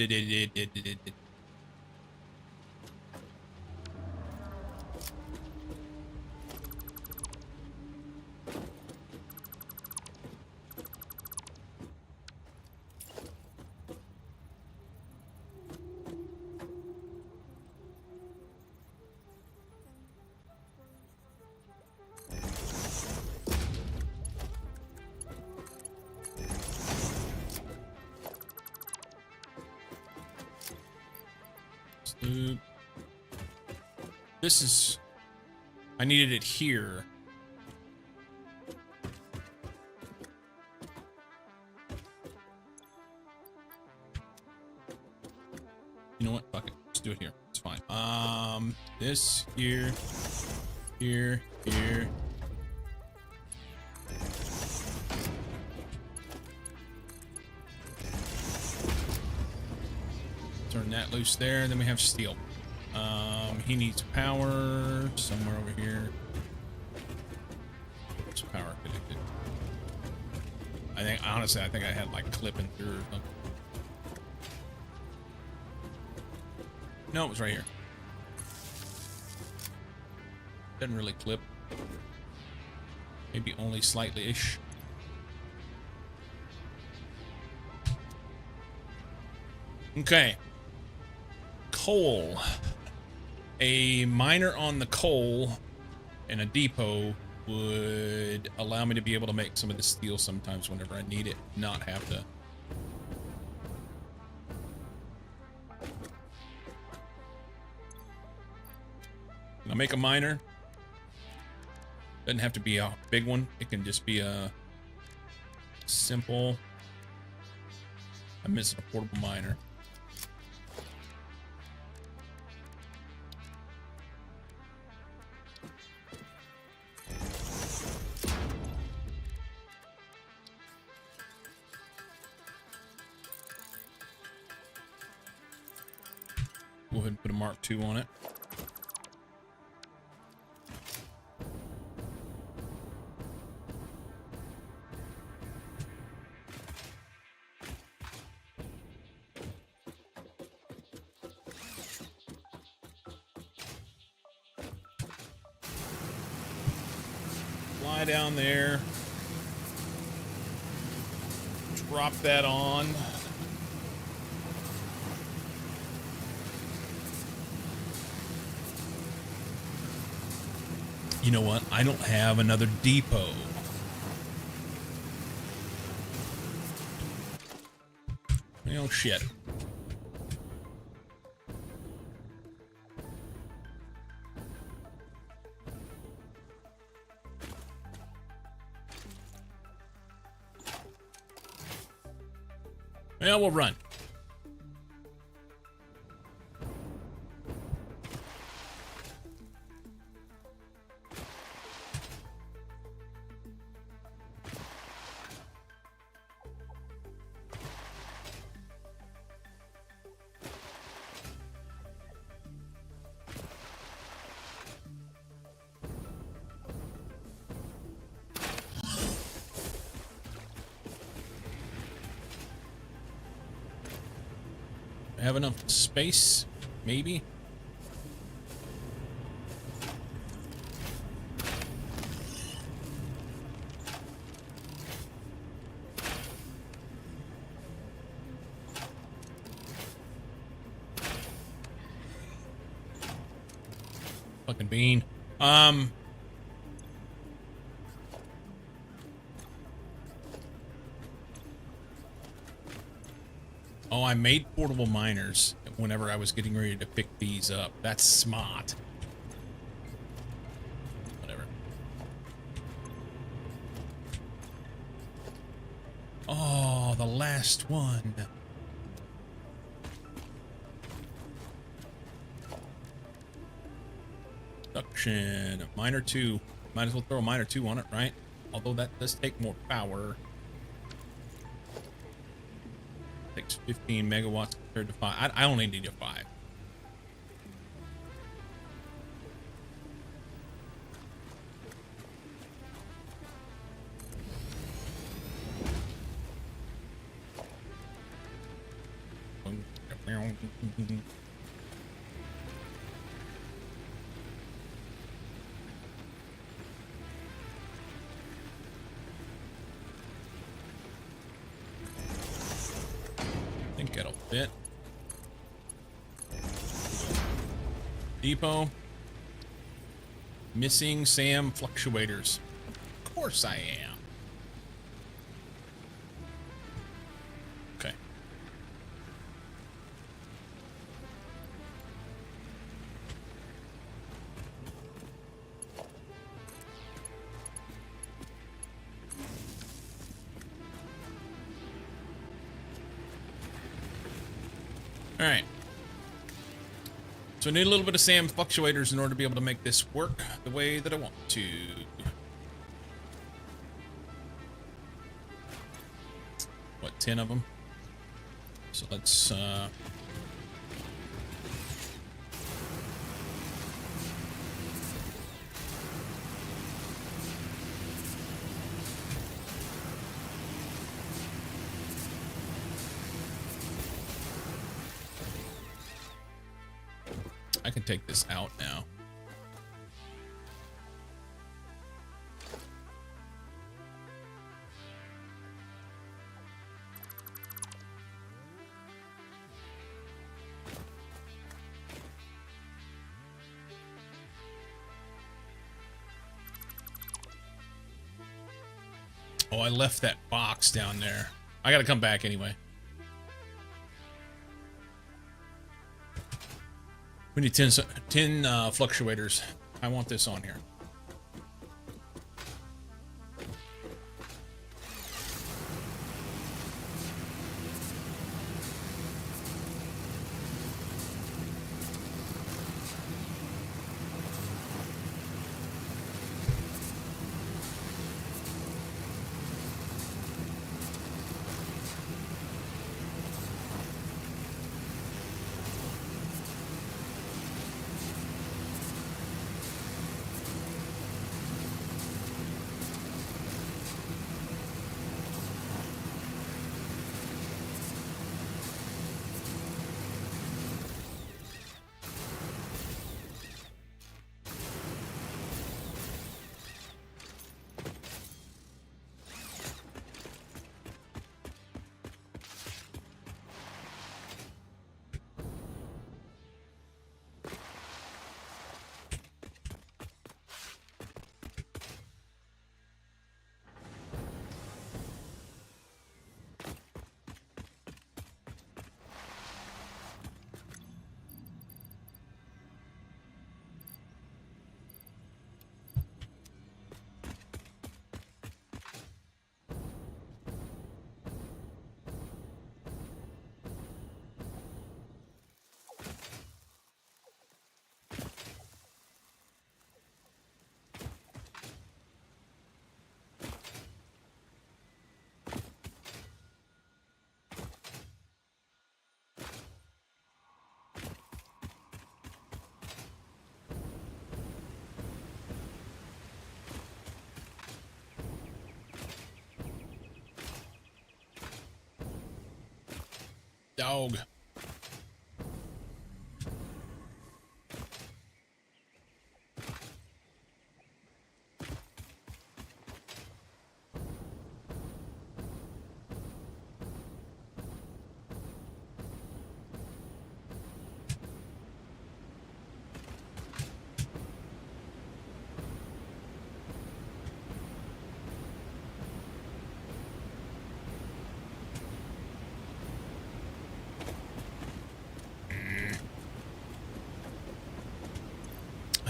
This is... I needed it here. You know what? Fuck it. Let's do it here. It's fine. This here, here, here. Turn that loose there. Then we have steel. He needs power somewhere over here. Where's power connected? I think, honestly, I think I had like clipping through or something. No, it was right here. Doesn't really clip. Maybe only slightly-ish. Okay. Coal. A miner on the coal and a depot would allow me to be able to make some of the steel sometimes whenever I need it, not have to. I'll make a miner. Doesn't have to be a big one. It can just be a simple. I'm missing a portable miner. Go ahead and put a Mark II on it. Fly down there. Drop that on. You know what? I don't have another depot. Well, shit. Well, we'll run. have enough space, maybe. Fucking bean. Oh, I made portable miners whenever I was getting ready to pick these up. That's smart. Whatever. Oh, the last one. Production. Miner 2. Might as well throw a miner 2 on it, right? Although that does take more power. Takes 15 megawatts compared to 5. I only need a 5. I think it'll fit. Depot. Missing SAM fluctuators. Of course I am. Okay. All right. So I need a little bit of SAM fluctuators in order to be able to make this work the way that I want to. What, 10 of them? So let's I can take this out now. Oh, I left that box down there. I gotta come back anyway. We need 10 fluctuators. I want this on here. Dog.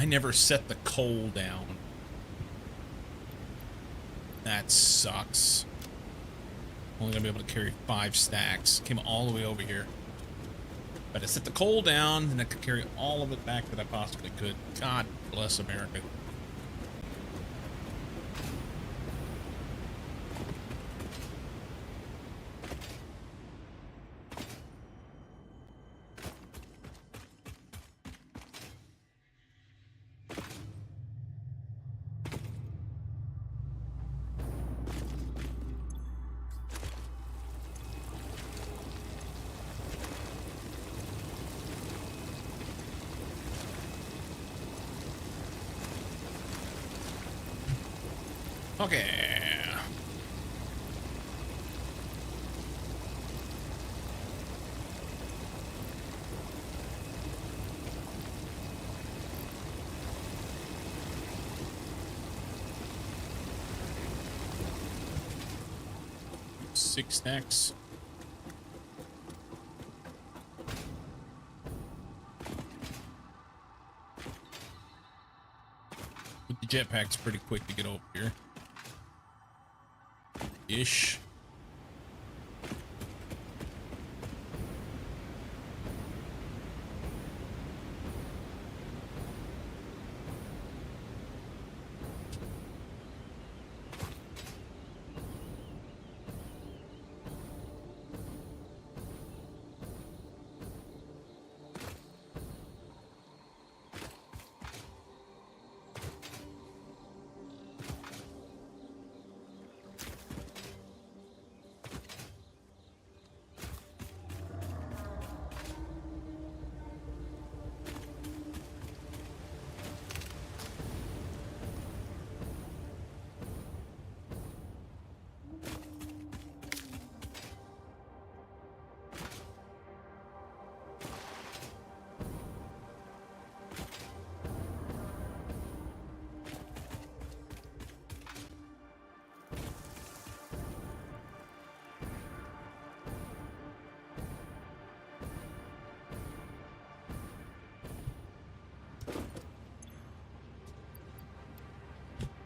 I never set the coal down. That sucks. Only gonna be able to carry 5 stacks. Came all the way over here. But I set the coal down, and I could carry all of it back that I possibly could. God bless America. Okay. Six stacks. But the jetpack's pretty quick to get over here. Ish.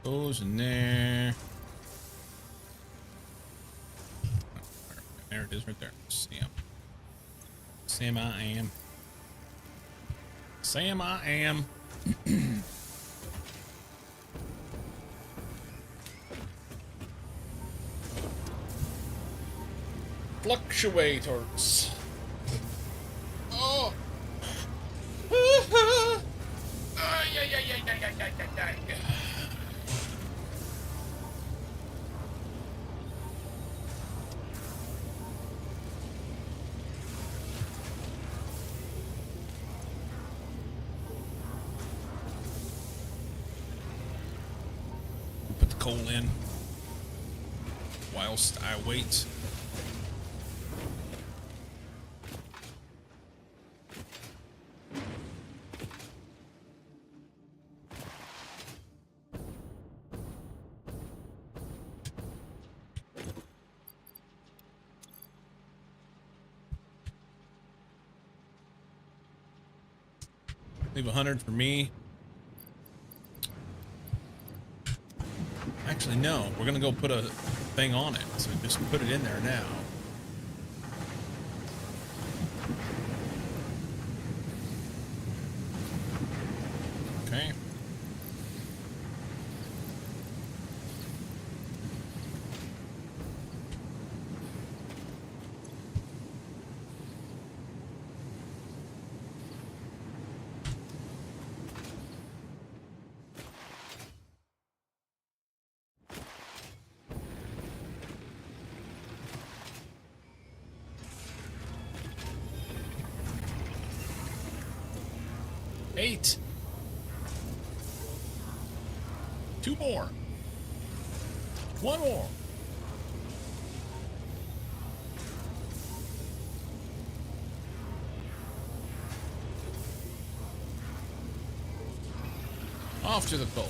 Goes in there. There it is right there. Sam. Sam I am. Sam I am. Fluctuators. Oh. Put the coal in whilst I wait. Leave 100 for me. Actually, no. We're gonna go put a thing on it. So just put it in there now. Okay. Eight. 2 more. 1 more. Off to the coal.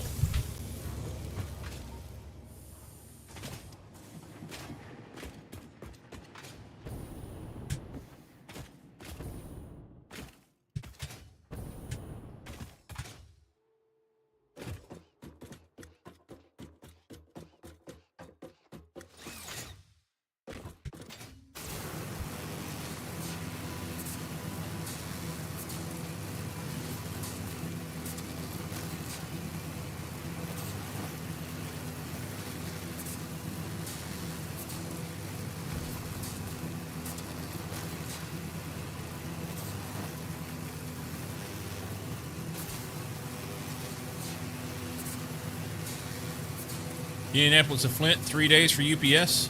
Indianapolis to Flint, 3 days for UPS.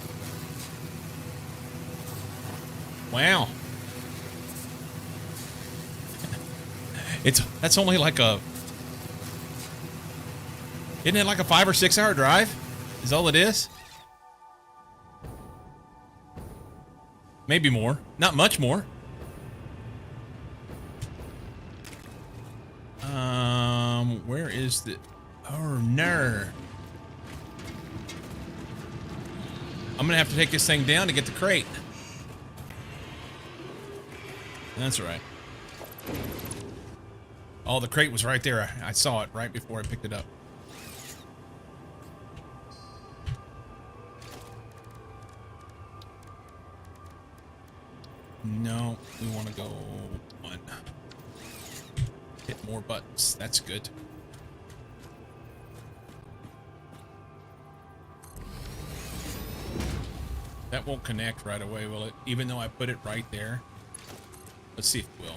Wow. That's only like a... Isn't it like a 5 or 6 hour drive? Is all it is? Maybe more. Not much more. Where is the... Oh, no. I'm gonna have to take this thing down to get the crate. That's all right. Oh, the crate was right there. I saw it right before I picked it up. No, we want to go one. Hit more buttons. That's good. That won't connect right away, will it? Even though I put it right there. Let's see if it will.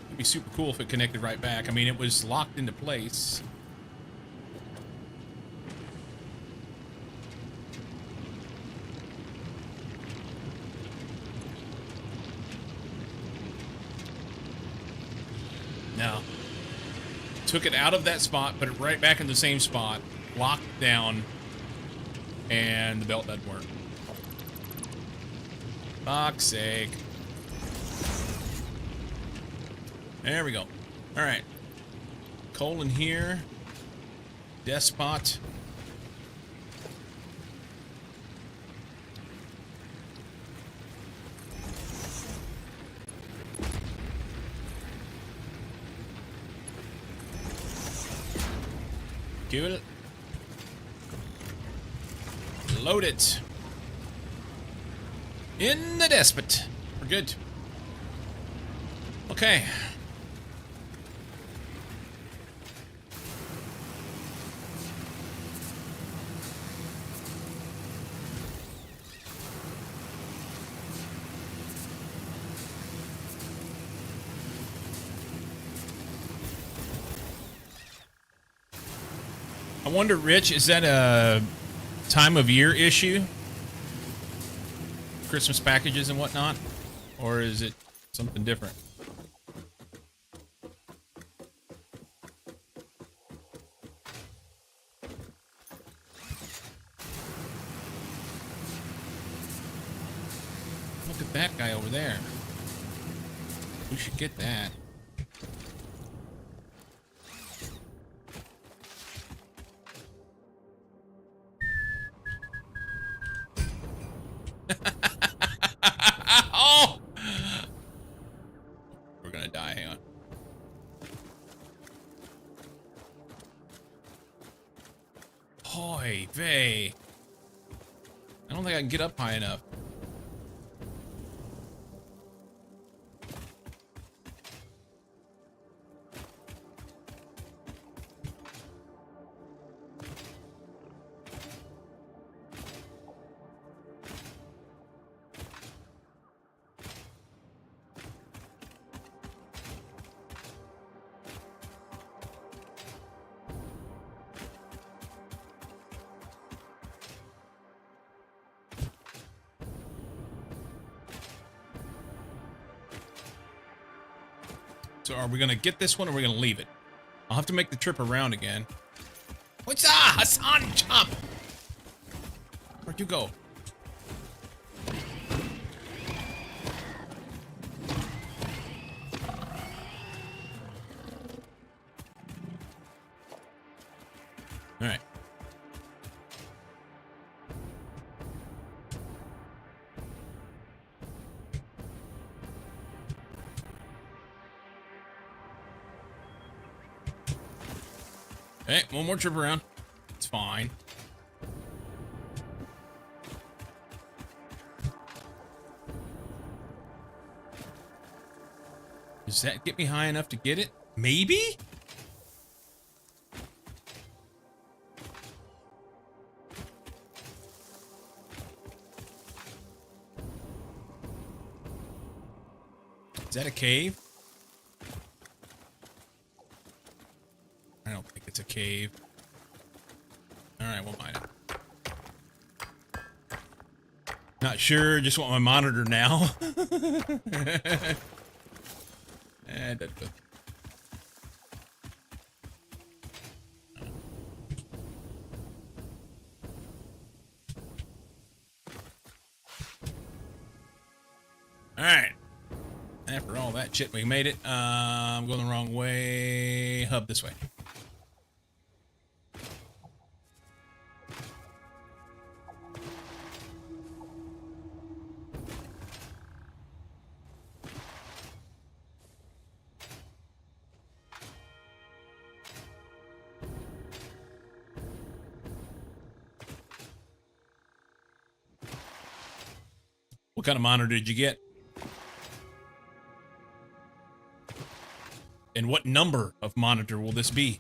It'd be super cool if it connected right back. I mean, it was locked into place. No. Took it out of that spot, put it right back in the same spot, locked down, and the belt doesn't work. Fuck's sake. There we go. All right. Coal in here. Despot. Give it. Load it. In the despot. We're good. Okay. I wonder, Rich, is that a time of year issue? Christmas packages and whatnot? Or is it something different? Look at that guy over there. We should get that. Oh! We're gonna die, hang on. Hoy vey. I don't think I can get up high enough. So are we gonna get this one or are we gonna leave it? I'll have to make the trip around again. What's Hassan, jump! Where'd you go? Alright. Hey, one more trip around. It's fine. Does that get me high enough to get it? Maybe? Is that a cave? cave. All right, we'll mine it. Not sure. Just want my monitor now. That's good. All right. After all that shit, we made it. I'm going the wrong way. Hub this way. What kind of monitor did you get? And what number of monitor will this be?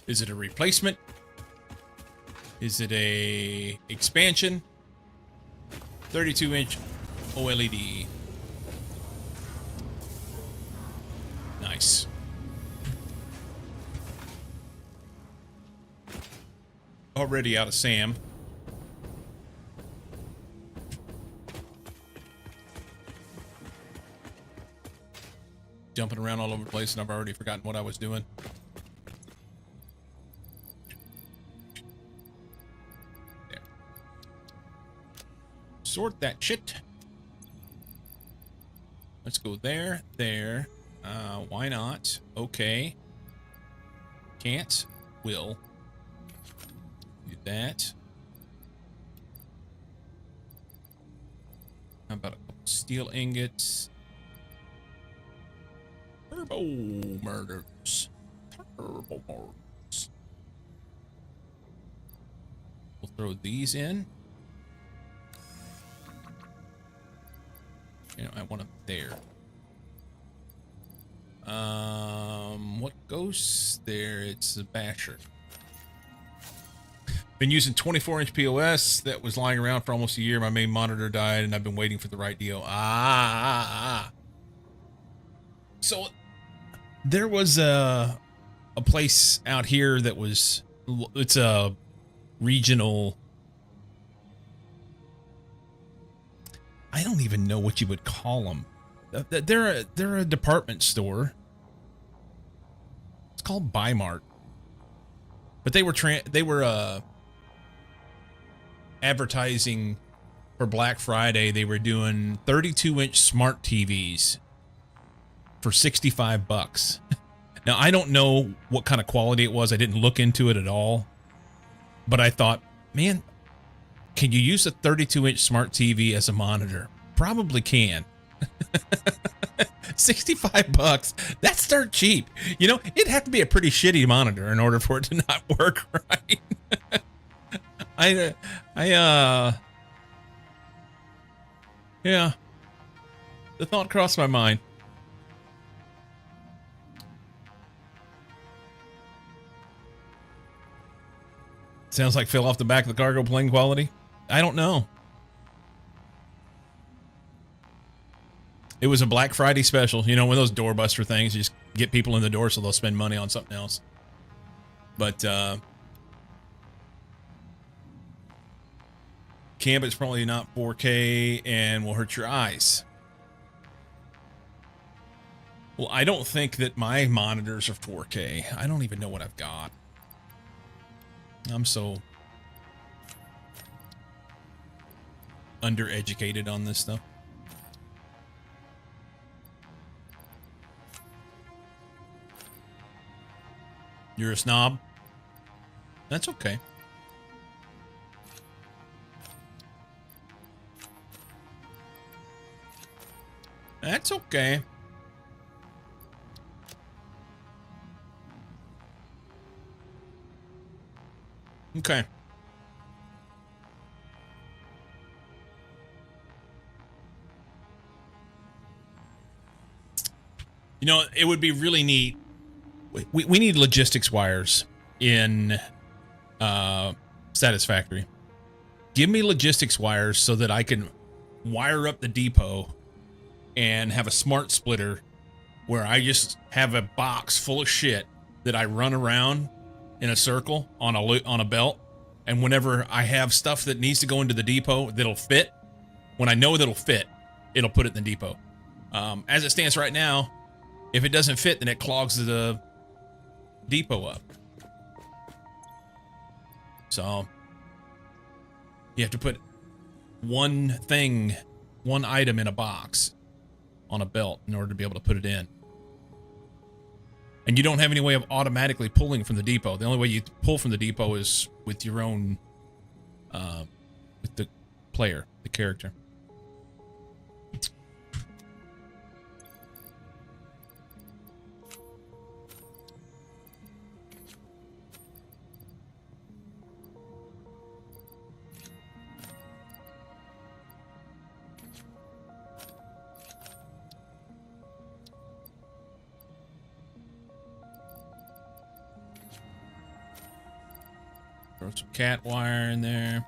Is it a replacement? Is it a expansion? 32-inch OLED. Nice. Already out of SAM. Jumping around all over the place, and I've already forgotten what I was doing. There. Sort that shit. Let's go there, there. Why not? Okay. Can't. Will. Do that. How about a couple steel ingots? Turbo murders. Turbo murders. We'll throw these in. You know, I want them there. What goes there? It's a basher. Been using 24-inch POS that was lying around for almost a year. My main monitor died, and I've been waiting for the right deal. So there was a place out here that was, it's a regional, I don't even know what you would call them. They're a department store. It's called Bimart. But they were advertising for Black Friday. They were doing 32-inch smart TVs for $65. Now, I don't know what kind of quality it was. I didn't look into it at all. But I thought, man, can you use a 32-inch smart TV as a monitor? Probably can. $65. That's dirt cheap. You know, it'd have to be a pretty shitty monitor in order for it to not work right. Yeah. The thought crossed my mind. Sounds like fell off the back of the cargo plane quality. I don't know. It was a Black Friday special. You know, one of those doorbuster things. You just get people in the door so they'll spend money on something else. But, Gambit's probably not 4K and will hurt your eyes. Well, I don't think that my monitors are 4K. I don't even know what I've got. I'm so undereducated on this stuff. You're a snob? That's okay. That's okay. Okay. You know, it would be really neat. We need logistics wires in Satisfactory. Give me logistics wires so that I can wire up the depot and have a smart splitter where I just have a box full of shit that I run around in a circle on a belt, and whenever I have stuff that needs to go into the depot that'll fit, when I know that'll fit, it'll put it in the depot. As it stands right now, if it doesn't fit, then it clogs the depot up. So you have to put one item in a box on a belt in order to be able to put it in. And you don't have any way of automatically pulling from the depot. The only way you pull from the depot is with your own, with the player, the character. Throw some cat wire in there.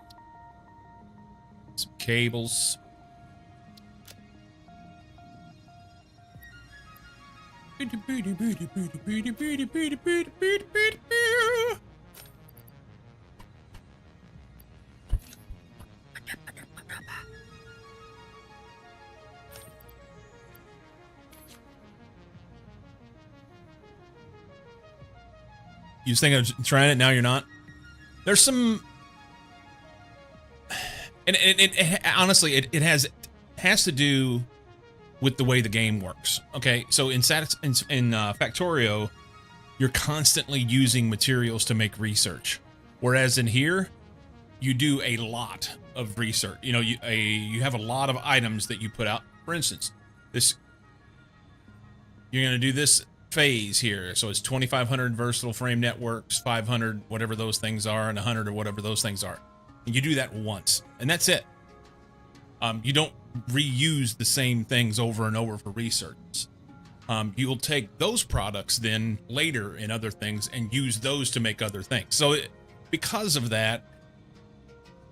Some cables. You was thinking of trying it, now you're not? There's some, and it honestly, it has to do with the way the game works. Okay, so in Factorio, you're constantly using materials to make research, whereas in here, you do a lot of research. You know, you have a lot of items that you put out. For instance, you're gonna do this phase here, so it's 2500 versatile frame networks, 500 whatever those things are, and 100 or whatever those things are, and you do that once and that's it. You don't reuse the same things over and over for research. You'll take those products then later in other things and use those to make other things. So because of that,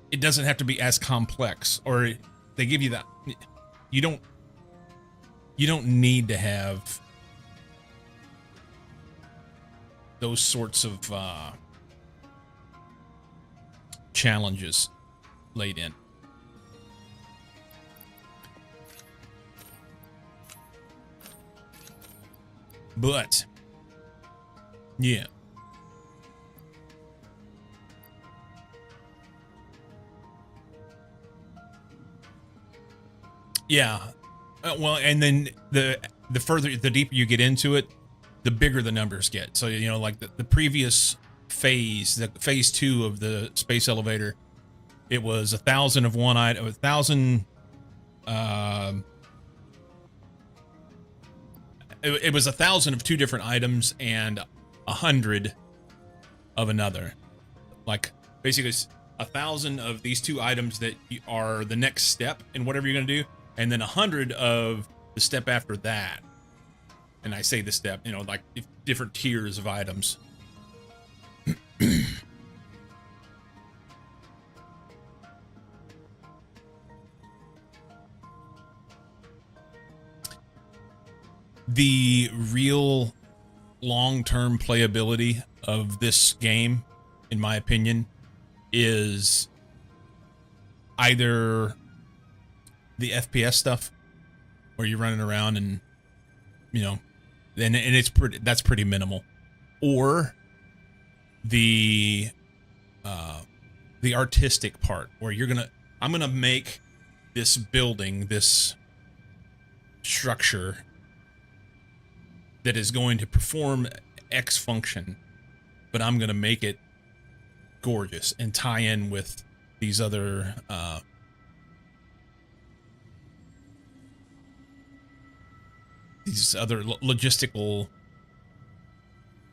it doesn't have to be as complex, or they give you that. You don't need to have those sorts of challenges laid in. But yeah. Yeah. Well, and then the deeper you get into it, the bigger the numbers get. So, you know, like the previous phase, the phase 2 of the space elevator, it was 1,000 of one item, 1,000. It was 1,000 of two different items and 100 of another. Like basically, 1,000 of these two items that are the next step in whatever you're gonna do, and then 100 of the step after that. And I say the step, you know, like different tiers of items. The real long-term playability of this game, in my opinion, is either the FPS stuff, where you're running around and, you know, and that's pretty minimal, or the artistic part, where I'm gonna make this building, this structure that is going to perform X function, but I'm going to make it gorgeous and tie in with these other logistical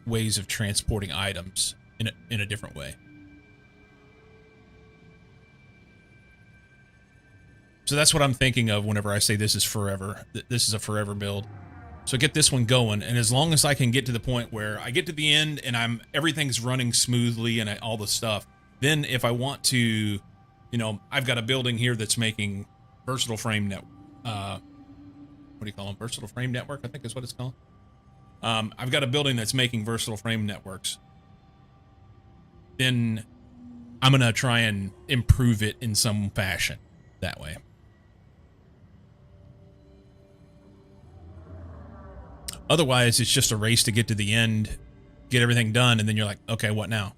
ways of transporting items in a different way. So that's what I'm thinking of whenever I say this is forever. This is a forever build. So get this one going, and as long as I can get to the point where I get to the end and everything's running smoothly and all the stuff, then if I want to, you know, I've got a building here that's making versatile frame what do you call them? Versatile frame network, I think is what it's called. I've got a building that's making versatile frame networks. Then I'm going to try and improve it in some fashion that way. Otherwise, it's just a race to get to the end, get everything done, and then you're like, okay, what now?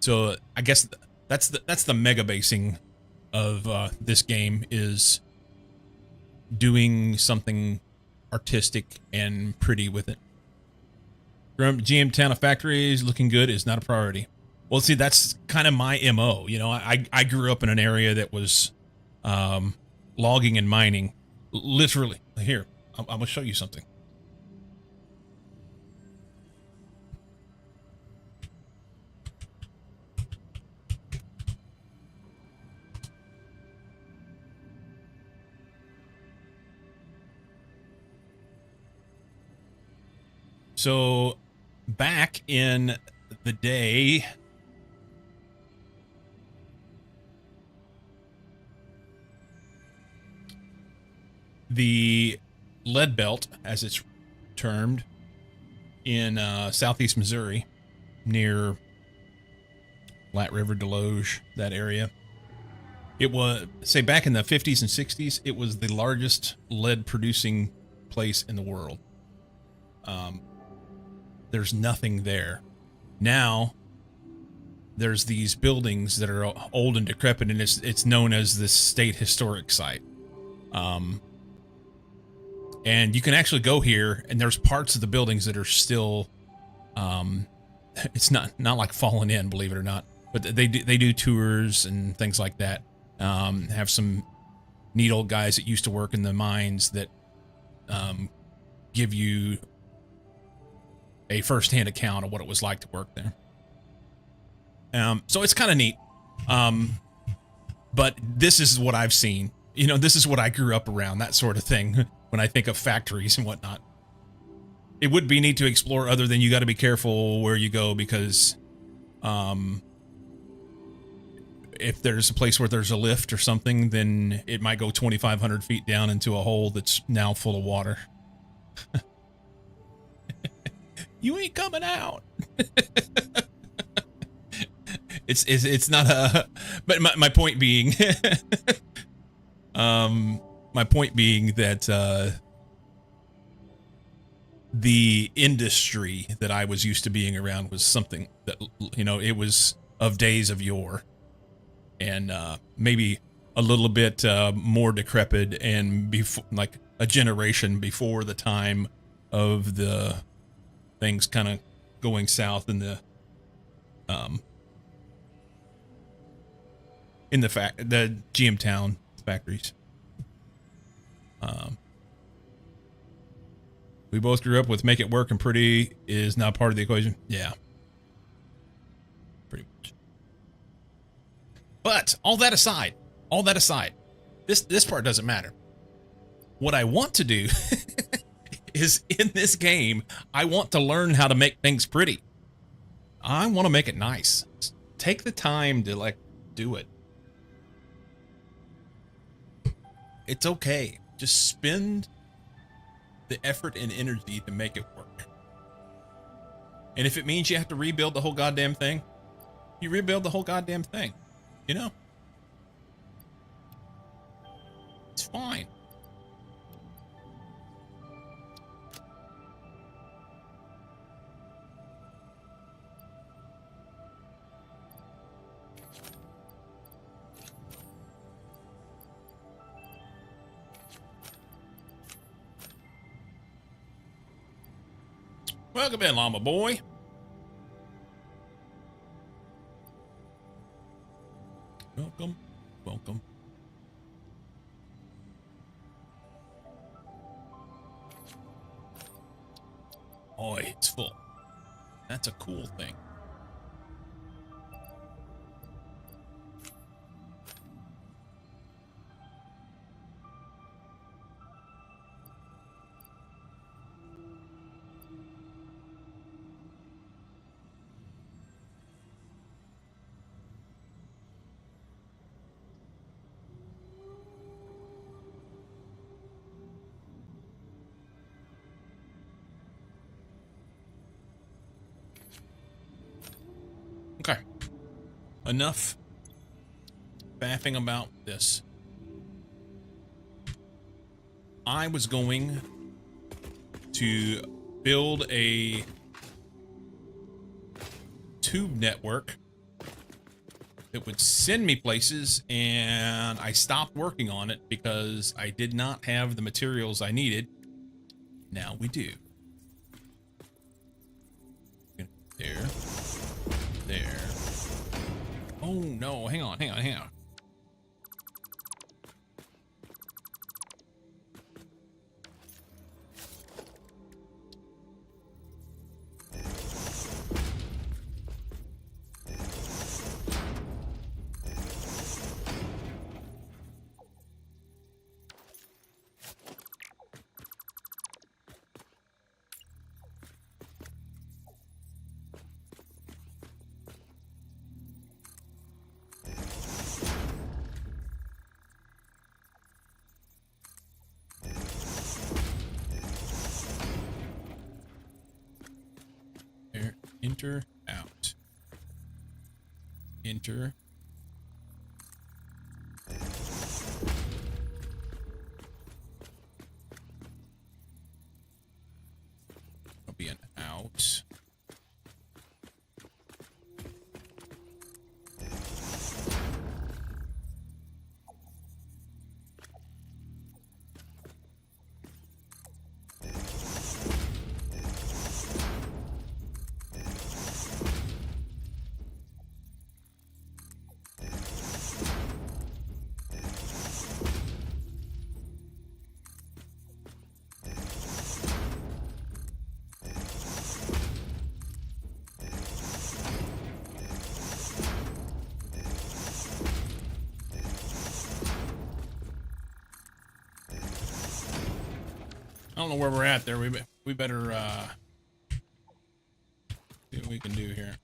So I guess that's the mega basing of this game, is doing something artistic and pretty with it. GM Town of Factories looking good is not a priority. Well, see, that's kind of my MO. You know, I grew up in an area that was logging and mining. Literally. Here, I'm going to show you something. So, back in the day, the lead belt, as it's termed, in southeast Missouri, near Flat River, Deloge, that area. It was, say, back in the 50s and 60s, it was the largest lead producing place in the world. There's nothing there. Now, there's these buildings that are old and decrepit, and it's known as the State Historic Site. And you can actually go here, and there's parts of the buildings that are still, it's not like fallen in, believe it or not, but they do tours and things like that. Have some neat old guys that used to work in the mines that give you a first-hand account of what it was like to work there. So it's kind of neat. But this is what I've seen. You know, this is what I grew up around, that sort of thing, when I think of factories and whatnot. It would be neat to explore, other than you got to be careful where you go, because if there's a place where there's a lift or something, then it might go 2,500 feet down into a hole that's now full of water. You ain't coming out. It's not a, but my point being, my point being that the industry that I was used to being around was something that, you know, it was of days of yore, and maybe a little bit more decrepit, and before, like a generation before the time of the things kind of going south in the GM Town factories. We both grew up with make it work and pretty is not part of the equation. Yeah, pretty much. But all that aside, this part doesn't matter. What I want to do is, in this game, I want to learn how to make things pretty. I want to make it nice. Take the time to, like, do it. It's okay. Just spend the effort and energy to make it work. And if it means you have to rebuild the whole goddamn thing, you rebuild the whole goddamn thing. You know? It's fine. Welcome in, llama boy. Welcome, welcome. Oh, it's full. That's a cool thing. enough faffing about this. I was going to build a tube network that would send me places, and I stopped working on it because I did not have the materials I needed. Now we do. There. There. Oh no, hang on. There, enter, out. Enter. That'll be an out. I don't know where we're at there. We better see what we can do here.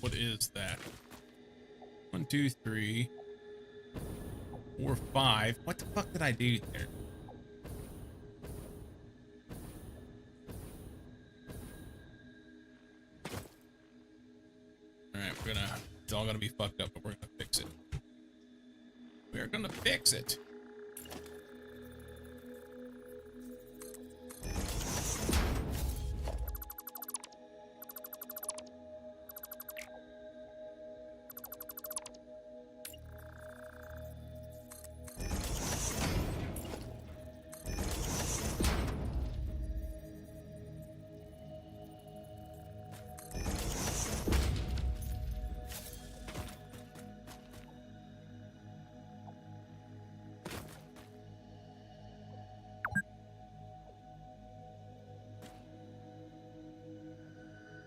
What is that? 1, 2, 3, 4, 5. What the fuck did I do there? Alright, it's all gonna be fucked up, but we're gonna fix it. We're gonna fix it.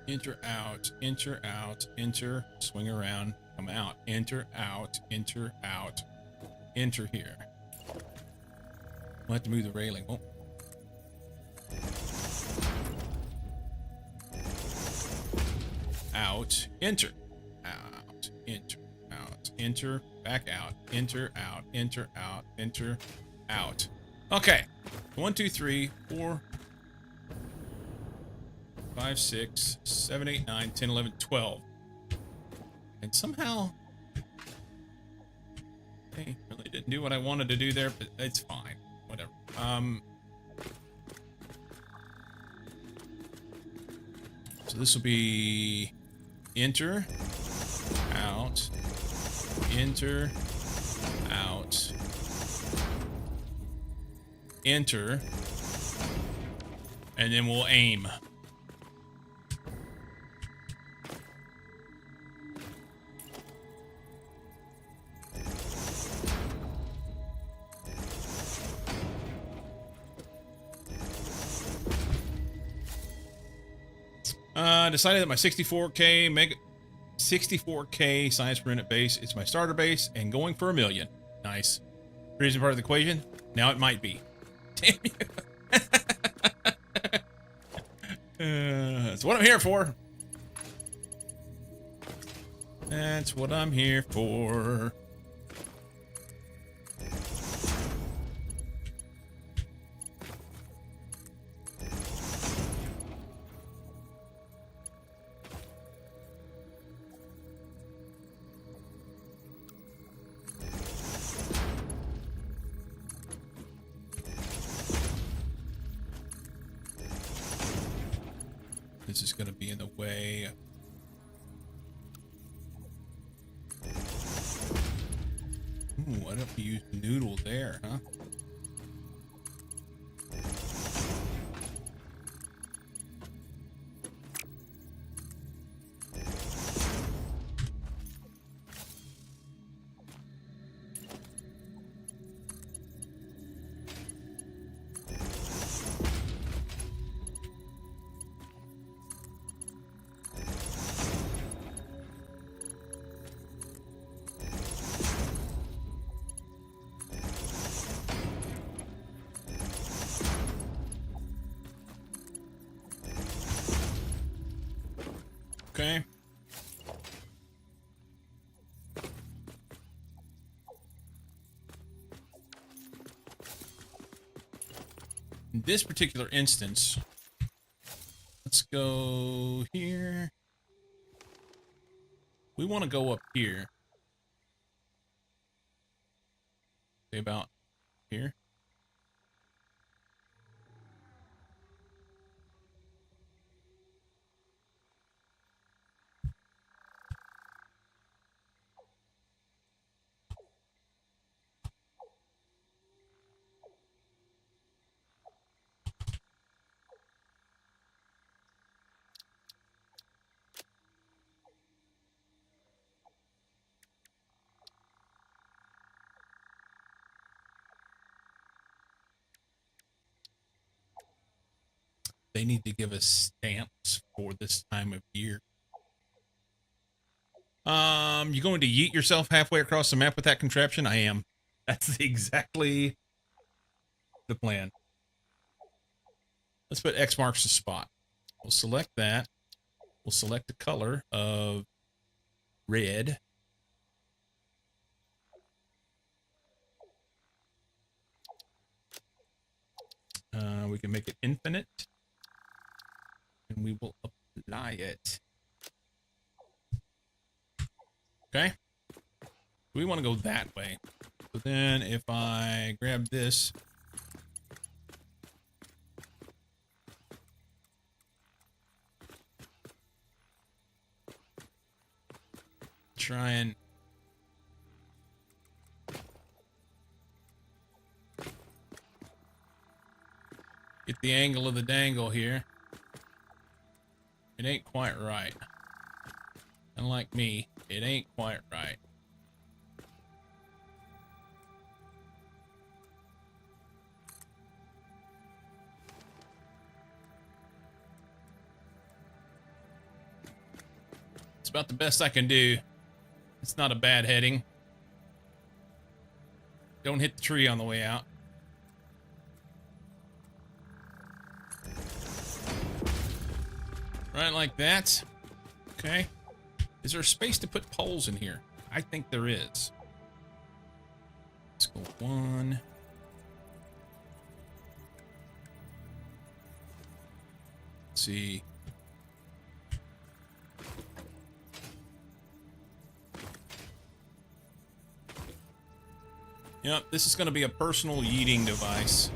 Enter, out, enter, out, enter, swing around, come out, enter, out, enter, out, enter here. We'll have to move the railing. Oh. Out, enter, out, enter, out, enter, back out, enter, out, enter, out, enter, out. Okay. 1, 2, 3, 4, 5, 6, 7, 8, 9, 10, 11, 12. And somehow they really didn't do what I wanted to do there, but it's fine. Whatever. So this will be enter, out, enter, out, enter, and then we'll aim. Decided that my 64K science per unit base is my starter base and going for 1,000,000. Nice. Reason part of the equation? Now it might be. Damn you. That's what I'm here for. That's what I'm here for. This is going to be in the way. Ooh, why don't we use noodle there, huh? Okay. In this particular instance, let's go here. We want to go up here. Say about here. They need to give us stamps for this time of year. You going to yeet yourself halfway across the map with that contraption? I am. That's exactly the plan. Let's put X marks the spot. We'll select that. We'll select the color of red. We can make it infinite. And we will apply it. Okay. We want to go that way. So then if I grab this, try and get the angle of the dangle here. It ain't quite right. Unlike me, it ain't quite right. It's about the best I can do. It's not a bad heading. Don't hit the tree on the way out. Right like that. Okay. Is there space to put poles in here? I think there is. Let's go one. Let's see. Yep, this is going to be a personal yeeting device.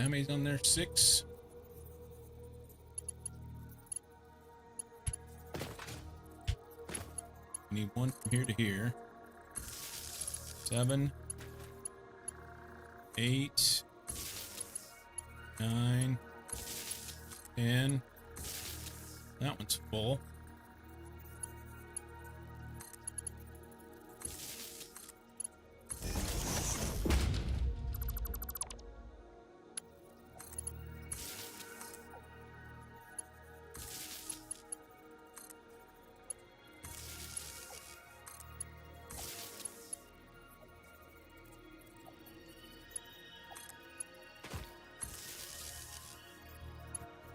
How many's on there? 6. Need 1 from here to here. 7, 8, 9, 10. That one's full.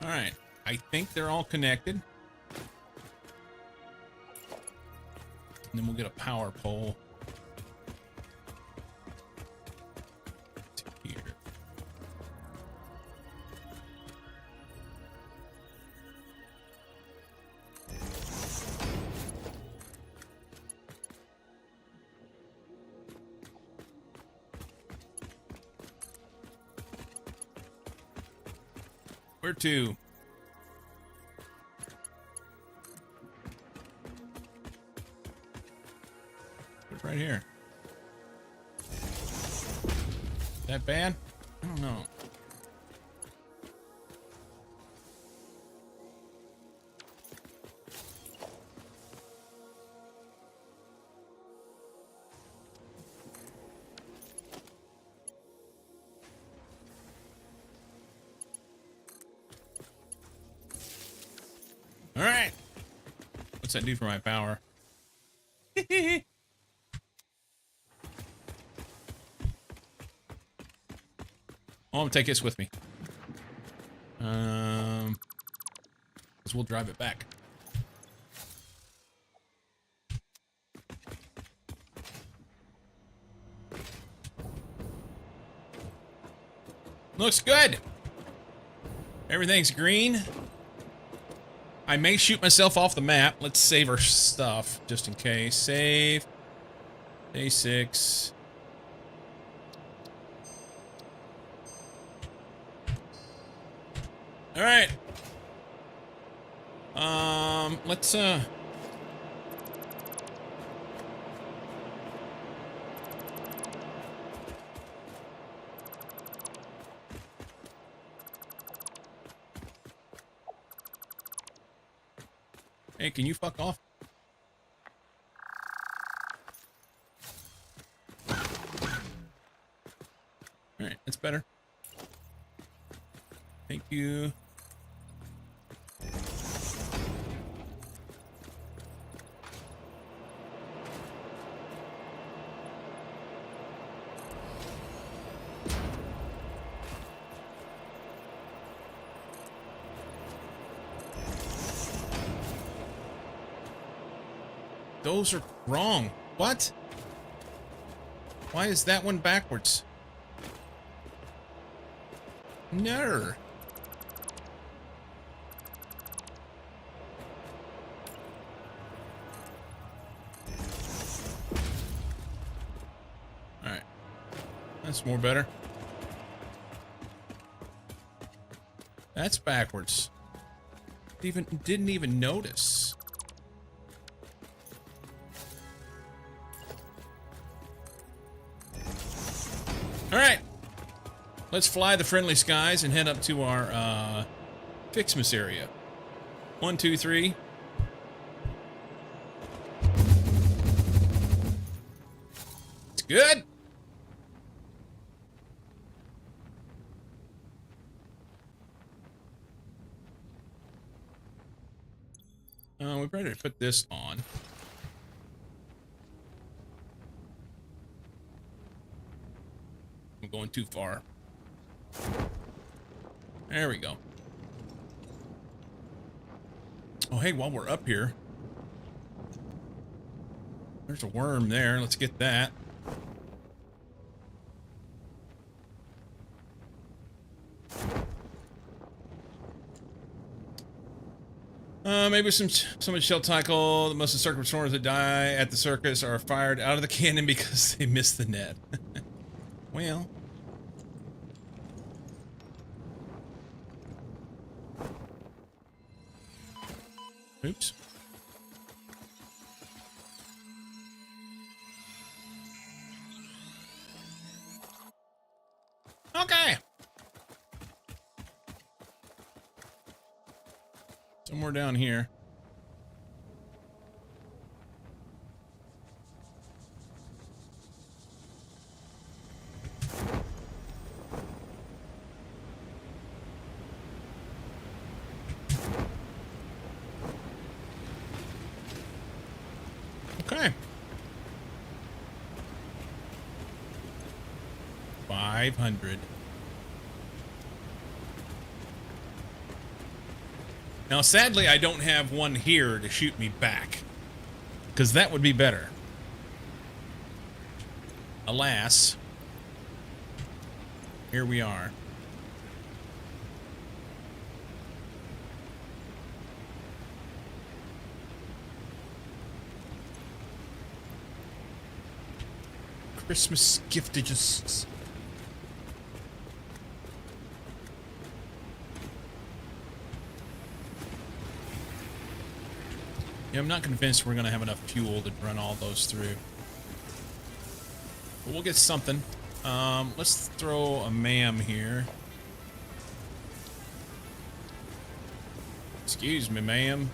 All right, I think they're all connected. And then we'll get a power pole to here. Where to? Right here. That bad? I don't know. All right. What's that do for my power? Oh, I'm gonna take this with me. 'Cause we'll drive it back. Looks good. Everything's green. I may shoot myself off the map. Let's save our stuff just in case. Save. Day 6. All right. Let's Hey, can you fuck off? All right, that's better. Thank you. Those are wrong. What? Why is that one backwards? No. Alright. That's more better. That's backwards. Didn't even notice. Alright. Let's fly the friendly skies and head up to our FICSMAS area. 1, 2, 3. It's good. We better put this on. I'm going too far. There we go. Oh, hey, while we're up here, there's a worm there. Let's get that. Maybe someone shall tackle. The most of the circus performers that die at the circus are fired out of the cannon because they missed the net. Well. Oops. Okay. Somewhere down here. Okay. 500. Now, sadly, I don't have one here to shoot me back, because that would be better. Alas, here we are. Christmas giftages. Yeah, I'm not convinced we're going to have enough fuel to run all those through. But we'll get something. Let's throw a ma'am here. Excuse me, ma'am.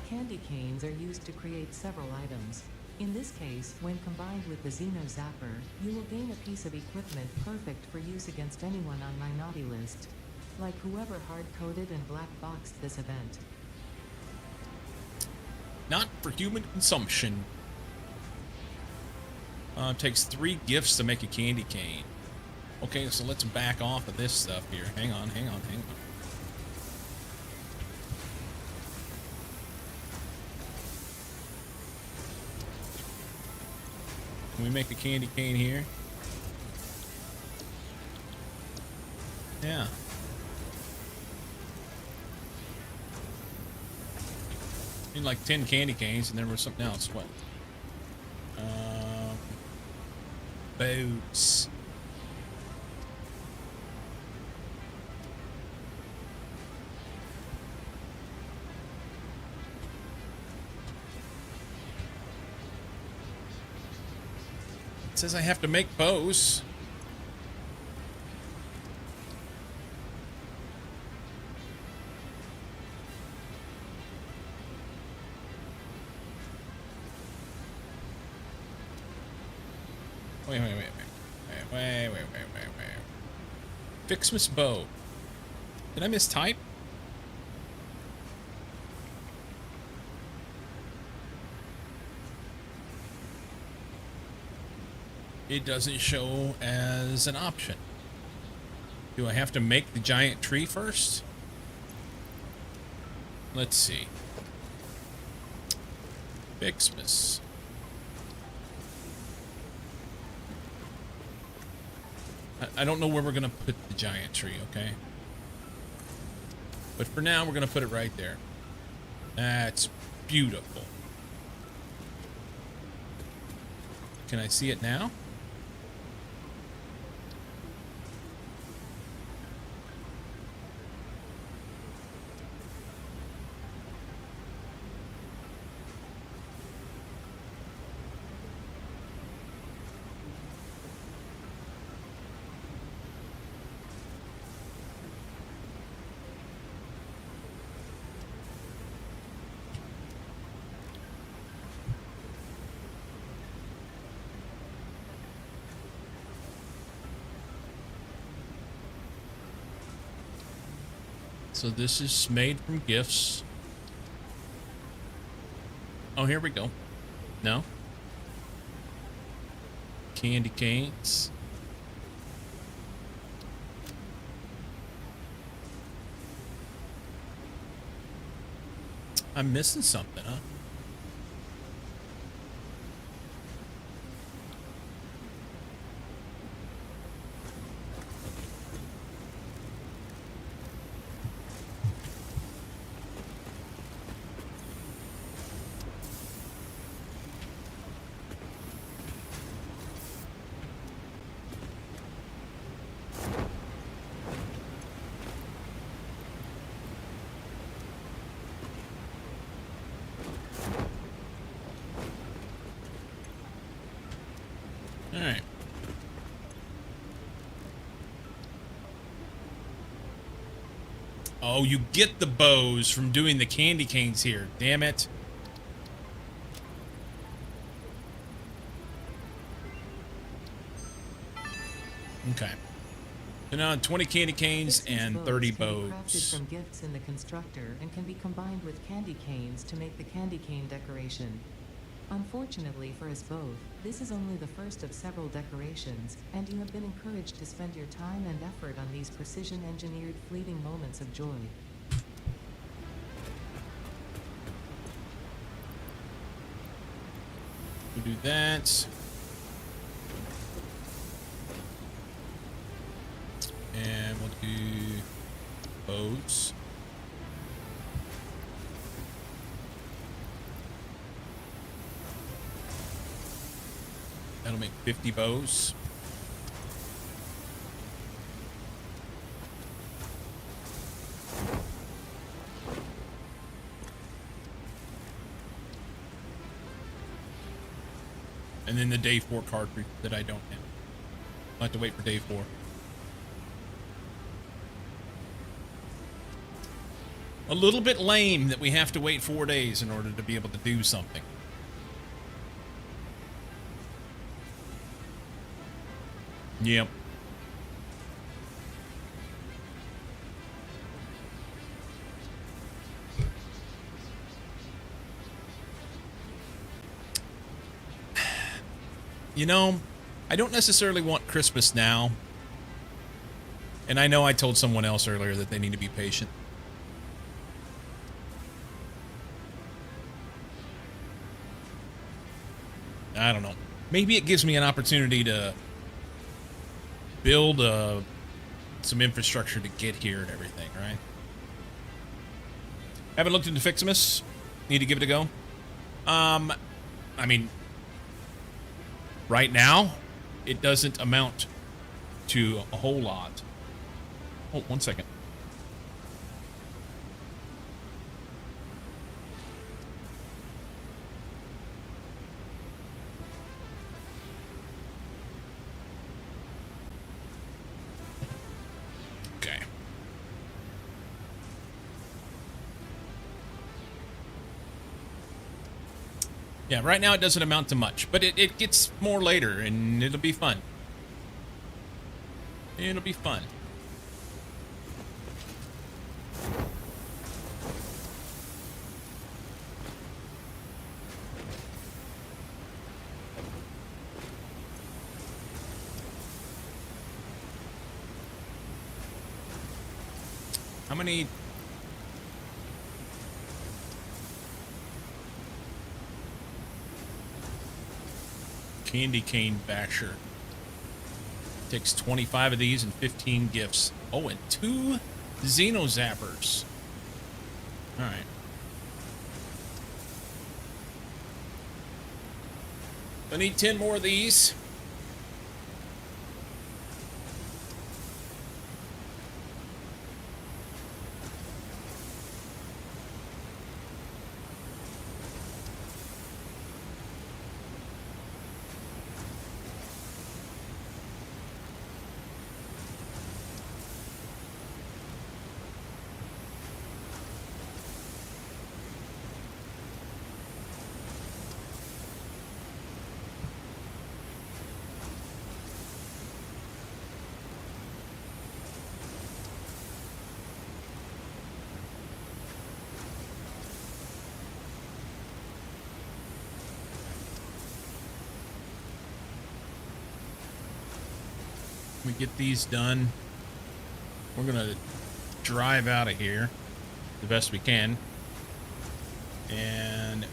Candy canes are used to create several items. In this case, when combined with the Xeno Zapper, you will gain a piece of equipment perfect for use against anyone on my naughty list. Like whoever hard-coded and black-boxed this event. Not for human consumption. Takes 3 gifts to make a candy cane. Okay, so let's back off of this stuff here. Hang on. Can we make a candy cane here? Yeah. Need like 10 candy canes, and there was something else. What? Boats. It says I have to make bows. Wait. FICSMAS bow. Did I mistype? It doesn't show as an option. Do I have to make the giant tree first? Let's see. FICSMAS. I don't know where we're going to put the giant tree, okay? But for now, we're going to put it right there. That's beautiful. Can I see it now? So this is made from gifts. Oh, here we go. No? Candy canes. I'm missing something, huh? Oh, you get the bows from doing the candy canes here. Damn it. Okay. So now 20 candy canes Fixmas and 30 can be crafted bows. from gifts in the constructor and can be combined with candy canes to make the candy cane decoration. Unfortunately for us both, this is only the first of several decorations, and you have been encouraged to spend your time and effort on these precision-engineered fleeting moments of joy. We'll do that. And we'll do bows. That'll make 50 bows. And then the day 4 cartridge that I don't have. I'll have to wait for day 4. A little bit lame that we have to wait 4 days in order to be able to do something. Yep. You know, I don't necessarily want Christmas now. And I know I told someone else earlier that they need to be patient. I don't know. Maybe it gives me an opportunity to build some infrastructure to get here and everything, right? Haven't looked into FICSMAS. Need to give it a go. I mean, right now, it doesn't amount to a whole lot. Oh, 1 second. Okay. Yeah, right now it doesn't amount to much, but it gets more later, and it'll be fun. It'll be fun. How many... Candy cane basher. Takes 25 of these and 15 gifts. Oh, and 2 Xeno Zappers. Alright. I need 10 more of these. We get these done. We're gonna drive out of here the best we can, and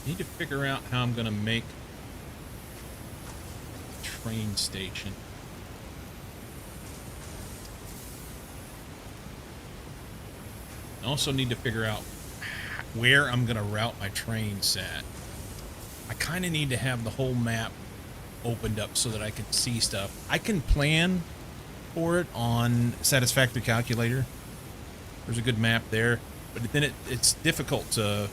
need to figure out how I'm gonna make a train station. I also need to figure out where I'm gonna route my trains at. I kind of need to have the whole map opened up so that I can see stuff. I can plan for it on Satisfactory Calculator. There's a good map there, but then it's difficult to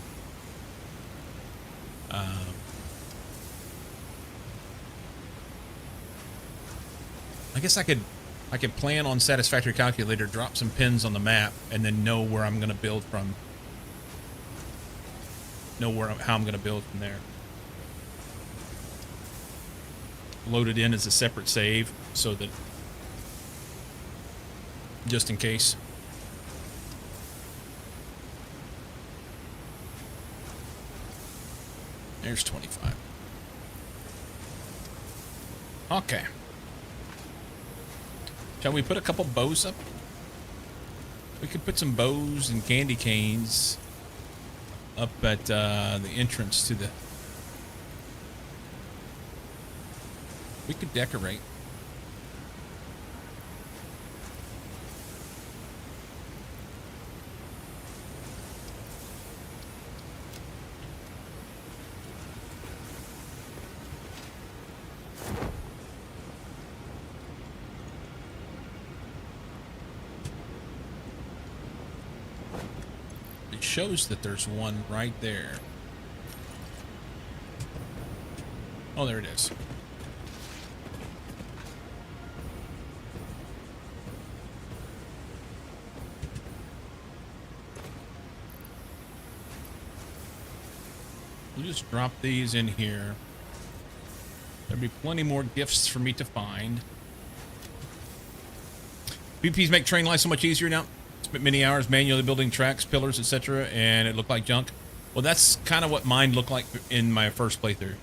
I guess I could I can plan on Satisfactory Calculator, drop some pins on the map, and then know where I'm going to build from. How I'm going to build from there. Load it in as a separate save so that just in case. There's 25. Okay. Shall we put a couple bows up? We could put some bows and candy canes up at the entrance to the... We could decorate. It shows that there's one right there. Oh, there it is. We'll just drop these in here. There'll be plenty more gifts for me to find. BPs make train life so much easier now. Spent many hours manually building tracks, pillars, etc., and it looked like junk. Well, that's kind of what mine looked like in my first playthrough.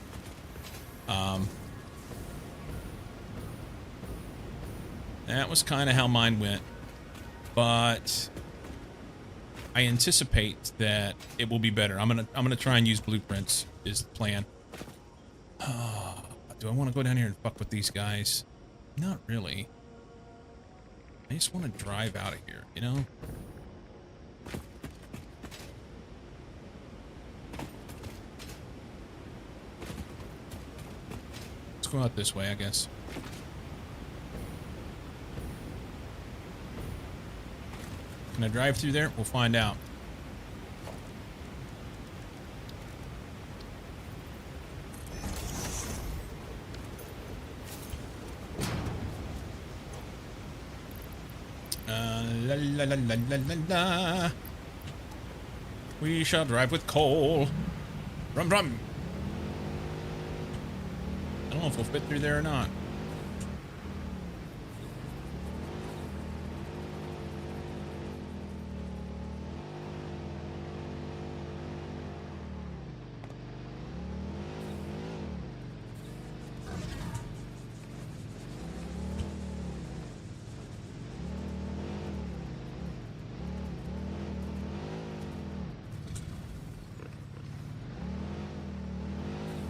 That was kind of how mine went, but I anticipate that it will be better. I'm gonna try and use blueprints is the plan. Do I want to go down here and fuck with these guys? Not really. I just want to drive out of here, you know? Let's go out this way, I guess. Can I drive through there? We'll find out. La la la la la la la. We shall drive with coal. Rum rum. I don't know if we'll fit through there or not.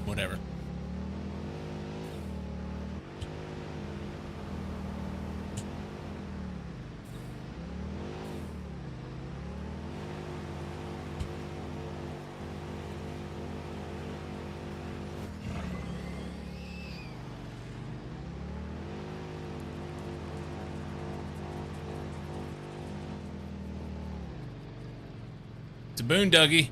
Whatever. It's a boondoggy.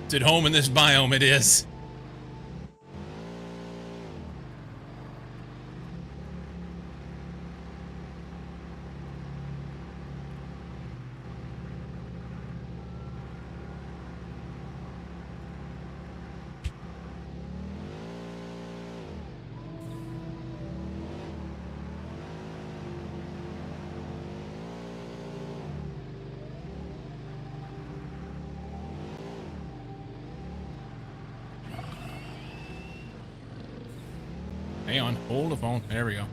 It's at home in this biome, it is. Hang on, hold the phone. There we go.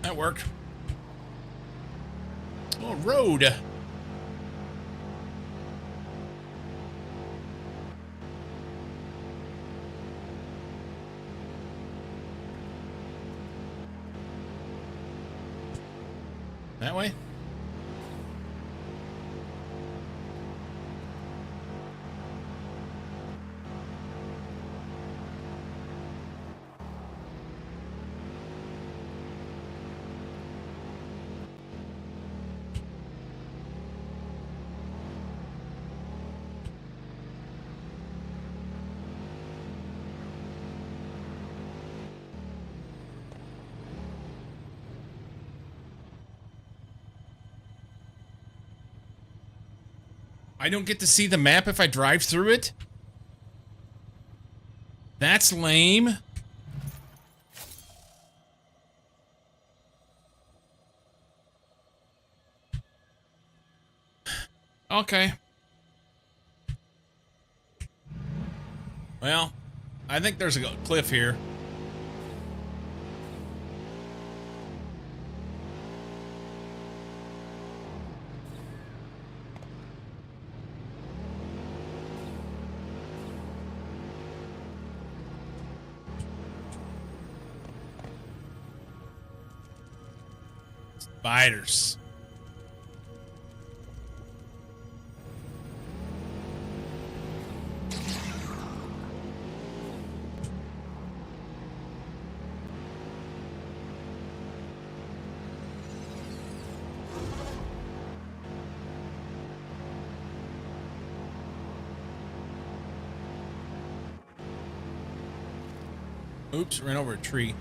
That work. Oh, road. That way? I don't get to see the map if I drive through it? That's lame. Okay. Well, I think there's a cliff here. Spiders. Oops, ran over a tree.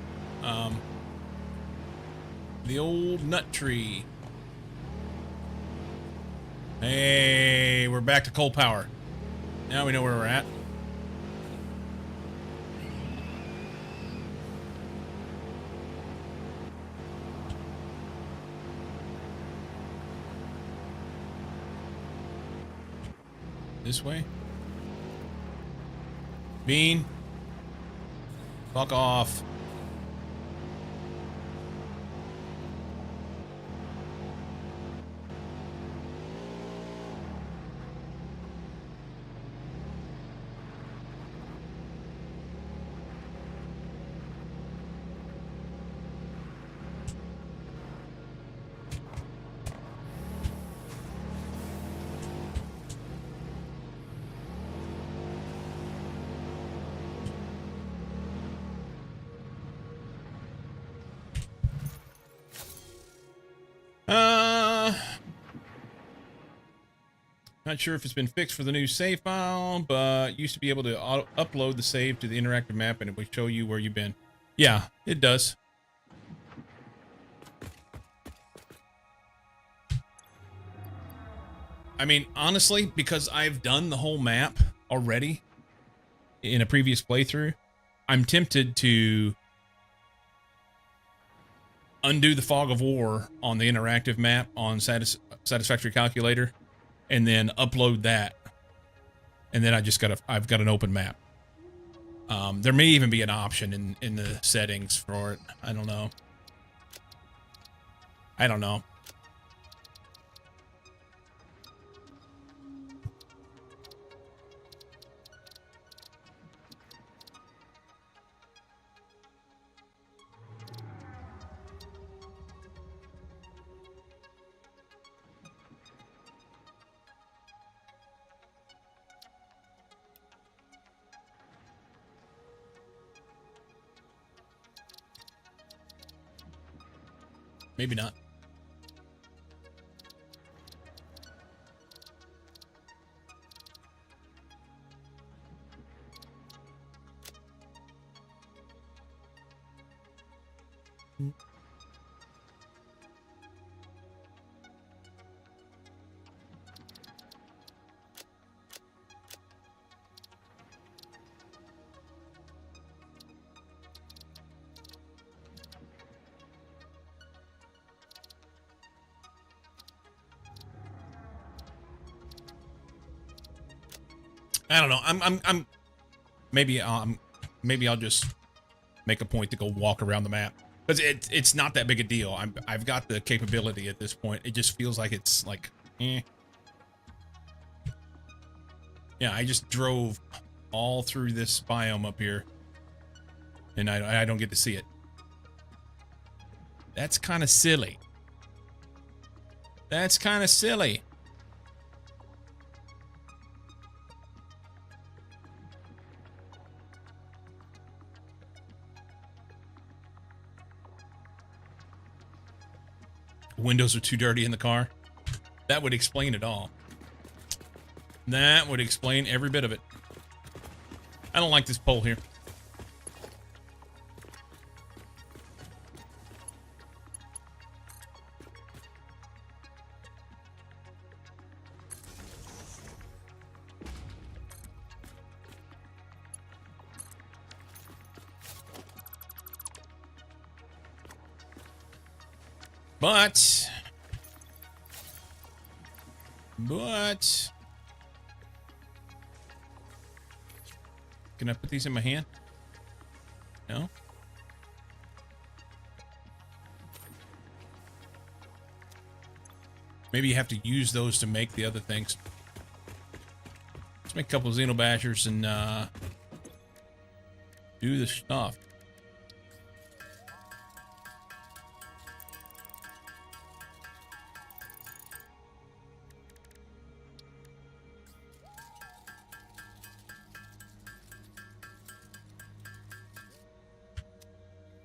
The old nut tree. Hey, we're back to coal power. Now we know where we're at. This way? Bean. Fuck off. Not sure if it's been fixed for the new save file, but used to be able to upload the save to the interactive map and it would show you where you've been. Yeah, it does. I mean, honestly, because I've done the whole map already in a previous playthrough, I'm tempted to undo the fog of war on the interactive map on satisfactory calculator and then upload that. And then I've got an open map. There may even be an option in the settings for it. I don't know. I don't know. Maybe not. I don't know. Maybe I'll just make a point to go walk around the map Because it's not that big a deal. I've got the capability at this point. It just feels like it's like, eh. Yeah, I just drove all through this biome up here, and I don't get to see it. That's kind of silly. That's kind of silly. Windows are too dirty in the car. That would explain it all. That would explain every bit of it. I don't like this pole here. But can I put these in my hand? No? Maybe you have to use those to make the other things. Let's make a couple of Xenobashers and do the stuff.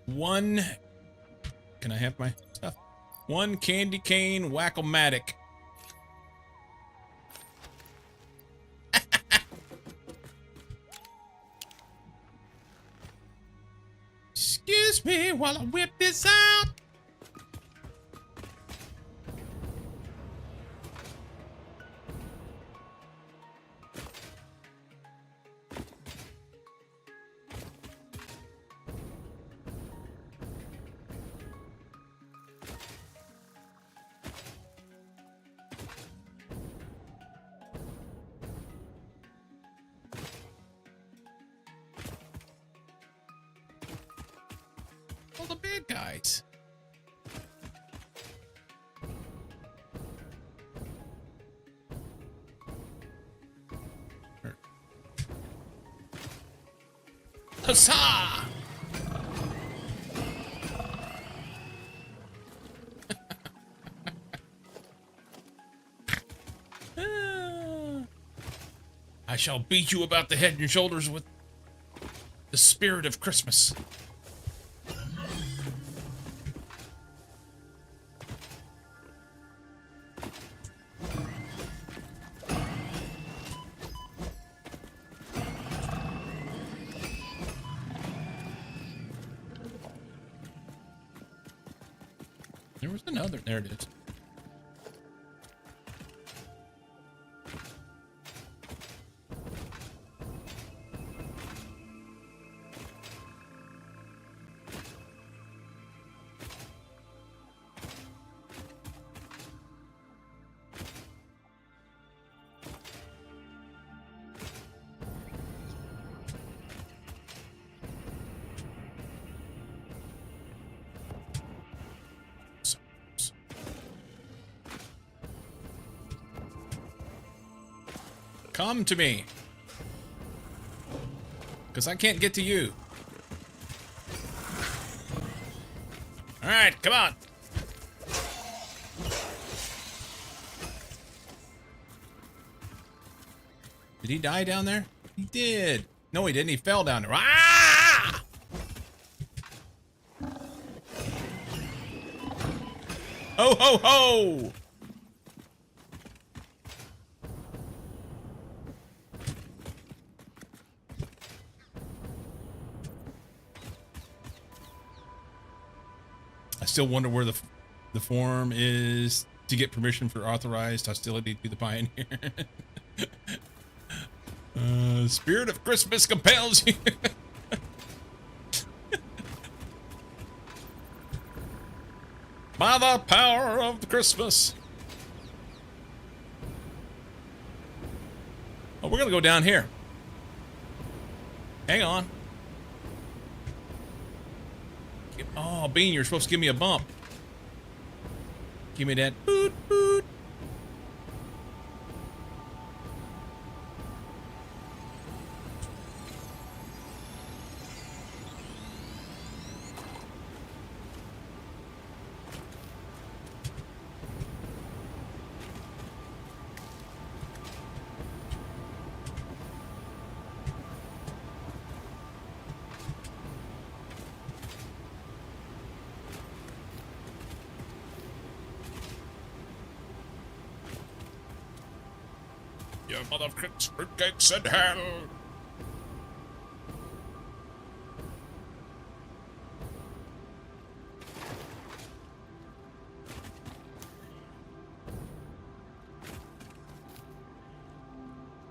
One, can I have my stuff? One candy cane whack-o-matic. Excuse me while I whip this out. All the bad guys. Huzzah! I shall beat you about the head and shoulders with the spirit of Christmas. There was another. There it is. Come to me. Because I can't get to you. Alright, come on. Did he die down there? He did. No, he didn't. He fell down there. Ah! Ho, ho, ho! I still wonder where the form is to get permission for authorized hostility to the pioneer. Spirit of Christmas compels you. By the power of the Christmas. Oh, we're gonna go down here. Hang on. Get Oh, Bean, you're supposed to give me a bump. Give me that boot boot. You motherfucking fruitcakes in hell.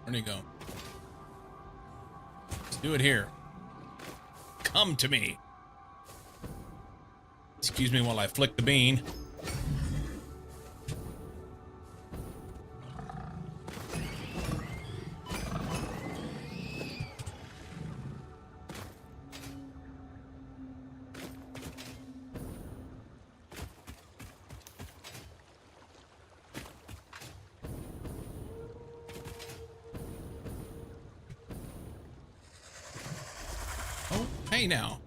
Where'd he go? Let's do it here. Come to me. Excuse me while I flick the bean. Oh, hey now.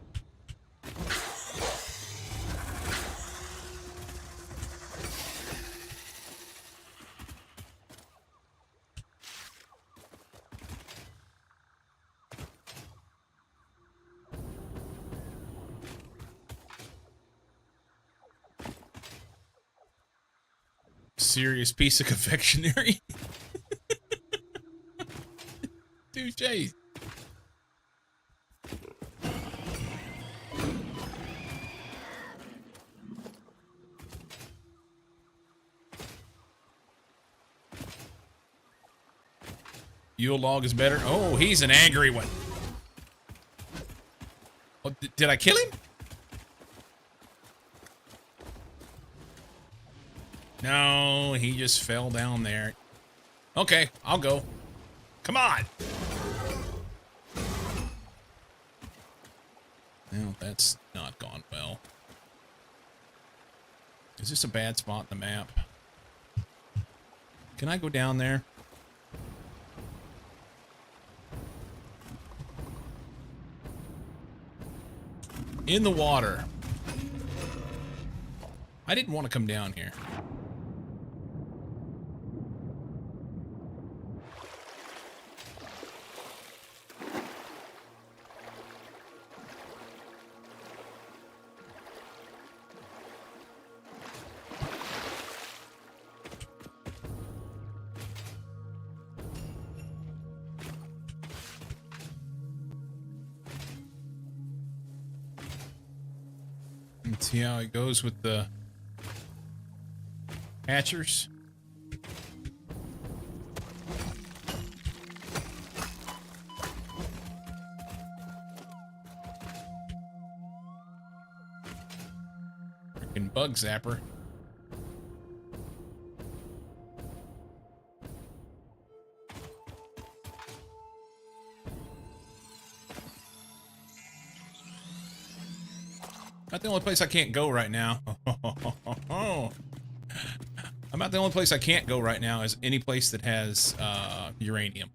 Serious piece of confectionery. Touche. Yule log is better. Oh, he's an angry one. Oh, did I kill him? No, he just fell down there. Okay, I'll go. Come on. Well, that's not gone well. Is this a bad spot in the map? Can I go down there? In the water. I didn't want to come down here. Let's see how it goes with the hatchers. Freaking bug zapper. Not the only place I can't go right now. About the only place I can't go right now is any place that has uranium.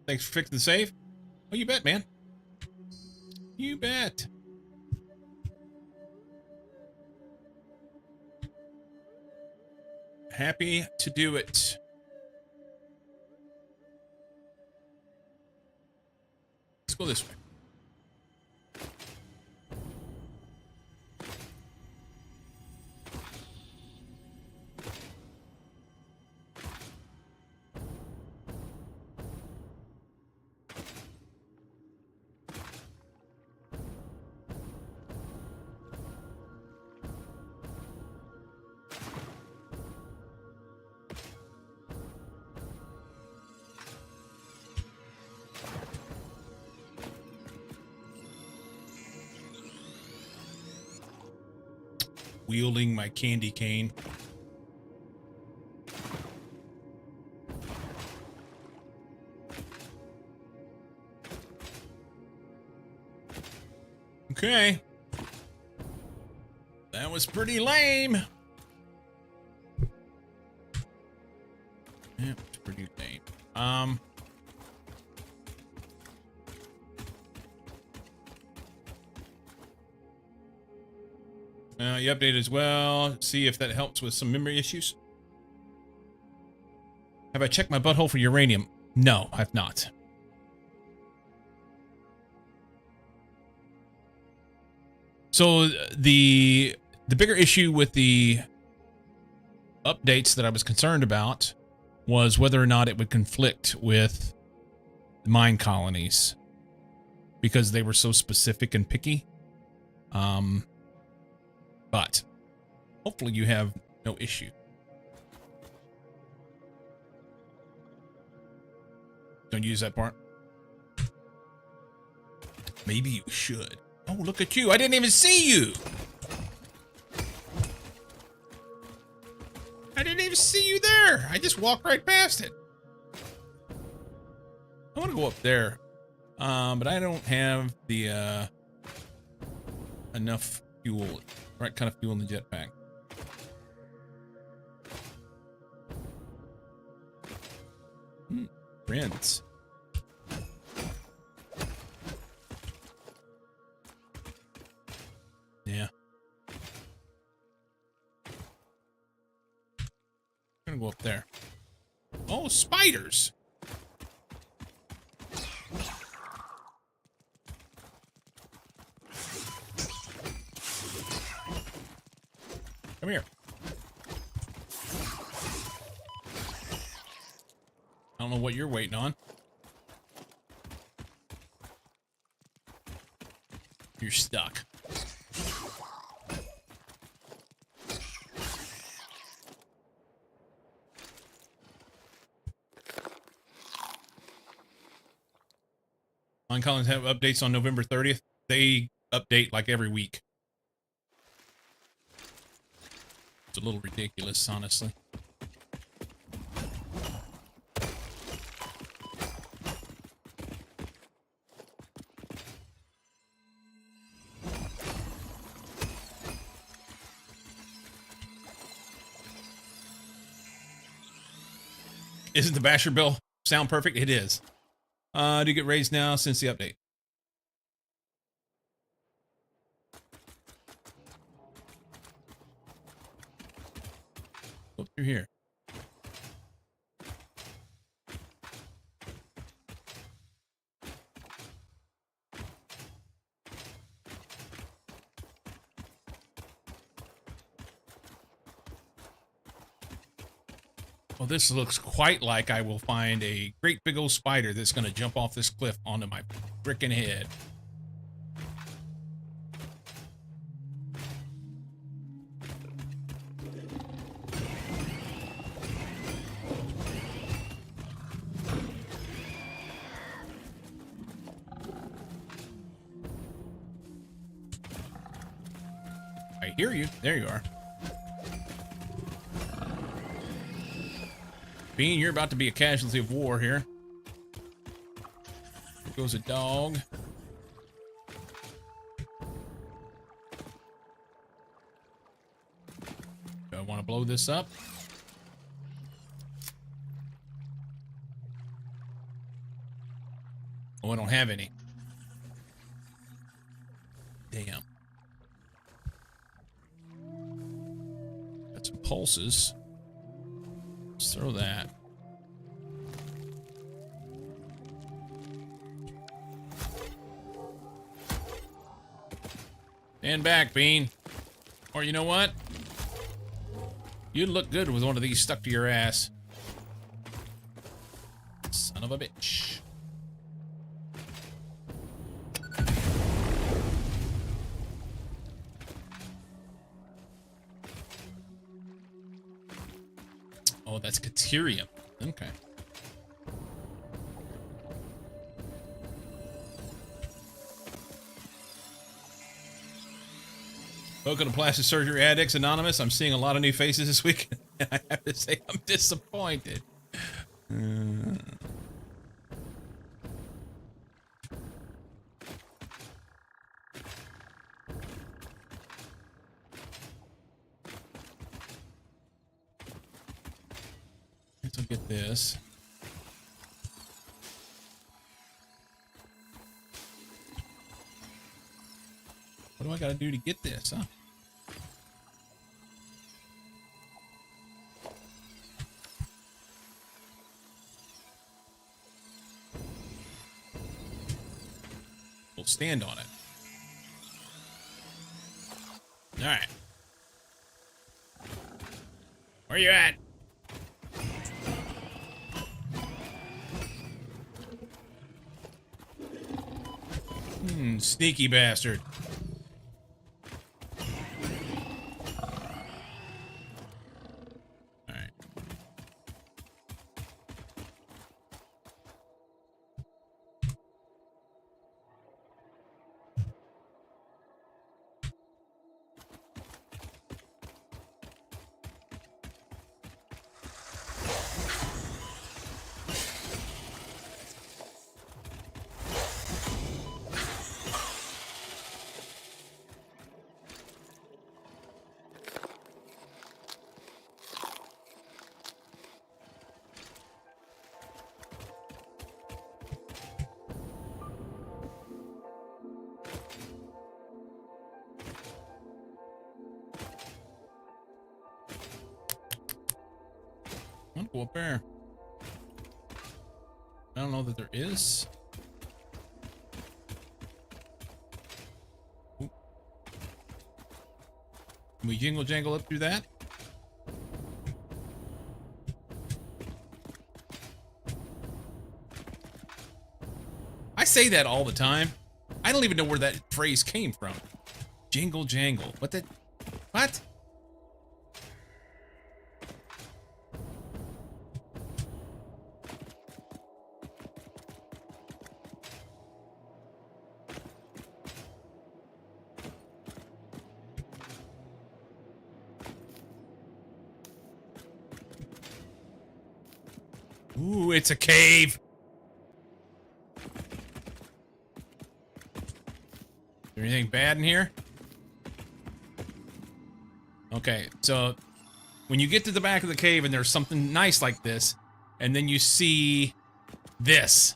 Thanks for fixing the save. Oh, you bet, man. You bet. Happy to do it. Let's go this way. wielding my candy cane. Okay. That was pretty lame. Yeah, it's pretty lame. You update as well. See if that helps with some memory issues. Have I checked my butthole for uranium? No, I've not. So the bigger issue with the updates that I was concerned about was whether or not it would conflict with mine colonies because they were so specific and picky. But hopefully you have no issue. Don't use that part. Maybe you should. Oh, look at you. I didn't even see you. I didn't even see you there. I just walked right past it. I want to go up there. But I don't have the enough fuel. Right kind of fuel in the jetpack. Friends. Yeah. I'm gonna go up there. Oh, spiders. Come here. I don't know what you're waiting on. You're stuck. Mine colonies have updates on November 30th. They update like every week. It's a little ridiculous, honestly. Isn't the Basher bill sound perfect? It is. Do you get raised now since the update? Go through here. Well, this looks quite like I will find a great big old spider that's going to jump off this cliff onto my frickin' head. I hear you. There you are. Bean, you're about to be a casualty of war here. Here goes a dog. Do I want to blow this up? Oh, I don't have any. Damn. Got some pulses. Let's throw that. Stand back, Bean. Or you know what? You'd look good with one of these stuck to your ass. Son of a bitch. Oh, that's Caterium. Okay. Welcome to Plastic Surgery Addicts Anonymous. I'm seeing a lot of new faces this week. I have to say, I'm disappointed. Let's get this. What do I gotta do to get this, huh? We'll stand on it. All right. Where you at? Sneaky bastard. All right. I'll go up there. I don't know that there is. Ooh. Can we jingle jangle up through that? I say that all the time. I don't even know where that phrase came from. Jingle jangle. What the? What? Ooh, it's a cave. Is there anything bad in here? Okay, so when you get to the back of the cave and there's something nice like this, and then you see this,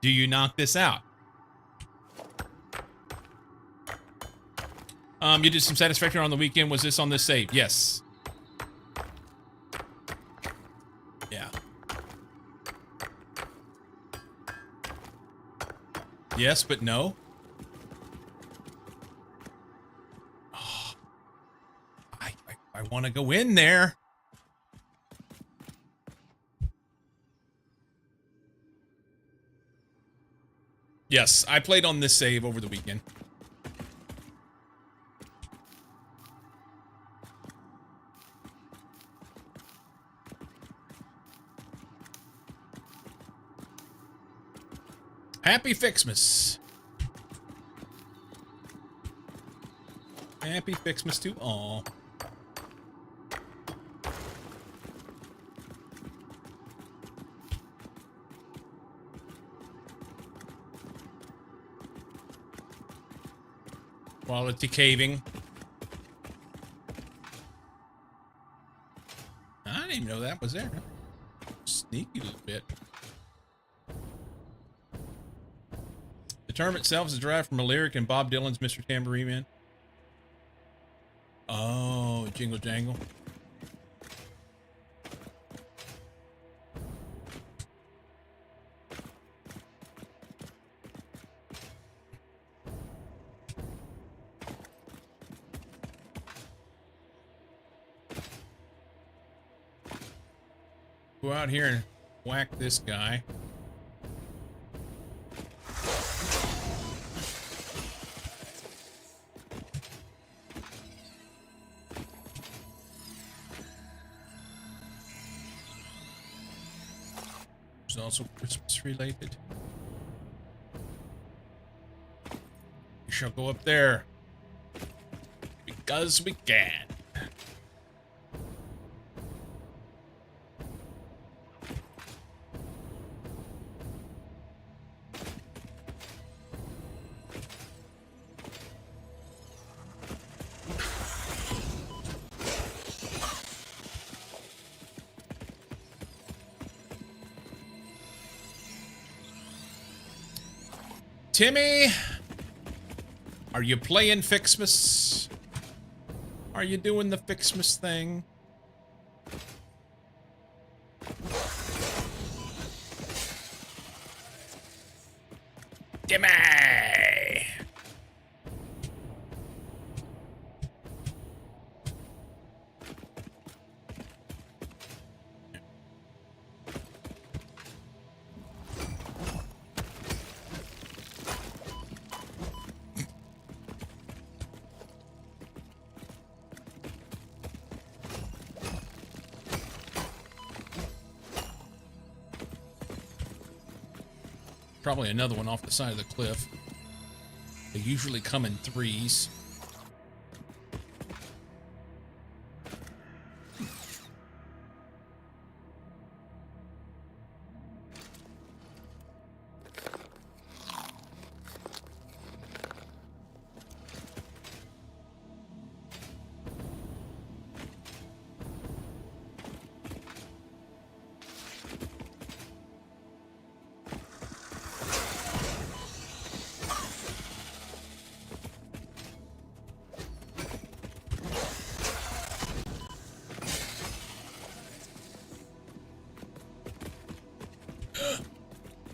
do you knock this out? You did some satisfactory on the weekend. Was this on this save? Yes. Yeah. Yes, but no. Oh, I want to go in there. Yes, I played on this save over the weekend. Happy FICSMAS. Happy FICSMAS to all. Quality caving. I didn't even know that was there. Sneaky little bit. The term itself is derived from a lyric in Bob Dylan's Mr. Tambourine Man. Oh, jingle jangle. Go out here and whack this guy. It's also Christmas related. You shall go up there. 'cause we can. Timmy, are you playing FICSMAS? Are you doing the FICSMAS thing? Timmy! Probably another one off the side of the cliff. They usually come in threes.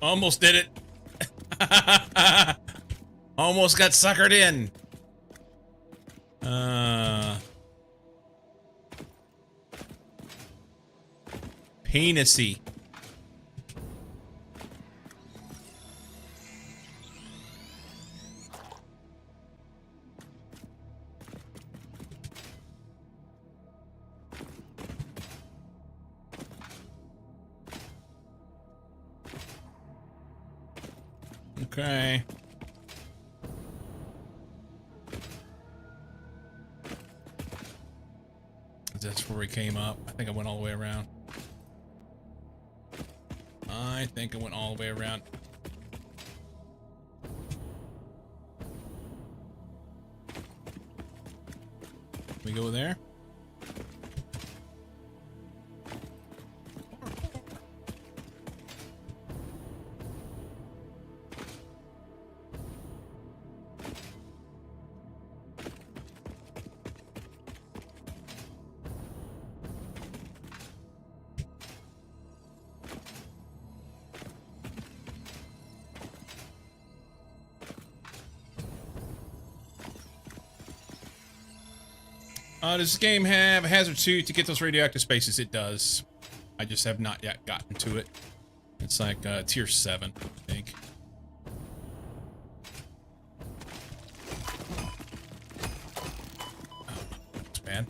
Almost did it. Almost got suckered in. Penisy. Okay. That's where we came up. I think I went all the way around. I think I went all the way around. We go there. Does this game have a hazard suit to get those radioactive spaces? It does. I just have not yet gotten to it. It's like tier 7, I think. Oh, that's bad.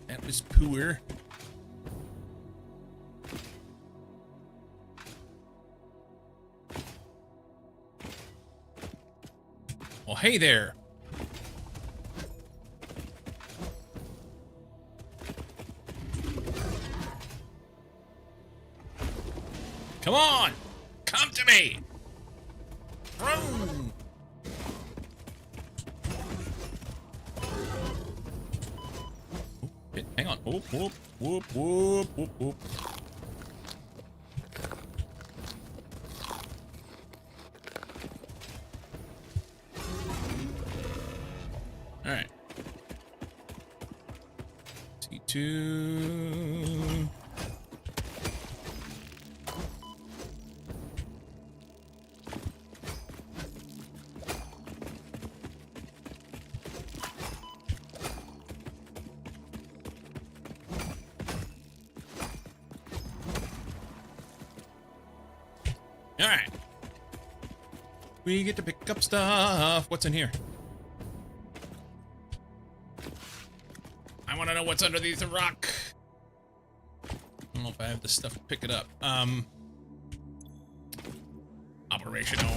That was poor. Well, hey there. Come on! Come to me! Vroom! Hang on. Whoop, whoop, whoop, whoop, whoop, whoop. Alright. T2... Alright. We get to pick up stuff. What's in here? I want to know what's underneath the rock. I don't know if I have the stuff to pick it up. Operational.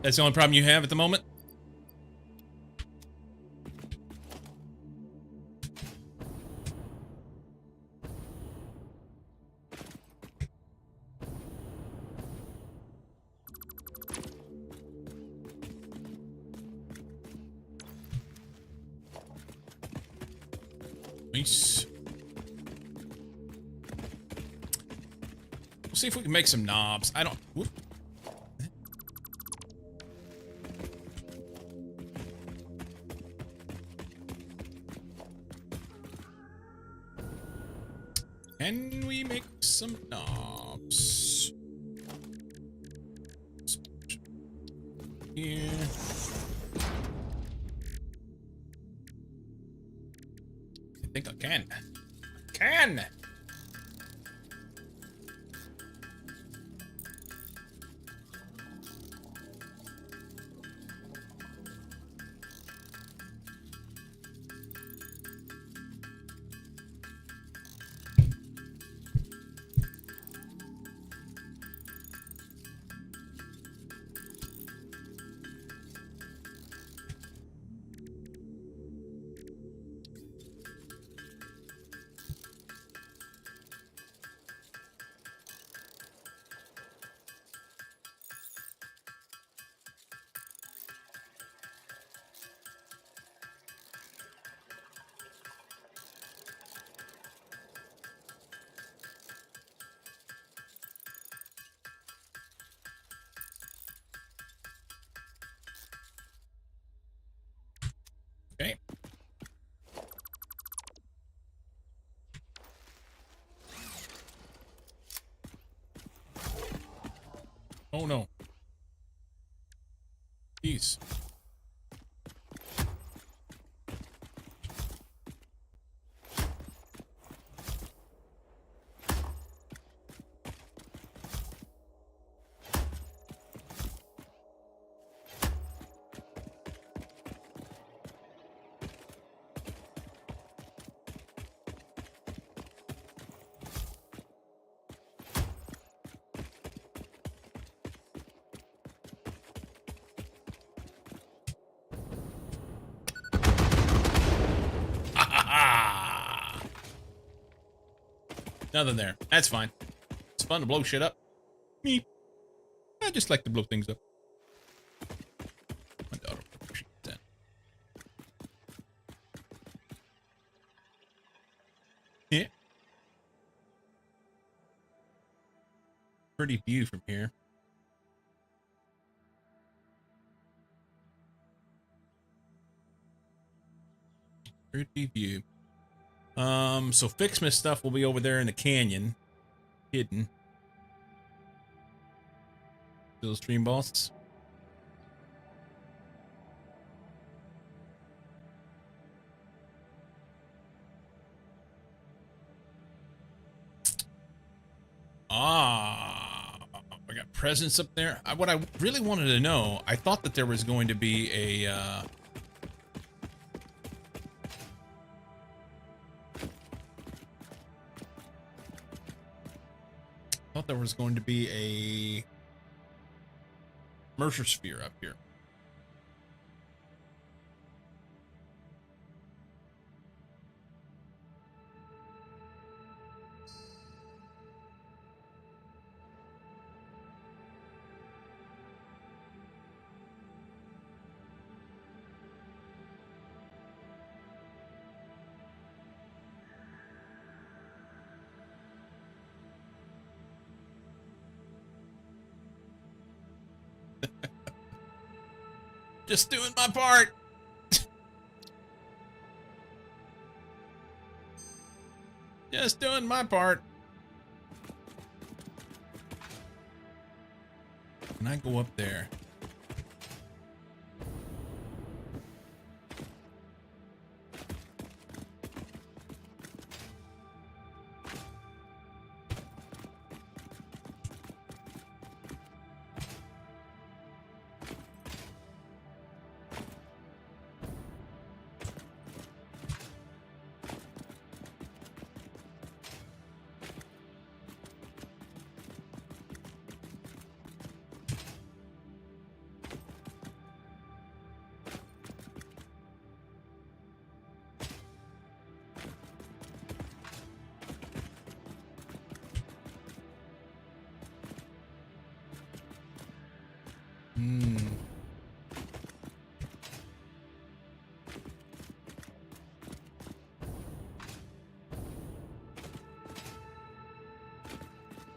That's the only problem you have at the moment? Nice. We'll see if we can make some knobs. I don't... Whoop. Can we make some knobs? Here. I think I can. Can! Okay. Oh no. Jeez. Nothing there. That's fine. It's fun to blow shit up. Me. I just like to blow things up. My daughter. She's 10. Yeah. Pretty view from here. Pretty view. So FICSMAS stuff will be over there in the canyon. Hidden. Those stream boss. Ah, I got presents up there. What I really wanted to know, I thought that there was going to be a, thought there was going to be a Mercer sphere up here. Just doing my part. Just doing my part. Can I go up there?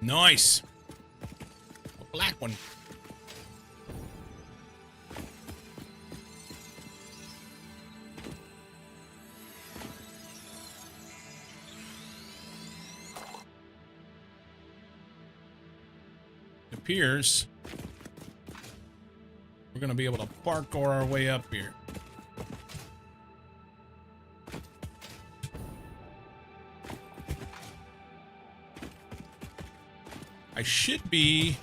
Nice. A black one. It appears we're going to be able to parkour our way up here. I should be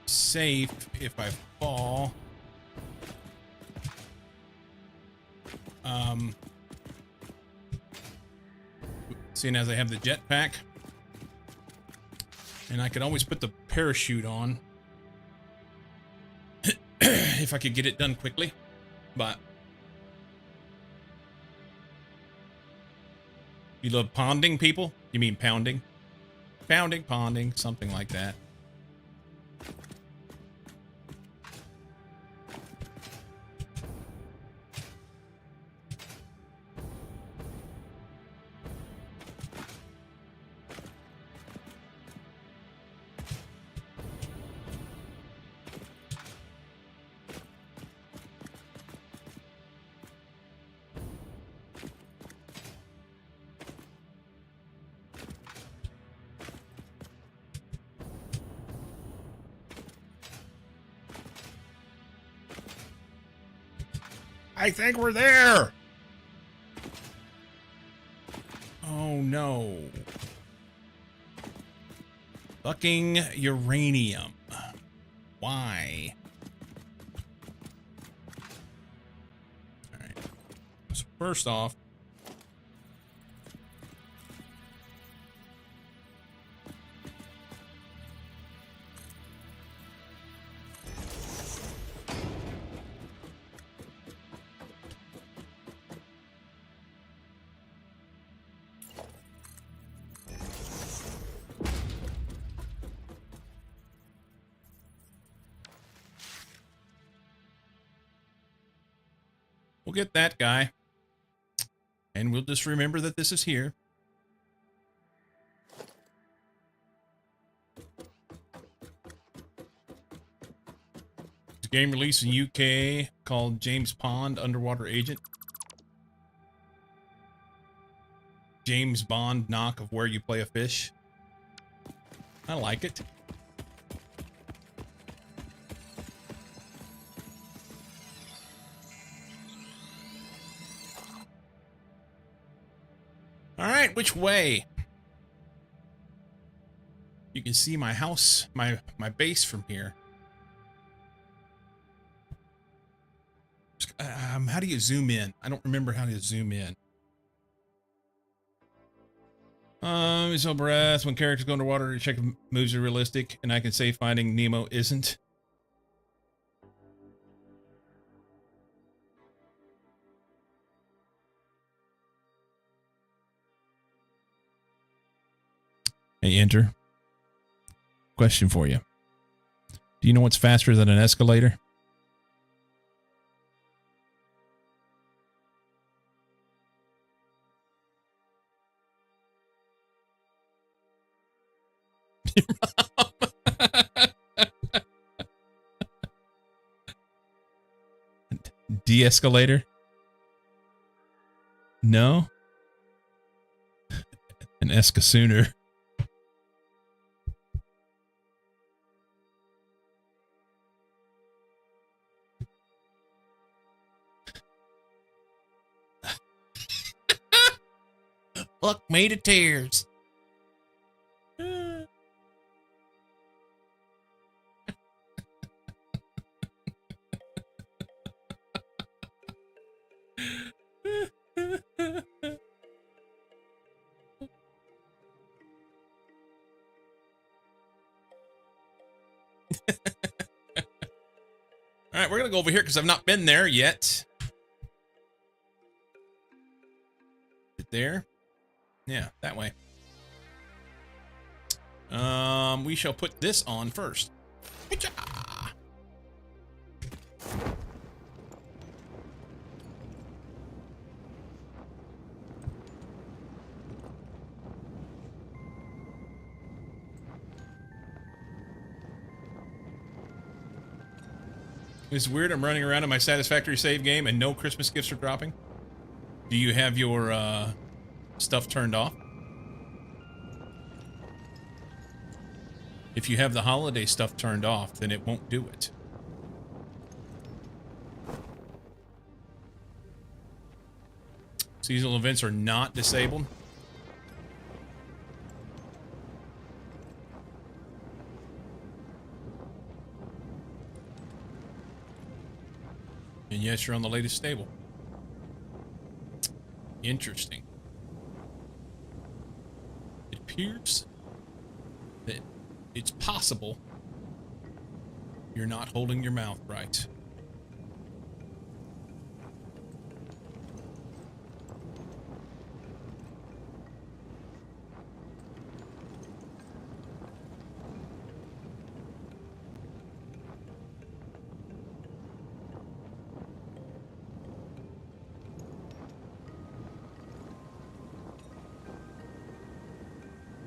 safe if I fall. Seeing as I have the jetpack. And I could always put the parachute on. If I could get it done quickly. But you love ponding, people? You mean pounding? Pounding, ponding, something like that. I think we're there. Oh no. Fucking uranium. Why? All right. So first off, we'll get that guy. And we'll just remember that this is here. It's a game released in UK called James Pond Underwater Agent. James Bond knock of Where You Play a Fish. I like it. All right, which way? You can see my house, my base from here. How do you zoom in? I don't remember how to zoom in. So breath. When characters go underwater, to check if moves are realistic, and I can say Finding Nemo isn't. Hey, enter. Question for you. Do you know what's faster than an escalator? De-escalator? No? An escasooner. Fuck me to tears. All right, we're gonna go over here because I've not been there yet. There. Yeah, that way. We shall put this on first. It's weird. I'm running around in my satisfactory save game and no Christmas gifts are dropping. Do you have your stuff turned off? If you have the holiday stuff turned off, then it won't do it. Seasonal events are not disabled. And yes, you're on the latest stable. Interesting. It appears that it's possible you're not holding your mouth right.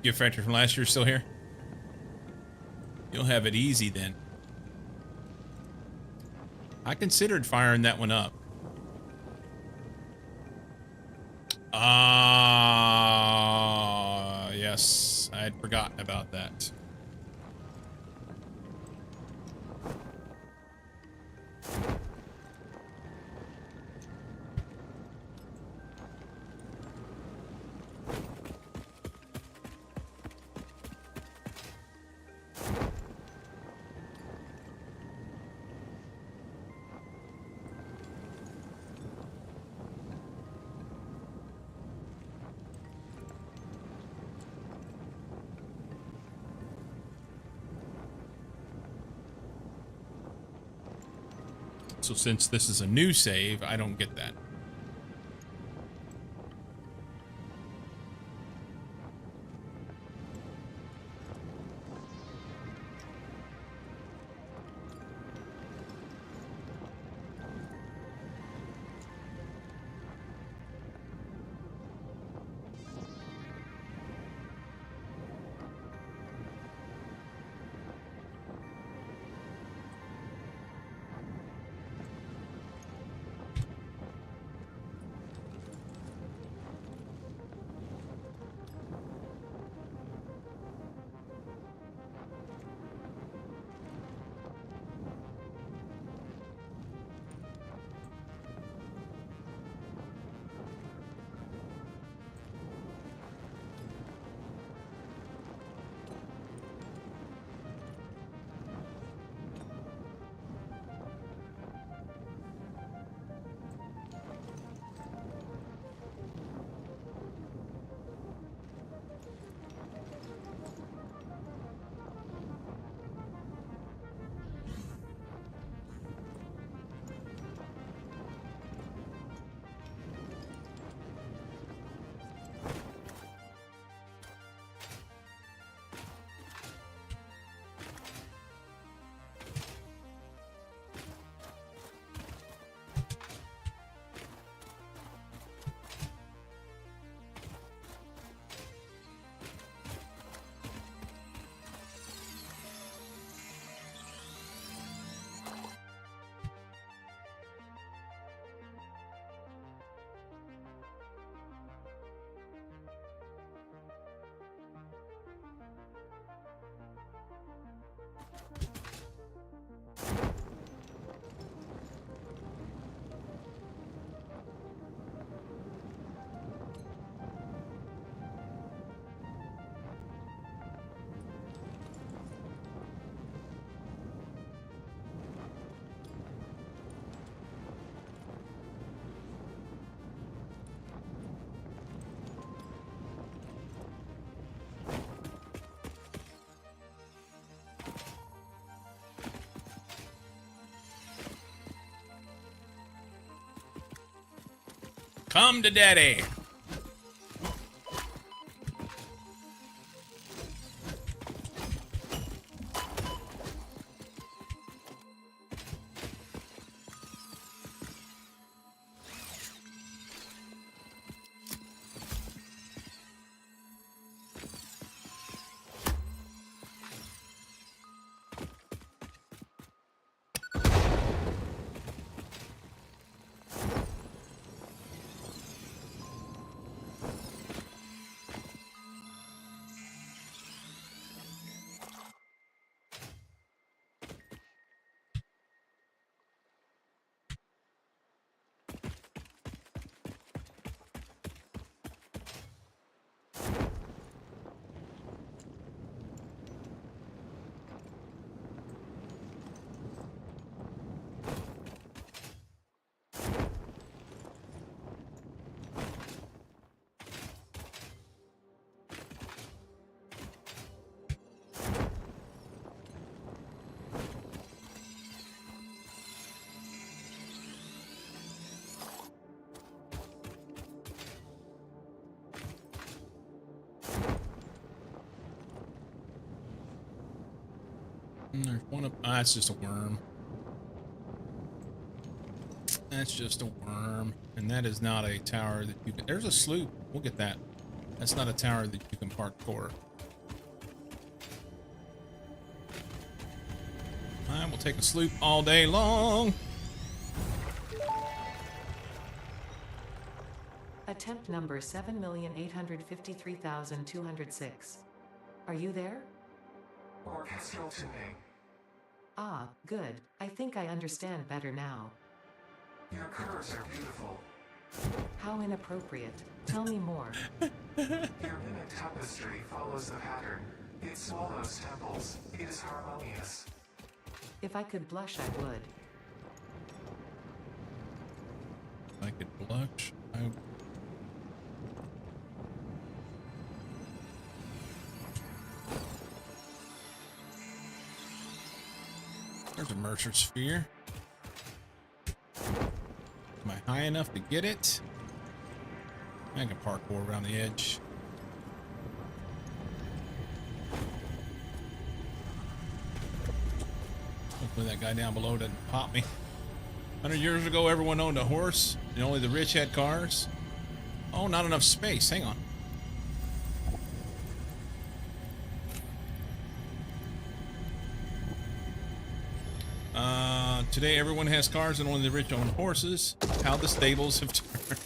Gift factory from last year still here? You'll have it easy then. I considered firing that one up. Yes, I had forgotten about that. So since this is a new save, I don't get that. Come to daddy. There's one up. Ah, that's just a worm. That's just a worm. And that is not a tower that you can... There's a sloop. We'll get that. That's not a tower that you can park for. I will take a sloop all day long. Attempt number 7,853,206. Are you there? Orchestral tuning. Ah, good. I think I understand better now. Your curves are beautiful. How inappropriate. Tell me more. Your mimic tapestry follows the pattern. It swallows temples. It is harmonious. If I could blush, I would. If I could blush, There's a Mercer sphere. Am I high enough to get it? I can parkour around the edge. Hopefully that guy down below doesn't pop me. 100 years ago, everyone owned a horse, and only the rich had cars. Oh, not enough space. Hang on. Today, everyone has cars, and only the rich own horses. How the stables have turned.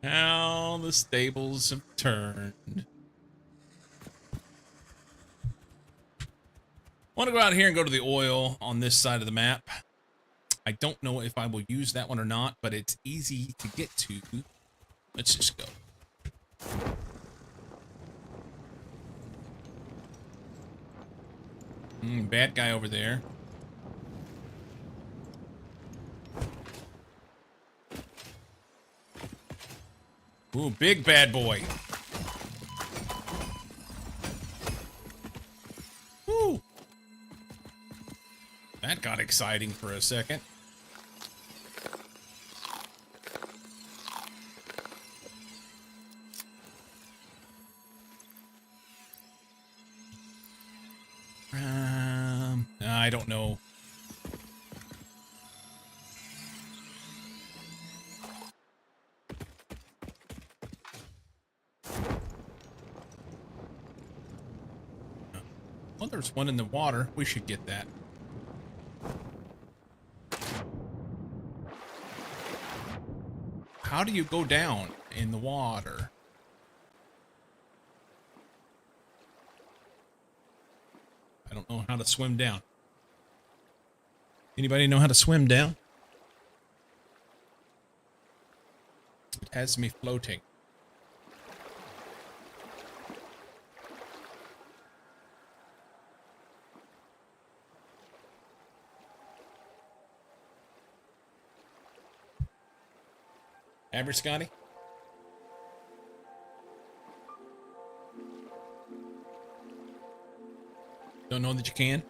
How the stables have turned. I want to go out here and go to the oil on this side of the map. I don't know if I will use that one or not, but it's easy to get to. Let's just go. Bad guy over there. Ooh, big bad boy. Woo! That got exciting for a second. I don't know. Well, there's one in the water. We should get that. How do you go down in the water? I don't know how to swim down. Anybody know how to swim down? It has me floating. Average, Scotty? Don't know that you can?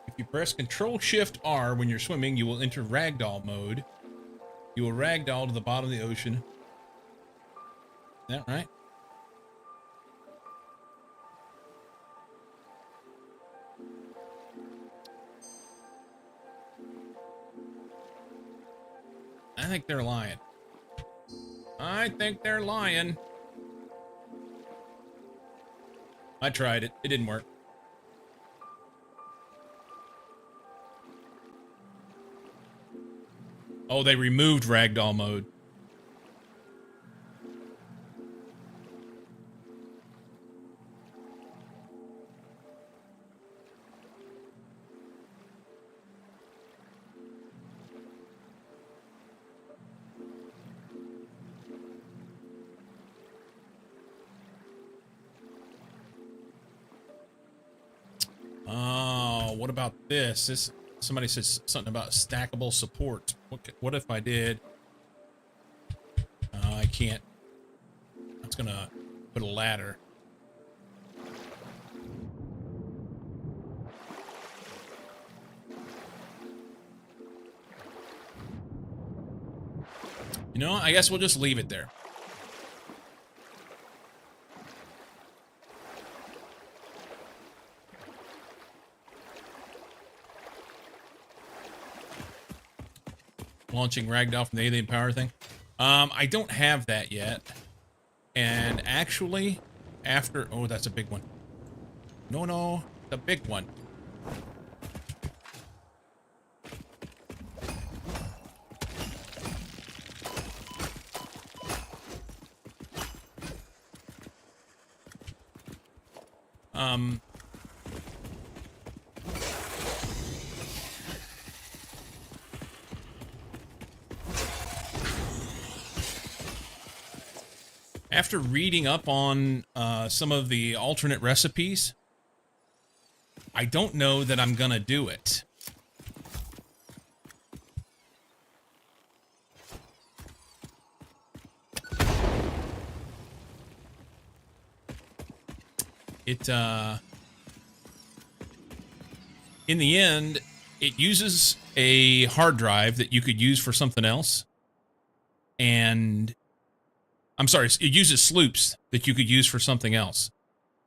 If you press Control-Shift-R when you're swimming, you will enter ragdoll mode. You will ragdoll to the bottom of the ocean. Is that right? I think they're lying. I think they're lying. I tried it. It didn't work. Oh, they removed ragdoll mode. Oh, what about this? Somebody says something about stackable support. What if I did? I can't. That's gonna put a ladder. You know, I guess we'll just leave it there. Launching Ragdoll from the alien power thing. I don't have that yet. And actually, after... Oh, that's a big one. No, the big one. After reading up on some of the alternate recipes, I don't know that I'm gonna do it. In the end, it uses a hard drive that you could use for something else. And I'm sorry, it uses sloops that you could use for something else.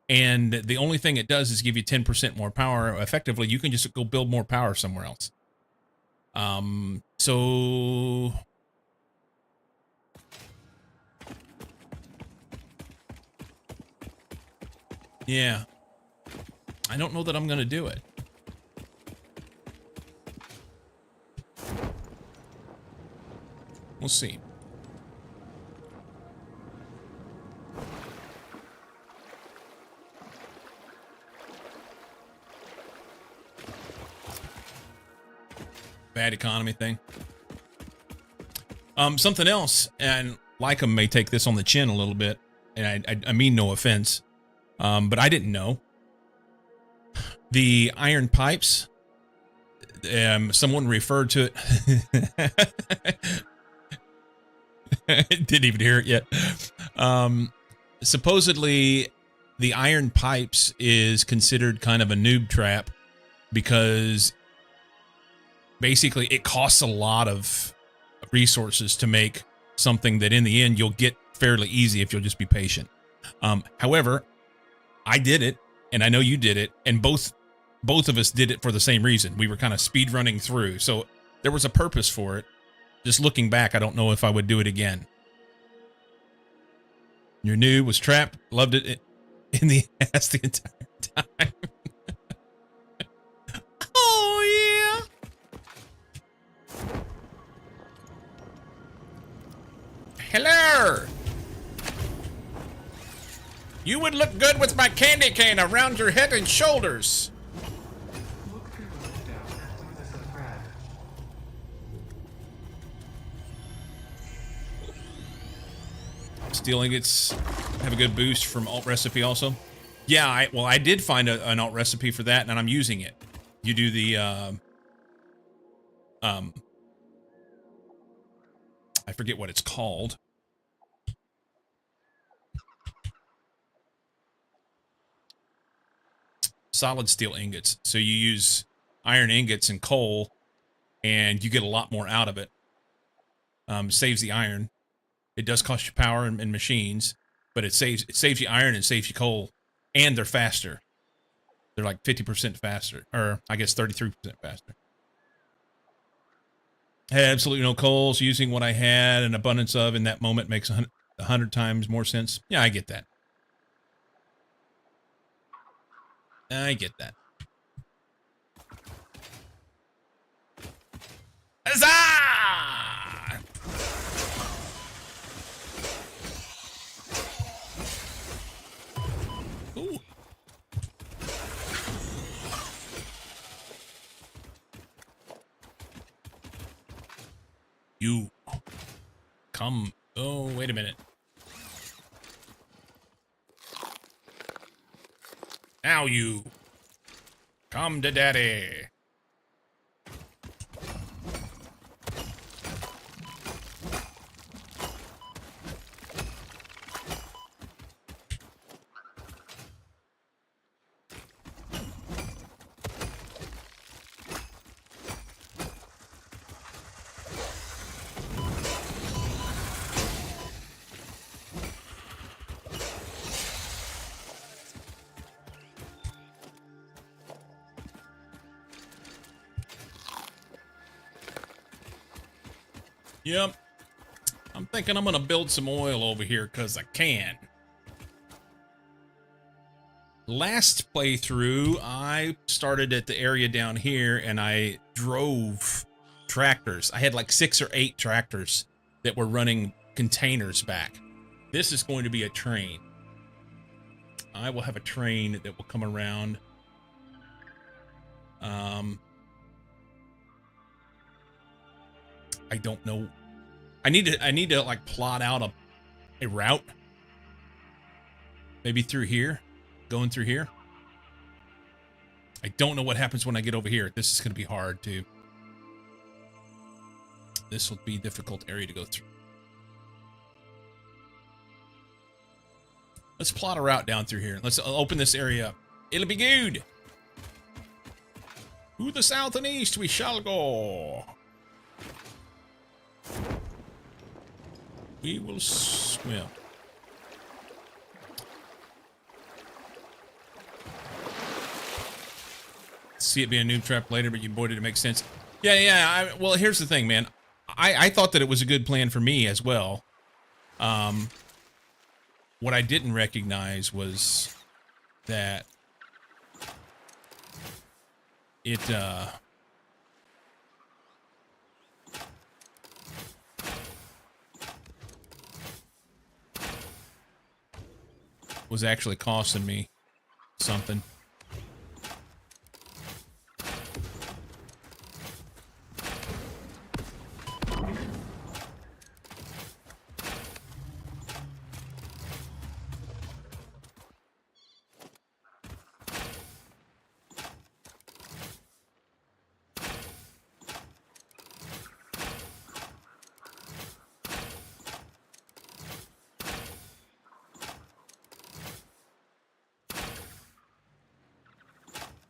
And the only thing it does is give you 10% more power. Effectively, you can just go build more power somewhere else. So yeah, I don't know that I'm going to do it. We'll see. Bad economy thing. Something else, and Lycum may take this on the chin a little bit, and I mean no offense, but I didn't know. The iron pipes, someone referred to it. Didn't even hear it yet. Supposedly, the iron pipes is considered kind of a noob trap because basically it costs a lot of resources to make something that in the end you'll get fairly easy if you'll just be patient. However, I did it, and I know you did it, and both of us did it for the same reason. We were kind of speed running through, so there was a purpose for it. Just looking back, I don't know if I would do it again. Your new was trapped, loved it in the ass the entire time. Oh, yeah. Hello. You would look good with my candy cane around your head and shoulders. Look through the window and leave us a thread. Steel ingots have a good boost from alt recipe also. Yeah, I did find an alt recipe for that, and I'm using it. You do the I forget what it's called. Solid steel ingots. So you use iron ingots and coal, and you get a lot more out of it. Saves the iron. It does cost you power and machines, but it saves you iron and saves you coal, and they're faster. They're like 50% faster, or I guess 33% faster. Had absolutely no coal, so using what I had an abundance of in that moment makes 100 times more sense. Yeah, I get that. I get that. Huzzah! Ooh. You come. Oh, wait a minute. Now you come to daddy. Yep. I'm thinking I'm going to build some oil over here because I can. Last playthrough, I started at the area down here and I drove tractors. I had like 6 or 8 tractors that were running containers back. This is going to be a train. I will have a train that will come around. I don't know. I need to like plot out a route. Maybe through here, going through here. I don't know what happens when I get over here. This is going to be hard too. This will be a difficult area to go through. Let's plot a route down through here. Let's open this area up. It'll be good. To the south and east we shall go. We will swim. See it be a noob trap later, but you boy did it make sense. Yeah. Well, here's the thing, man. I thought that it was a good plan for me as well. What I didn't recognize was that it was actually costing me something.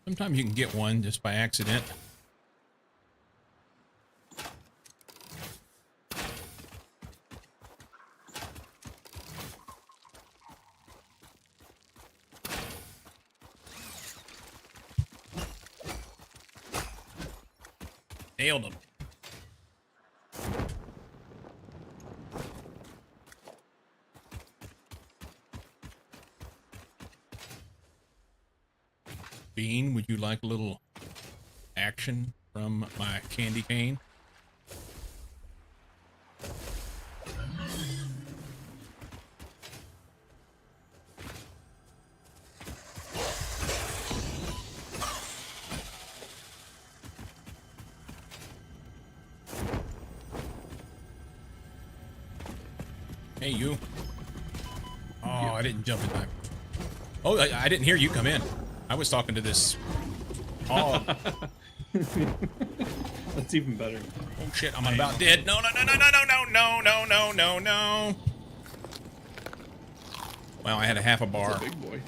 Sometimes you can get one just by accident. Nailed him. Bean, would you like a little action from my candy cane? Hey, you. Oh, I didn't jump in time. Oh, I didn't hear you come in. I was talking to this. Oh. That's even better. Oh shit, I'm about dead. No. Well, I had a half a bar. That's a big boy.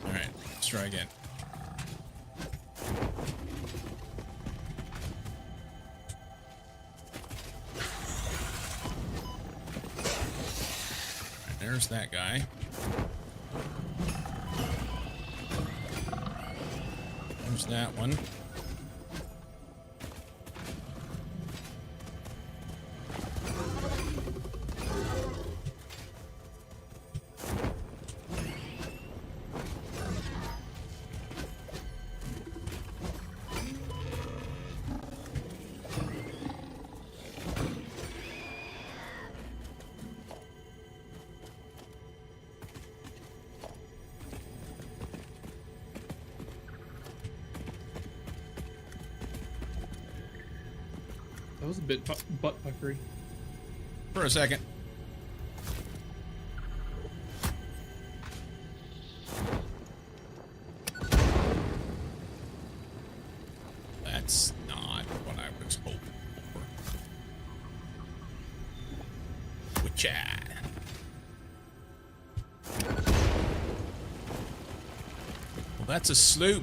Alright, let's try again. Alright, there's that guy. There's that one. That was a bit butt puckery. For a second. That's not what I was hoping for. Which well, that's a sloop.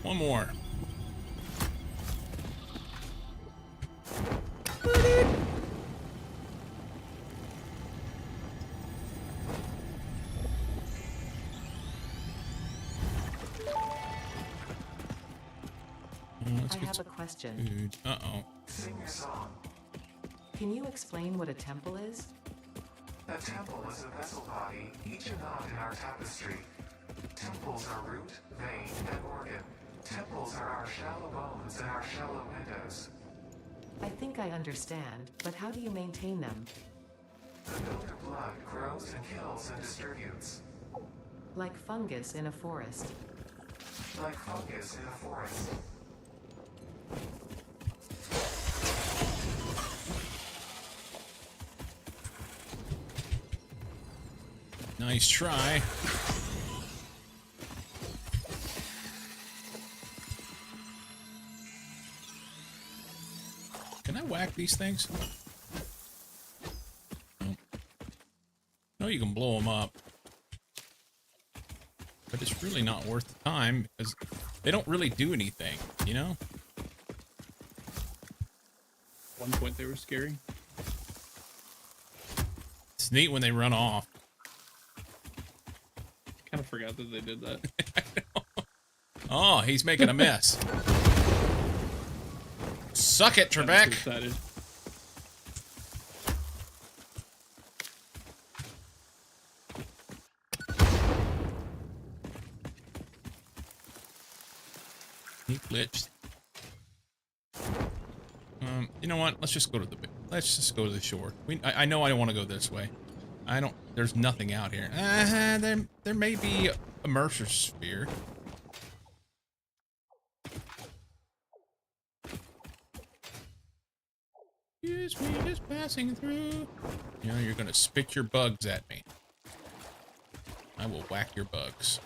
One more. let's I get have a some question. food. Uh-oh. Sing your song. Can you explain what a temple is? A temple is a vessel body, each a knot in our tapestry. Temples are root, vein, and organ. Temples are our shallow bones and our shallow windows. I think I understand, but how do you maintain them? The builder blood grows and kills and distributes. Like fungus in a forest. Like fungus in a forest. Nice try. Can I whack these things? Nope. No, you can blow them up. But it's really not worth the time because they don't really do anything, you know? At one point they were scary. It's neat when they run off. Kind of forgot that they did that. Oh, he's making a mess. Suck it, I'm Trebek. too excited. He glitched. You know what? Let's just go to the shore. I know I don't want to go this way. There's nothing out here. There may be a Mercer sphere. Excuse me, just passing through. You know, you're gonna spit your bugs at me. I will whack your bugs.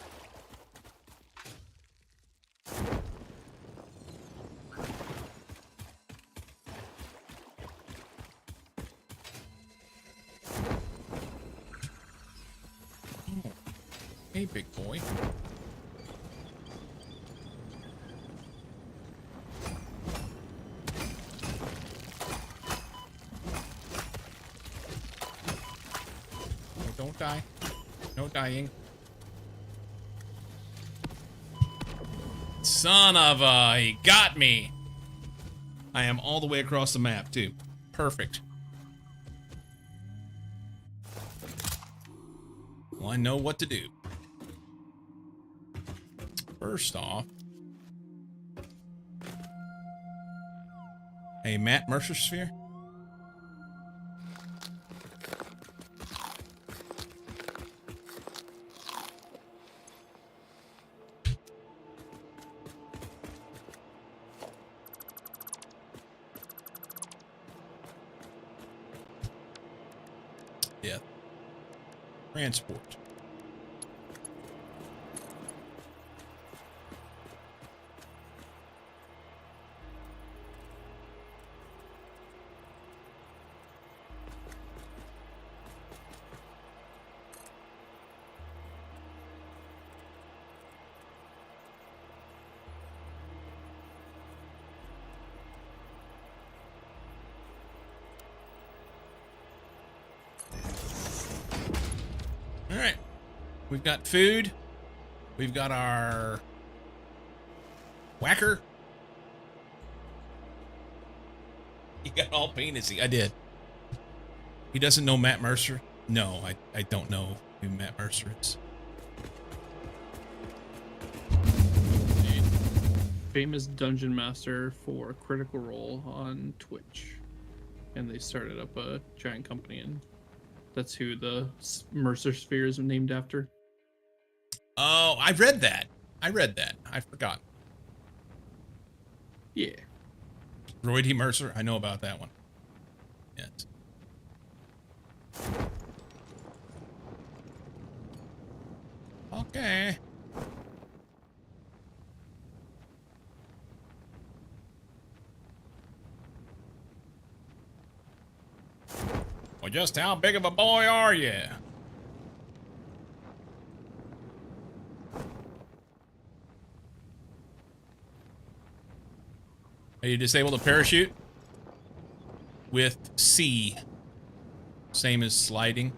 Hey, big boy. Oh, don't die. No dying. Son of a... He got me! I am all the way across the map, too. Perfect. Well, I know what to do. First off, a Matt Mercer sphere. Yeah. Transport. All right. We've got food. We've got our whacker. You got all penisy. I did. He doesn't know Matt Mercer? No, I don't know who Matt Mercer is. Famous dungeon master for Critical Role on Twitch. And they started up a giant company, and that's who the Mercer Sphere is named after. Oh, I read that. I forgot. Yeah. Roy D. Mercer. I know about that one. Yes. Okay. Well, just how big of a boy are you? Are you disabled a parachute? With C. Same as sliding.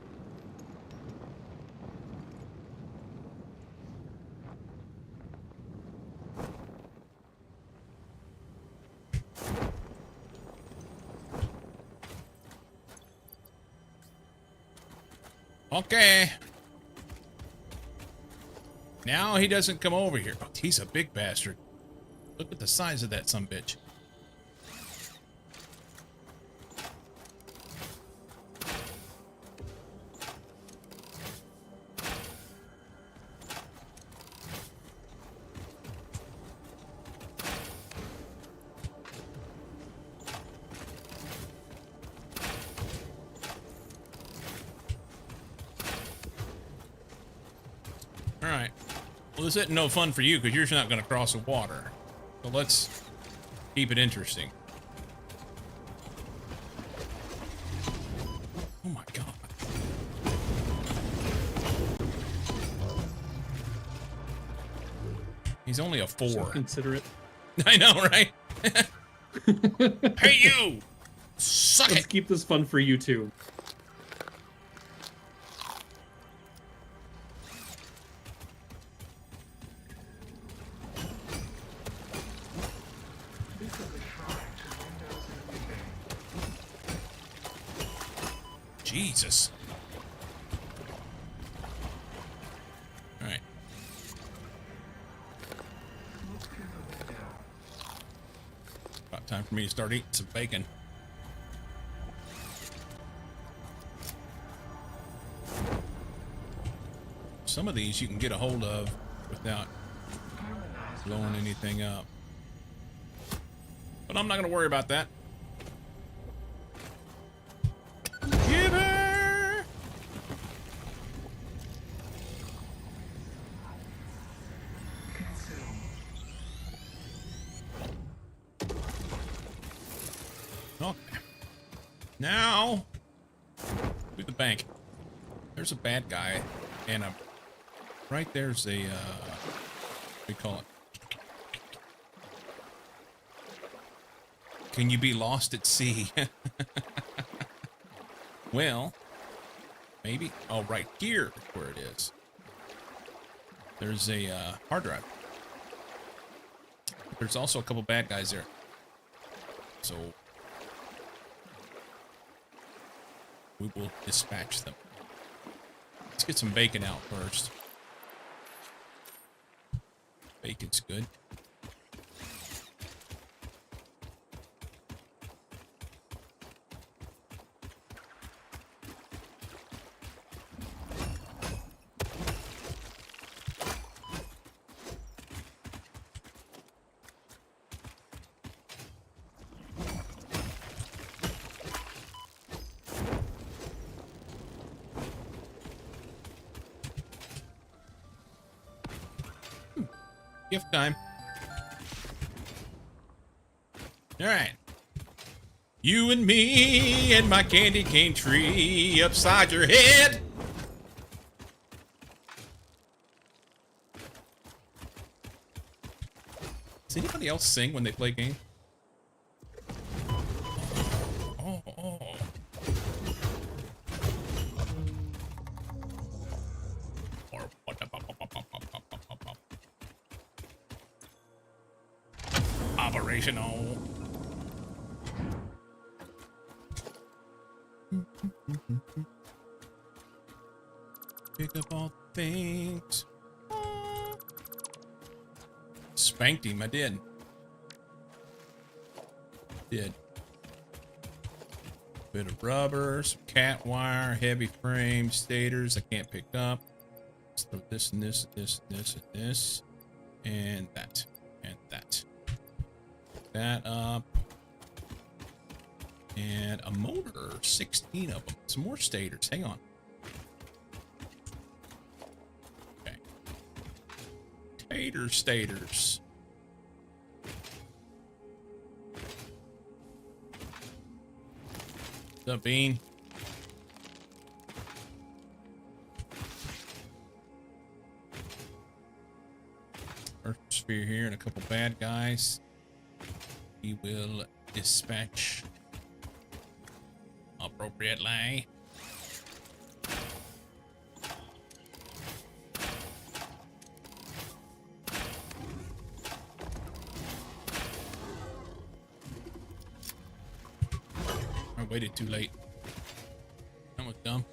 Okay. Now he doesn't come over here. Oh, he's a big bastard. Look at the size of that sumbitch. Alright. Well, this isn't no fun for you because you're not going to cross the water. So let's keep it interesting. Oh my god. He's only a 4. So considerate. I know, right? Hey, you! Suck Let's it! keep this fun for you too. Jesus. Alright. About time for me to start eating some bacon. Some of these you can get a hold of without blowing anything up. But I'm not going to worry about that. Gibber! Okay. Now, to the bank. There's a bad guy, and right there's a, what do you call it? Can you be lost at sea? Well, maybe. Oh, right here is where it is. There's a hard drive. There's also a couple bad guys there. So we will dispatch them. Let's get some bacon out first. Bacon's good. Gift time. All right. You and me and my candy cane tree upside your head. Does anybody else sing when they play games? Oh, oh. Operational. Pick up all things. Spanked him, I did. Bit of rubber, some cat wire, heavy frame, stators I can't pick up. Let's throw this and this, this, this, and this, and that, and that. That up. And a motor, 16 of them. Some more stators. Hang on. Okay. Stators. What's up, Bean? Earth sphere here and a couple bad guys. We will dispatch appropriately. I waited too late. That was dumb.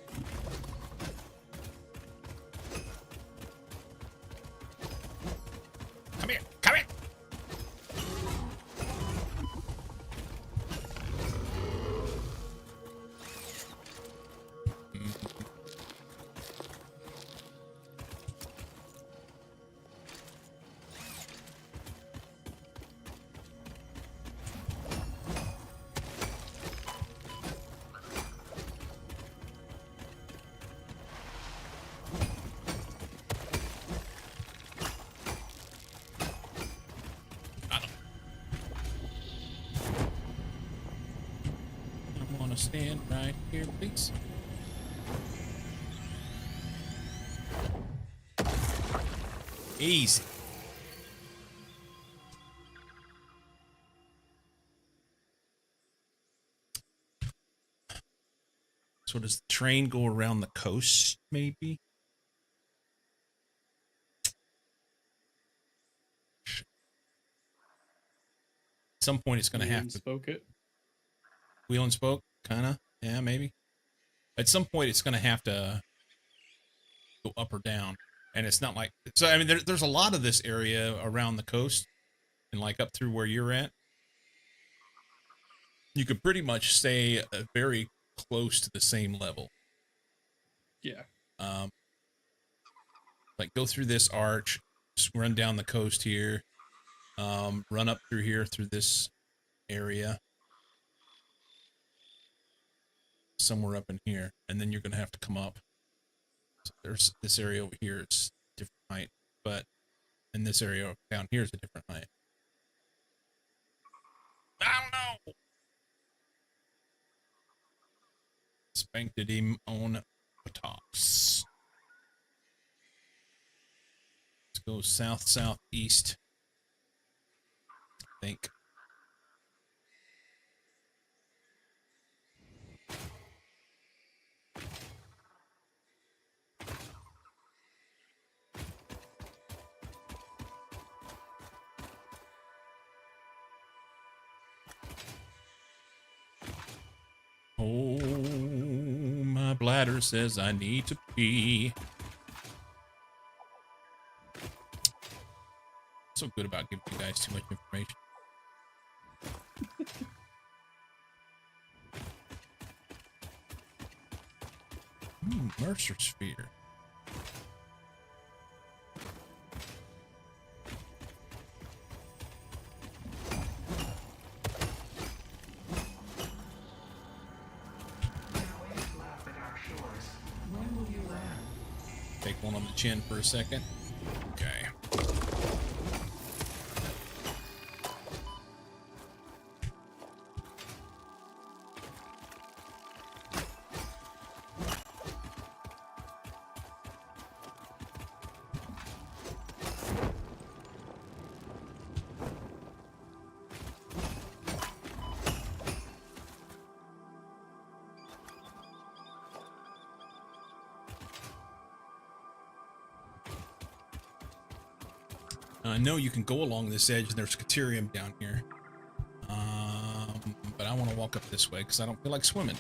stand right here, please. Easy. So does the train go around the coast, maybe? At some point, it's going to have to spoke it. wheel and spoke, kind of. Yeah, maybe. At some point, it's going to have to go up or down, and it's not like so. I mean, there's a lot of this area around the coast, and like up through where you're at. You could pretty much stay very close to the same level. Yeah. Like go through this arch, just run down the coast here, run up through here through this area, somewhere up in here, and then you're gonna have to come up. So there's this area over here; it's different height, but in this area down here is a different height. I don't know. Spanked him on the tops. Let's go south southeast. I think. Oh, my bladder says I need to pee. So good about giving you guys too much information. Mercer Sphere. Laugh at our shores. When will you land? Take one on the chin for a second. Okay. I know you can go along this edge, and there's Caterium down here. But I want to walk up this way because I don't feel like swimming.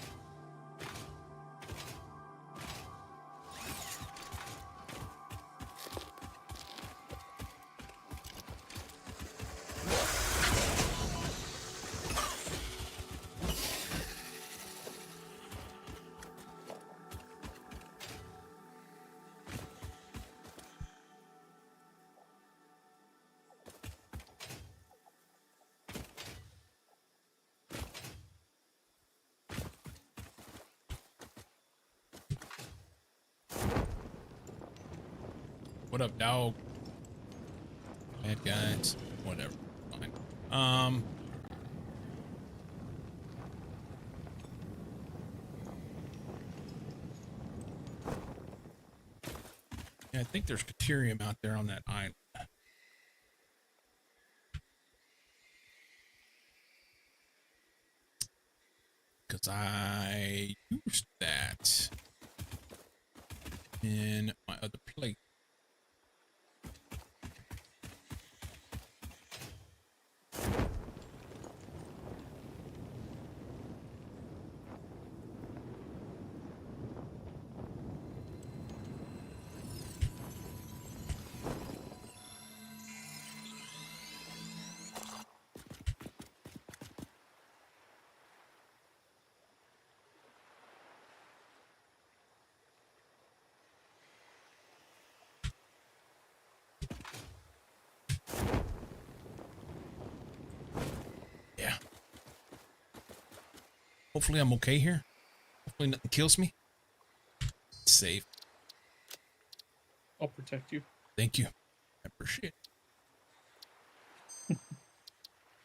What up, dog? Bad guys. Whatever. Fine. Yeah, I think there's Caterium out there on that island. Because I used that in my other plate. Yeah. Hopefully I'm okay here. Hopefully nothing kills me. It's safe. I'll protect you. Thank you. I appreciate it.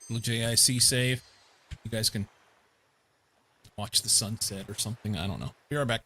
Little JIC save. You guys can watch the sunset or something. I don't know. Be right back.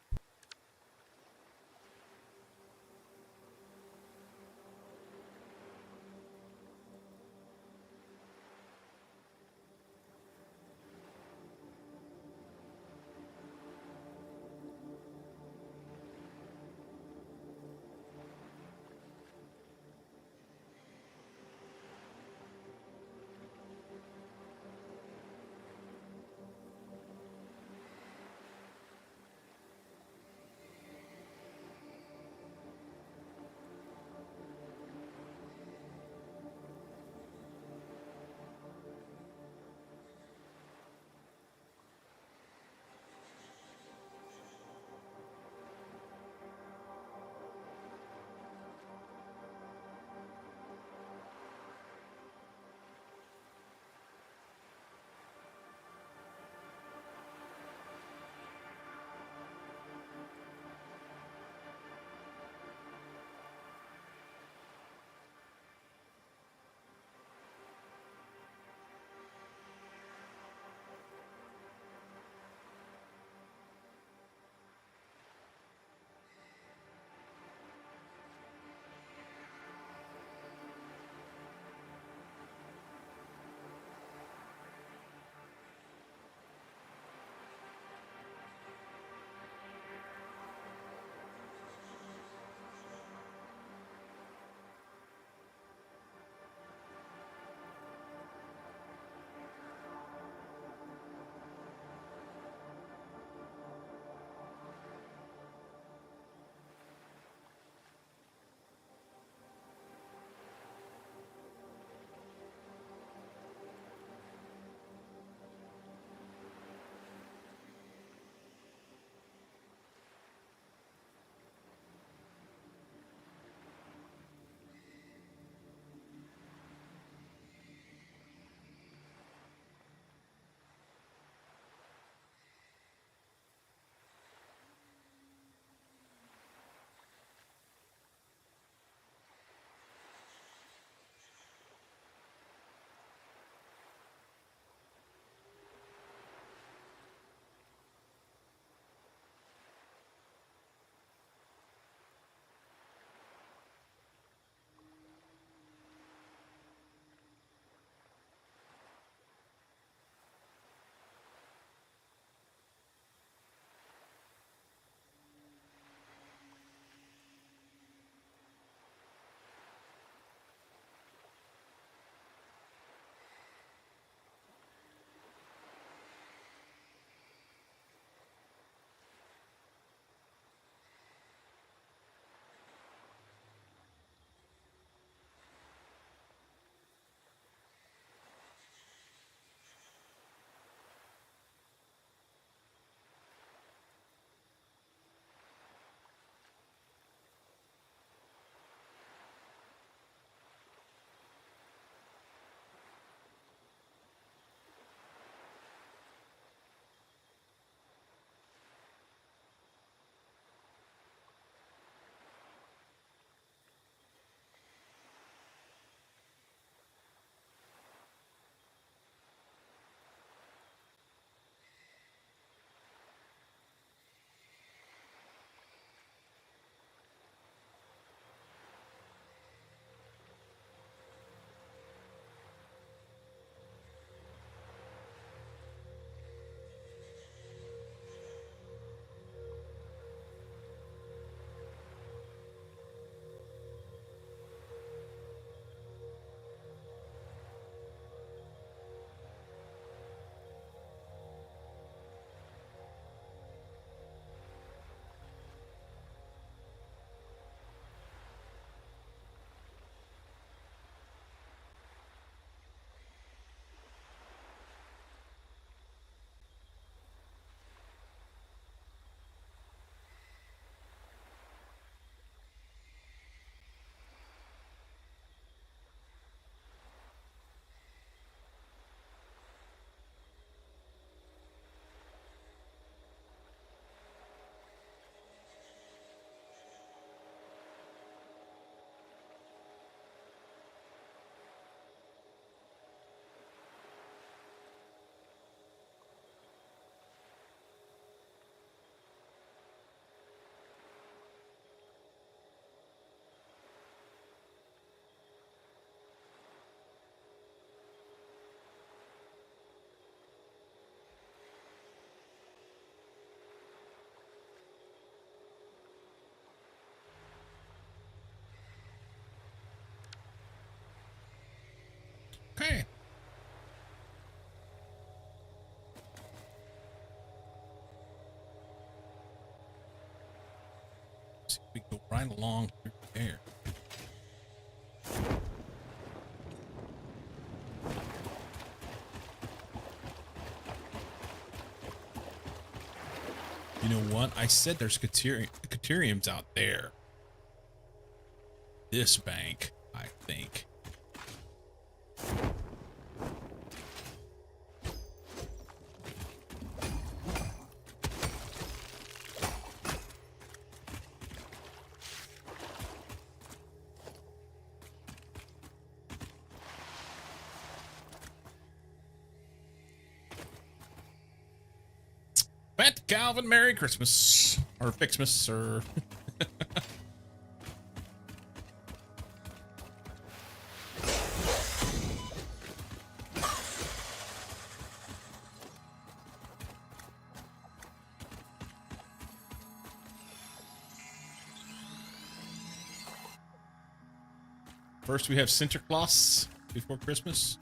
See, we go right along through there. You know what? I said there's Cateriums out there. This bank, I think. Fat Calvin, Merry Christmas. Or FICSMAS, or... First, we have Sinterklaas before Christmas.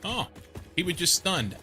Oh, he was just stunned.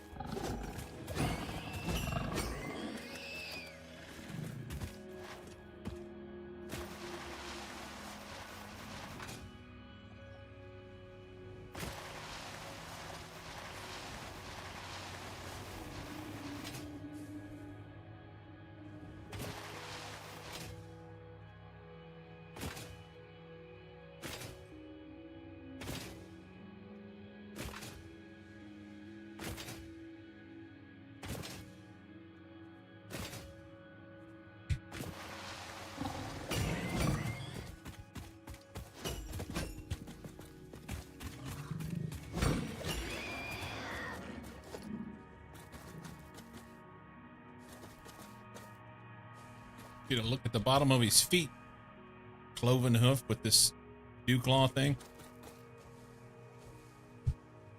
Get a look at the bottom of his feet. Cloven hoof with this dew claw thing.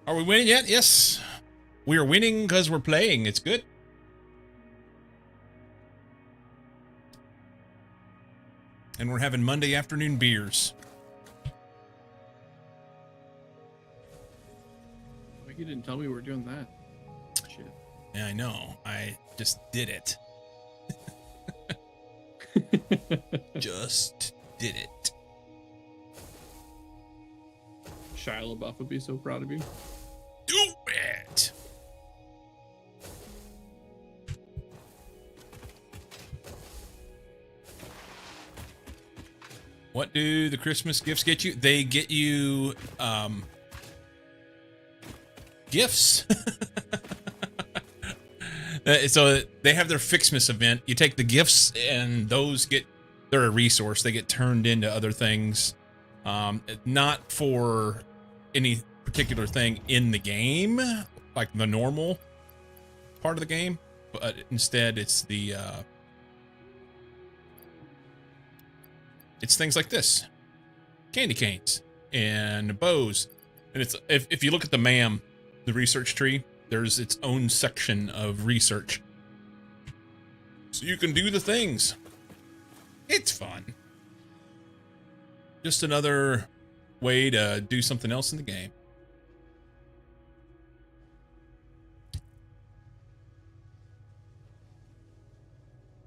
Are we winning yet? Yes. We are winning because we're playing. It's good. And we're having Monday afternoon beers. Like you didn't tell me we were doing that. Shit. Yeah, I know. I just did it. Just did it. Shia LaBeouf would be so proud of you. Do it. What do the Christmas gifts get you? They get you gifts. So they have their FICSMAS event. You take the gifts and those they're a resource. They get turned into other things. Not for any particular thing in the game, like the normal part of the game, but instead it's it's things like this. Candy canes and bows. And it's if you look at the research tree, there's its own section of research. So you can do the things. It's fun. Just another way to do something else in the game.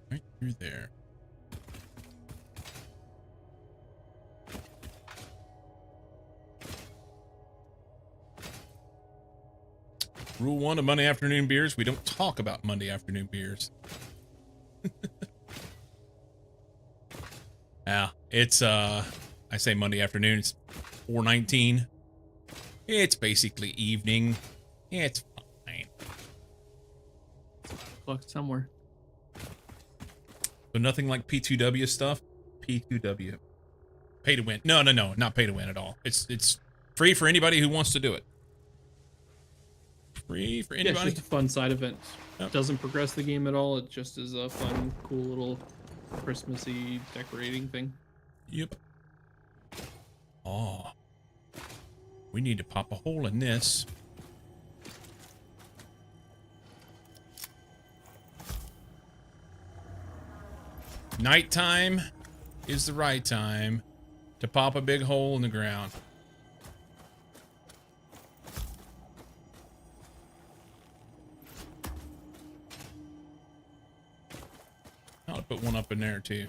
Right through there. Rule 1 of Monday afternoon beers, we don't talk about Monday afternoon beers. Yeah, it's I say Monday afternoon, it's 4:19. It's basically evening. It's fine. Ziploc somewhere. But nothing like P2W stuff. P2W. Pay to win. No, not pay to win at all. It's free for anybody who wants to do it. Free for Yeah, it's anybody. just a fun side event. Yep. Doesn't progress the game at all. It just is a fun, cool little Christmassy decorating thing. Yep. Oh. We need to pop a hole in this. Nighttime is the right time to pop a big hole in the ground. I'll put one up in there too.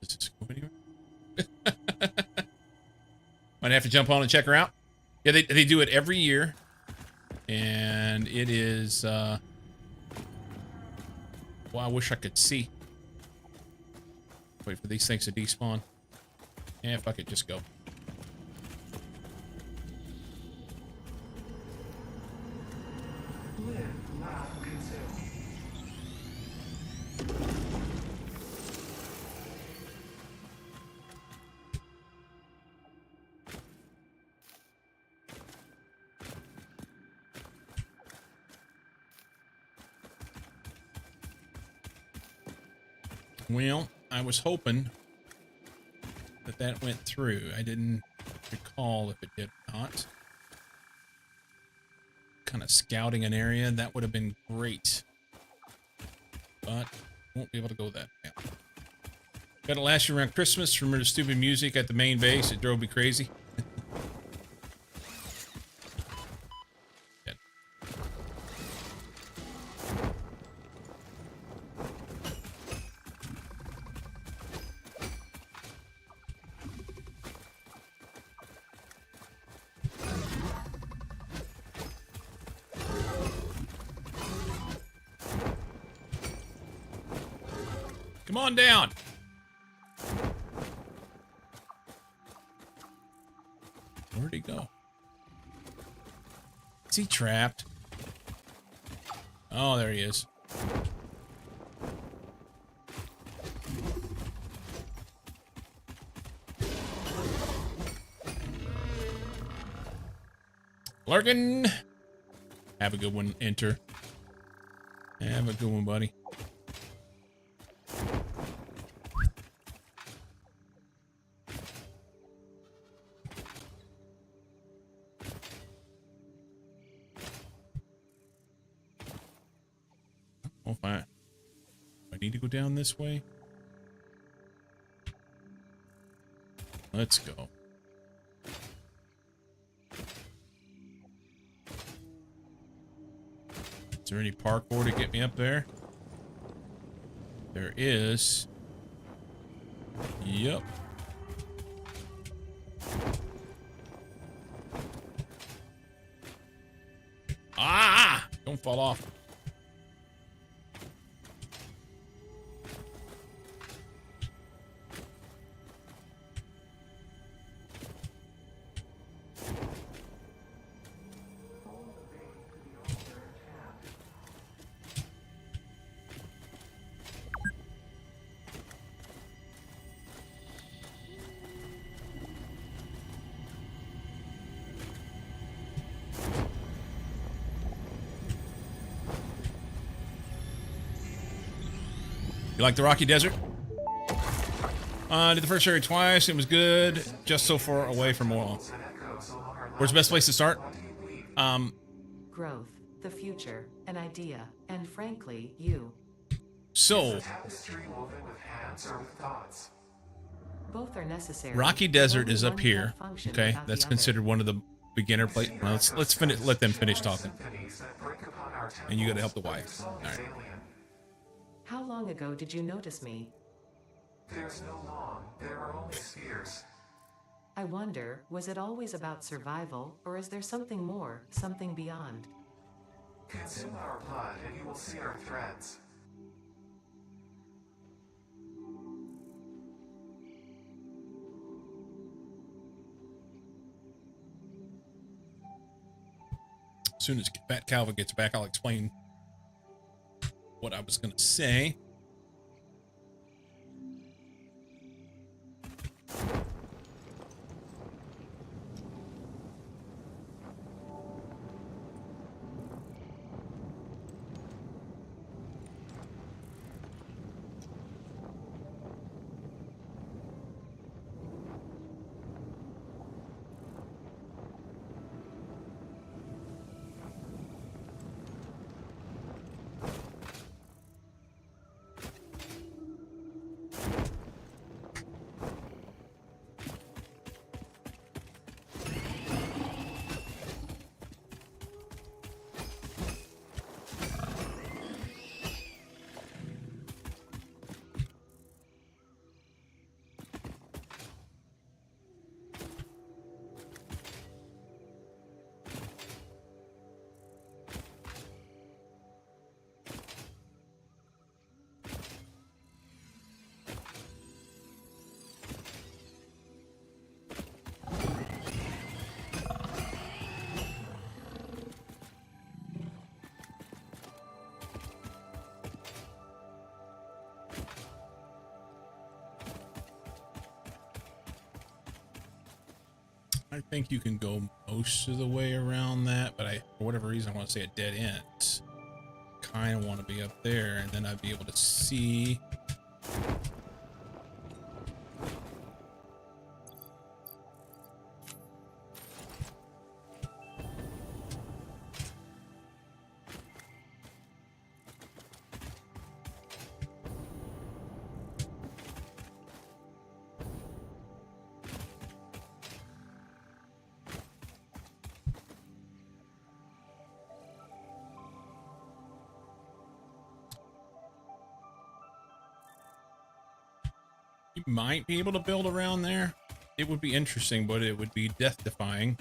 Does this go anywhere? Might have to jump on and check her out. Yeah, they do it every year. And it is, well, I wish I could see. Wait for these things to despawn. Yeah, fuck it, just go. Live, laugh, consume. Well, I was hoping that went through. I didn't recall if it did or not. Kind of scouting an area, that would have been great. But won't be able to go that way. Got it last year around Christmas. Remember the stupid music at the main base? It drove me crazy. Good. Come on down. Where'd he go? Is he trapped? Oh, there he is. Lurkin. Have a good one, Enter. Have a good one, buddy. Oh, fine. I need to go down this way. Let's go. Is there any parkour to get me up there? There is. Yep. Ah! Don't fall off. You like the Rocky Desert? Did the first area twice. It was good. Just so far away from oil. Where's the best place to start? Growth, the future, an idea, and frankly, you. So, Tapestry woven with hands or with thoughts. Both are necessary. Rocky Desert is up here. Function Okay, without that's the other. considered one of the beginner places. Well, let's finish. Let them finish talking. Symphonies that break upon our And you gotta help temples, the wife. their song All is right. alien. How long ago did you notice me? There's no long, there are only spheres. I wonder, was it always about survival, or is there something more, something beyond? Consume our blood and you will see our threads. soon as Fat Calvin gets back, I'll explain what I was going to say. I think you can go most of the way around that, but for whatever reason, I want to say a dead end. Kind of want to be up there, and then I'd be able to see. You might be able to build around there. It would be interesting, but it would be death-defying.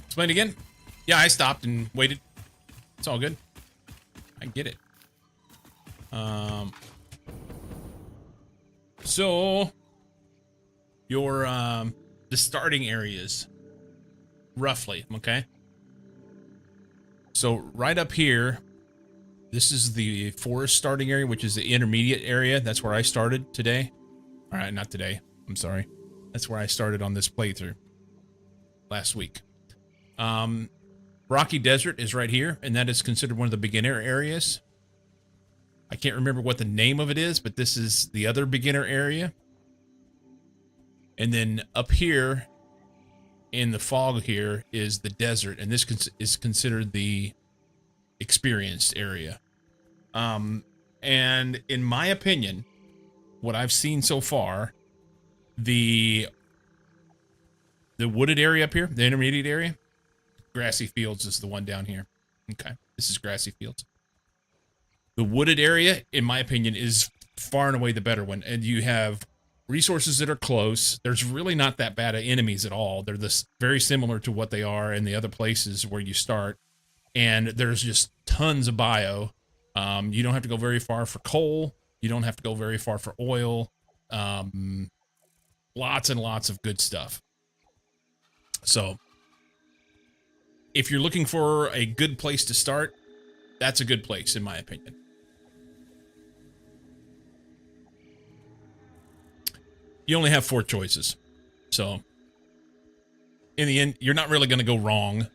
Explain again? Yeah, I stopped and waited. It's all good. I get it. So your the starting areas, roughly, okay? So right up here, this is the forest starting area, which is the intermediate area. That's where I started today. All right, not today. I'm sorry. That's where I started on this playthrough last week. Rocky Desert is right here, and that is considered one of the beginner areas. I can't remember what the name of it is, but this is the other beginner area. And then up here in the fog here is the desert, and this is considered the experienced area. And in my opinion, what I've seen so far, the wooded area up here, the intermediate area, Grassy Fields is the one down here. Okay, this is Grassy Fields. The wooded area, in my opinion, is far and away the better one, and you have resources that are close. There's really not that bad of enemies at all. They're very similar to what they are in the other places where you start. And there's just tons of bio. You don't have to go very far for coal. You don't have to go very far for oil. Lots and lots of good stuff. So if you're looking for a good place to start, that's a good place, in my opinion. You only have 4 choices. So in the end, you're not really going to go wrong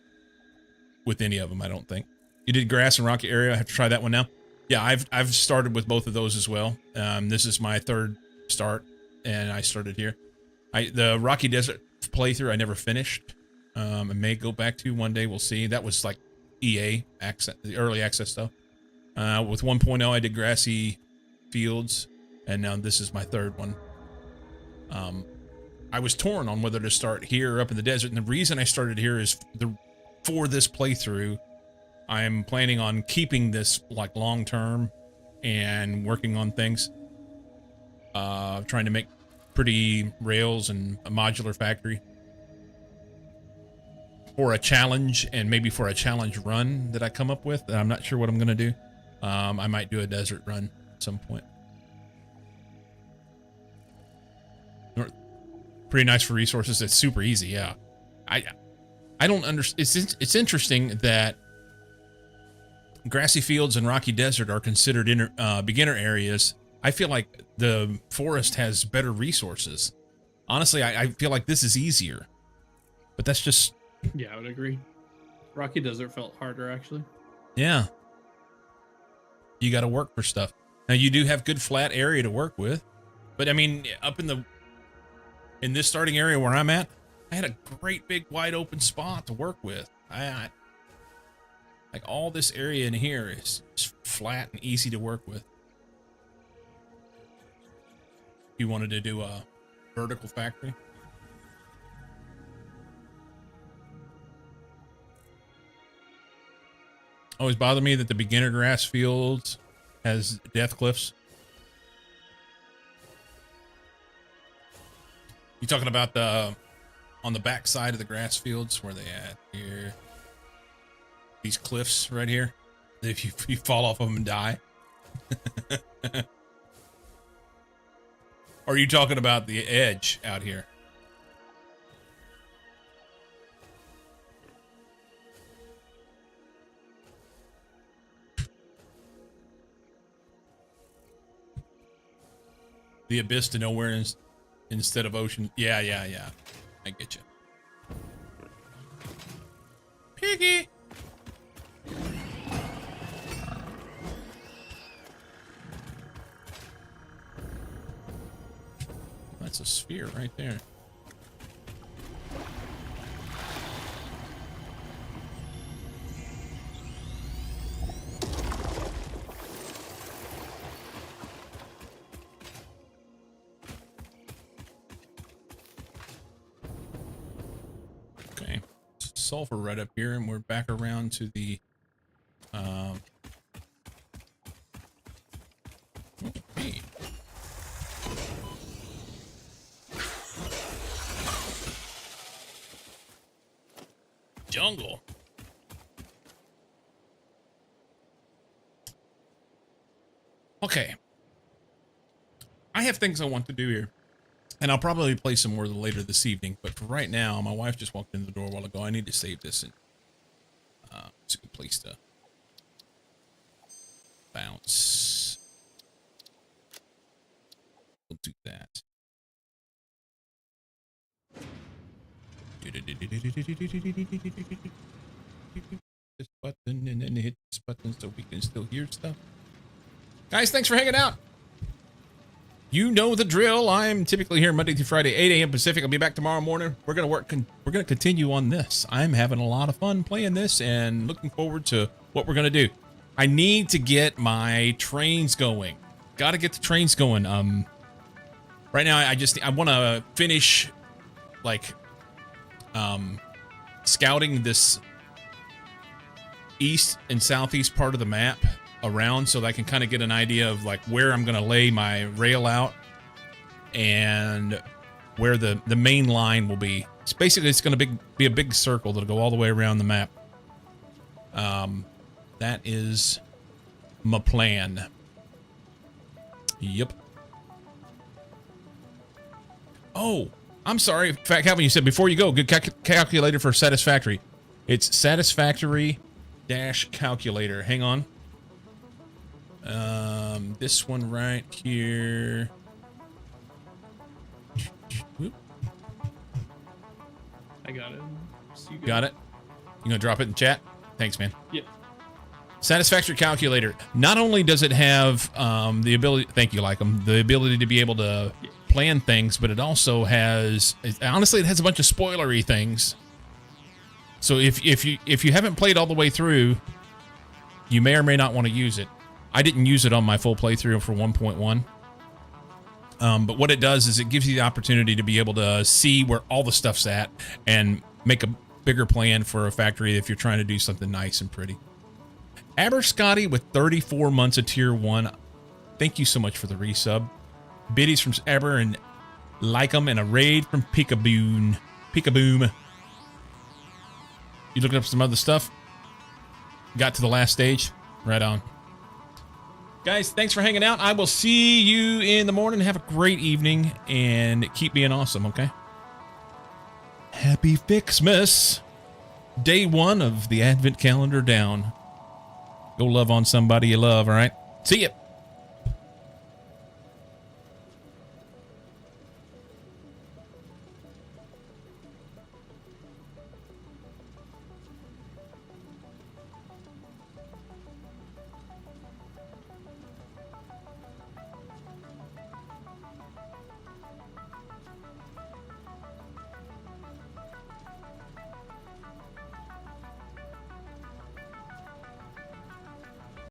with any of them, I don't think. You did grass and rocky area. I have to try that one now. Yeah, I've started with both of those as well. This is my 3rd start, and I started here. The Rocky Desert playthrough I never finished. I may go back to one day. We'll see. That was like EA access, the early access stuff. With 1.0, I did Grassy Fields, and now this is my 3rd one. I was torn on whether to start here or up in the desert, and the reason I started here is for this playthrough, I'm planning on keeping this like long term and working on things. Trying to make pretty rails and a modular factory for a challenge, and maybe for a challenge run that I come up with. I'm not sure what I'm gonna do. I might do a desert run at some point. Pretty nice for resources. It's super easy. Yeah. I don't understand. It's interesting that grassy fields and rocky desert are considered beginner areas. I feel like the forest has better resources. Honestly, I feel like this is easier, but that's just... Yeah, I would agree. Rocky Desert felt harder, actually. Yeah. You got to work for stuff. Now, you do have good flat area to work with, but I mean, up in this starting area where I'm at, I had a great big wide open spot to work with. Like all this area in here is flat and easy to work with. You wanted to do a vertical factory? Always bothered me that the beginner grass fields has death cliffs. You talking about on the back side of the grass fields where they at here? These cliffs right here. If you fall off of them and die. Or are you talking about the edge out here? The abyss to nowhere instead of ocean. Yeah. I get you. Piggy. That's a sphere right there. Okay, sulfur right up here, and we're back around to the okay. Jungle. Okay. I have things I want to do here. And I'll probably play some more later this evening. But for right now, my wife just walked in the door a while ago. I need to save this. And it's a good place to bounce. We'll do that. This button and then hit this button so we can still hear stuff. Guys, thanks for hanging out. You know the drill. I'm typically here Monday through Friday, 8 a.m. Pacific. I'll be back tomorrow morning. We're gonna we're gonna continue on this. I'm having a lot of fun playing this and looking forward to what we're gonna do. I need to get my trains going. Got to get the trains going. Right now I want to finish like scouting this east and southeast part of the map around so that I can kind of get an idea of like where I'm going to lay my rail out and where the main line will be. It's basically, it's going to be a big circle that'll go all the way around the map. That is my plan. Yep. Oh, I'm sorry. Fat Calvin, you said before you go, good calculator for satisfactory. It's satisfactory dash calculator. Hang on. This one right here. Whoop. I got it. So you Got it? You gonna drop it in chat? Thanks, man. Yep. Satisfactory calculator. Not only does it have the ability, thank you, Lycum, the ability to be able to plan things, but it also has, honestly, it has a bunch of spoilery things. So if you haven't played all the way through, you may or may not want to use it. I didn't use it on my full playthrough for 1.1. But what it does is it gives you the opportunity to be able to see where all the stuff's at and make a bigger plan for a factory if you're trying to do something nice and pretty. Aberscotty with 34 months of tier 1. Thank you so much for the resub. Biddies from Aber and Lycum and a raid from Peekaboom. Peekaboom. You looking up some other stuff? Got to the last stage? Right on. Guys, thanks for hanging out. I will see you in the morning. Have a great evening and keep being awesome, okay? Happy FICSMAS. Day 1 of the Advent calendar down. Go love on somebody you love, all right? See ya.